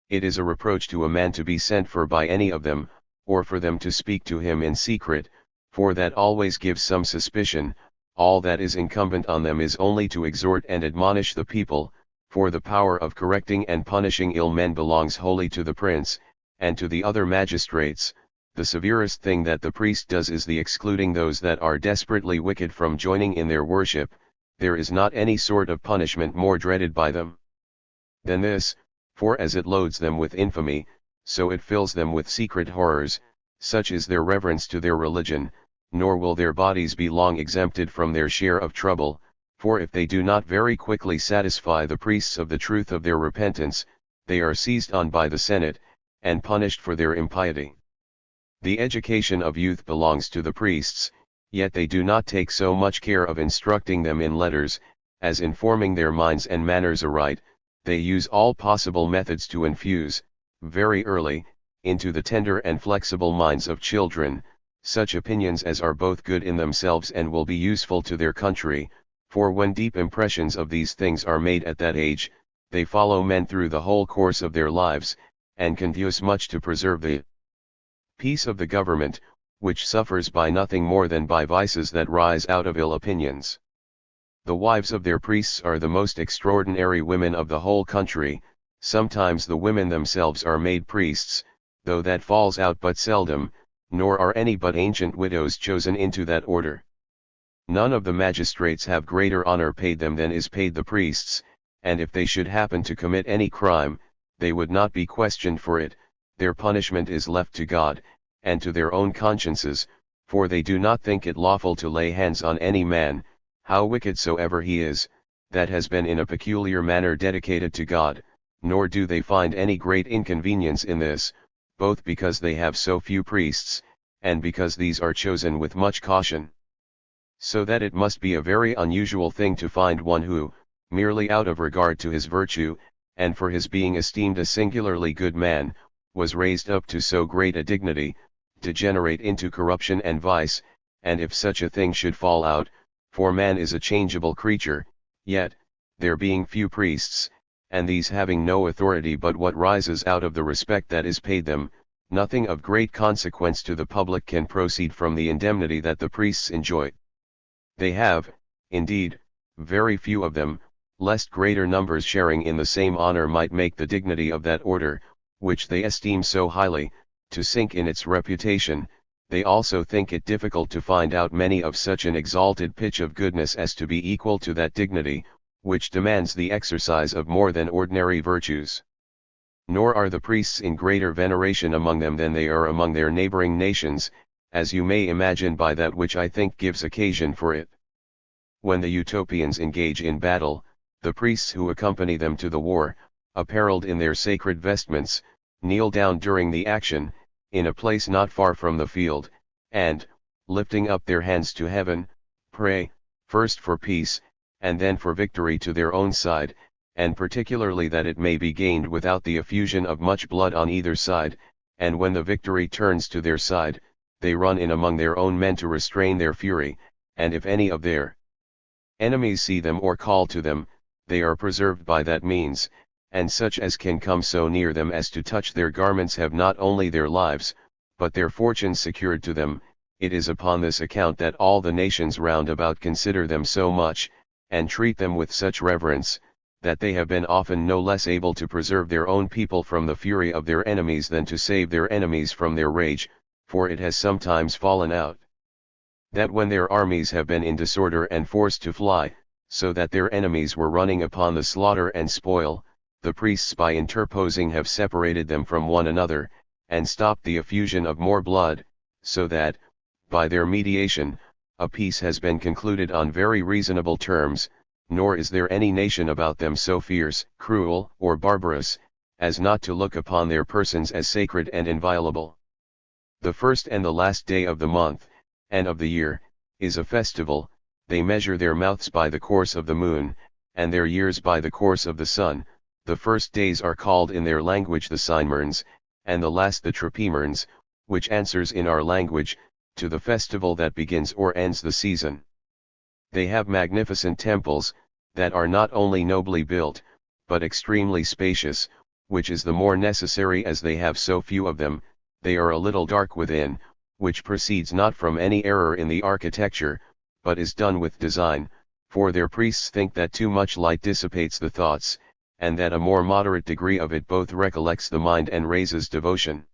It is a reproach to a man to be sent for by any of them, or for them to speak to him in secret, for that always gives some suspicion. All that is incumbent on them is only to exhort and admonish the people, for the power of correcting and punishing ill men belongs wholly to the prince, and to the other magistrates. The severest thing that the priest does is the excluding those that are desperately wicked from joining in their worship. There is not any sort of punishment more dreaded by them than this, for as it loads them with infamy, so it fills them with secret horrors. Such is their reverence to their religion, nor will their bodies be long exempted from their share of trouble, for if they do not very quickly satisfy the priests of the truth of their repentance, they are seized on by the Senate, and punished for their impiety. The education of youth belongs to the priests, yet they do not take so much care of instructing them in letters, as in forming their minds and manners aright. They use all possible methods to infuse, very early, into the tender and flexible minds of children, such opinions as are both good in themselves and will be useful to their country, for when deep impressions of these things are made at that age, they follow men through the whole course of their lives, and conduce much to preserve the peace of the government, which suffers by nothing more than by vices that rise out of ill opinions. The wives of their priests are the most extraordinary women of the whole country. Sometimes the women themselves are made priests, though that falls out but seldom, nor are any but ancient widows chosen into that order. None of the magistrates have greater honor paid them than is paid the priests, and if they should happen to commit any crime, they would not be questioned for it. Their punishment is left to God, and to their own consciences, for they do not think it lawful to lay hands on any man, how wicked soever he is, that has been in a peculiar manner dedicated to God, nor do they find any great inconvenience in this, both because they have so few priests, and because these are chosen with much caution. So that it must be a very unusual thing to find one who, merely out of regard to his virtue, and for his being esteemed a singularly good man, was raised up to so great a dignity, degenerate into corruption and vice. And if such a thing should fall out, for man is a changeable creature, yet, there being few priests, and these having no authority but what rises out of the respect that is paid them, nothing of great consequence to the public can proceed from the indemnity that the priests enjoy. They have, indeed, very few of them, lest greater numbers sharing in the same honor might make the dignity of that order, which they esteem so highly, to sink in its reputation. They also think it difficult to find out many of such an exalted pitch of goodness as to be equal to that dignity, which demands the exercise of more than ordinary virtues. Nor are the priests in greater veneration among them than they are among their neighboring nations, as you may imagine by that which I think gives occasion for it. When the Utopians engage in battle, the priests who accompany them to the war, apparelled in their sacred vestments, kneel down during the action, in a place not far from the field, and, lifting up their hands to heaven, pray, first for peace, and then for victory to their own side, and particularly that it may be gained without the effusion of much blood on either side. And when the victory turns to their side, they run in among their own men to restrain their fury, and if any of their enemies see them or call to them, they are preserved by that means, and such as can come so near them as to touch their garments have not only their lives, but their fortunes secured to them. It is upon this account that all the nations round about consider them so much, and treat them with such reverence, that they have been often no less able to preserve their own people from the fury of their enemies than to save their enemies from their rage, for it has sometimes fallen out That when their armies have been in disorder and forced to fly, so that their enemies were running upon the slaughter and spoil, the priests by interposing have separated them from one another, and stopped the effusion of more blood, so that, by their mediation, a peace has been concluded on very reasonable terms, nor is there any nation about them so fierce, cruel, or barbarous, as not to look upon their persons as sacred and inviolable. The first and the last day of the month, and of the year, is a festival. They measure their mouths by the course of the moon, and their years by the course of the sun. The first days are called in their language the Sinemerns, and the last the Tripemerns, which answers in our language, to the festival that begins or ends the season. They have magnificent temples, that are not only nobly built, but extremely spacious, which is the more necessary as they have so few of them. They are a little dark within, which proceeds not from any error in the architecture, but is done with design, for their priests think that too much light dissipates the thoughts, and that a more moderate degree of it both recollects the mind and raises devotion.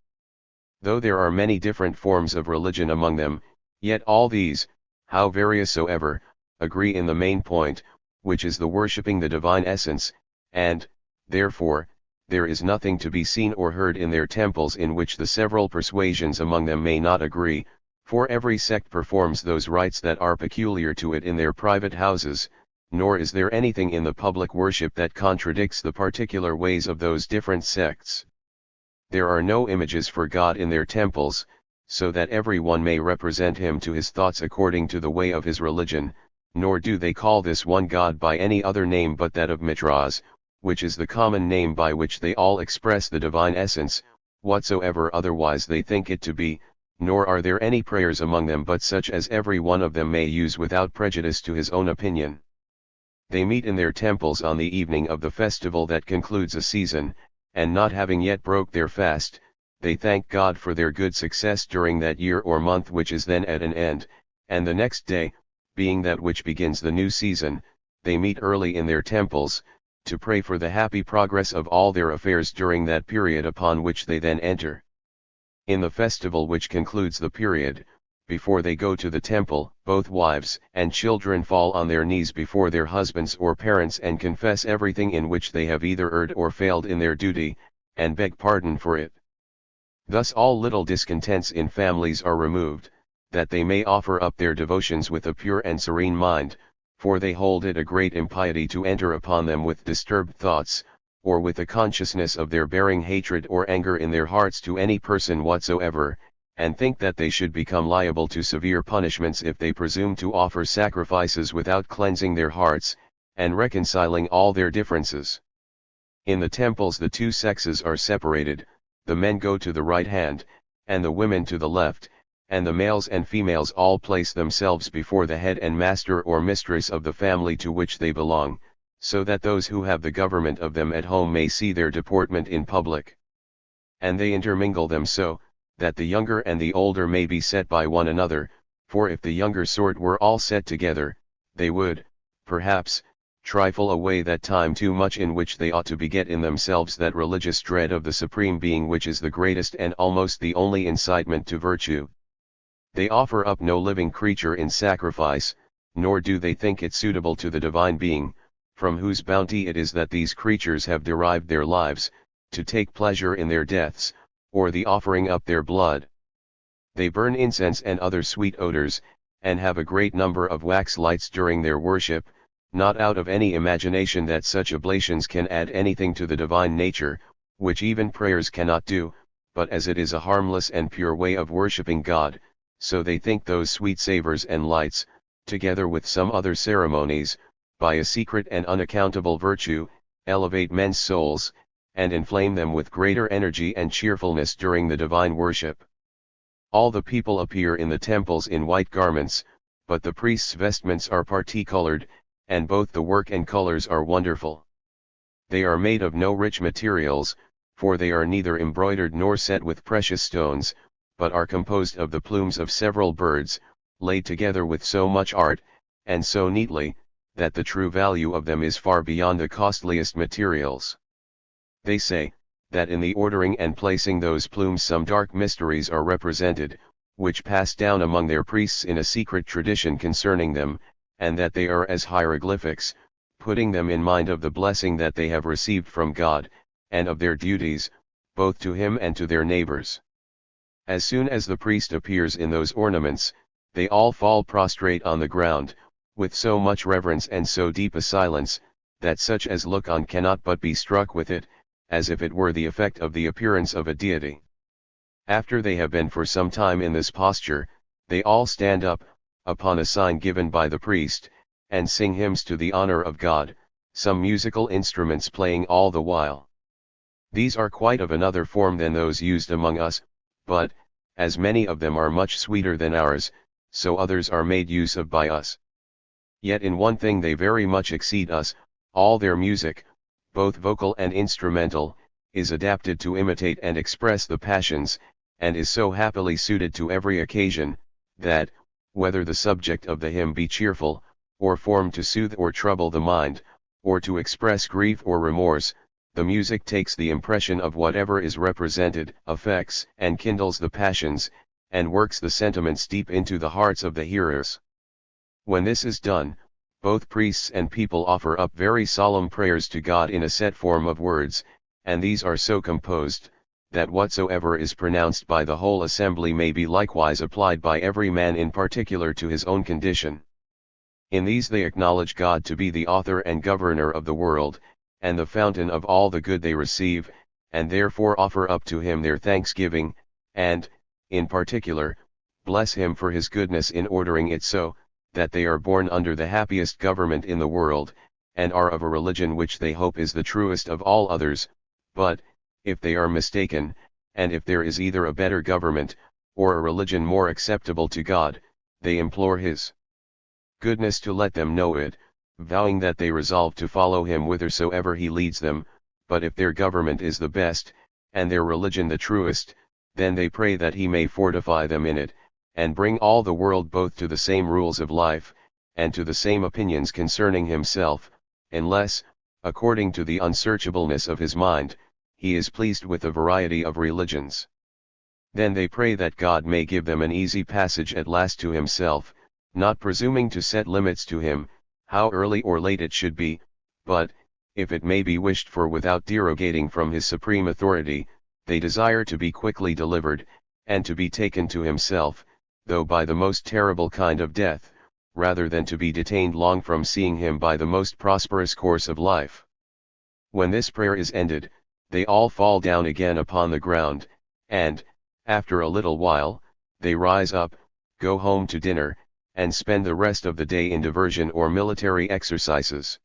Though there are many different forms of religion among them, yet all these, how various soever, agree in the main point, which is the worshipping the divine essence, and, therefore, there is nothing to be seen or heard in their temples in which the several persuasions among them may not agree, for every sect performs those rites that are peculiar to it in their private houses, nor is there anything in the public worship that contradicts the particular ways of those different sects. There are no images for God in their temples, so that every one may represent him to his thoughts according to the way of his religion, nor do they call this one God by any other name but that of Mitras, which is the common name by which they all express the divine essence, whatsoever otherwise they think it to be, nor are there any prayers among them but such as every one of them may use without prejudice to his own opinion. They meet in their temples on the evening of the festival that concludes a season, and not having yet broke their fast, they thank God for their good success during that year or month which is then at an end, and the next day, being that which begins the new season, they meet early in their temples, to pray for the happy progress of all their affairs during that period upon which they then enter. In the festival which concludes the period, before they go to the temple, both wives and children fall on their knees before their husbands or parents and confess everything in which they have either erred or failed in their duty, and beg pardon for it. Thus all little discontents in families are removed, that they may offer up their devotions with a pure and serene mind, for they hold it a great impiety to enter upon them with disturbed thoughts, or with a consciousness of their bearing hatred or anger in their hearts to any person whatsoever, and think that they should become liable to severe punishments if they presume to offer sacrifices without cleansing their hearts, and reconciling all their differences. In the temples the two sexes are separated, the men go to the right hand, and the women to the left, and the males and females all place themselves before the head and master or mistress of the family to which they belong, so that those who have the government of them at home may see their deportment in public. And they intermingle them so, that the younger and the older may be set by one another, for if the younger sort were all set together, they would, perhaps, trifle away that time too much in which they ought to beget in themselves that religious dread of the Supreme Being which is the greatest and almost the only incitement to virtue. They offer up no living creature in sacrifice, nor do they think it suitable to the divine being, from whose bounty it is that these creatures have derived their lives, to take pleasure in their deaths, or the offering up their blood. They burn incense and other sweet odors, and have a great number of wax lights during their worship, not out of any imagination that such oblations can add anything to the divine nature, which even prayers cannot do, but as it is a harmless and pure way of worshipping God, so they think those sweet savors and lights, together with some other ceremonies, by a secret and unaccountable virtue, elevate men's souls, and inflame them with greater energy and cheerfulness during the divine worship. All the people appear in the temples in white garments, but the priests' vestments are parti-colored, and both the work and colors are wonderful. They are made of no rich materials, for they are neither embroidered nor set with precious stones, but are composed of the plumes of several birds, laid together with so much art, and so neatly, that the true value of them is far beyond the costliest materials. They say, that in the ordering and placing those plumes some dark mysteries are represented, which pass down among their priests in a secret tradition concerning them, and that they are as hieroglyphics, putting them in mind of the blessing that they have received from God, and of their duties, both to him and to their neighbors. As soon as the priest appears in those ornaments, they all fall prostrate on the ground, with so much reverence and so deep a silence, that such as look on cannot but be struck with it, as if it were the effect of the appearance of a deity. After they have been for some time in this posture, they all stand up, upon a sign given by the priest, and sing hymns to the honor of God, some musical instruments playing all the while. These are quite of another form than those used among us, but, as many of them are much sweeter than ours, so others are made use of by us. Yet in one thing they very much exceed us: all their music, both vocal and instrumental, is adapted to imitate and express the passions, and is so happily suited to every occasion, that, whether the subject of the hymn be cheerful, or formed to soothe or trouble the mind, or to express grief or remorse, the music takes the impression of whatever is represented, affects and kindles the passions, and works the sentiments deep into the hearts of the hearers. When this is done, both priests and people offer up very solemn prayers to God in a set form of words, and these are so composed, that whatsoever is pronounced by the whole assembly may be likewise applied by every man in particular to his own condition. In these they acknowledge God to be the author and governor of the world, and the fountain of all the good they receive, and therefore offer up to him their thanksgiving, and, in particular, bless him for his goodness in ordering it so, that they are born under the happiest government in the world, and are of a religion which they hope is the truest of all others. But, if they are mistaken, and if there is either a better government, or a religion more acceptable to God, they implore his goodness to let them know it, vowing that they resolve to follow him whithersoever he leads them. But if their government is the best, and their religion the truest, then they pray that he may fortify them in it, and bring all the world both to the same rules of life, and to the same opinions concerning himself, unless, according to the unsearchableness of his mind, he is pleased with a variety of religions. Then they pray that God may give them an easy passage at last to himself, not presuming to set limits to him, how early or late it should be, but, if it may be wished for without derogating from his supreme authority, they desire to be quickly delivered, and to be taken to himself, though by the most terrible kind of death, rather than to be detained long from seeing him by the most prosperous course of life. When this prayer is ended, they all fall down again upon the ground, and, after a little while, they rise up, go home to dinner, and spend the rest of the day in diversion or military exercises.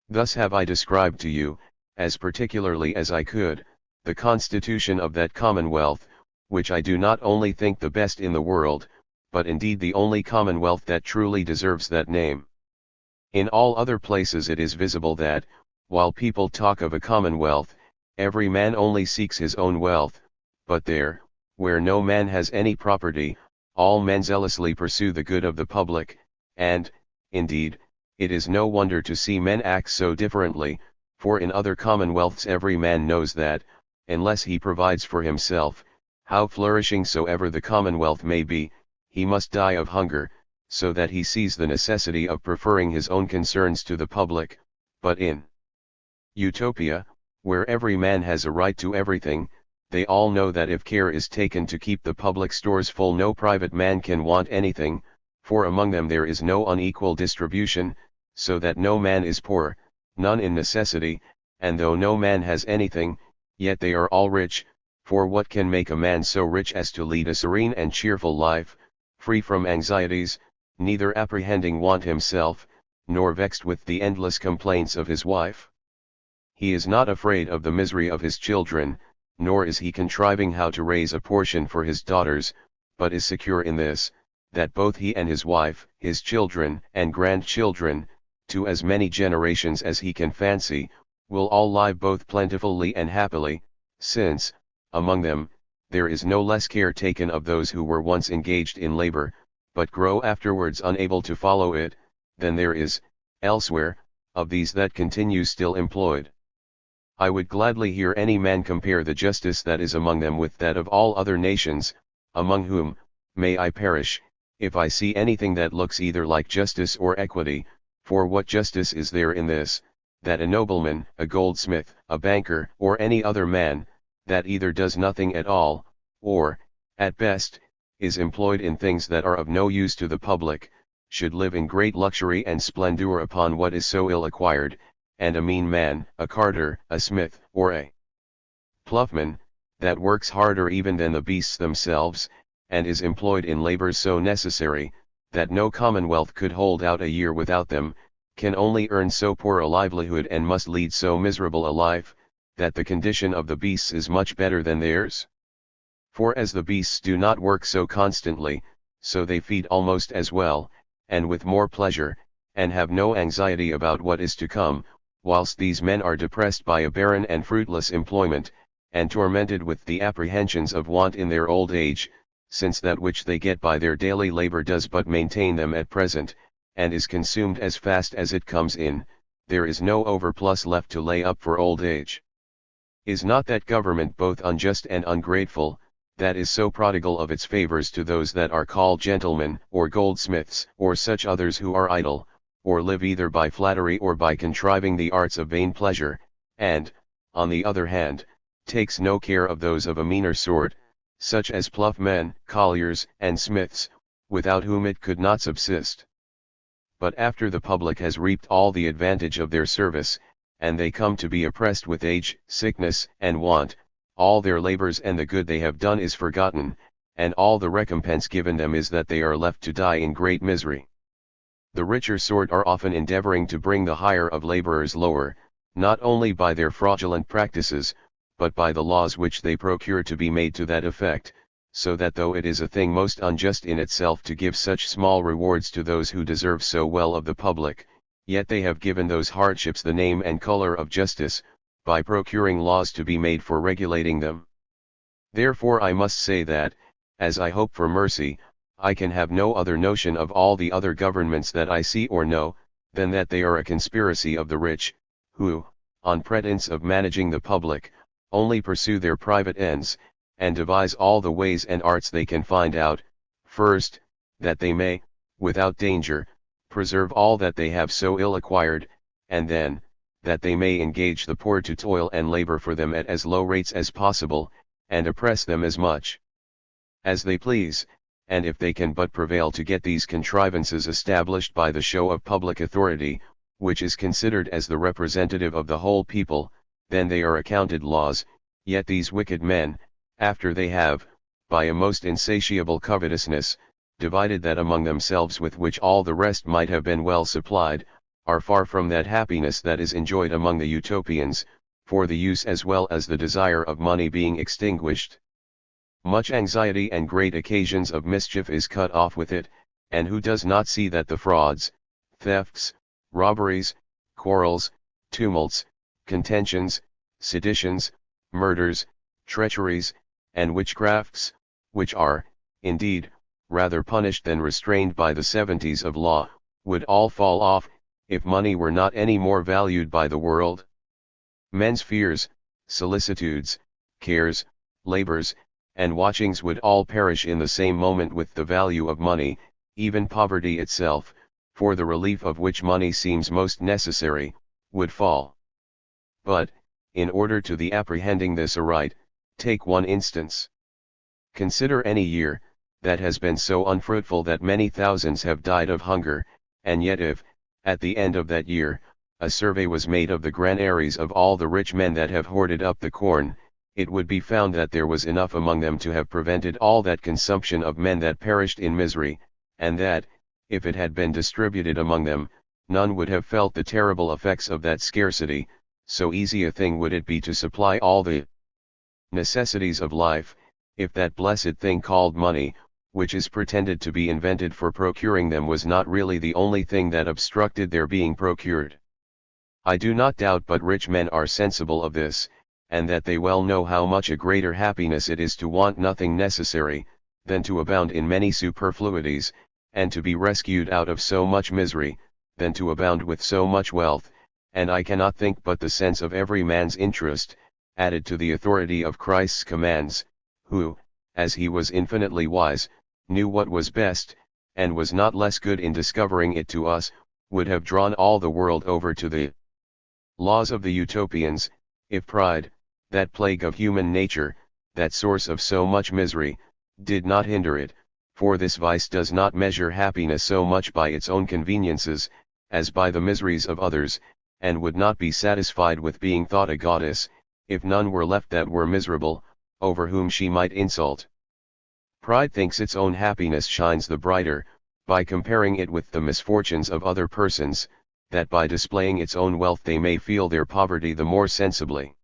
Thus have I described to you, as particularly as I could, the constitution of that commonwealth, which I do not only think the best in the world, but indeed the only commonwealth that truly deserves that name. In all other places it is visible that, while people talk of a commonwealth, every man only seeks his own wealth, but there, where no man has any property, all men zealously pursue the good of the public, and, indeed, it is no wonder to see men act so differently, for in other commonwealths every man knows that, unless he provides for himself, how flourishing soever the commonwealth may be, he must die of hunger, so that he sees the necessity of preferring his own concerns to the public. But in utopia, where every man has a right to everything, they all know that if care is taken to keep the public stores full, no private man can want anything, for among them there is no unequal distribution, so that no man is poor, none in necessity, and though no man has anything, yet they are all rich. For what can make a man so rich as to lead a serene and cheerful life, free from anxieties, neither apprehending want himself, nor vexed with the endless complaints of his wife? He is not afraid of the misery of his children, nor is he contriving how to raise a portion for his daughters, but is secure in this, that both he and his wife, his children and grandchildren, to as many generations as he can fancy, will all live both plentifully and happily, since, among them, there is no less care taken of those who were once engaged in labor, but grow afterwards unable to follow it, than there is, elsewhere, of these that continue still employed. I would gladly hear any man compare the justice that is among them with that of all other nations, among whom, may I perish, if I see anything that looks either like justice or equity, for what justice is there in this, that a nobleman, a goldsmith, a banker, or any other man, that either does nothing at all, or, at best, is employed in things that are of no use to the public, should live in great luxury and splendor upon what is so ill acquired, and a mean man, a carter, a smith, or a ploughman, that works harder even than the beasts themselves, and is employed in labors so necessary, that no commonwealth could hold out a year without them, can only earn so poor a livelihood and must lead so miserable a life, that the condition of the beasts is much better than theirs. For as the beasts do not work so constantly, so they feed almost as well, and with more pleasure, and have no anxiety about what is to come, whilst these men are depressed by a barren and fruitless employment, and tormented with the apprehensions of want in their old age, since that which they get by their daily labor does but maintain them at present, and is consumed as fast as it comes in, there is no overplus left to lay up for old age. Is not that government both unjust and ungrateful, that is so prodigal of its favors to those that are called gentlemen, or goldsmiths, or such others who are idle, or live either by flattery or by contriving the arts of vain pleasure, and, on the other hand, takes no care of those of a meaner sort, such as ploughmen, colliers, and smiths, without whom it could not subsist. But after the public has reaped all the advantage of their service, and they come to be oppressed with age, sickness, and want, all their labors and the good they have done is forgotten, and all the recompense given them is that they are left to die in great misery. The richer sort are often endeavoring to bring the hire of laborers lower, not only by their fraudulent practices, but by the laws which they procure to be made to that effect, so that though it is a thing most unjust in itself to give such small rewards to those who deserve so well of the public, yet they have given those hardships the name and color of justice, by procuring laws to be made for regulating them. Therefore I must say that, as I hope for mercy, I can have no other notion of all the other governments that I see or know, than that they are a conspiracy of the rich, who, on pretence of managing the public, only pursue their private ends, and devise all the ways and arts they can find out, first, that they may, without danger, preserve all that they have so ill acquired, and then, that they may engage the poor to toil and labor for them at as low rates as possible, and oppress them as much as they please, and if they can but prevail to get these contrivances established by the show of public authority, which is considered as the representative of the whole people, then they are accounted laws. Yet these wicked men, after they have, by a most insatiable covetousness, divided that among themselves with which all the rest might have been well supplied, are far from that happiness that is enjoyed among the utopians, for the use as well as the desire of money being extinguished. Much anxiety and great occasions of mischief is cut off with it, and who does not see that the frauds, thefts, robberies, quarrels, tumults, contentions, seditions, murders, treacheries, and witchcrafts, which are, indeed, rather punished than restrained by the 70s of law, would all fall off, if money were not any more valued by the world? Men's fears, solicitudes, cares, labors, and watchings would all perish in the same moment with the value of money, even poverty itself, for the relief of which money seems most necessary, would fall. But, in order to the apprehending this aright, take one instance. Consider any year, that has been so unfruitful that many thousands have died of hunger, and yet if, at the end of that year, a survey was made of the granaries of all the rich men that have hoarded up the corn, it would be found that there was enough among them to have prevented all that consumption of men that perished in misery, and that, if it had been distributed among them, none would have felt the terrible effects of that scarcity, so easy a thing would it be to supply all the necessities of life, if that blessed thing called money, which is pretended to be invented for procuring them, was not really the only thing that obstructed their being procured. I do not doubt but rich men are sensible of this, and that they well know how much a greater happiness it is to want nothing necessary, than to abound in many superfluities, and to be rescued out of so much misery, than to abound with so much wealth, and I cannot think but the sense of every man's interest, added to the authority of Christ's commands, who, as he was infinitely wise, knew what was best, and was not less good in discovering it to us, would have drawn all the world over to the laws of the utopians, if pride, that plague of human nature, that source of so much misery, did not hinder it, for this vice does not measure happiness so much by its own conveniences, as by the miseries of others, and would not be satisfied with being thought a goddess, if none were left that were miserable, over whom she might insult. Pride thinks its own happiness shines the brighter, by comparing it with the misfortunes of other persons, that by displaying its own wealth they may feel their poverty the more sensibly.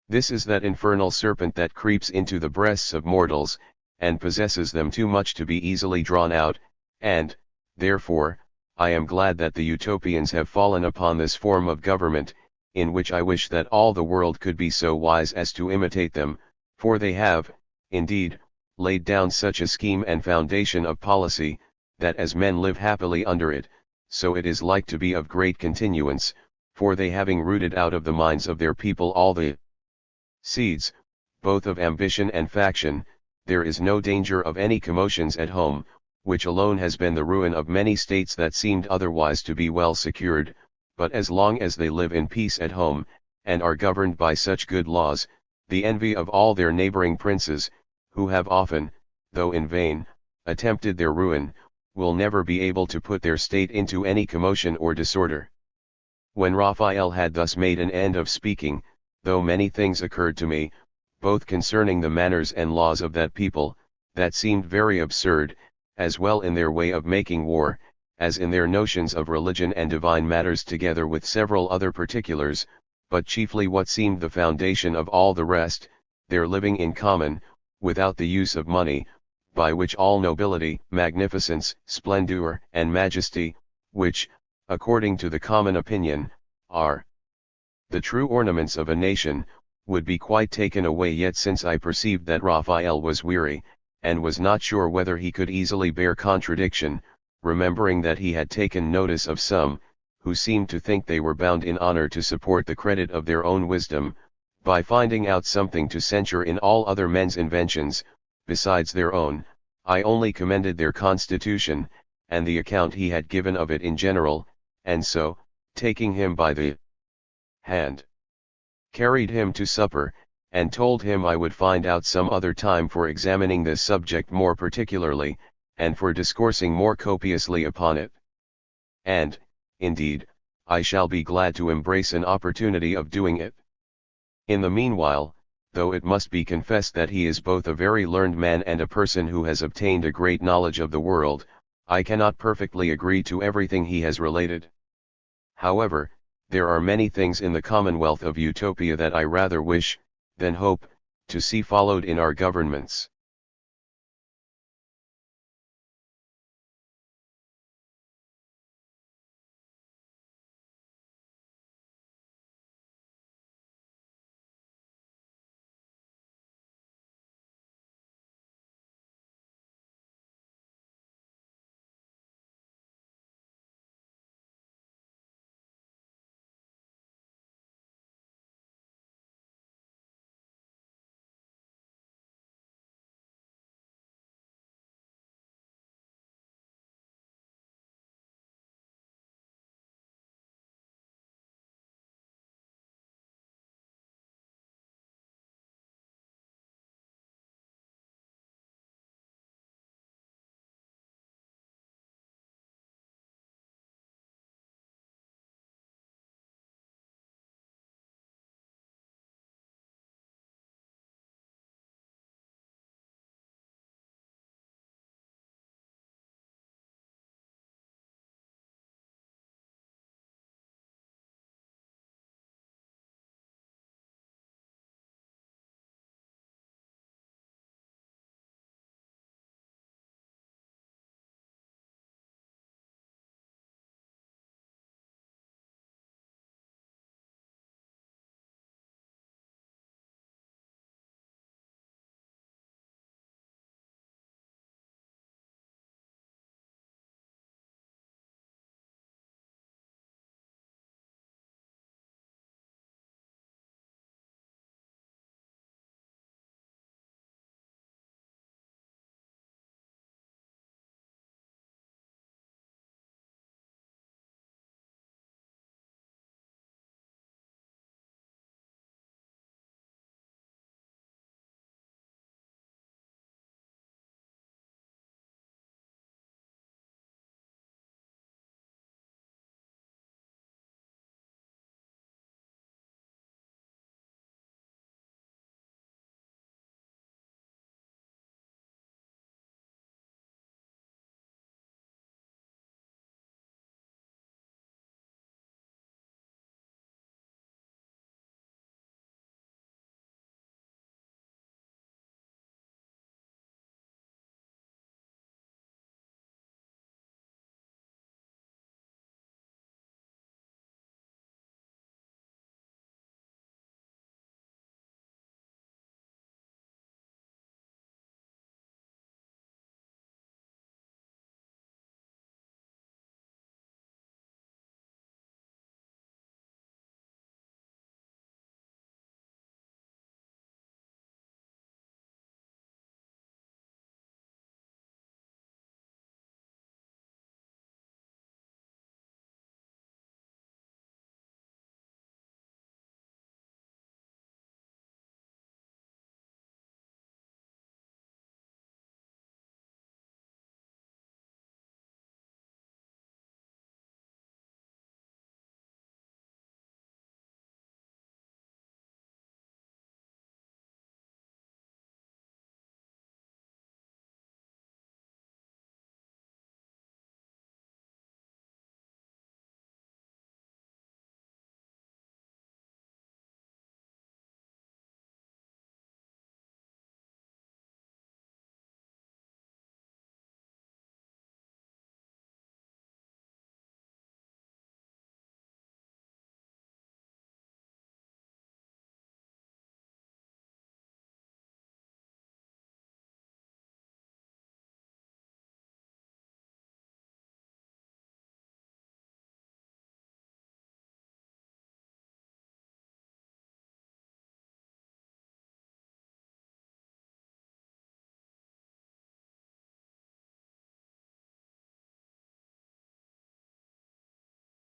This is that infernal serpent that creeps into the breasts of mortals, and possesses them too much to be easily drawn out, and, therefore, I am glad that the utopians have fallen upon this form of government, in which I wish that all the world could be so wise as to imitate them, for they have, indeed, laid down such a scheme and foundation of policy, that as men live happily under it, so it is like to be of great continuance, for they having rooted out of the minds of their people all the seeds, both of ambition and faction, there is no danger of any commotions at home, which alone has been the ruin of many states that seemed otherwise to be well secured, but as long as they live in peace at home, and are governed by such good laws, the envy of all their neighboring princes, who have often, though in vain, attempted their ruin, will never be able to put their state into any commotion or disorder. When Raphael had thus made an end of speaking, though many things occurred to me, both concerning the manners and laws of that people, that seemed very absurd, as well in their way of making war, as in their notions of religion and divine matters, together with several other particulars, but chiefly what seemed the foundation of all the rest, their living in common, without the use of money, by which all nobility, magnificence, splendor, and majesty, which, according to the common opinion, are the true ornaments of a nation, would be quite taken away. Yet since I perceived that Raphael was weary, and was not sure whether he could easily bear contradiction, remembering that he had taken notice of some, who seemed to think they were bound in honor to support the credit of their own wisdom, by finding out something to censure in all other men's inventions, besides their own, I only commended their constitution, and the account he had given of it in general, and so, taking him by the hand, carried him to supper, and told him I would find out some other time for examining this subject more particularly, and for discoursing more copiously upon it. And, indeed, I shall be glad to embrace an opportunity of doing it. In the meanwhile, though it must be confessed that he is both a very learned man and a person who has obtained a great knowledge of the world, I cannot perfectly agree to everything he has related. However, there are many things in the commonwealth of Utopia that I rather wish, than hope, to see followed in our governments.